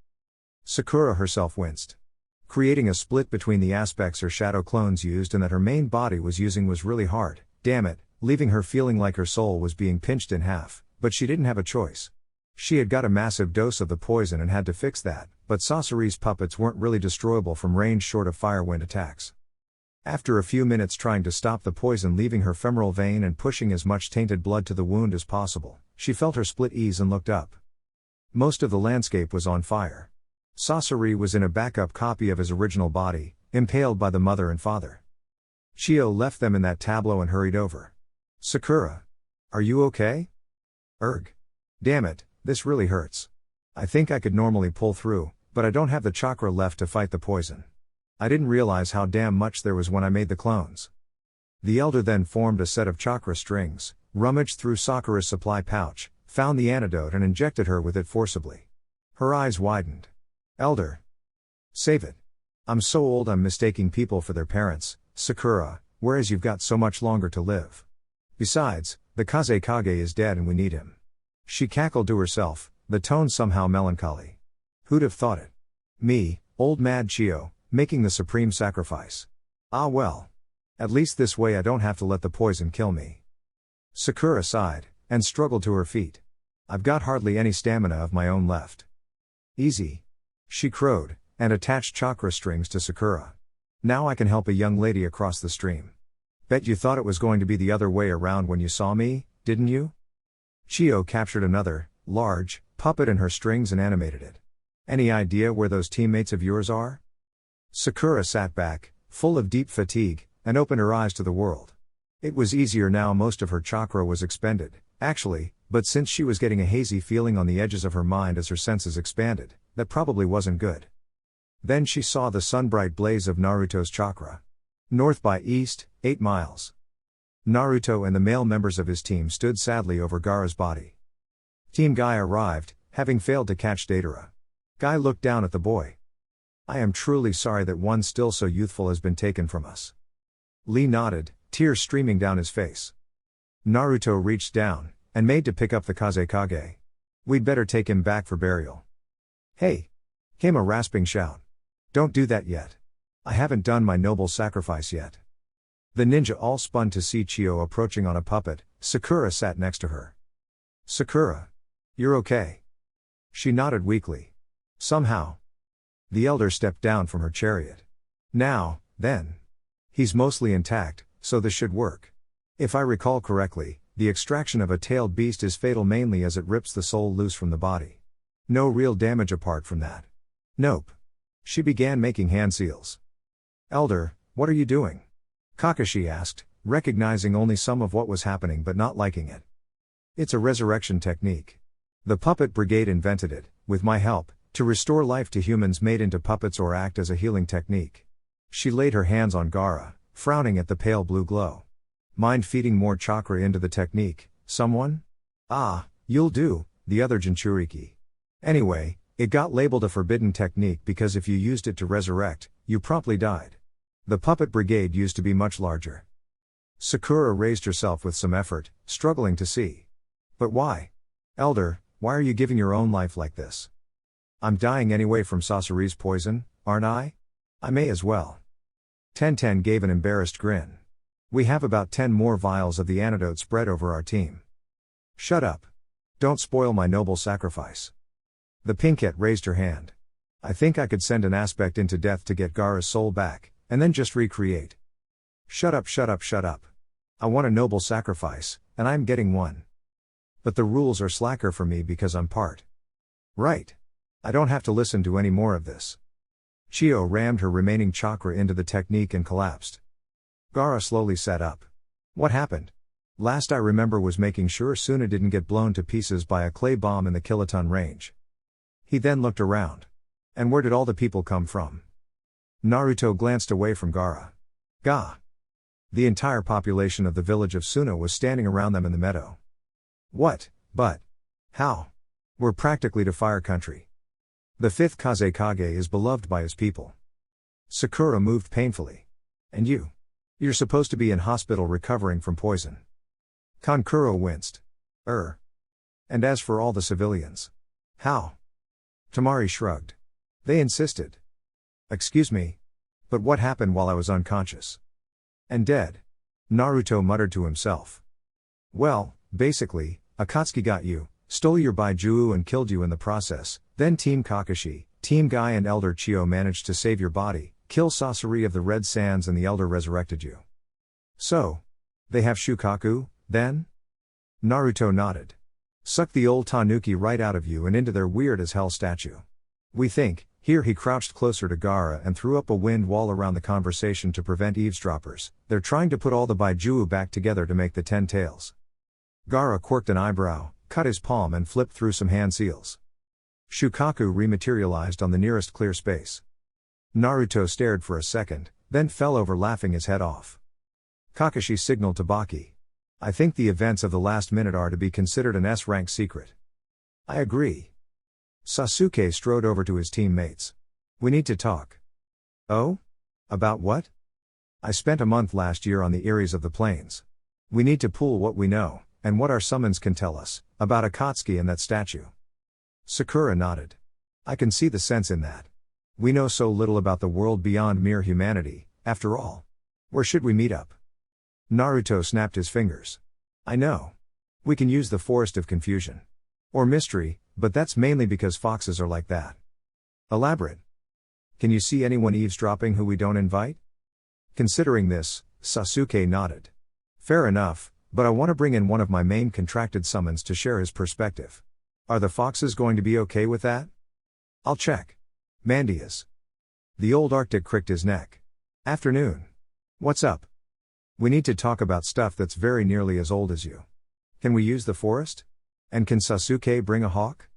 Sakura herself winced. Creating a split between the aspects her shadow clones used and that her main body was using was really hard, damn it, leaving her feeling like her soul was being pinched in half, but she didn't have a choice. She had got a massive dose of the poison and had to fix that, but Sasori's puppets weren't really destroyable from range short of firewind attacks. After a few minutes trying to stop the poison leaving her femoral vein and pushing as much tainted blood to the wound as possible, she felt her split ease and looked up. Most of the landscape was on fire. Sasori was in a backup copy of his original body, impaled by the mother and father. Chio left them in that tableau and hurried over. Sakura. Are you okay? Erg. Damn it, this really hurts. I think I could normally pull through, but I don't have the chakra left to fight the poison. I didn't realize how damn much there was when I made the clones. The elder then formed a set of chakra strings, rummaged through Sakura's supply pouch, found the antidote and injected her with it forcibly. Her eyes widened. Elder. Save it. I'm so old I'm mistaking people for their parents, Sakura, whereas you've got so much longer to live. Besides, the Kazekage is dead and we need him. She cackled to herself, the tone somehow melancholy. Who'd have thought it? Me, old mad Chio, making the supreme sacrifice. Ah well. At least this way I don't have to let the poison kill me. Sakura sighed, and struggled to her feet. I've got hardly any stamina of my own left. Easy. She crowed, and attached chakra strings to Sakura. Now I can help a young lady across the stream. Bet you thought it was going to be the other way around when you saw me, didn't you? Chio captured another, large, puppet in her strings and animated it. Any idea where those teammates of yours are? Sakura sat back, full of deep fatigue, and opened her eyes to the world. It was easier now most of her chakra was expended, actually, but since she was getting a hazy feeling on the edges of her mind as her senses expanded, that probably wasn't good. Then she saw the sunbright blaze of Naruto's chakra. North by east, 8 miles. Naruto and the male members of his team stood sadly over Gaara's body. Team Guy arrived, having failed to catch Datara. Guy looked down at the boy. I am truly sorry that one still so youthful has been taken from us. Lee nodded, tears streaming down his face. Naruto reached down, and made to pick up the Kazekage. We'd better take him back for burial. Hey! Came a rasping shout. Don't do that yet. I haven't done my noble sacrifice yet. The ninja all spun to see Chio approaching on a puppet. Sakura sat next to her. Sakura. You're okay? She nodded weakly. Somehow. The elder stepped down from her chariot. Now, then. He's mostly intact, so this should work. If I recall correctly, the extraction of a tailed beast is fatal mainly as it rips the soul loose from the body. No real damage apart from that. Nope. She began making hand seals. Elder, what are you doing? Kakashi asked, recognizing only some of what was happening but not liking it. It's a resurrection technique. The puppet brigade invented it, with my help, to restore life to humans made into puppets or act as a healing technique. She laid her hands on Gaara, frowning at the pale blue glow. Mind feeding more chakra into the technique, someone? Ah, you'll do, the other Jinchuriki. Anyway, it got labeled a forbidden technique because if you used it to resurrect, you promptly died. The puppet brigade used to be much larger. Sakura raised herself with some effort, struggling to see. But why? Elder, why are you giving your own life like this? I'm dying anyway from Sasori's poison, aren't I? I may as well. Tenten gave an embarrassed grin. We have about 10 more vials of the antidote spread over our team. Shut up. Don't spoil my noble sacrifice. The Pinkette raised her hand. I think I could send an aspect into death to get Gaara's soul back, and then just recreate. Shut up, shut up, shut up. I want a noble sacrifice, and I'm getting one. But the rules are slacker for me because I'm part. Right. I don't have to listen to any more of this. Chio rammed her remaining chakra into the technique and collapsed. Gaara slowly sat up. What happened? Last I remember was making sure Suna didn't get blown to pieces by a clay bomb in the kiloton range. He then looked around. And where did all the people come from? Naruto glanced away from Gaara. Ga. The entire population of the village of Suna was standing around them in the meadow. What, but? How? We're practically to fire country. The 5th Kazekage is beloved by his people. Sakura moved painfully. And you? You're supposed to be in hospital recovering from poison. Kankuro winced. And as for all the civilians? How? Tamari shrugged. They insisted. Excuse me. But what happened while I was unconscious? And dead? Naruto muttered to himself. Well, basically, Akatsuki got you, stole your Baijuu and killed you in the process, then Team Kakashi, Team Guy and Elder Chio managed to save your body, kill Sasori of the Red Sands and the Elder resurrected you. So? They have Shukaku, then? Naruto nodded. Suck the old Tanuki right out of you and into their weird as hell statue. We think, here he crouched closer to Gaara and threw up a wind wall around the conversation to prevent eavesdroppers, they're trying to put all the Baijuu back together to make the 10 tails. Gaara quirked an eyebrow, cut his palm and flipped through some hand seals. Shukaku rematerialized on the nearest clear space. Naruto stared for a second, then fell over laughing his head off. Kakashi signaled to Baki. I think the events of the last minute are to be considered an S-rank secret. I agree. Sasuke strode over to his teammates. We need to talk. Oh? About what? I spent a month last year on the Eyries of the Plains. We need to pool what we know, and what our summons can tell us, about Akatsuki and that statue. Sakura nodded. I can see the sense in that. We know so little about the world beyond mere humanity, after all. Where should we meet up? Naruto snapped his fingers. I know. We can use the Forest of Confusion. Or Mystery, but that's mainly because foxes are like that. Elaborate. Can you see anyone eavesdropping who we don't invite? Considering this, Sasuke nodded. Fair enough, but I want to bring in one of my main contracted summons to share his perspective. Are the foxes going to be okay with that? I'll check. Mandy is. The old Arctic cricked his neck. Afternoon. What's up? We need to talk about stuff that's very nearly as old as you. Can we use the forest? And can Sasuke bring a hawk?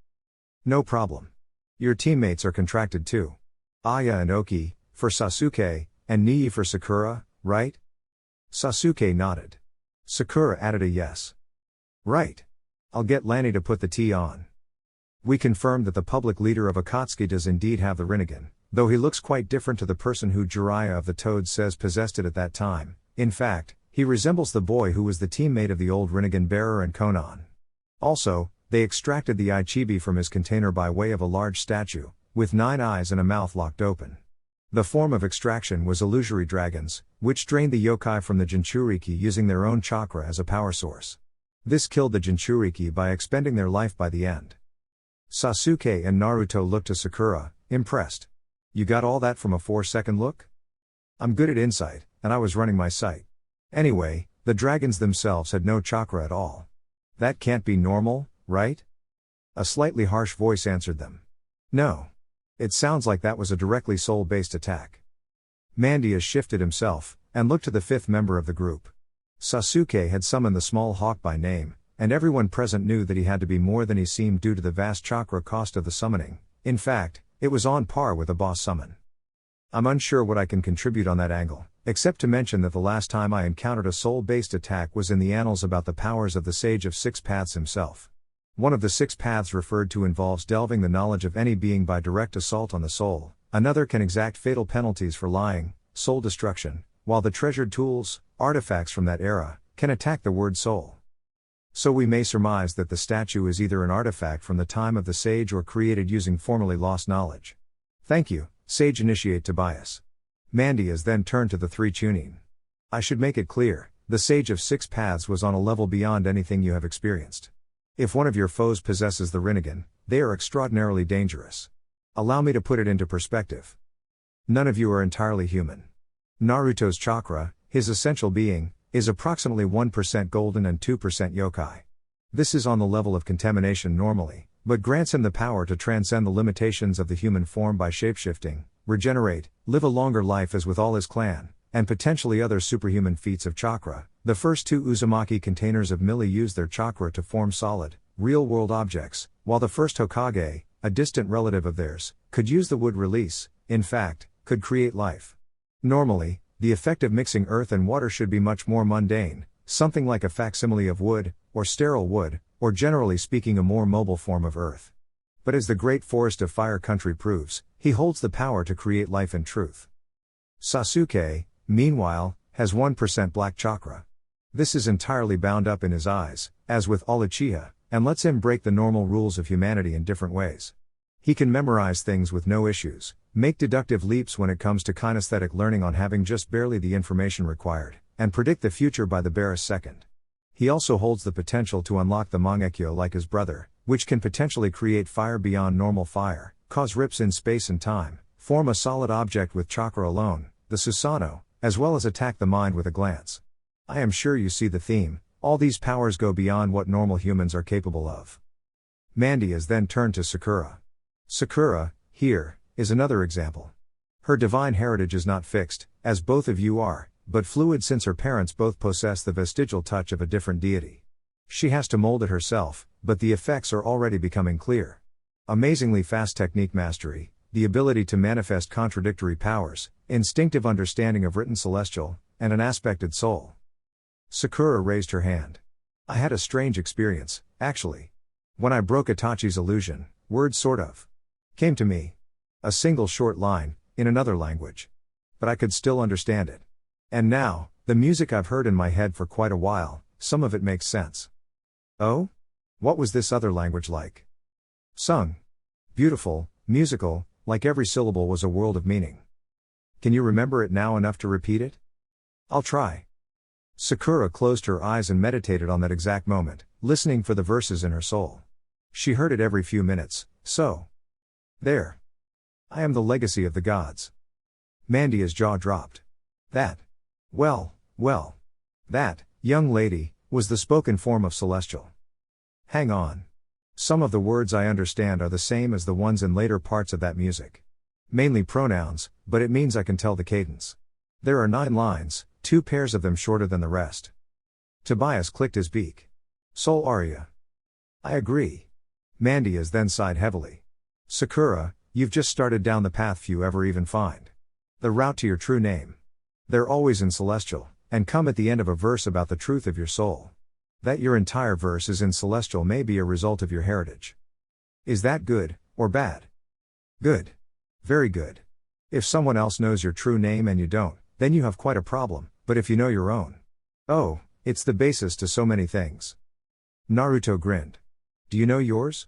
No problem. Your teammates are contracted too. Aya and Oki, for Sasuke, and Nii for Sakura, right? Sasuke nodded. Sakura added a yes. Right. I'll get Lanny to put the tea on. We confirmed that the public leader of Akatsuki does indeed have the Rinnegan, though he looks quite different to the person who Jiraiya of the Toads says possessed it at that time. In fact, he resembles the boy who was the teammate of the old Rinnegan bearer and Konan. Also, they extracted the Ichibi from his container by way of a large statue, with 9 eyes and a mouth locked open. The form of extraction was illusory dragons, which drained the yokai from the Jinchuriki using their own chakra as a power source. This killed the Jinchuriki by expending their life by the end. Sasuke and Naruto looked to Sakura, impressed. You got all that from a 4-second look? I'm good at insight, and I was running my sight. Anyway, the dragons themselves had no chakra at all. That can't be normal, right? A slightly harsh voice answered them. No. It sounds like that was a directly soul-based attack. Mandius shifted himself, and looked to the 5th member of the group. Sasuke had summoned the small hawk by name, and everyone present knew that he had to be more than he seemed due to the vast chakra cost of the summoning. In fact, it was on par with a boss summon. I'm unsure what I can contribute on that angle, except to mention that the last time I encountered a soul-based attack was in the annals about the powers of the Sage of 6 Paths himself. One of the 6 paths referred to involves delving the knowledge of any being by direct assault on the soul, another can exact fatal penalties for lying, soul destruction, while the treasured tools, artifacts from that era, can attack the word soul. So we may surmise that the statue is either an artifact from the time of the sage or created using formerly lost knowledge. Thank you, Sage Initiate Tobias. Mandius then turned to the 3 Chunin. I should make it clear, the Sage of 6 Paths was on a level beyond anything you have experienced. If one of your foes possesses the Rinnegan, they are extraordinarily dangerous. Allow me to put it into perspective. None of you are entirely human. Naruto's chakra, his essential being, is approximately 1% golden and 2% yokai. This is on the level of contamination normally, but grants him the power to transcend the limitations of the human form by shapeshifting, regenerate, live a longer life as with all his clan, and potentially other superhuman feats of chakra. The first 2 Uzumaki containers of Mili used their chakra to form solid, real-world objects, while the first Hokage, a distant relative of theirs, could use the wood release, in fact, could create life. Normally, the effect of mixing earth and water should be much more mundane, something like a facsimile of wood, or sterile wood, or generally speaking a more mobile form of earth. But as the great Forest of Fire country proves, he holds the power to create life and truth. Sasuke, meanwhile, has 1% black chakra. This is entirely bound up in his eyes, as with all Uchiha, and lets him break the normal rules of humanity in different ways. He can memorize things with no issues, make deductive leaps when it comes to kinesthetic learning on having just barely the information required, and predict the future by the barest second. He also holds the potential to unlock the Mangekyo like his brother, which can potentially create fire beyond normal fire, cause rips in space and time, form a solid object with chakra alone, the Susanoo, as well as attack the mind with a glance. I am sure you see the theme, all these powers go beyond what normal humans are capable of. Mandius then turned to Sakura. Sakura, here, is another example. Her divine heritage is not fixed, as both of you are, but fluid since her parents both possess the vestigial touch of a different deity. She has to mold it herself, but the effects are already becoming clear. Amazingly fast technique mastery, the ability to manifest contradictory powers, instinctive understanding of written celestial, and an aspected soul. Sakura raised her hand. I had a strange experience, actually. When I broke Itachi's illusion, words sort of came to me. A single short line, in another language. But I could still understand it. And now, the music I've heard in my head for quite a while, some of it makes sense. Oh? What was this other language like? Sung. Beautiful, musical, like every syllable was a world of meaning. Can you remember it now enough to repeat it? I'll try. Sakura closed her eyes and meditated on that exact moment, listening for the verses in her soul. She heard it every few minutes, so. There. I am the legacy of the gods. Mandia's jaw dropped. That. Well, that, young lady, was the spoken form of celestial. Hang on. Some of the words I understand are the same as the ones in later parts of that music. Mainly pronouns, but it means I can tell the cadence. There are 9 lines, 2 pairs of them shorter than the rest. Tobias clicked his beak. Soul aria. I agree. Mandias then sighed heavily. Sakura, you've just started down the path few ever even find. The route to your true name. They're always in celestial, and come at the end of a verse about the truth of your soul. That your entire verse is in celestial may be a result of your heritage. Is that good, or bad? Good. Very good. If someone else knows your true name and you don't, then you have quite a problem, but if you know your own. Oh, it's the basis to so many things. Naruto grinned. Do you know yours?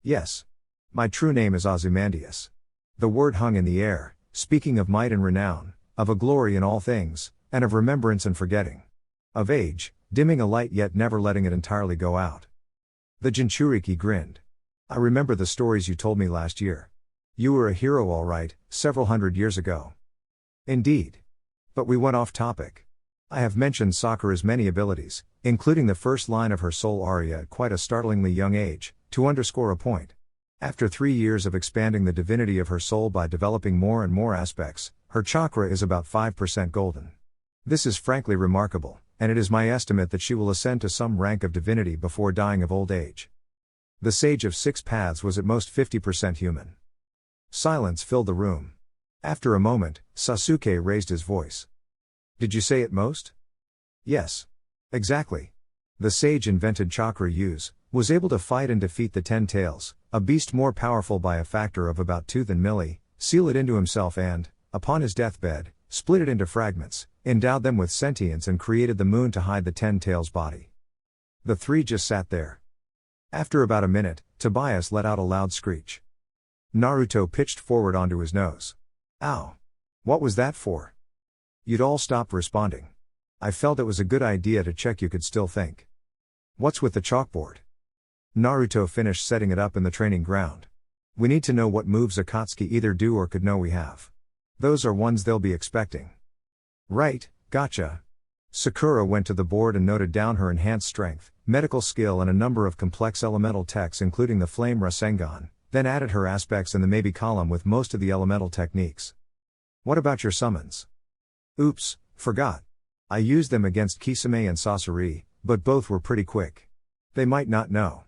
Yes. My true name is Ozymandias. The word hung in the air, speaking of might and renown, of a glory in all things, and of remembrance and forgetting. Of age, dimming a light yet never letting it entirely go out. The Jinchuriki grinned. I remember the stories you told me last year. You were a hero all right, several hundred years ago. Indeed. But we went off topic. I have mentioned Sakura's many abilities, including the first line of her soul aria at quite a startlingly young age, to underscore a point. After 3 years of expanding the divinity of her soul by developing more and more aspects, her chakra is about 5% golden. This is frankly remarkable, and it is my estimate that she will ascend to some rank of divinity before dying of old age. The Sage of 6 Paths was at most 50% human. Silence filled the room. After a moment, Sasuke raised his voice. Did you say at most? Yes. Exactly. The sage invented chakra use, was able to fight and defeat the 10 tails, a beast more powerful by a factor of about 2 than Millie, seal it into himself and, upon his deathbed, split it into fragments, endowed them with sentience and created the moon to hide the 10 tails body. The 3 just sat there. After about a minute, Tobias let out a loud screech. Naruto pitched forward onto his nose. Ow! What was that for? You'd all stopped responding. I felt it was a good idea to check you could still think. What's with the chalkboard? Naruto finished setting it up in the training ground. We need to know what moves Akatsuki either do or could know we have. Those are ones they'll be expecting. Right, gotcha. Sakura went to the board and noted down her enhanced strength, medical skill and a number of complex elemental techs including the flame Rasengan, then added her aspects in the maybe column with most of the elemental techniques. What about your summons? Oops, forgot. I used them against Kisame and Sasori, but both were pretty quick. They might not know.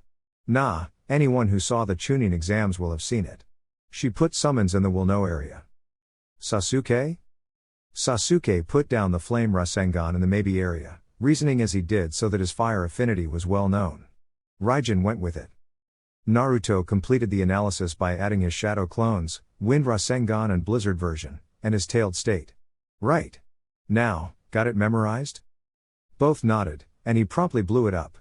Nah, anyone who saw the Chunin exams will have seen it. She put summons in the will know area. Sasuke? Sasuke put down the flame Rasengan in the maybe area, reasoning as he did so that his fire affinity was well known. Raijin went with it. Naruto completed the analysis by adding his shadow clones, Wind Rasengan and Blizzard version, and his tailed state. Right. Now, got it memorized? Both nodded, and he promptly blew it up.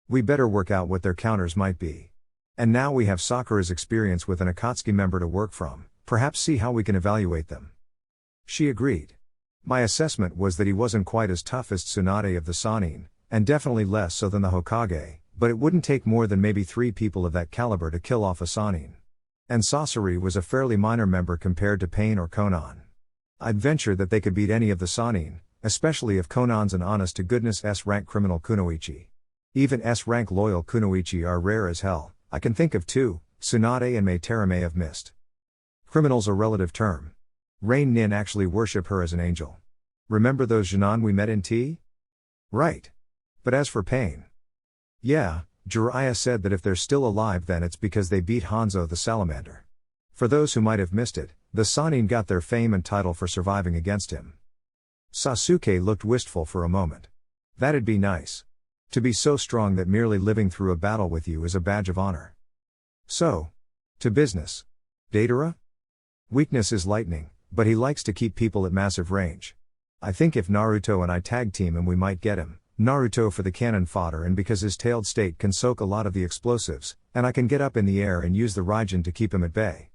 We better work out what their counters might be. And now we have Sakura's experience with an Akatsuki member to work from, perhaps see how we can evaluate them. She agreed. My assessment was that he wasn't quite as tough as Tsunade of the Sannin, and definitely less so than the Hokage, but it wouldn't take more than maybe 3 people of that caliber to kill off a Sannin. And Sasori was a fairly minor member compared to Pain or Konan. I'd venture that they could beat any of the Sannin, especially if Konan's an honest-to-goodness S-rank criminal kunoichi. Even S-rank loyal kunoichi are rare as hell. I can think of 2, Tsunade and Meitara may have missed. Criminal's a relative term. Rain Nin actually worship her as an angel. Remember those Jinan we met in tea? Right. But as for Pain. Yeah, Jiraiya said that if they're still alive then it's because they beat Hanzo the Salamander. For those who might have missed it, the Sannin got their fame and title for surviving against him. Sasuke looked wistful for a moment. That'd be nice. To be so strong that merely living through a battle with you is a badge of honor. So. To business. Datara? Weakness is lightning, but he likes to keep people at massive range. I think if Naruto and I tag team him we might get him. Naruto for the cannon fodder and because his tailed state can soak a lot of the explosives, and I can get up in the air and use the Raijin to keep him at bay.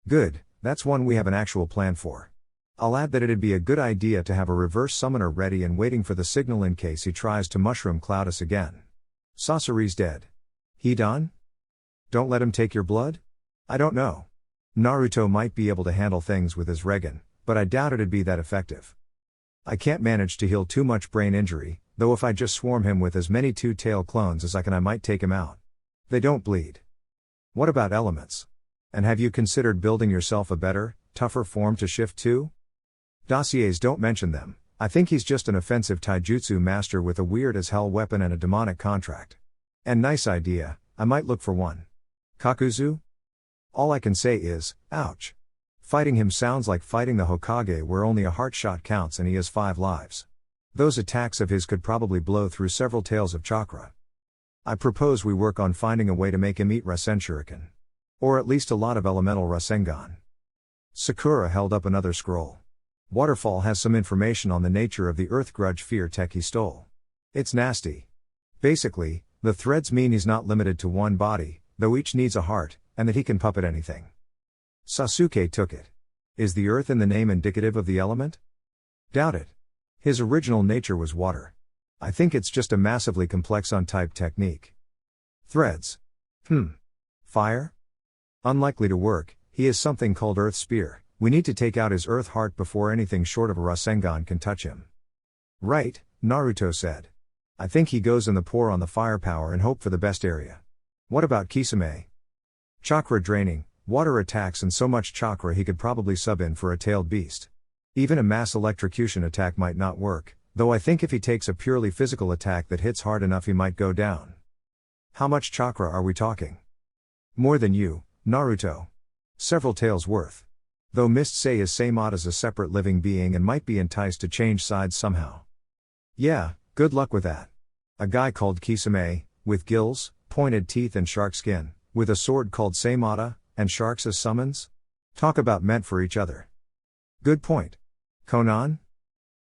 Good, that's one we have an actual plan for. I'll add that it'd be a good idea to have a reverse summoner ready and waiting for the signal in case he tries to mushroom cloud us again. Sasori's dead. He done? Don't let him take your blood? I don't know. Naruto might be able to handle things with his Regan, but I doubt it'd be that effective. I can't manage to heal too much brain injury, though if I just swarm him with as many two-tail clones as I can I might take him out. They don't bleed. What about elements? And have you considered building yourself a better, tougher form to shift to? Dossiers don't mention them. I think he's just an offensive taijutsu master with a weird as hell weapon and a demonic contract. And nice idea, I might look for one. Kakuzu? All I can say is, ouch. Fighting him sounds like fighting the Hokage where only a heart shot counts and he has 5 lives. Those attacks of his could probably blow through several tails of chakra. I propose we work on finding a way to make him eat Rasen Shuriken. Or at least a lot of elemental Rasengan. Sakura held up another scroll. Waterfall has some information on the nature of the Earth Grudge Fear tech he stole. It's nasty. Basically, the threads mean he's not limited to one body, though each needs a heart, and that he can puppet anything. Sasuke took it. Is the earth in the name indicative of the element? Doubt it. His original nature was water. I think it's just a massively complex untyped technique. Threads. Fire? Unlikely to work. He is something called Earth Spear. We need to take out his Earth Heart before anything short of a Rasengan can touch him. Right, Naruto said. I think he goes in the pour on the firepower and hope for the best area. What about Kisame? Chakra draining, water attacks and so much chakra he could probably sub in for a tailed beast. Even a mass electrocution attack might not work, though I think if he takes a purely physical attack that hits hard enough he might go down. How much chakra are we talking? More than you, Naruto. Several tails worth. Though Mist say is Saimot as a separate living being and might be enticed to change sides somehow. Yeah, good luck with that. A guy called Kisame, with gills, pointed teeth and shark skin, with a sword called Saimata, and sharks as summons? Talk about meant for each other. Good point. Konan?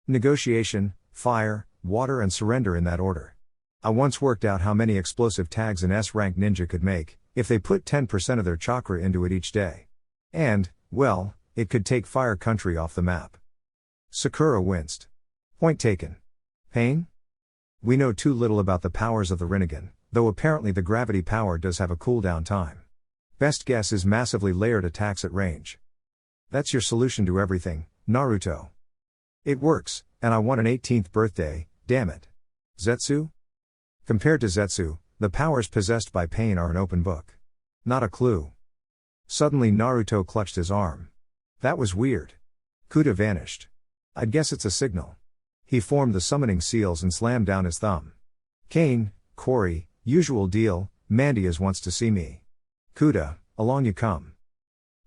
Negotiation, fire, water and surrender in that order. I once worked out how many explosive tags an S-rank ninja could make, if they put 10% of their chakra into it each day. And, well, it could take Fire Country off the map. Sakura winced. Point taken. Pain? We know too little about the powers of the Rinnegan, though apparently the gravity power does have a cooldown time. Best guess is massively layered attacks at range. That's your solution to everything, Naruto. It works, and I want an 18th birthday, damn it. Zetsu? Compared to Zetsu, the powers possessed by pain are an open book. Not a clue. Suddenly Naruto clutched his arm. That was weird. Kuda vanished. I'd guess it's a signal. He formed the summoning seals and slammed down his thumb. Kane, Cory, usual deal, Mandias wants to see me. Kuda, along you come.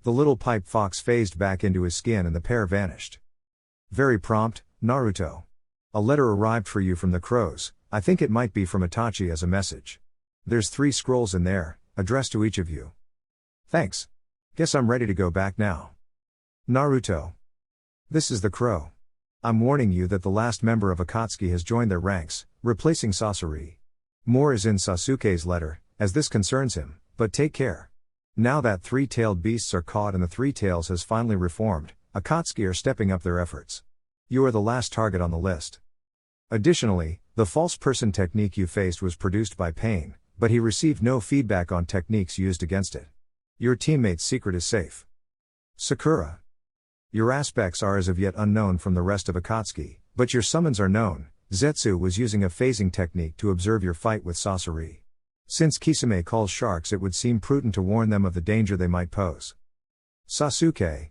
The little pipe fox phased back into his skin and the pair vanished. Very prompt, Naruto. A letter arrived for you from the crows. I think it might be from Itachi as a message. There's 3 scrolls in there, addressed to each of you. Thanks. Guess I'm ready to go back now. Naruto. This is the crow. I'm warning you that the last member of Akatsuki has joined their ranks, replacing Sasori. More is in Sasuke's letter, as this concerns him, but take care. Now that 3-tailed beasts are caught and the 3 tails has finally reformed, Akatsuki are stepping up their efforts. You are the last target on the list. Additionally, the false person technique you faced was produced by Pain, but he received no feedback on techniques used against it. Your teammate's secret is safe. Sakura. Your aspects are as of yet unknown from the rest of Akatsuki, but your summons are known. Zetsu was using a phasing technique to observe your fight with Sasori. Since Kisame calls sharks, it would seem prudent to warn them of the danger they might pose. Sasuke.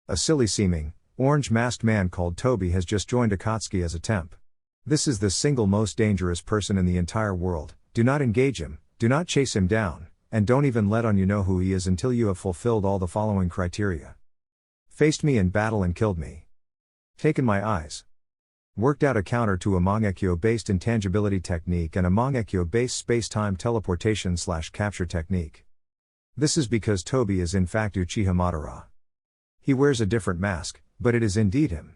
A silly-seeming, orange-masked man called Toby has just joined Akatsuki as a temp. This is the single most dangerous person in the entire world. Do not engage him, do not chase him down, and don't even let on you know who he is until you have fulfilled all the following criteria. Faced me in battle and killed me. Taken my eyes. Worked out a counter to a Mangekyo-based intangibility technique and a Mangekyo-based space-time teleportation/capture technique. This is because Toby is in fact Uchiha Madara. He wears a different mask, but it is indeed him.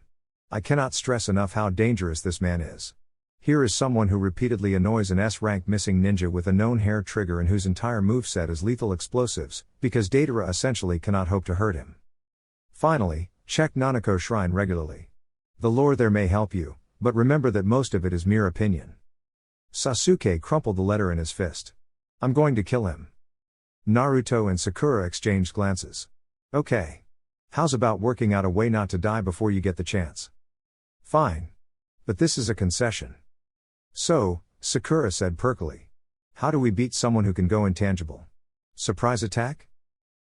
I cannot stress enough how dangerous this man is. Here is someone who repeatedly annoys an S-rank missing ninja with a known hair trigger and whose entire moveset is lethal explosives, because Deidara essentially cannot hope to hurt him. Finally, check Nanako Shrine regularly. The lore there may help you, but remember that most of it is mere opinion. Sasuke crumpled the letter in his fist. I'm going to kill him. Naruto and Sakura exchanged glances. Okay. How's about working out a way not to die before you get the chance? Fine. But this is a concession. So, Sakura said perkily. How do we beat someone who can go intangible? Surprise attack?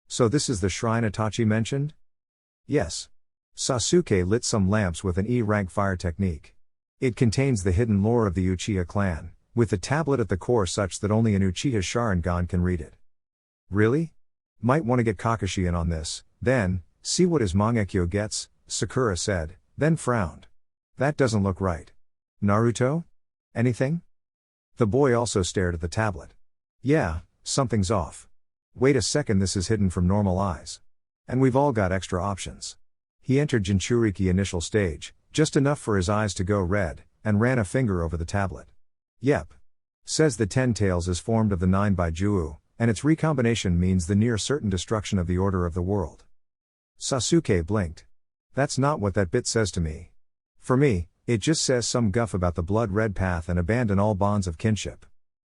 So this is the shrine Itachi mentioned? Yes. Sasuke lit some lamps with an E-rank fire technique. It contains the hidden lore of the Uchiha clan, with the tablet at the core such that only an Uchiha Sharingan can read it. Really? Might want to get Kakashi in on this, then, see what his Mangekyo gets, Sakura said, then frowned. That doesn't look right. Naruto? Anything? The boy also stared at the tablet. Yeah, something's off. Wait a second, this is hidden from normal eyes. And we've all got extra options. He entered Jinchuriki initial stage, just enough for his eyes to go red, and ran a finger over the tablet. Yep. Says the 10 tails is formed of the 9 by Juu, and its recombination means the near certain destruction of the order of the world. Sasuke blinked. That's not what that bit says to me. For me, it just says some guff about the blood-red path and abandon all bonds of kinship.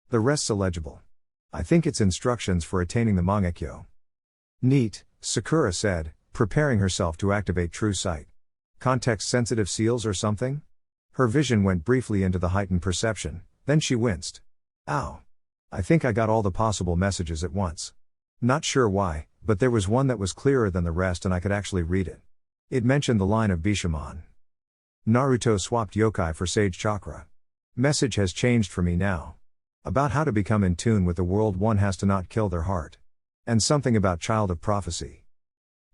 The rest's illegible. I think it's instructions for attaining the Mangekyo. Neat, Sakura said, preparing herself to activate true sight. Context-sensitive seals or something? Her vision went briefly into the heightened perception, then she winced. Ow. I think I got all the possible messages at once. Not sure why, but there was one that was clearer than the rest and I could actually read it. It mentioned the line of Bishamon. Naruto swapped yokai for Sage Chakra. Message has changed for me now. About how to become in tune with the world, one has to not kill their heart. And something about Child of Prophecy.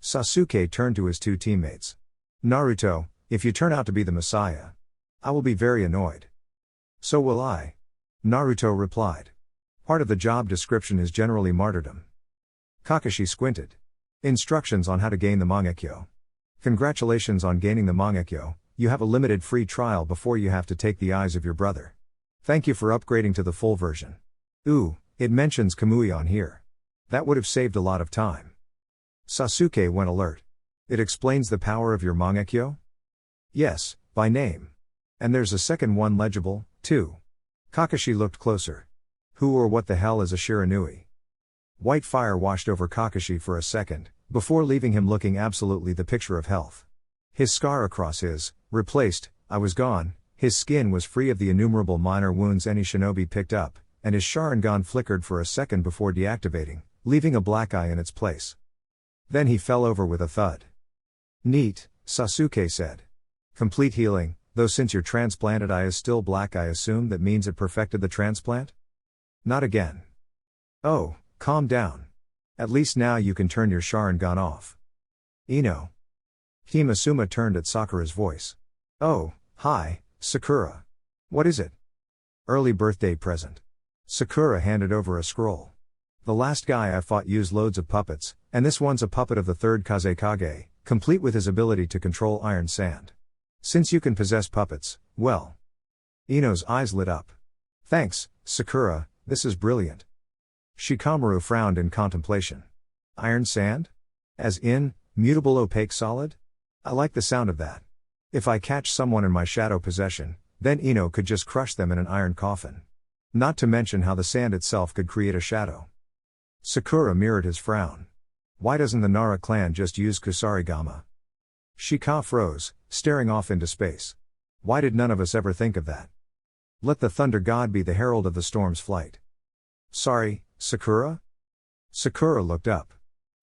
Sasuke turned to his two teammates. Naruto, if you turn out to be the Messiah, I will be very annoyed. So will I. Naruto replied. Part of the job description is generally martyrdom. Kakashi squinted. Instructions on how to gain the Mangekyo. Congratulations on gaining the Mangekyo, you have a limited free trial before you have to take the eyes of your brother. Thank you for upgrading to the full version. Ooh, it mentions Kamui on here. That would have saved a lot of time. Sasuke went alert. It explains the power of your Mangekyo? Yes, by name. And there's a second one legible, too. Kakashi looked closer. Who or what the hell is a Shiranui? White fire washed over Kakashi for a second, before leaving him looking absolutely the picture of health. His scar across his, replaced, I was gone, his skin was free of the innumerable minor wounds any shinobi picked up, and his Sharingan flickered for a second before deactivating, leaving a black eye in its place. Then he fell over with a thud. Neat, Sasuke said. Complete healing, though since your transplanted eye is still black I assume that means it perfected the transplant? Not again. Oh, calm down. At least now you can turn your Sharingan off. Ino. Team Asuma turned at Sakura's voice. Oh, hi, Sakura. What is it? Early birthday present. Sakura handed over a scroll. The last guy I fought used loads of puppets, and this one's a puppet of the third Kazekage, complete with his ability to control iron sand. Since you can possess puppets, well. Ino's eyes lit up. Thanks, Sakura, this is brilliant. Shikamaru frowned in contemplation. Iron sand? As in, mutable opaque solid? I like the sound of that. If I catch someone in my shadow possession, then Ino could just crush them in an iron coffin. Not to mention how the sand itself could create a shadow. Sakura mirrored his frown. Why doesn't the Nara clan just use Kusarigama? Shika froze, staring off into space. Why did none of us ever think of that? Let the thunder god be the herald of the storm's flight. Sorry, Sakura? Sakura looked up.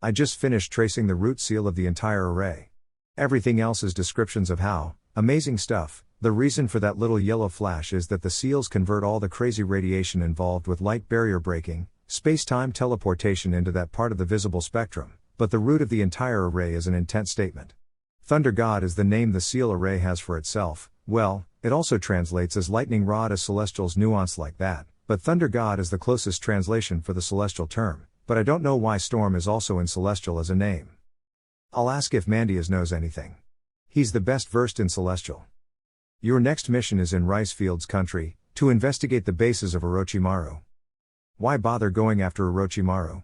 I just finished tracing the root seal of the entire array. Everything else is descriptions of how, amazing stuff, the reason for that little yellow flash is that the seals convert all the crazy radiation involved with light barrier breaking, space-time teleportation into that part of the visible spectrum, but the root of the entire array is an intent statement. Thunder God is the name the seal array has for itself, well, It also translates as lightning rod as celestial's nuance like that, but thunder god is the closest translation for the celestial term, but I don't know why storm is also in celestial as a name. I'll ask if Mandias knows anything. He's the best versed in celestial. Your next mission is in Rice Fields country, to investigate the bases of Orochimaru. Why bother going after Orochimaru?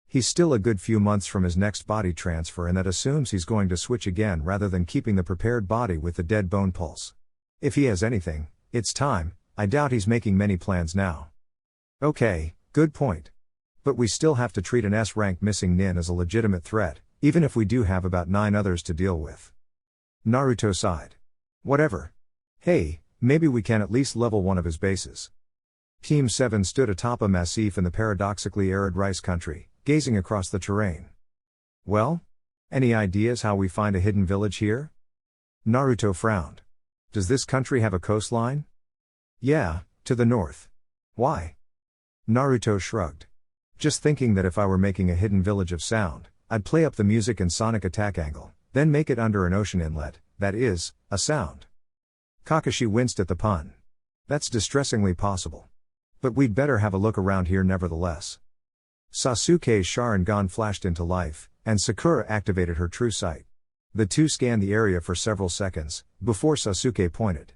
He's still a good few months from his next body transfer, and that assumes he's going to switch again rather than keeping the prepared body with the dead bone pulse. If he has anything, it's time. I doubt he's making many plans now. Okay, good point. But we still have to treat an S-rank missing nin as a legitimate threat, even if we do have about 9 others to deal with. Naruto sighed. Whatever. Hey, maybe we can at least level one of his bases. Team 7 stood atop a massif in the paradoxically arid rice country, gazing across the terrain. Well? Any ideas how we find a hidden village here? Naruto frowned. Does this country have a coastline? Yeah, to the north. Why? Naruto shrugged. Just thinking that if I were making a hidden village of sound, I'd play up the music and sonic attack angle, then make it under an ocean inlet, that is, a sound. Kakashi winced at the pun. That's distressingly possible. But we'd better have a look around here nevertheless. Sasuke's Sharingan flashed into life, and Sakura activated her true sight. The two scanned the area for several seconds, before Sasuke pointed.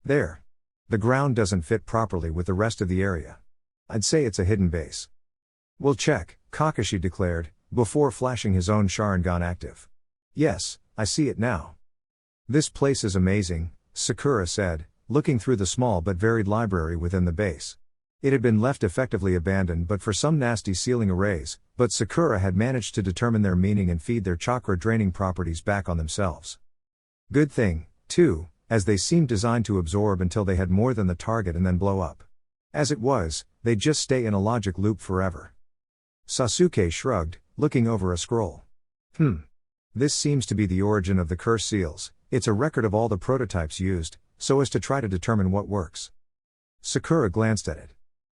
There. The ground doesn't fit properly with the rest of the area. I'd say it's a hidden base. We'll check, Kakashi declared, before flashing his own Sharingan active. Yes, I see it now. This place is amazing, Sakura said, looking through the small but varied library within the base. It had been left effectively abandoned but for some nasty sealing arrays, but Sakura had managed to determine their meaning and feed their chakra-draining properties back on themselves. Good thing, too, as they seemed designed to absorb until they had more than the target and then blow up. As it was, they'd just stay in a logic loop forever. Sasuke shrugged, looking over a scroll. This seems to be the origin of the curse seals. It's a record of all the prototypes used, so as to try to determine what works. Sakura glanced at it.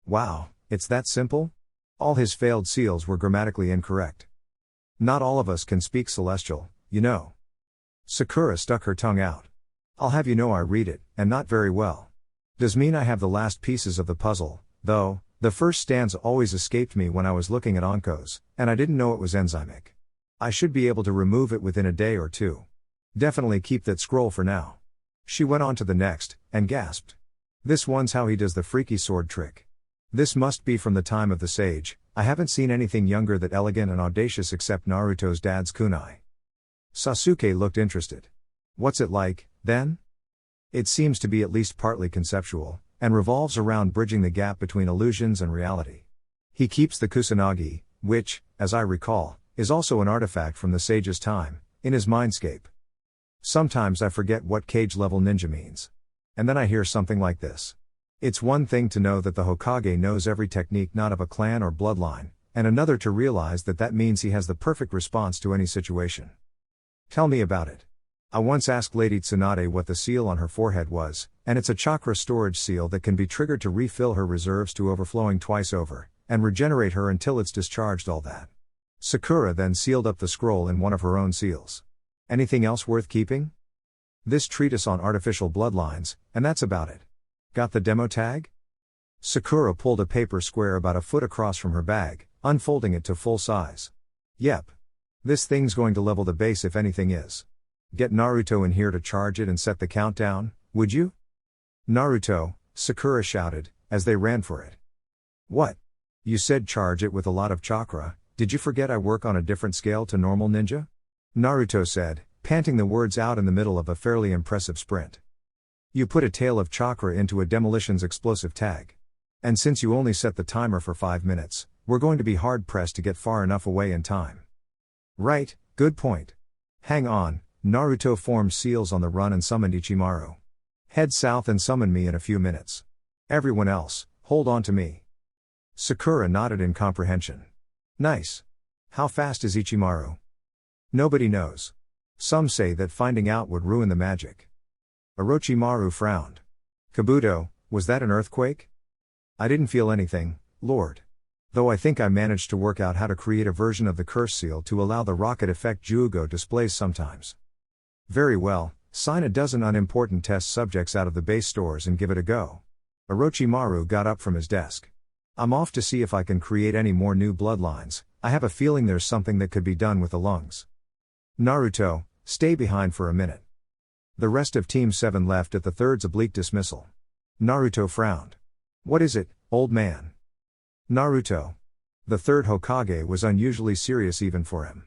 Wow, it's that simple? All his failed seals were grammatically incorrect. Not all of us can speak Celestial, you know. Sakura stuck her tongue out. I'll have you know I read it, and not very well. Does mean I have the last pieces of the puzzle, though. The first stanza always escaped me when I was looking at Onkos, and I didn't know it was enzymic. I should be able to remove it within a day or two. Definitely keep that scroll for now. She went on to the next, and gasped. This one's how he does the freaky sword trick. This must be from the time of the sage. I haven't seen anything younger that elegant and audacious except Naruto's dad's kunai. Sasuke looked interested. What's it like, then? It seems to be at least partly conceptual, and revolves around bridging the gap between illusions and reality. He keeps the kusanagi, which, as I recall, is also an artifact from the sage's time, in his mindscape. Sometimes I forget what cage-level ninja means. And then I hear something like this. It's one thing to know that the Hokage knows every technique not of a clan or bloodline, and another to realize that that means he has the perfect response to any situation. Tell me about it. I once asked Lady Tsunade what the seal on her forehead was, and it's a chakra storage seal that can be triggered to refill her reserves to overflowing twice over, and regenerate her until it's discharged all that. Sakura then sealed up the scroll in one of her own seals. Anything else worth keeping? This treatise on artificial bloodlines, and that's about it. Got the demo tag? Sakura pulled a paper square about a foot across from her bag, unfolding it to full size. Yep. This thing's going to level the base if anything is. Get Naruto in here to charge it and set the countdown, would you? Naruto, Sakura shouted, as they ran for it. What? You said charge it with a lot of chakra, did you forget I work on a different scale to normal ninja? Naruto said, panting the words out in the middle of a fairly impressive sprint. You put a tail of chakra into a demolition's explosive tag. And since you only set the timer for 5 minutes, we're going to be hard-pressed to get far enough away in time. Right, good point. Hang on, Naruto formed seals on the run and summoned Ichimaru. Head south and summon me in a few minutes. Everyone else, hold on to me. Sakura nodded in comprehension. Nice. How fast is Ichimaru? Nobody knows. Some say that finding out would ruin the magic. Orochimaru frowned. Kabuto, was that an earthquake? I didn't feel anything, Lord. Though I think I managed to work out how to create a version of the curse seal to allow the rocket effect Jugo displays sometimes. Very well, sign a dozen unimportant test subjects out of the base stores and give it a go. Orochimaru got up from his desk. I'm off to see if I can create any more new bloodlines. I have a feeling there's something that could be done with the lungs. Naruto, stay behind for a minute. The rest of Team 7 left at the third's oblique dismissal. Naruto frowned. What is it, old man? Naruto. The third Hokage was unusually serious even for him.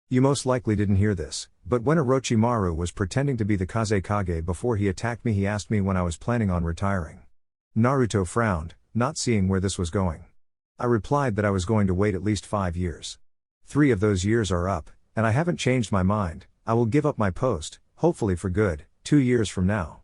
You most likely didn't hear this, but when Orochimaru was pretending to be the Kazekage before he attacked me, he asked me when I was planning on retiring. Naruto frowned, not seeing where this was going. I replied that I was going to wait at least 5 years. 3 of those years are up, and I haven't changed my mind. I will give up my post, hopefully for good, 2 years from now.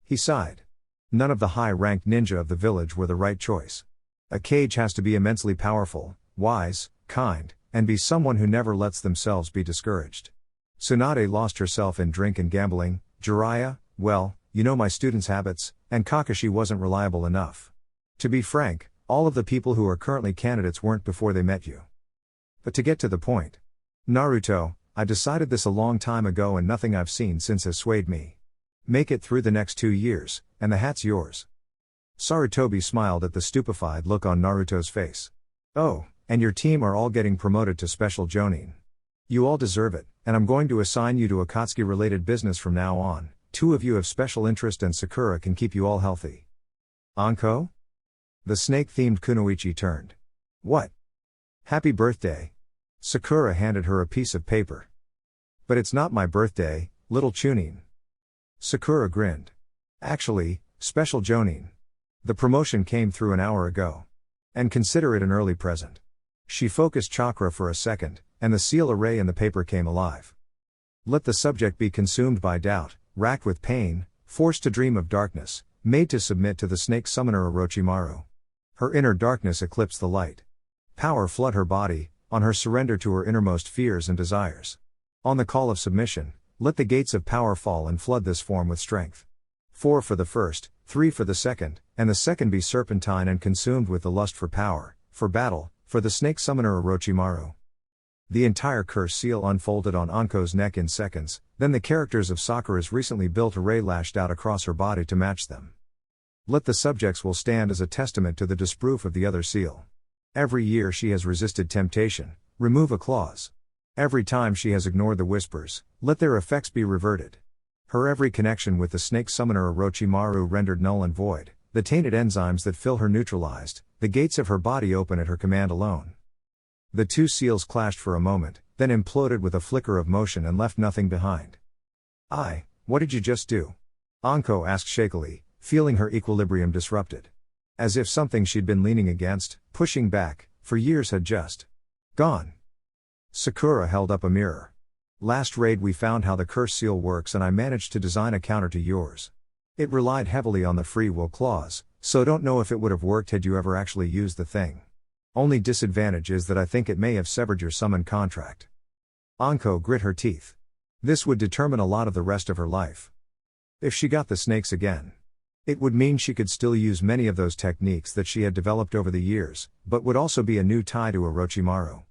He sighed. None of the high-ranked ninja of the village were the right choice. A Kage has to be immensely powerful, wise, kind, and be someone who never lets themselves be discouraged. Tsunade lost herself in drink and gambling, Jiraiya, well, you know my students' habits, and Kakashi wasn't reliable enough. To be frank, all of the people who are currently candidates weren't before they met you. But to get to the point. Naruto, I decided this a long time ago and nothing I've seen since has swayed me. Make it through the next 2 years, and the hat's yours. Sarutobi smiled at the stupefied look on Naruto's face. Oh, and your team are all getting promoted to Special Jonin. You all deserve it, and I'm going to assign you to Akatsuki-related business from now on. 2 of you have special interest and Sakura can keep you all healthy. Anko? The snake-themed kunoichi turned. What? Happy birthday. Sakura handed her a piece of paper. But it's not my birthday, little Chunin. Sakura grinned. Actually, Special Jonin. The promotion came through an hour ago. And consider it an early present. She focused chakra for a second, and the seal array in the paper came alive. Let the subject be consumed by doubt, racked with pain, forced to dream of darkness, made to submit to the snake summoner Orochimaru. Her inner darkness eclipsed the light. Power flood her body, on her surrender to her innermost fears and desires. On the call of submission, let the gates of power fall and flood this form with strength. 4 for the first, 3 for the second, and the second be serpentine and consumed with the lust for power, for battle, for the snake summoner Orochimaru. The entire curse seal unfolded on Anko's neck in seconds, then the characters of Sakura's recently built array lashed out across her body to match them. Let the subjects will stand as a testament to the disproof of the other seal. Every year she has resisted temptation, remove a clause. Every time she has ignored the whispers, let their effects be reverted. Her every connection with the snake summoner Orochimaru rendered null and void, the tainted enzymes that fill her neutralized, the gates of her body open at her command alone. The 2 seals clashed for a moment, then imploded with a flicker of motion and left nothing behind. What did you just do? Anko asked shakily, feeling her equilibrium disrupted. As if something she'd been leaning against, pushing back, for years had just gone. Sakura held up a mirror. Last raid we found how the curse seal works and I managed to design a counter to yours. It relied heavily on the free will clause, so don't know if it would have worked had you ever actually used the thing. Only disadvantage is that I think it may have severed your summon contract. Anko grit her teeth. This would determine a lot of the rest of her life. If she got the snakes again, it would mean she could still use many of those techniques that she had developed over the years, but would also be a new tie to Orochimaru.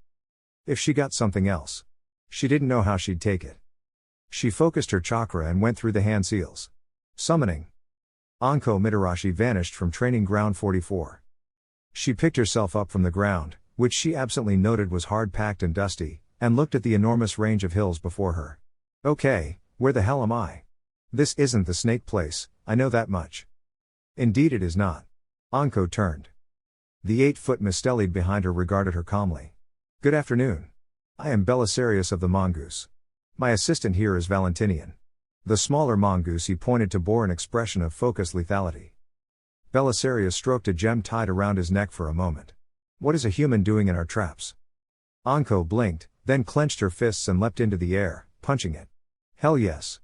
If she got something else, she didn't know how she'd take it. She focused her chakra and went through the hand seals. Summoning. Anko Mitarashi vanished from training ground 44. She picked herself up from the ground, which she absently noted was hard-packed and dusty, and looked at the enormous range of hills before her. Okay, where the hell am I? This isn't the snake place, I know that much. Indeed it is not. Anko turned. The 8-foot Mistelid behind her regarded her calmly. Good afternoon. I am Belisarius of the Mongoose. My assistant here is Valentinian. The smaller mongoose he pointed to bore an expression of focused lethality. Belisarius stroked a gem tied around his neck for a moment. What is a human doing in our traps? Anko blinked, then clenched her fists and leapt into the air, punching it. Hell yes.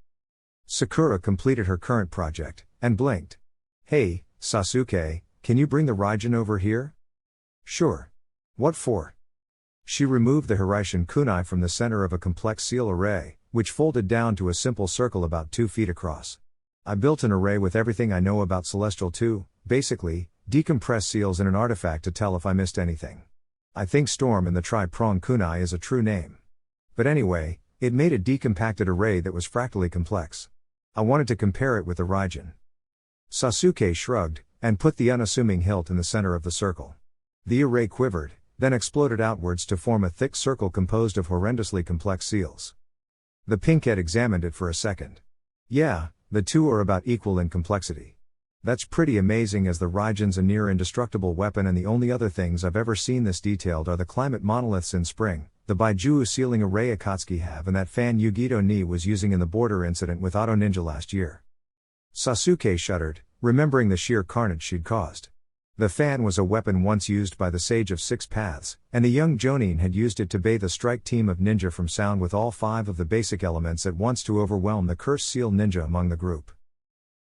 Sakura completed her current project, and blinked. Hey, Sasuke, can you bring the Raijin over here? Sure. What for? She removed the Hiraishin kunai from the center of a complex seal array, which folded down to a simple circle about 2 feet across. I built an array with everything I know about Celestial 2, basically, decompress seals in an artifact to tell if I missed anything. I think Storm in the tri-prong kunai is a true name. But anyway, it made a decompacted array that was fractally complex. I wanted to compare it with the Raijin. Sasuke shrugged, and put the unassuming hilt in the center of the circle. The array quivered, then exploded outwards to form a thick circle composed of horrendously complex seals. The Pinkhead examined it for a second. Yeah, the two are about equal in complexity. That's pretty amazing, as the Raijin's a near indestructible weapon, and the only other things I've ever seen this detailed are the climate monoliths in spring, the Baijuu sealing array Akatsuki have, and that fan Yugito Ni was using in the border incident with Auto Ninja last year. Sasuke shuddered, remembering the sheer carnage she'd caused. The fan was a weapon once used by the Sage of Six Paths, and the young Jonin had used it to bathe a strike team of ninja from sound with all 5 of the basic elements at once to overwhelm the cursed seal ninja among the group.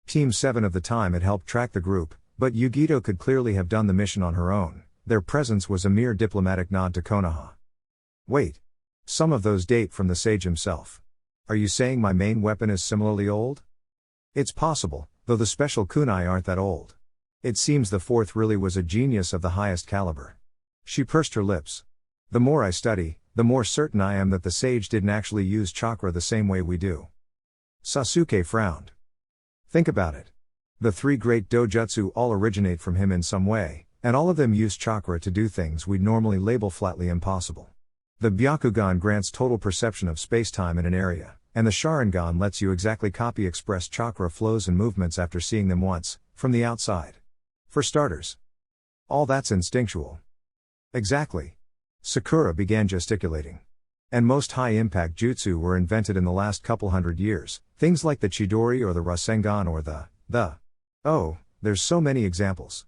Team 7 of the time had helped track the group, but Yugito could clearly have done the mission on her own. Their presence was a mere diplomatic nod to Konoha. Wait. Some of those date from the sage himself. Are you saying my main weapon is similarly old? It's possible, though the special kunai aren't that old. It seems the 4th really was a genius of the highest caliber. She pursed her lips. The more I study, the more certain I am that the sage didn't actually use chakra the same way we do. Sasuke frowned. Think about it. The 3 great dojutsu all originate from him in some way, and all of them use chakra to do things we'd normally label flatly impossible. The Byakugan grants total perception of space-time in an area, and the Sharingan lets you exactly copy express chakra flows and movements after seeing them once, from the outside. For starters. All that's instinctual. Exactly. Sakura began gesticulating. And most high-impact jutsu were invented in the last couple hundred years, things like the Chidori or the Rasengan or the. Oh, there's so many examples.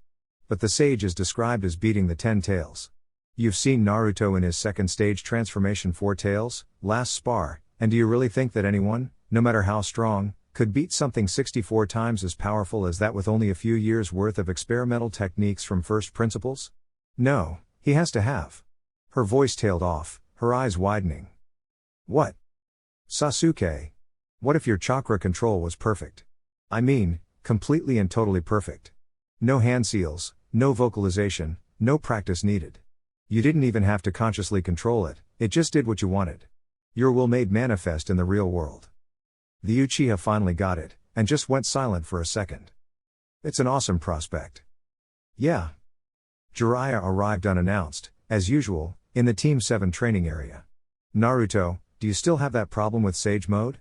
But the sage is described as beating the 10 tails. You've seen Naruto in his second stage transformation 4 tails, last spar, and do you really think that anyone, no matter how strong, could beat something 64 times as powerful as that with only a few years' worth of experimental techniques from first principles? No, he has to have. Her voice tailed off, her eyes widening. What? Sasuke. What if your chakra control was perfect? I mean, completely and totally perfect. No hand seals, no vocalization, no practice needed. You didn't even have to consciously control it, it just did what you wanted. Your will made manifest in the real world. The Uchiha finally got it, and just went silent for a second. It's an awesome prospect. Yeah. Jiraiya arrived unannounced, as usual, in the Team 7 training area. Naruto, do you still have that problem with Sage Mode?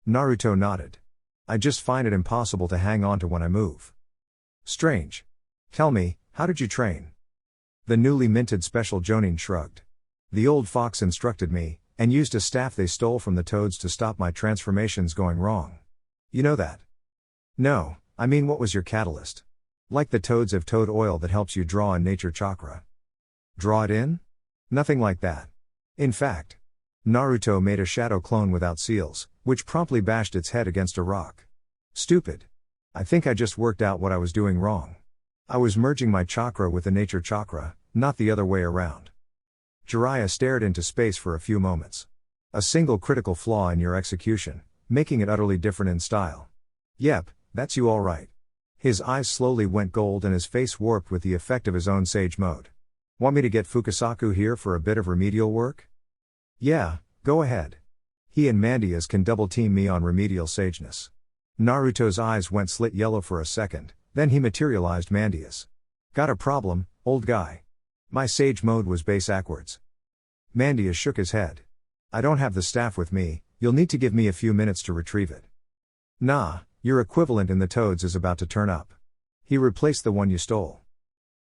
Naruto nodded. I just find it impossible to hang on to when I move. Strange. Tell me, how did you train? The newly minted special Jonin shrugged. The old fox instructed me, and used a staff they stole from the toads to stop my transformations going wrong. You know that? No, I mean, what was your catalyst? Like the toads have toad oil that helps you draw in nature chakra. Draw it in? Nothing like that. In fact, Naruto made a shadow clone without seals, which promptly bashed its head against a rock. Stupid. I think I just worked out what I was doing wrong. I was merging my chakra with the nature chakra, not the other way around. Jiraiya stared into space for a few moments. A single critical flaw in your execution, making it utterly different in style. Yep, that's you all right. His eyes slowly went gold and his face warped with the effect of his own sage mode. Want me to get Fukasaku here for a bit of remedial work? Yeah, go ahead. He and Mandias can double team me on remedial sageness. Naruto's eyes went slit yellow for a second, then he materialized Mandias. Got a problem, old guy? My sage mode was base backwards. Mandias shook his head. I don't have the staff with me, you'll need to give me a few minutes to retrieve it. Nah, your equivalent in the toads is about to turn up. He replaced the one you stole.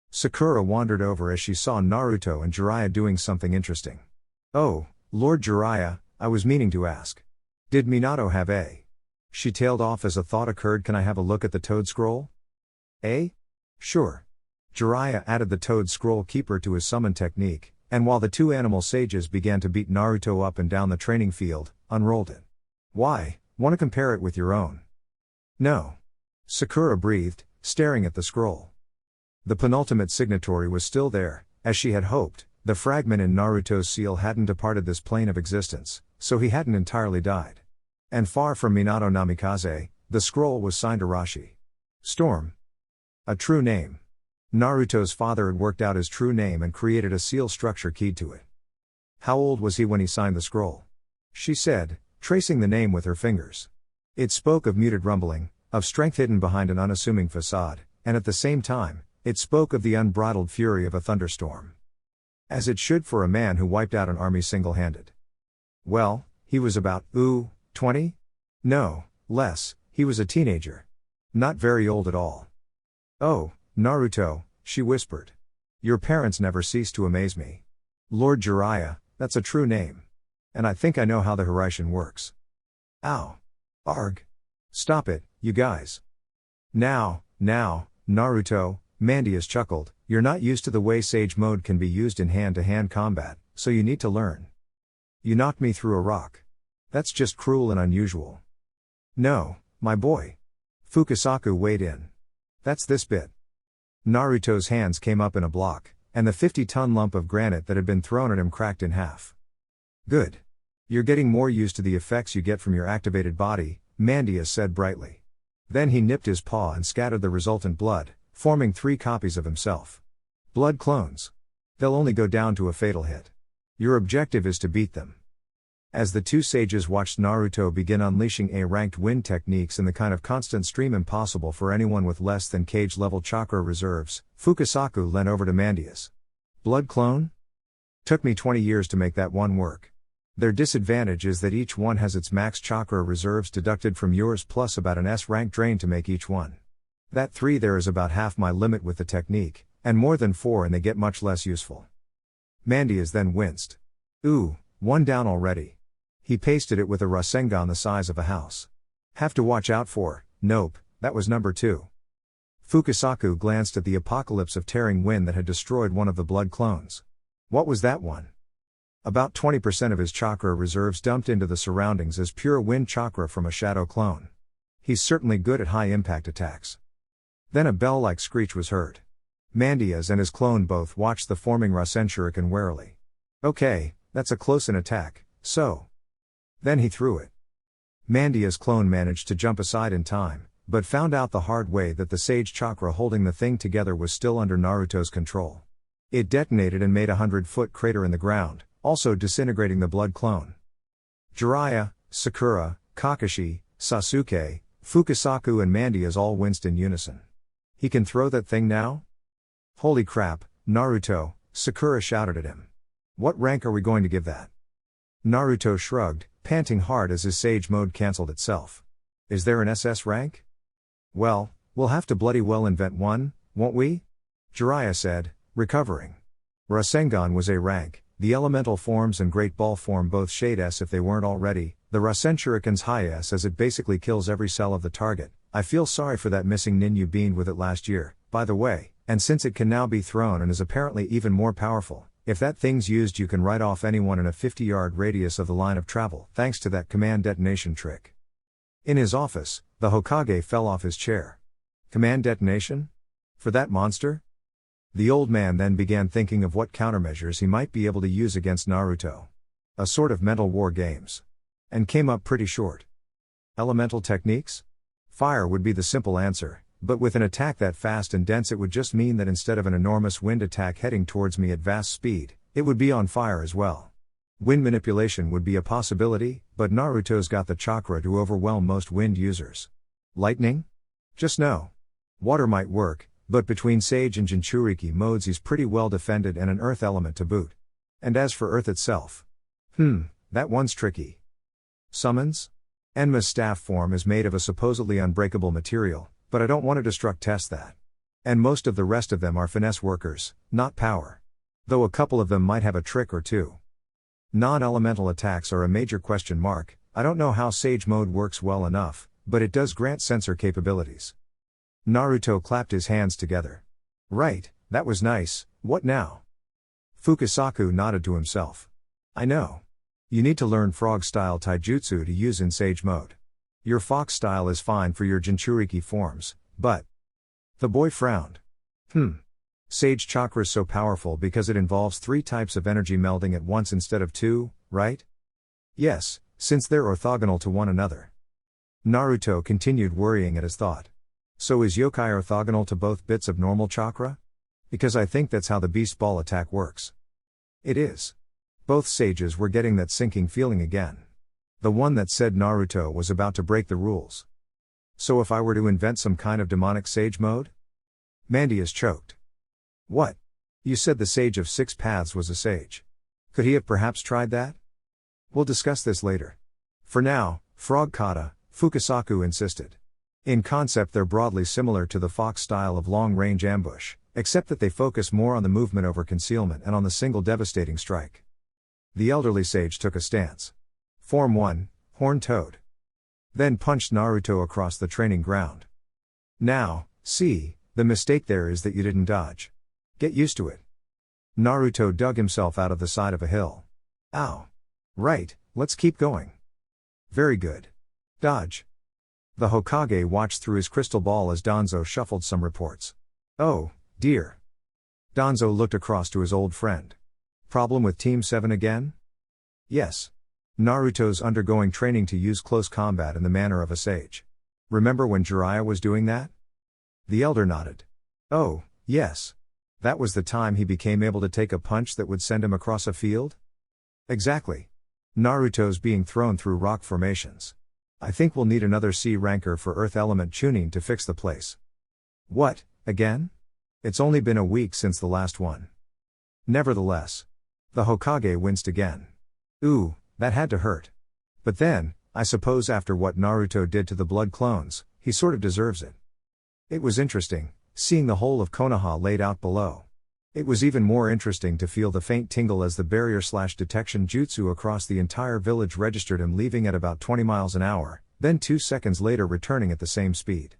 Sakura wandered over as she saw Naruto and Jiraiya doing something interesting. Oh, Lord Jiraiya, I was meaning to ask. Did Minato have a? She tailed off as a thought occurred. Can I have a look at the toad scroll? Sure. Jiraiya added the toad scroll keeper to his summon technique, and while the 2 animal sages began to beat Naruto up and down the training field, unrolled it. Why, want to compare it with your own? No. Sakura breathed, staring at the scroll. The penultimate signatory was still there, as she had hoped. The fragment in Naruto's seal hadn't departed this plane of existence, so he hadn't entirely died. And far from Minato Namikaze, the scroll was signed Arashi. Storm. A true name. Naruto's father had worked out his true name and created a seal structure keyed to it. How old was he when he signed the scroll? She said, tracing the name with her fingers. It spoke of muted rumbling, of strength hidden behind an unassuming facade, and at the same time, it spoke of the unbridled fury of a thunderstorm. As it should for a man who wiped out an army single-handed. Well, he was about, 20? No, less, he was a teenager. Not very old at all. "Oh, Naruto," she whispered. "Your parents never cease to amaze me. Lord Jiraiya, that's a true name. And I think I know how the Hiraishin works." Ow. Arg. Stop it, you guys. Now, Naruto, Mandius chuckled, "You're not used to the way Sage Mode can be used in hand-to-hand combat, so you need to learn. You knocked me through a rock. That's just cruel and unusual." "No, my boy." Fukasaku weighed in. "That's this bit." Naruto's hands came up in a block, and the 50-ton lump of granite that had been thrown at him cracked in half. "Good. You're getting more used to the effects you get from your activated body," Mandius said brightly. Then he nipped his paw and scattered the resultant blood, forming 3 copies of himself. "Blood clones. They'll only go down to a fatal hit. Your objective is to beat them." As the two sages watched Naruto begin unleashing A-ranked wind techniques in the kind of constant stream impossible for anyone with less than cage-level chakra reserves, Fukasaku leant over to Mandius. "Blood clone? Took me 20 years to make that one work. Their disadvantage is that each one has its max chakra reserves deducted from yours plus about an S-rank drain to make each one. That 3 there is about half my limit with the technique, and more than 4 and they get much less useful." Mandius then winced. "Ooh, 1 down already." He pasted it with a Rasengan the size of a house. "Have to watch out for, nope, that was number 2. Fukasaku glanced at the apocalypse of tearing wind that had destroyed one of the blood clones. "What was that one?" "About 20% of his chakra reserves dumped into the surroundings as pure wind chakra from a shadow clone. He's certainly good at high-impact attacks." Then a bell-like screech was heard. Mandius and his clone both watched the forming Rasen Shuriken warily. "Okay, that's a close-in attack, so." Then he threw it. Mandius' clone managed to jump aside in time, but found out the hard way that the sage chakra holding the thing together was still under Naruto's control. It detonated and made a 100-foot crater in the ground, also disintegrating the blood clone. Jiraiya, Sakura, Kakashi, Sasuke, Fukasaku and Mandius all winced in unison. "He can throw that thing now?" "Holy crap, Naruto," Sakura shouted at him. "What rank are we going to give that?" Naruto shrugged, panting hard as his sage mode cancelled itself. "Is there an SS rank?" "Well, we'll have to bloody well invent one, won't we?" Jiraiya said, recovering. Rasengan was A rank, the elemental forms and Great Ball form both shade S if they weren't already, the Rasen Shuriken's high S as it basically kills every cell of the target. I feel sorry for that missing nin you beamed with it last year, by the way, and since it can now be thrown and is apparently even more powerful, if that thing's used you can write off anyone in a 50-yard radius of the line of travel, thanks to that command detonation trick. In his office, the Hokage fell off his chair. Command detonation? For that monster? The old man then began thinking of what countermeasures he might be able to use against Naruto. A sort of mental war games. And came up pretty short. Elemental techniques? Fire would be the simple answer, but with an attack that fast and dense it would just mean that instead of an enormous wind attack heading towards me at vast speed, it would be on fire as well. Wind manipulation would be a possibility, but Naruto's got the chakra to overwhelm most wind users. Lightning? Just no. Water might work, but between Sage and Jinchuriki modes he's pretty well defended and an earth element to boot. And as for earth itself? That one's tricky. Summons? Enma's staff form is made of a supposedly unbreakable material, but I don't want to destruct test that. And most of the rest of them are finesse workers, not power. Though a couple of them might have a trick or two. Non-elemental attacks are a major question mark. I don't know how Sage mode works well enough, but it does grant sensor capabilities. Naruto clapped his hands together. Right, that was nice, what now? Fukasaku nodded to himself. I know. You need to learn frog-style taijutsu to use in Sage mode. Your fox style is fine for your Jinchuriki forms, but... The boy frowned. Sage chakra's so powerful because it involves 3 types of energy melding at once instead of 2, right? Yes, since they're orthogonal to one another. Naruto continued worrying at his thought. So is yokai orthogonal to both bits of normal chakra? Because I think that's how the beast ball attack works. It is. Both sages were getting that sinking feeling again. The one that said Naruto was about to break the rules. So if I were to invent some kind of demonic sage mode? Mandius choked. What? You said the Sage of Six Paths was a sage. Could he have perhaps tried that? We'll discuss this later. For now, Frog Kata, Fukasaku insisted. In concept they're broadly similar to the fox style of long-range ambush, except that they focus more on the movement over concealment and on the single devastating strike. The elderly sage took a stance. Form 1, Horned Toad. Then punched Naruto across the training ground. Now, see, the mistake there is that you didn't dodge. Get used to it. Naruto dug himself out of the side of a hill. Ow. Right, let's keep going. Very good. Dodge. The Hokage watched through his crystal ball as Danzo shuffled some reports. Oh, dear. Danzo looked across to his old friend. Problem with Team 7 again? Yes. Naruto's undergoing training to use close combat in the manner of a sage. Remember when Jiraiya was doing that? The elder nodded. Oh, yes. That was the time he became able to take a punch that would send him across a field? Exactly. Naruto's being thrown through rock formations. I think we'll need another C ranker for Earth Element tuning to fix the place. What, again? It's only been a week since the last one. Nevertheless. The Hokage winced again. Ooh, that had to hurt. But then, I suppose after what Naruto did to the blood clones, he sort of deserves it. It was interesting, seeing the whole of Konoha laid out below. It was even more interesting to feel the faint tingle as the barrier/detection jutsu across the entire village registered him leaving at about 20 miles an hour, then 2 seconds later returning at the same speed.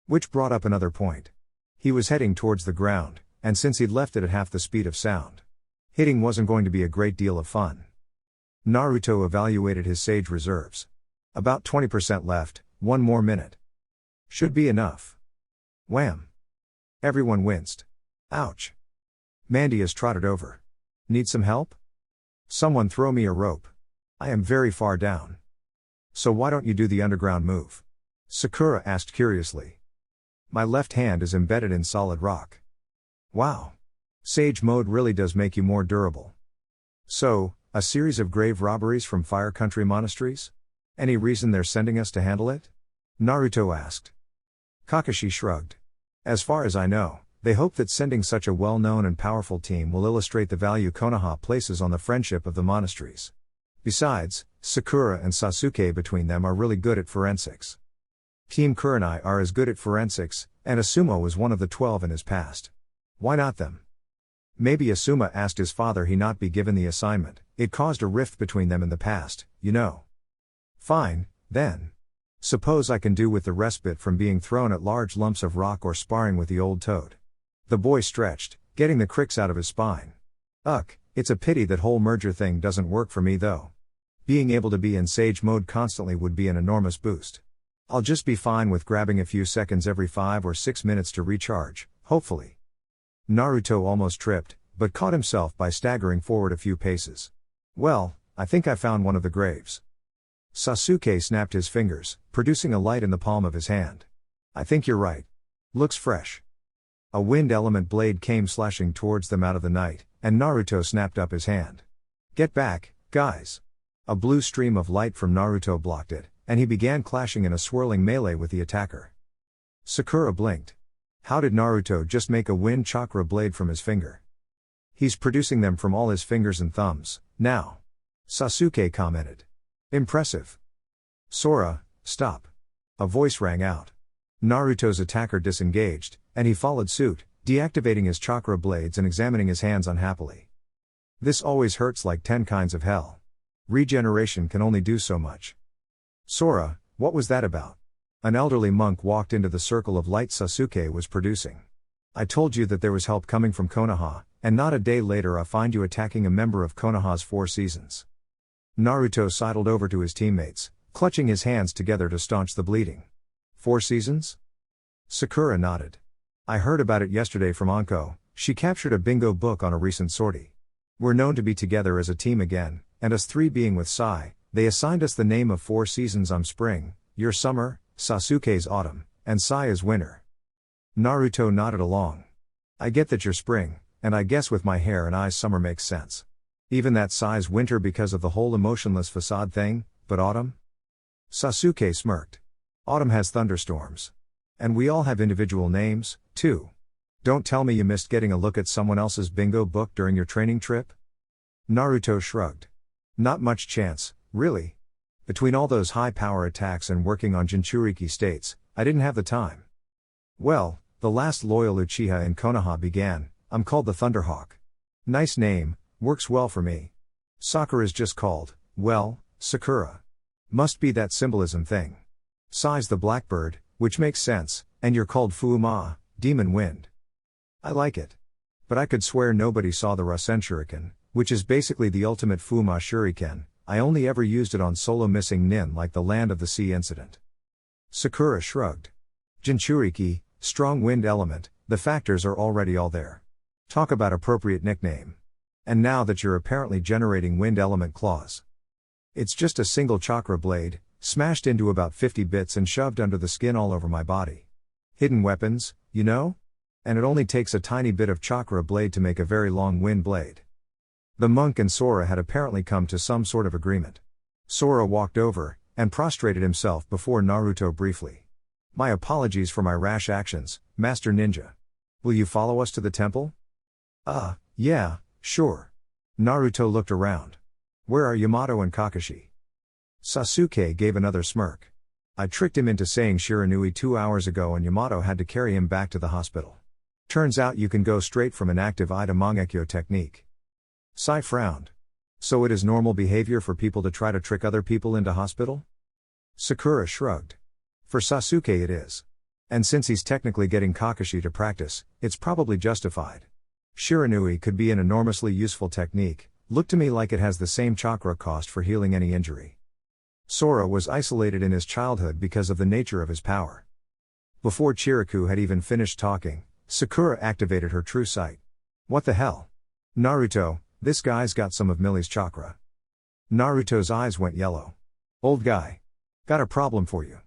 Which brought up another point. He was heading towards the ground, and since he'd left it at half the speed of sound, hitting wasn't going to be a great deal of fun. Naruto evaluated his sage reserves. About 20% left, 1 more minute. Should be enough. Wham! Everyone winced. Ouch. Mandius trotted over. Need some help? Someone throw me a rope. I am very far down. So why don't you do the underground move? Sakura asked curiously. My left hand is embedded in solid rock. Wow. Sage mode really does make you more durable. So, a series of grave robberies from Fire Country monasteries? Any reason they're sending us to handle it? Naruto asked. Kakashi shrugged. As far as I know, they hope that sending such a well-known and powerful team will illustrate the value Konoha places on the friendship of the monasteries. Besides, Sakura and Sasuke between them are really good at forensics. Team Kurenai are as good at forensics, and Asuma was one of the 12 in his past. Why not them? Maybe Asuma asked his father he not be given the assignment, it caused a rift between them in the past, you know. Fine, then. Suppose I can do with the respite from being thrown at large lumps of rock or sparring with the old toad. The boy stretched, getting the cricks out of his spine. It's a pity that whole merger thing doesn't work for me though. Being able to be in sage mode constantly would be an enormous boost. I'll just be fine with grabbing a few seconds every 5 or 6 minutes to recharge, hopefully. Naruto almost tripped, but caught himself by staggering forward a few paces. Well, I think I found one of the graves. Sasuke snapped his fingers, producing a light in the palm of his hand. I think you're right. Looks fresh. A wind element blade came slashing towards them out of the night, and Naruto snapped up his hand. Get back, guys. A blue stream of light from Naruto blocked it, and he began clashing in a swirling melee with the attacker. Sakura blinked. How did Naruto just make a wind chakra blade from his finger? He's producing them from all his fingers and thumbs, now. Sasuke commented. Impressive. Sora, stop. A voice rang out. Naruto's attacker disengaged, and he followed suit, deactivating his chakra blades and examining his hands unhappily. This always hurts like 10 kinds of hell. Regeneration can only do so much. Sora, what was that about? An elderly monk walked into the circle of light Sasuke was producing. I told you that there was help coming from Konoha, and not a day later I find you attacking a member of Konoha's 4 seasons. Naruto sidled over to his teammates, clutching his hands together to staunch the bleeding. 4 seasons? Sakura nodded. I heard about it yesterday from Anko, she captured a bingo book on a recent sortie. We're known to be together as a team again, and us 3 being with Sai, they assigned us the name of 4 seasons. I'm spring, you're summer, Sasuke's autumn, and Sai is winter. Naruto nodded along. I get that you're spring, and I guess with my hair and eyes summer makes sense. Even that Sai's winter because of the whole emotionless facade thing, But autumn? Sasuke smirked. Autumn has thunderstorms. And we all have individual names, too. Don't tell me you missed getting a look at someone else's bingo book during your training trip? Naruto shrugged. Not much chance, really. Between all those high-power attacks and working on Jinchuriki states, I didn't have the time. Well, the last loyal Uchiha in Konoha began, I'm called the Thunderhawk. Nice name, works well for me. Sakura's just called, well, Sakura. Must be that symbolism thing. Sai's the blackbird, which makes sense, and you're called Fuuma, demon wind. I like it. But I could swear nobody saw the Rasen Shuriken, which is basically the ultimate Fuuma Shuriken. I only ever used it on solo missing nin like the Land of the Sea incident. Sakura shrugged. Jinchuriki, strong wind element, the factors are already all there. Talk about appropriate nickname. And now that you're apparently generating wind element claws. It's just a single chakra blade, smashed into about 50 bits and shoved under the skin all over my body. Hidden weapons, you know? And it only takes a tiny bit of chakra blade to make a very long wind blade. The monk and Sora had apparently come to some sort of agreement. Sora walked over, and prostrated himself before Naruto briefly. My apologies for my rash actions, Master Ninja. Will you follow us to the temple? Yeah, sure. Naruto looked around. Where are Yamato and Kakashi? Sasuke gave another smirk. I tricked him into saying Shiranui 2 hours ago and Yamato had to carry him back to the hospital. Turns out you can go straight from an active eye to Mangekyo technique. Sai frowned. So it is normal behavior for people to try to trick other people into hospital? Sakura shrugged. For Sasuke it is. And since he's technically getting Kakashi to practice, it's probably justified. Shiranui could be an enormously useful technique, look to me like it has the same chakra cost for healing any injury. Sora was isolated in his childhood because of the nature of his power. Before Chiriku had even finished talking, Sakura activated her true sight. What the hell? Naruto, this guy's got some of Millie's chakra. Naruto's eyes went yellow. Old guy. Got a problem for you.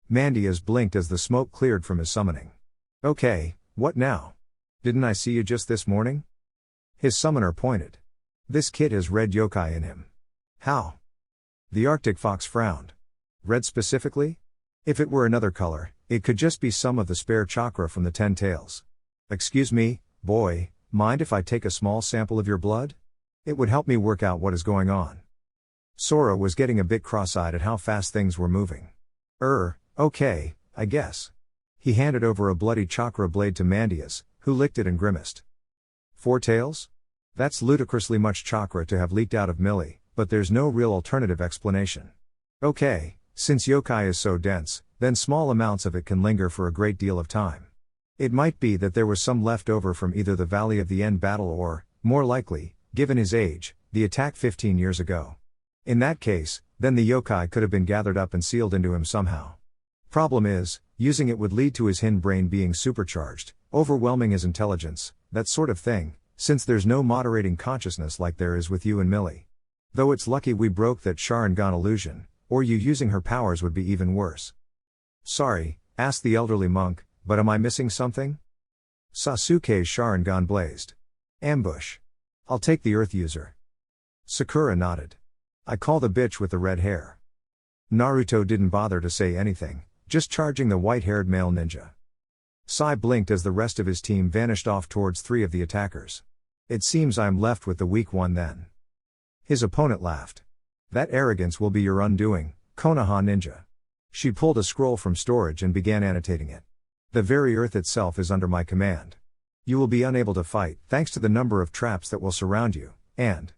Mandia's blinked as the smoke cleared from his summoning. Okay, what now? Didn't I see you just this morning? His summoner pointed. This kid has red yokai in him. How? The Arctic fox frowned. Red specifically? If it were another color, it could just be some of the spare chakra from the 10 tails. Excuse me, boy, mind if I take a small sample of your blood? It would help me work out what is going on. Sora was getting a bit cross-eyed at how fast things were moving. Okay, I guess. He handed over a bloody chakra blade to Mandias, who licked it and grimaced. 4 tails? That's ludicrously much chakra to have leaked out of Millie, but there's no real alternative explanation. Okay, since yokai is so dense, then small amounts of it can linger for a great deal of time. It might be that there was some left over from either the Valley of the End battle or, more likely, given his age, the attack 15 years ago. In that case, then the yokai could have been gathered up and sealed into him somehow. Problem is, using it would lead to his hin brain being supercharged, overwhelming his intelligence, that sort of thing, since there's no moderating consciousness like there is with you and Millie. Though it's lucky we broke that Sharingan illusion, or you using her powers would be even worse. Sorry, asked the elderly monk, but am I missing something? Sasuke's Sharingan blazed. Ambush. I'll take the Earth User. Sakura nodded. I call the bitch with the red hair. Naruto didn't bother to say anything, just charging the white-haired male ninja. Sai blinked as the rest of his team vanished off towards 3 of the attackers. It seems I'm left with the weak one then. His opponent laughed. That arrogance will be your undoing, Konoha ninja. She pulled a scroll from storage and began annotating it. The very earth itself is under my command. You will be unable to fight, thanks to the number of traps that will surround you, and...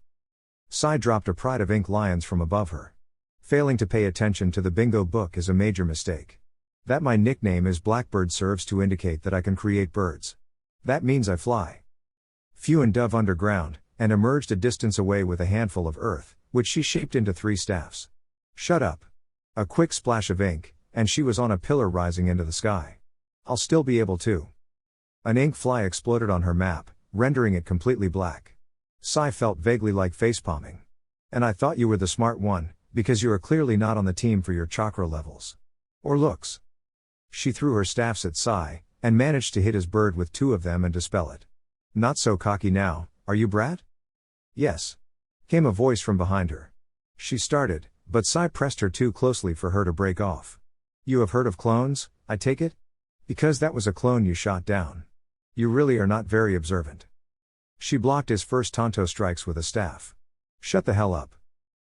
Sai dropped a pride of ink lions from above her. Failing to pay attention to the bingo book is a major mistake. That my nickname is Blackbird serves to indicate that I can create birds. That means I fly. Few and dove underground, and emerged a distance away with a handful of earth, which she shaped into 3 staffs. Shut up. A quick splash of ink, and she was on a pillar rising into the sky. I'll still be able to. An ink fly exploded on her map, rendering it completely black. Sai felt vaguely like facepalming. And I thought you were the smart one, because you are clearly not on the team for your chakra levels. Or looks. She threw her staffs at Sai, and managed to hit his bird with 2 of them and dispel it. Not so cocky now, are you, brat? Yes. Came a voice from behind her. She started, But Sai pressed her too closely for her to break off. You have heard of clones, I take it? Because that was a clone you shot down. You really are not very observant. She blocked his first Tanto strikes with a staff. Shut the hell up.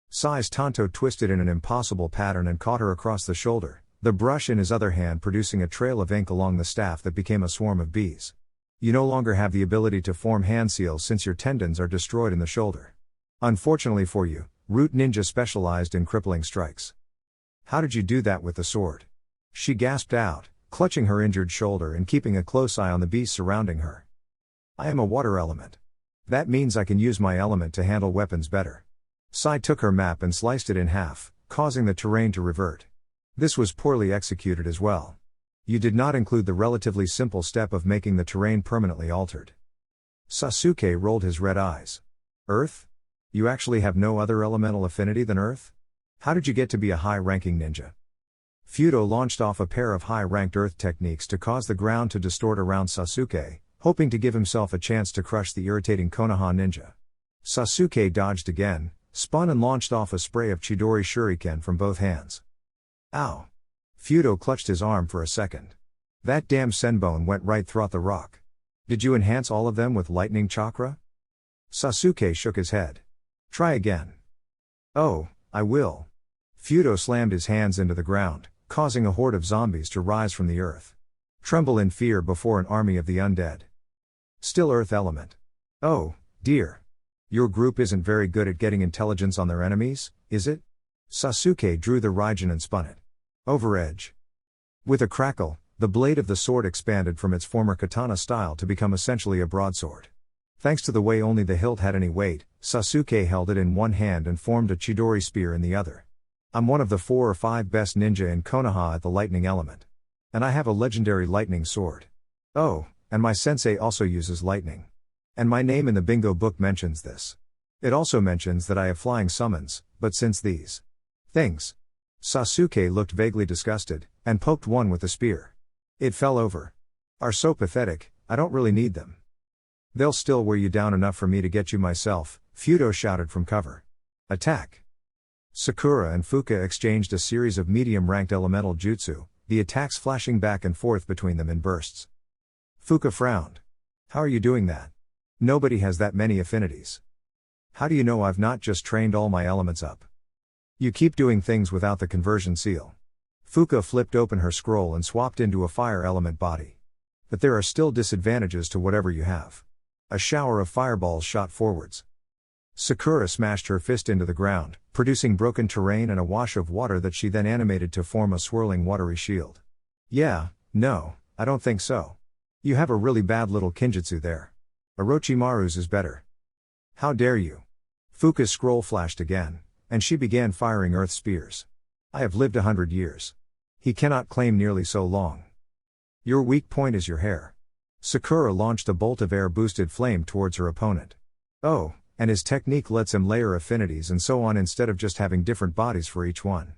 Sai's Tanto twisted in an impossible pattern and caught her across the shoulder, the brush in his other hand producing a trail of ink along the staff that became a swarm of bees. You no longer have the ability to form hand seals since your tendons are destroyed in the shoulder. Unfortunately for you, Root Ninja specialized in crippling strikes. How did you do that with the sword? She gasped out, clutching her injured shoulder and keeping a close eye on the beasts surrounding her. I am a water element. That means I can use my element to handle weapons better. Sai took her map and sliced it in half, causing the terrain to revert. This was poorly executed as well. You did not include the relatively simple step of making the terrain permanently altered. Sasuke rolled his red eyes. Earth? You actually have no other elemental affinity than Earth? How did you get to be a high-ranking ninja? Fudo launched off a pair of high-ranked Earth techniques to cause the ground to distort around Sasuke, hoping to give himself a chance to crush the irritating Konoha ninja. Sasuke dodged again, spun and launched off a spray of Chidori Shuriken from both hands. Ow! Fudo clutched his arm for a second. That damn Senbone went right through the rock. Did you enhance all of them with lightning chakra? Sasuke shook his head. Try again. Oh, I will. Fudo slammed his hands into the ground, causing a horde of zombies to rise from the earth. Tremble in fear before an army of the undead. Still Earth element. Oh, dear. Your group isn't very good at getting intelligence on their enemies, is it? Sasuke drew the Raijin and spun it. Over edge. With a crackle, the blade of the sword expanded from its former katana style to become essentially a broadsword. Thanks to the way only the hilt had any weight, Sasuke held it in one hand and formed a Chidori spear in the other. I'm one of the 4 or 5 best ninja in Konoha at the lightning element. And I have a legendary lightning sword. Oh, and my sensei also uses lightning. And my name in the bingo book mentions this. It also mentions that I have flying summons, but since these things. Sasuke looked vaguely disgusted, and poked one with the spear. It fell over. Are so pathetic, I don't really need them. They'll still wear you down enough for me to get you myself, Fudo shouted from cover. Attack! Sakura and Fuka exchanged a series of medium-ranked elemental jutsu, the attacks flashing back and forth between them in bursts. Fuka frowned. How are you doing that? Nobody has that many affinities. How do you know I've not just trained all my elements up? You keep doing things without the conversion seal. Fuka flipped open her scroll and swapped into a fire element body. But there are still disadvantages to whatever you have. A shower of fireballs shot forwards. Sakura smashed her fist into the ground, producing broken terrain and a wash of water that she then animated to form a swirling watery shield. Yeah, no, I don't think so. You have a really bad little kinjutsu there. Orochimaru's is better. How dare you? Fuka's scroll flashed again, and she began firing earth spears. I have lived 100 years. He cannot claim nearly so long. Your weak point is your hair. Sakura launched a bolt of air-boosted flame towards her opponent. Oh, and his technique lets him layer affinities and so on instead of just having different bodies for each one.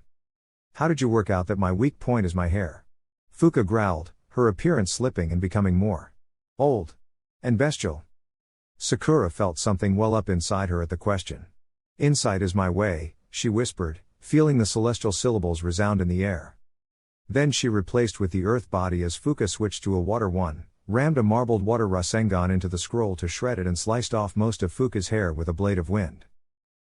How did you work out that my weak point is my hair? Fuka growled, her appearance slipping and becoming more old and bestial. Sakura felt something well up inside her at the question. Insight is my way, she whispered, feeling the celestial syllables resound in the air. Then she replaced with the earth body as Fuka switched to a water one, rammed a marbled water Rasengan into the scroll to shred it and sliced off most of Fuka's hair with a blade of wind.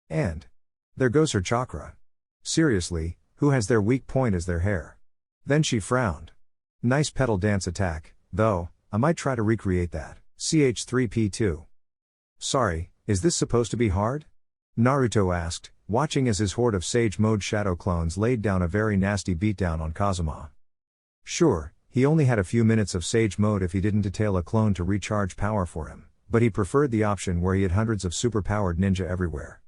And there goes her chakra. Seriously, who has their weak point as their hair? Then she frowned. Nice pedal dance attack, though, I might try to recreate that. CH3P2. Sorry, is this supposed to be hard? Naruto asked, watching as his horde of Sage Mode Shadow clones laid down a very nasty beatdown on Kazuma. Sure, he only had a few minutes of Sage Mode if he didn't detail a clone to recharge power for him, but he preferred the option where he had hundreds of superpowered ninja everywhere.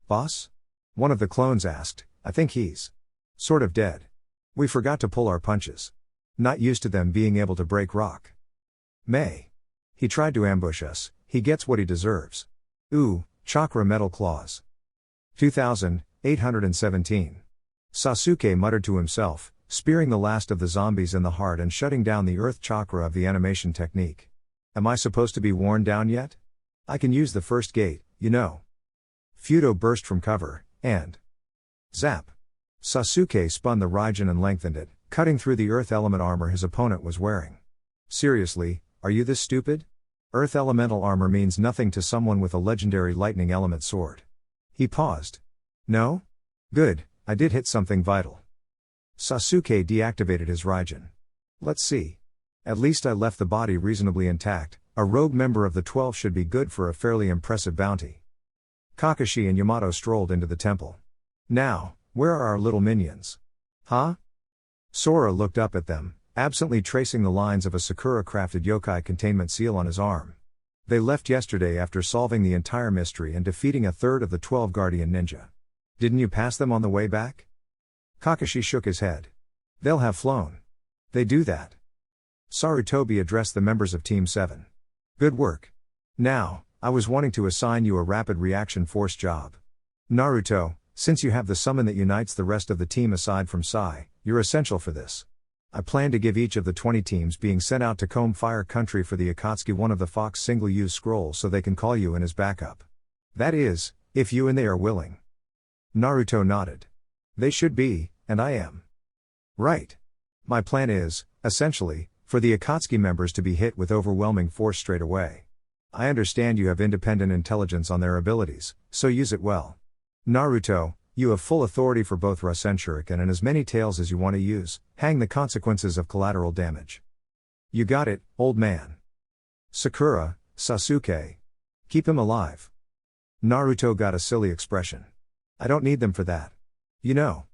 Boss? One of the clones asked. I think he's sort of dead. We forgot to pull our punches. Not used to them being able to break rock. May. He tried to ambush us, he gets what he deserves. Ooh, chakra metal claws. 2817. Sasuke muttered to himself, spearing the last of the zombies in the heart and shutting down the earth chakra of the animation technique. Am I supposed to be worn down yet? I can use the first gate, you know. Fudo burst from cover, and Zap. Sasuke spun the Raijin and lengthened it, cutting through the earth element armor his opponent was wearing. Seriously, are you this stupid? Earth elemental armor means nothing to someone with a legendary lightning element sword. He paused. No? Good, I did hit something vital. Sasuke deactivated his Raijin. Let's see. At least I left the body reasonably intact. A rogue member of the 12 should be good for a fairly impressive bounty. Kakashi and Yamato strolled into the temple. Now, where are our little minions? Huh? Sora looked up at them, absently tracing the lines of a Sakura-crafted yokai containment seal on his arm. They left yesterday after solving the entire mystery and defeating a third of the 12 Guardian Ninja. Didn't you pass them on the way back? Kakashi shook his head. They'll have flown. They do that. Sarutobi addressed the members of Team 7. Good work. Now, I was wanting to assign you a rapid reaction force job. Naruto, since you have the summon that unites the rest of the team aside from Sai, you're essential for this. I plan to give each of the 20 teams being sent out to comb Fire Country for the Akatsuki one of the Fox single-use scrolls so they can call you in as backup. That is, if you and they are willing. Naruto nodded. They should be, and I am. Right. My plan is, essentially, for the Akatsuki members to be hit with overwhelming force straight away. I understand you have independent intelligence on their abilities, so use it well. Naruto, you have full authority for both Rasen Shuriken and as many tails as you want to use, hang the consequences of collateral damage. You got it, old man. Sakura, Sasuke. Keep him alive. Naruto got a silly expression. I don't need them for that. You know.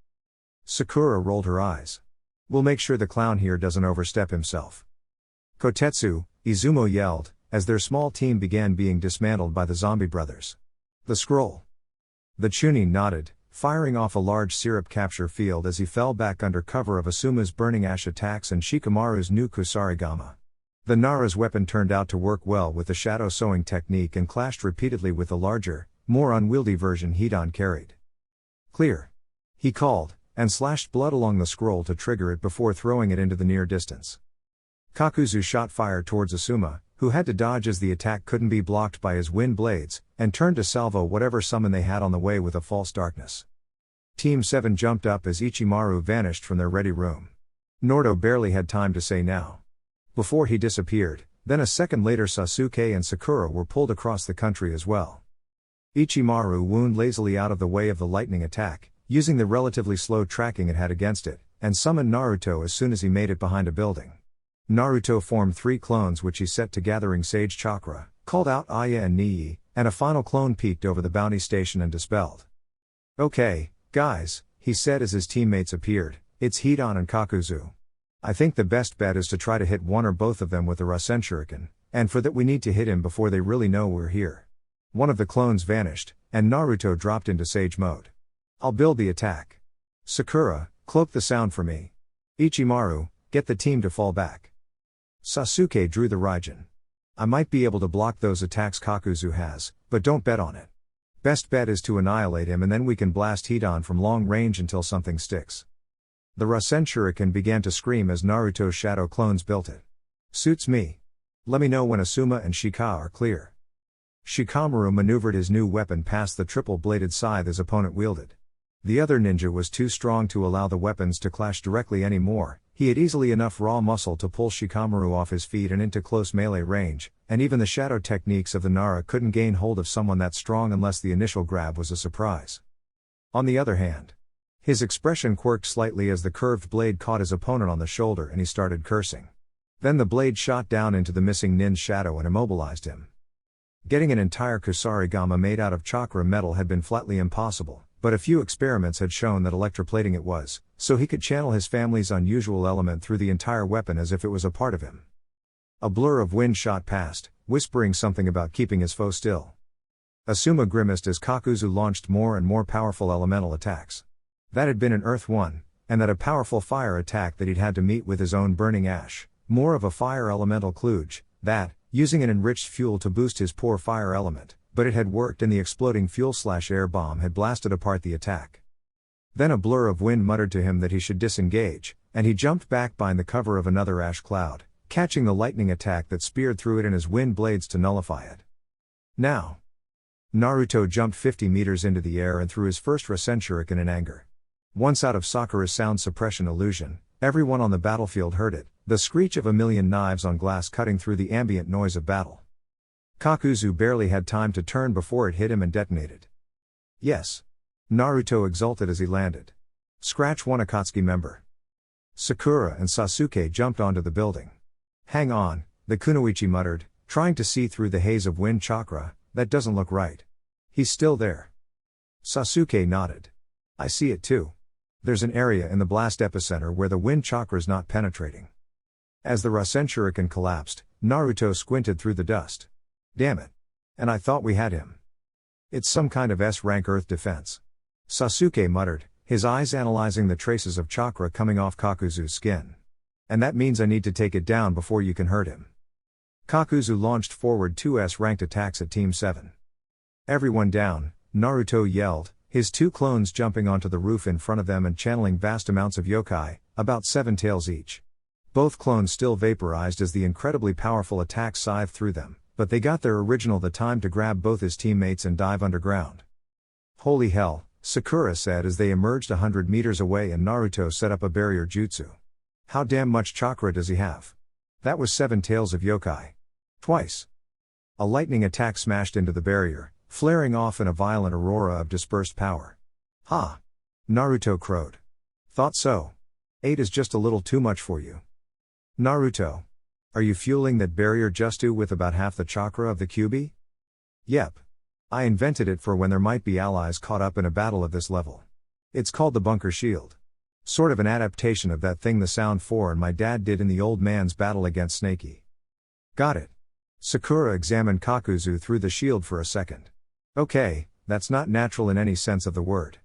Sakura rolled her eyes. We'll make sure the clown here doesn't overstep himself. Kotetsu, Izumo yelled, as their small team began being dismantled by the zombie brothers. The scroll. The Chunin nodded, firing off a large syrup capture field as he fell back under cover of Asuma's burning ash attacks and Shikamaru's new Kusarigama. The Nara's weapon turned out to work well with the shadow sewing technique and clashed repeatedly with the larger, more unwieldy version Hidan carried. Clear. He called, and slashed blood along the scroll to trigger it before throwing it into the near distance. Kakuzu shot fire towards Asuma, who had to dodge as the attack couldn't be blocked by his wind blades, and turned to salvo whatever summon they had on the way with a false darkness. Team 7 jumped up as Ichimaru vanished from their ready room. Naruto barely had time to say now. Before he disappeared, then a second later Sasuke and Sakura were pulled across the country as well. Ichimaru wound lazily out of the way of the lightning attack, using the relatively slow tracking it had against it, and summoned Naruto as soon as he made it behind a building. Naruto formed 3 clones which he set to gathering Sage Chakra, called out Aya and Nii, and a final clone peeked over the bounty station and dispelled. Okay, guys, he said as his teammates appeared, it's Hidan and Kakuzu. I think the best bet is to try to hit one or both of them with the Rasen Shuriken, and for that we need to hit him before they really know we're here. One of the clones vanished, and Naruto dropped into Sage mode. I'll build the attack. Sakura, cloak the sound for me. Ichimaru, get the team to fall back. Sasuke drew the Raijin. I might be able to block those attacks Kakuzu has, but don't bet on it. Best bet is to annihilate him and then we can blast Hidan from long range until something sticks. The Rasen Shuriken began to scream as Naruto's shadow clones built it. Suits me. Let me know when Asuma and Shika are clear. Shikamaru maneuvered his new weapon past the triple-bladed scythe his opponent wielded. The other ninja was too strong to allow the weapons to clash directly anymore. He had easily enough raw muscle to pull Shikamaru off his feet and into close melee range, and even the shadow techniques of the Nara couldn't gain hold of someone that strong unless the initial grab was a surprise. On the other hand, his expression quirked slightly as the curved blade caught his opponent on the shoulder and he started cursing. Then the blade shot down into the missing nin's shadow and immobilized him. Getting an entire Kusarigama made out of chakra metal had been flatly impossible, but a few experiments had shown that electroplating it was, so he could channel his family's unusual element through the entire weapon as if it was a part of him. A blur of wind shot past, whispering something about keeping his foe still. Asuma grimaced as Kakuzu launched more and more powerful elemental attacks. That had been an Earth one, and that a powerful fire attack that he'd had to meet with his own burning ash, more of a fire elemental kludge, that, using an enriched fuel to boost his poor fire element, but it had worked and the exploding fuel/air bomb had blasted apart the attack. Then a blur of wind muttered to him that he should disengage, and he jumped back behind the cover of another ash cloud, catching the lightning attack that speared through it and his wind blades to nullify it. Now! Naruto jumped 50 meters into the air and threw his first Rasen Shuriken in anger. Once out of Sakura's sound suppression illusion, everyone on the battlefield heard it, the screech of a million knives on glass cutting through the ambient noise of battle. Kakuzu barely had time to turn before it hit him and detonated. Yes. Naruto exulted as he landed. Scratch one Akatsuki member. Sakura and Sasuke jumped onto the building. Hang on, the kunoichi muttered, trying to see through the haze of wind chakra. That doesn't look right. He's still there. Sasuke nodded. I see it too. There's an area in the blast epicenter where the wind chakra's not penetrating. As the Rasen Shuriken collapsed, Naruto squinted through the dust. Damn it. And I thought we had him. It's some kind of S-rank earth defense. Sasuke muttered, his eyes analyzing the traces of chakra coming off Kakuzu's skin. And that means I need to take it down before you can hurt him. Kakuzu launched forward two S-ranked attacks at Team 7. Everyone down, Naruto yelled, his two clones jumping onto the roof in front of them and channeling vast amounts of yokai, about 7 tails each. Both clones still vaporized as the incredibly powerful attack scythed through them, but they got their original the time to grab both his teammates and dive underground. Holy hell, Sakura said as they emerged 100 meters away and Naruto set up a barrier jutsu. How damn much chakra does he have? That was 7 tails of yokai. Twice. A lightning attack smashed into the barrier, flaring off in a violent aurora of dispersed power. Ha! Naruto crowed. Thought so. 8 is just a little too much for you. Naruto. Are you fueling that barrier justu with about half the chakra of the Kyuubi? Yep. I invented it for when there might be allies caught up in a battle of this level. It's called the bunker shield. Sort of an adaptation of that thing the Sound 4 and my dad did in the old man's battle against Snakey. Got it. Sakura examined Kakuzu through the shield for a second. Okay, that's not natural in any sense of the word.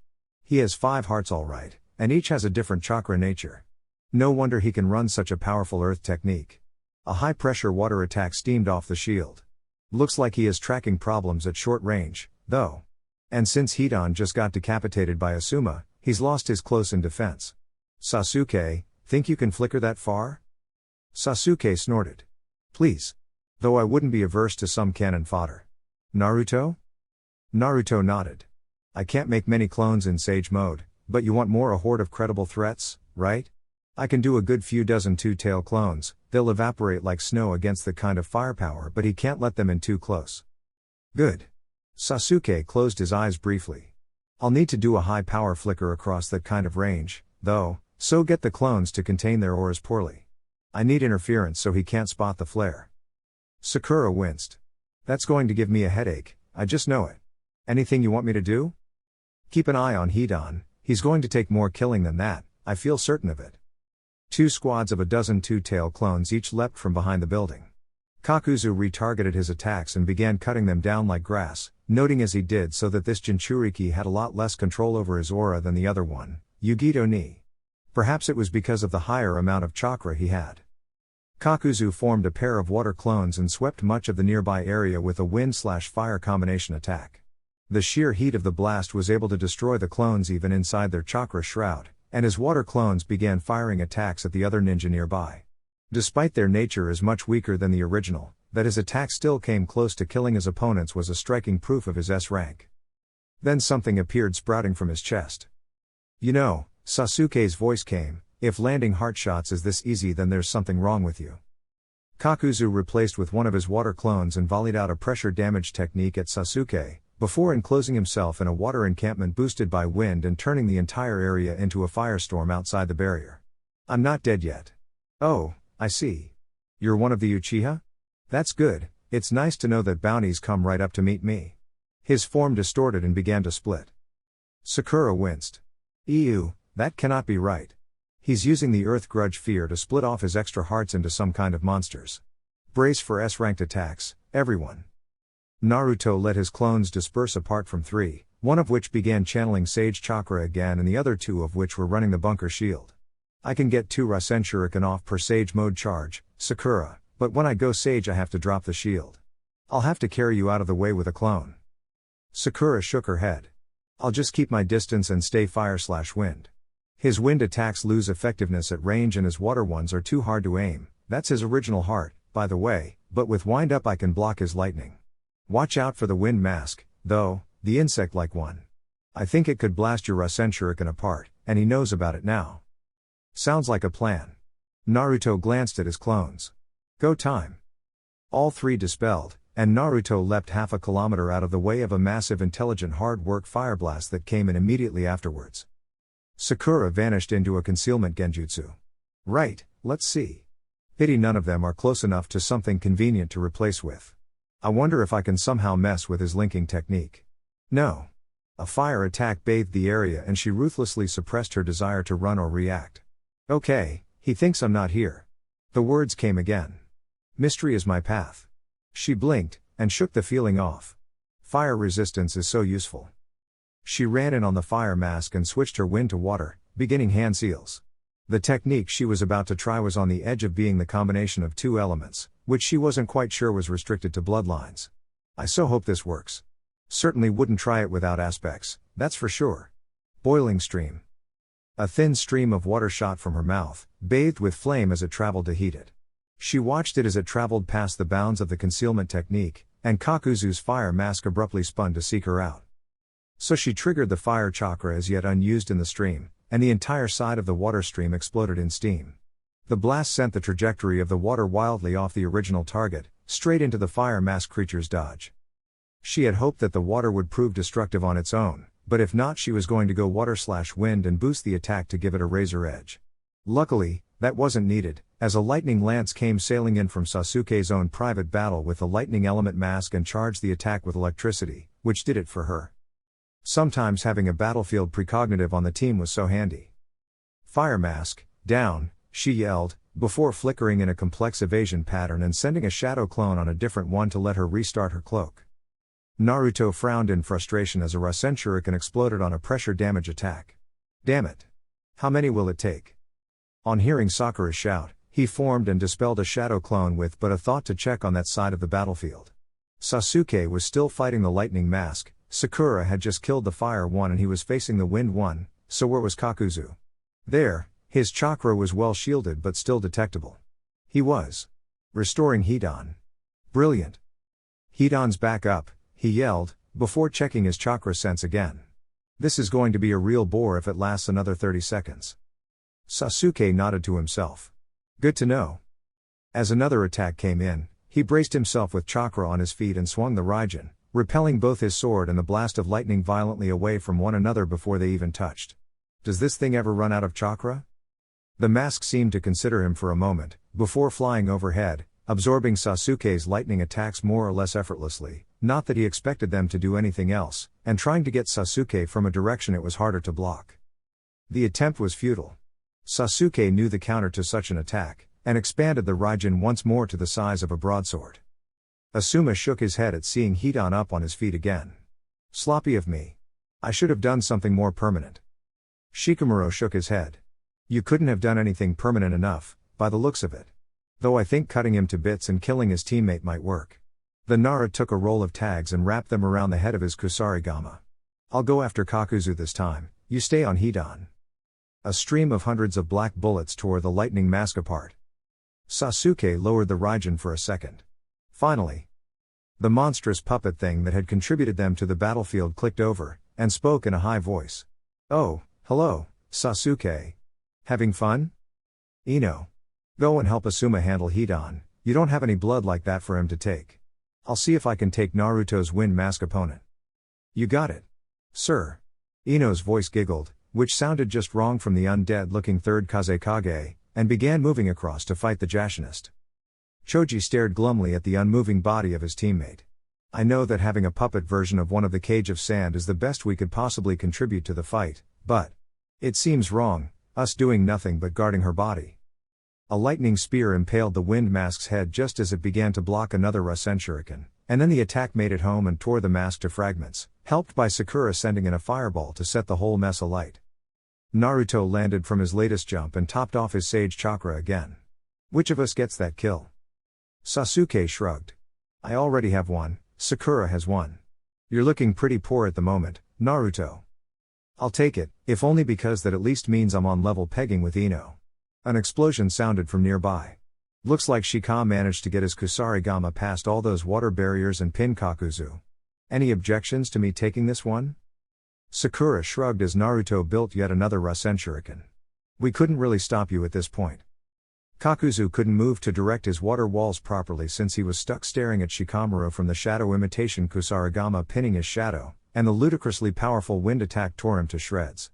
He has 5 hearts alright, and each has a different chakra nature. No wonder he can run such a powerful earth technique. A high-pressure water attack steamed off the shield. Looks like he is tracking problems at short range, though. And since Hidan just got decapitated by Asuma, he's lost his close-in defense. Sasuke, think you can flicker that far? Sasuke snorted. Please. Though I wouldn't be averse to some cannon fodder. Naruto? Naruto nodded. I can't make many clones in Sage mode, but you want more a horde of credible threats, right? I can do a good few dozen two-tail clones, they'll evaporate like snow against the kind of firepower but he can't let them in too close. Good. Sasuke closed his eyes briefly. I'll need to do a high-power flicker across that kind of range, though, so get the clones to contain their auras poorly. I need interference so he can't spot the flare. Sakura winced. That's going to give me a headache, I just know it. Anything you want me to do? Keep an eye on Hidan, he's going to take more killing than that, I feel certain of it. 2 squads of a dozen two-tail clones each leapt from behind the building. Kakuzu retargeted his attacks and began cutting them down like grass, noting as he did so that this Jinchuriki had a lot less control over his aura than the other one, Yugito ni. Perhaps it was because of the higher amount of chakra he had. Kakuzu formed a pair of water clones and swept much of the nearby area with a wind/fire combination attack. The sheer heat of the blast was able to destroy the clones even inside their chakra shroud, and his water clones began firing attacks at the other ninja nearby. Despite their nature as much weaker than the original, that his attack still came close to killing his opponents was a striking proof of his S rank. Then something appeared sprouting from his chest. You know, Sasuke's voice came, if landing heart shots is this easy then there's something wrong with you. Kakuzu replaced with one of his water clones and volleyed out a pressure damage technique at Sasuke, before enclosing himself in a water encampment boosted by wind and turning the entire area into a firestorm outside the barrier. I'm not dead yet. Oh, I see. You're one of the Uchiha? That's good, it's nice to know that bounties come right up to meet me. His form distorted and began to split. Sakura winced. Ew, that cannot be right. He's using the Earth Grudge Fear to split off his extra hearts into some kind of monsters. Brace for S-ranked attacks, everyone. Naruto let his clones disperse apart from 3, one of which began channeling Sage Chakra again and the other 2 of which were running the bunker shield. I can get 2 Rasen Shuriken off per Sage mode charge, Sakura, but when I go Sage I have to drop the shield. I'll have to carry you out of the way with a clone. Sakura shook her head. I'll just keep my distance and stay fire/wind. His wind attacks lose effectiveness at range and his water ones are too hard to aim, that's his original heart, by the way, but with wind up I can block his lightning. Watch out for the wind mask, though, the insect-like one. I think it could blast your Rasen Shuriken apart, and he knows about it now. Sounds like a plan. Naruto glanced at his clones. Go time. All three dispelled, and Naruto leapt half a kilometer out of the way of a massive intelligent hard work fire blast that came in immediately afterwards. Sakura vanished into a concealment genjutsu. Right, let's see. Pity none of them are close enough to something convenient to replace with. I wonder if I can somehow mess with his linking technique. No. A fire attack bathed the area and she ruthlessly suppressed her desire to run or react. Okay, he thinks I'm not here. The words came again. Mystery is my path. She blinked, and shook the feeling off. Fire resistance is so useful. She ran in on the fire mask and switched her wind to water, beginning hand seals. The technique she was about to try was on the edge of being the combination of two elements, which she wasn't quite sure was restricted to bloodlines. I so hope this works. Certainly wouldn't try it without aspects, that's for sure. Boiling stream. A thin stream of water shot from her mouth, bathed with flame as it traveled to heat it. She watched it as it traveled past the bounds of the concealment technique, and Kakuzu's fire mask abruptly spun to seek her out. So she triggered the fire chakra as yet unused in the stream, and the entire side of the water stream exploded in steam. The blast sent the trajectory of the water wildly off the original target, straight into the fire mask creature's dodge. She had hoped that the water would prove destructive on its own, but if not, she was going to go water/wind and boost the attack to give it a razor edge. Luckily, that wasn't needed, as a lightning lance came sailing in from Sasuke's own private battle with the lightning element mask and charged the attack with electricity, which did it for her. Sometimes having a battlefield precognitive on the team was so handy. Fire mask, down, she yelled, before flickering in a complex evasion pattern and sending a shadow clone on a different one to let her restart her cloak. Naruto frowned in frustration as a Rasen Shuriken exploded on a pressure damage attack. Damn it. How many will it take? On hearing Sakura's shout, he formed and dispelled a shadow clone with but a thought to check on that side of the battlefield. Sasuke was still fighting the lightning mask, Sakura had just killed the fire one and he was facing the wind one, so where was Kakuzu? There, his chakra was well shielded but still detectable. He was restoring Hidan. Brilliant. Hidan's back up, he yelled, before checking his chakra sense again. This is going to be a real bore if it lasts another 30 seconds. Sasuke nodded to himself. Good to know. As another attack came in, he braced himself with chakra on his feet and swung the Raijin, repelling both his sword and the blast of lightning violently away from one another before they even touched. Does this thing ever run out of chakra? The mask seemed to consider him for a moment, before flying overhead, absorbing Sasuke's lightning attacks more or less effortlessly, not that he expected them to do anything else, and trying to get Sasuke from a direction it was harder to block. The attempt was futile. Sasuke knew the counter to such an attack, and expanded the Raijin once more to the size of a broadsword. Asuma shook his head at seeing Hidan up on his feet again. Sloppy of me. I should have done something more permanent. Shikamaru shook his head. You couldn't have done anything permanent enough, by the looks of it. Though I think cutting him to bits and killing his teammate might work. The Nara took a roll of tags and wrapped them around the head of his Kusarigama. I'll go after Kakuzu this time, you stay on Hidan. A stream of hundreds of black bullets tore the lightning mask apart. Sasuke lowered the Raijin for a second. Finally, the monstrous puppet thing that had contributed them to the battlefield clicked over, and spoke in a high voice. Oh, hello, Sasuke. Having fun? Ino. Go and help Asuma handle Hidan, you don't have any blood like that for him to take. I'll see if I can take Naruto's wind mask opponent. You got it. Sir. Ino's voice giggled, which sounded just wrong from the undead-looking third Kazekage, and began moving across to fight the Jashinist. Choji stared glumly at the unmoving body of his teammate. I know that having a puppet version of one of the Cage of Sand is the best we could possibly contribute to the fight, but it seems wrong, us doing nothing but guarding her body. A lightning spear impaled the wind mask's head just as it began to block another Rasen Shuriken, and then the attack made it home and tore the mask to fragments, helped by Sakura sending in a fireball to set the whole mess alight. Naruto landed from his latest jump and topped off his Sage Chakra again. Which of us gets that kill? Sasuke shrugged. I already have one, Sakura has one. You're looking pretty poor at the moment, Naruto. I'll take it, if only because that at least means I'm on level pegging with Ino. An explosion sounded from nearby. Looks like Shika managed to get his Kusarigama past all those water barriers and pin Kakuzu. Any objections to me taking this one? Sakura shrugged as Naruto built yet another Rasen Shuriken. We couldn't really stop you at this point. Kakuzu couldn't move to direct his water walls properly since he was stuck staring at Shikamaru from the shadow imitation Kusarigama pinning his shadow, and the ludicrously powerful wind attack tore him to shreds.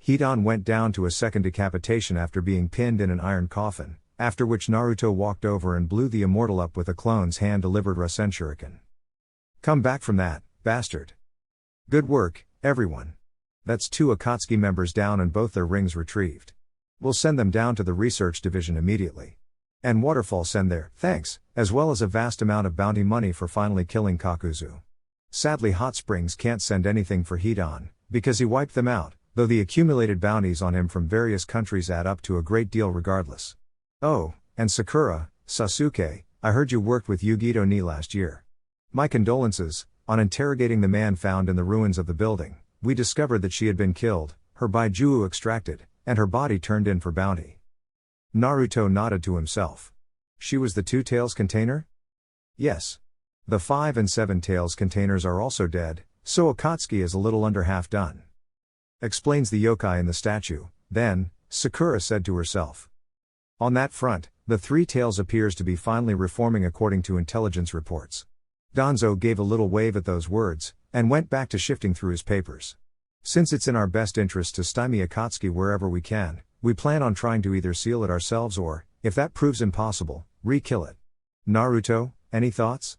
Hidan went down to a second decapitation after being pinned in an iron coffin, after which Naruto walked over and blew the immortal up with a clone's hand-delivered Rasen Shuriken. Come back from that, bastard. Good work, everyone. That's 2 Akatsuki members down and both their rings retrieved. We'll send them down to the research division immediately. And Waterfall send their thanks, as well as a vast amount of bounty money for finally killing Kakuzu. Sadly Hot Springs can't send anything for Hidan, because he wiped them out, though the accumulated bounties on him from various countries add up to a great deal regardless. Oh, and Sakura, Sasuke, I heard you worked with Yugito Ni last year. My condolences. On interrogating the man found in the ruins of the building, we discovered that she had been killed, her Baijuu extracted, and her body turned in for bounty. Naruto nodded to himself. She was the 2 tails container? Yes. The 5 and 7 tails containers are also dead, so Akatsuki is a little under half done. Explains the yokai in the statue, then, Sakura said to herself. On that front, the 3 tails appears to be finally reforming according to intelligence reports. Danzo gave a little wave at those words, and went back to shifting through his papers. Since it's in our best interest to stymie Akatsuki wherever we can, we plan on trying to either seal it ourselves or, if that proves impossible, re-kill it. Naruto, any thoughts?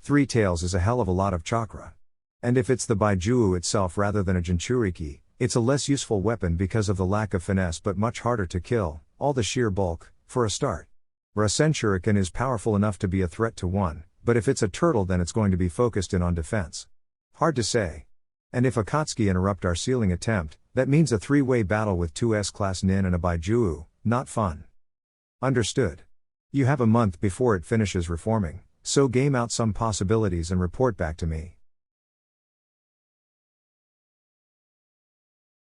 3 tails is a hell of a lot of chakra. And if it's the Baijuu itself rather than a Jinchuriki, it's a less useful weapon because of the lack of finesse but much harder to kill, all the sheer bulk, for a start. Rasen Shuriken is powerful enough to be a threat to one, but if it's a turtle then it's going to be focused in on defense. Hard to say. And if Akatsuki interrupt our sealing attempt, that means a 3-way battle with 2 S-class Nin and a Baijuu, not fun. Understood. You have a month before it finishes reforming, so game out some possibilities and report back to me.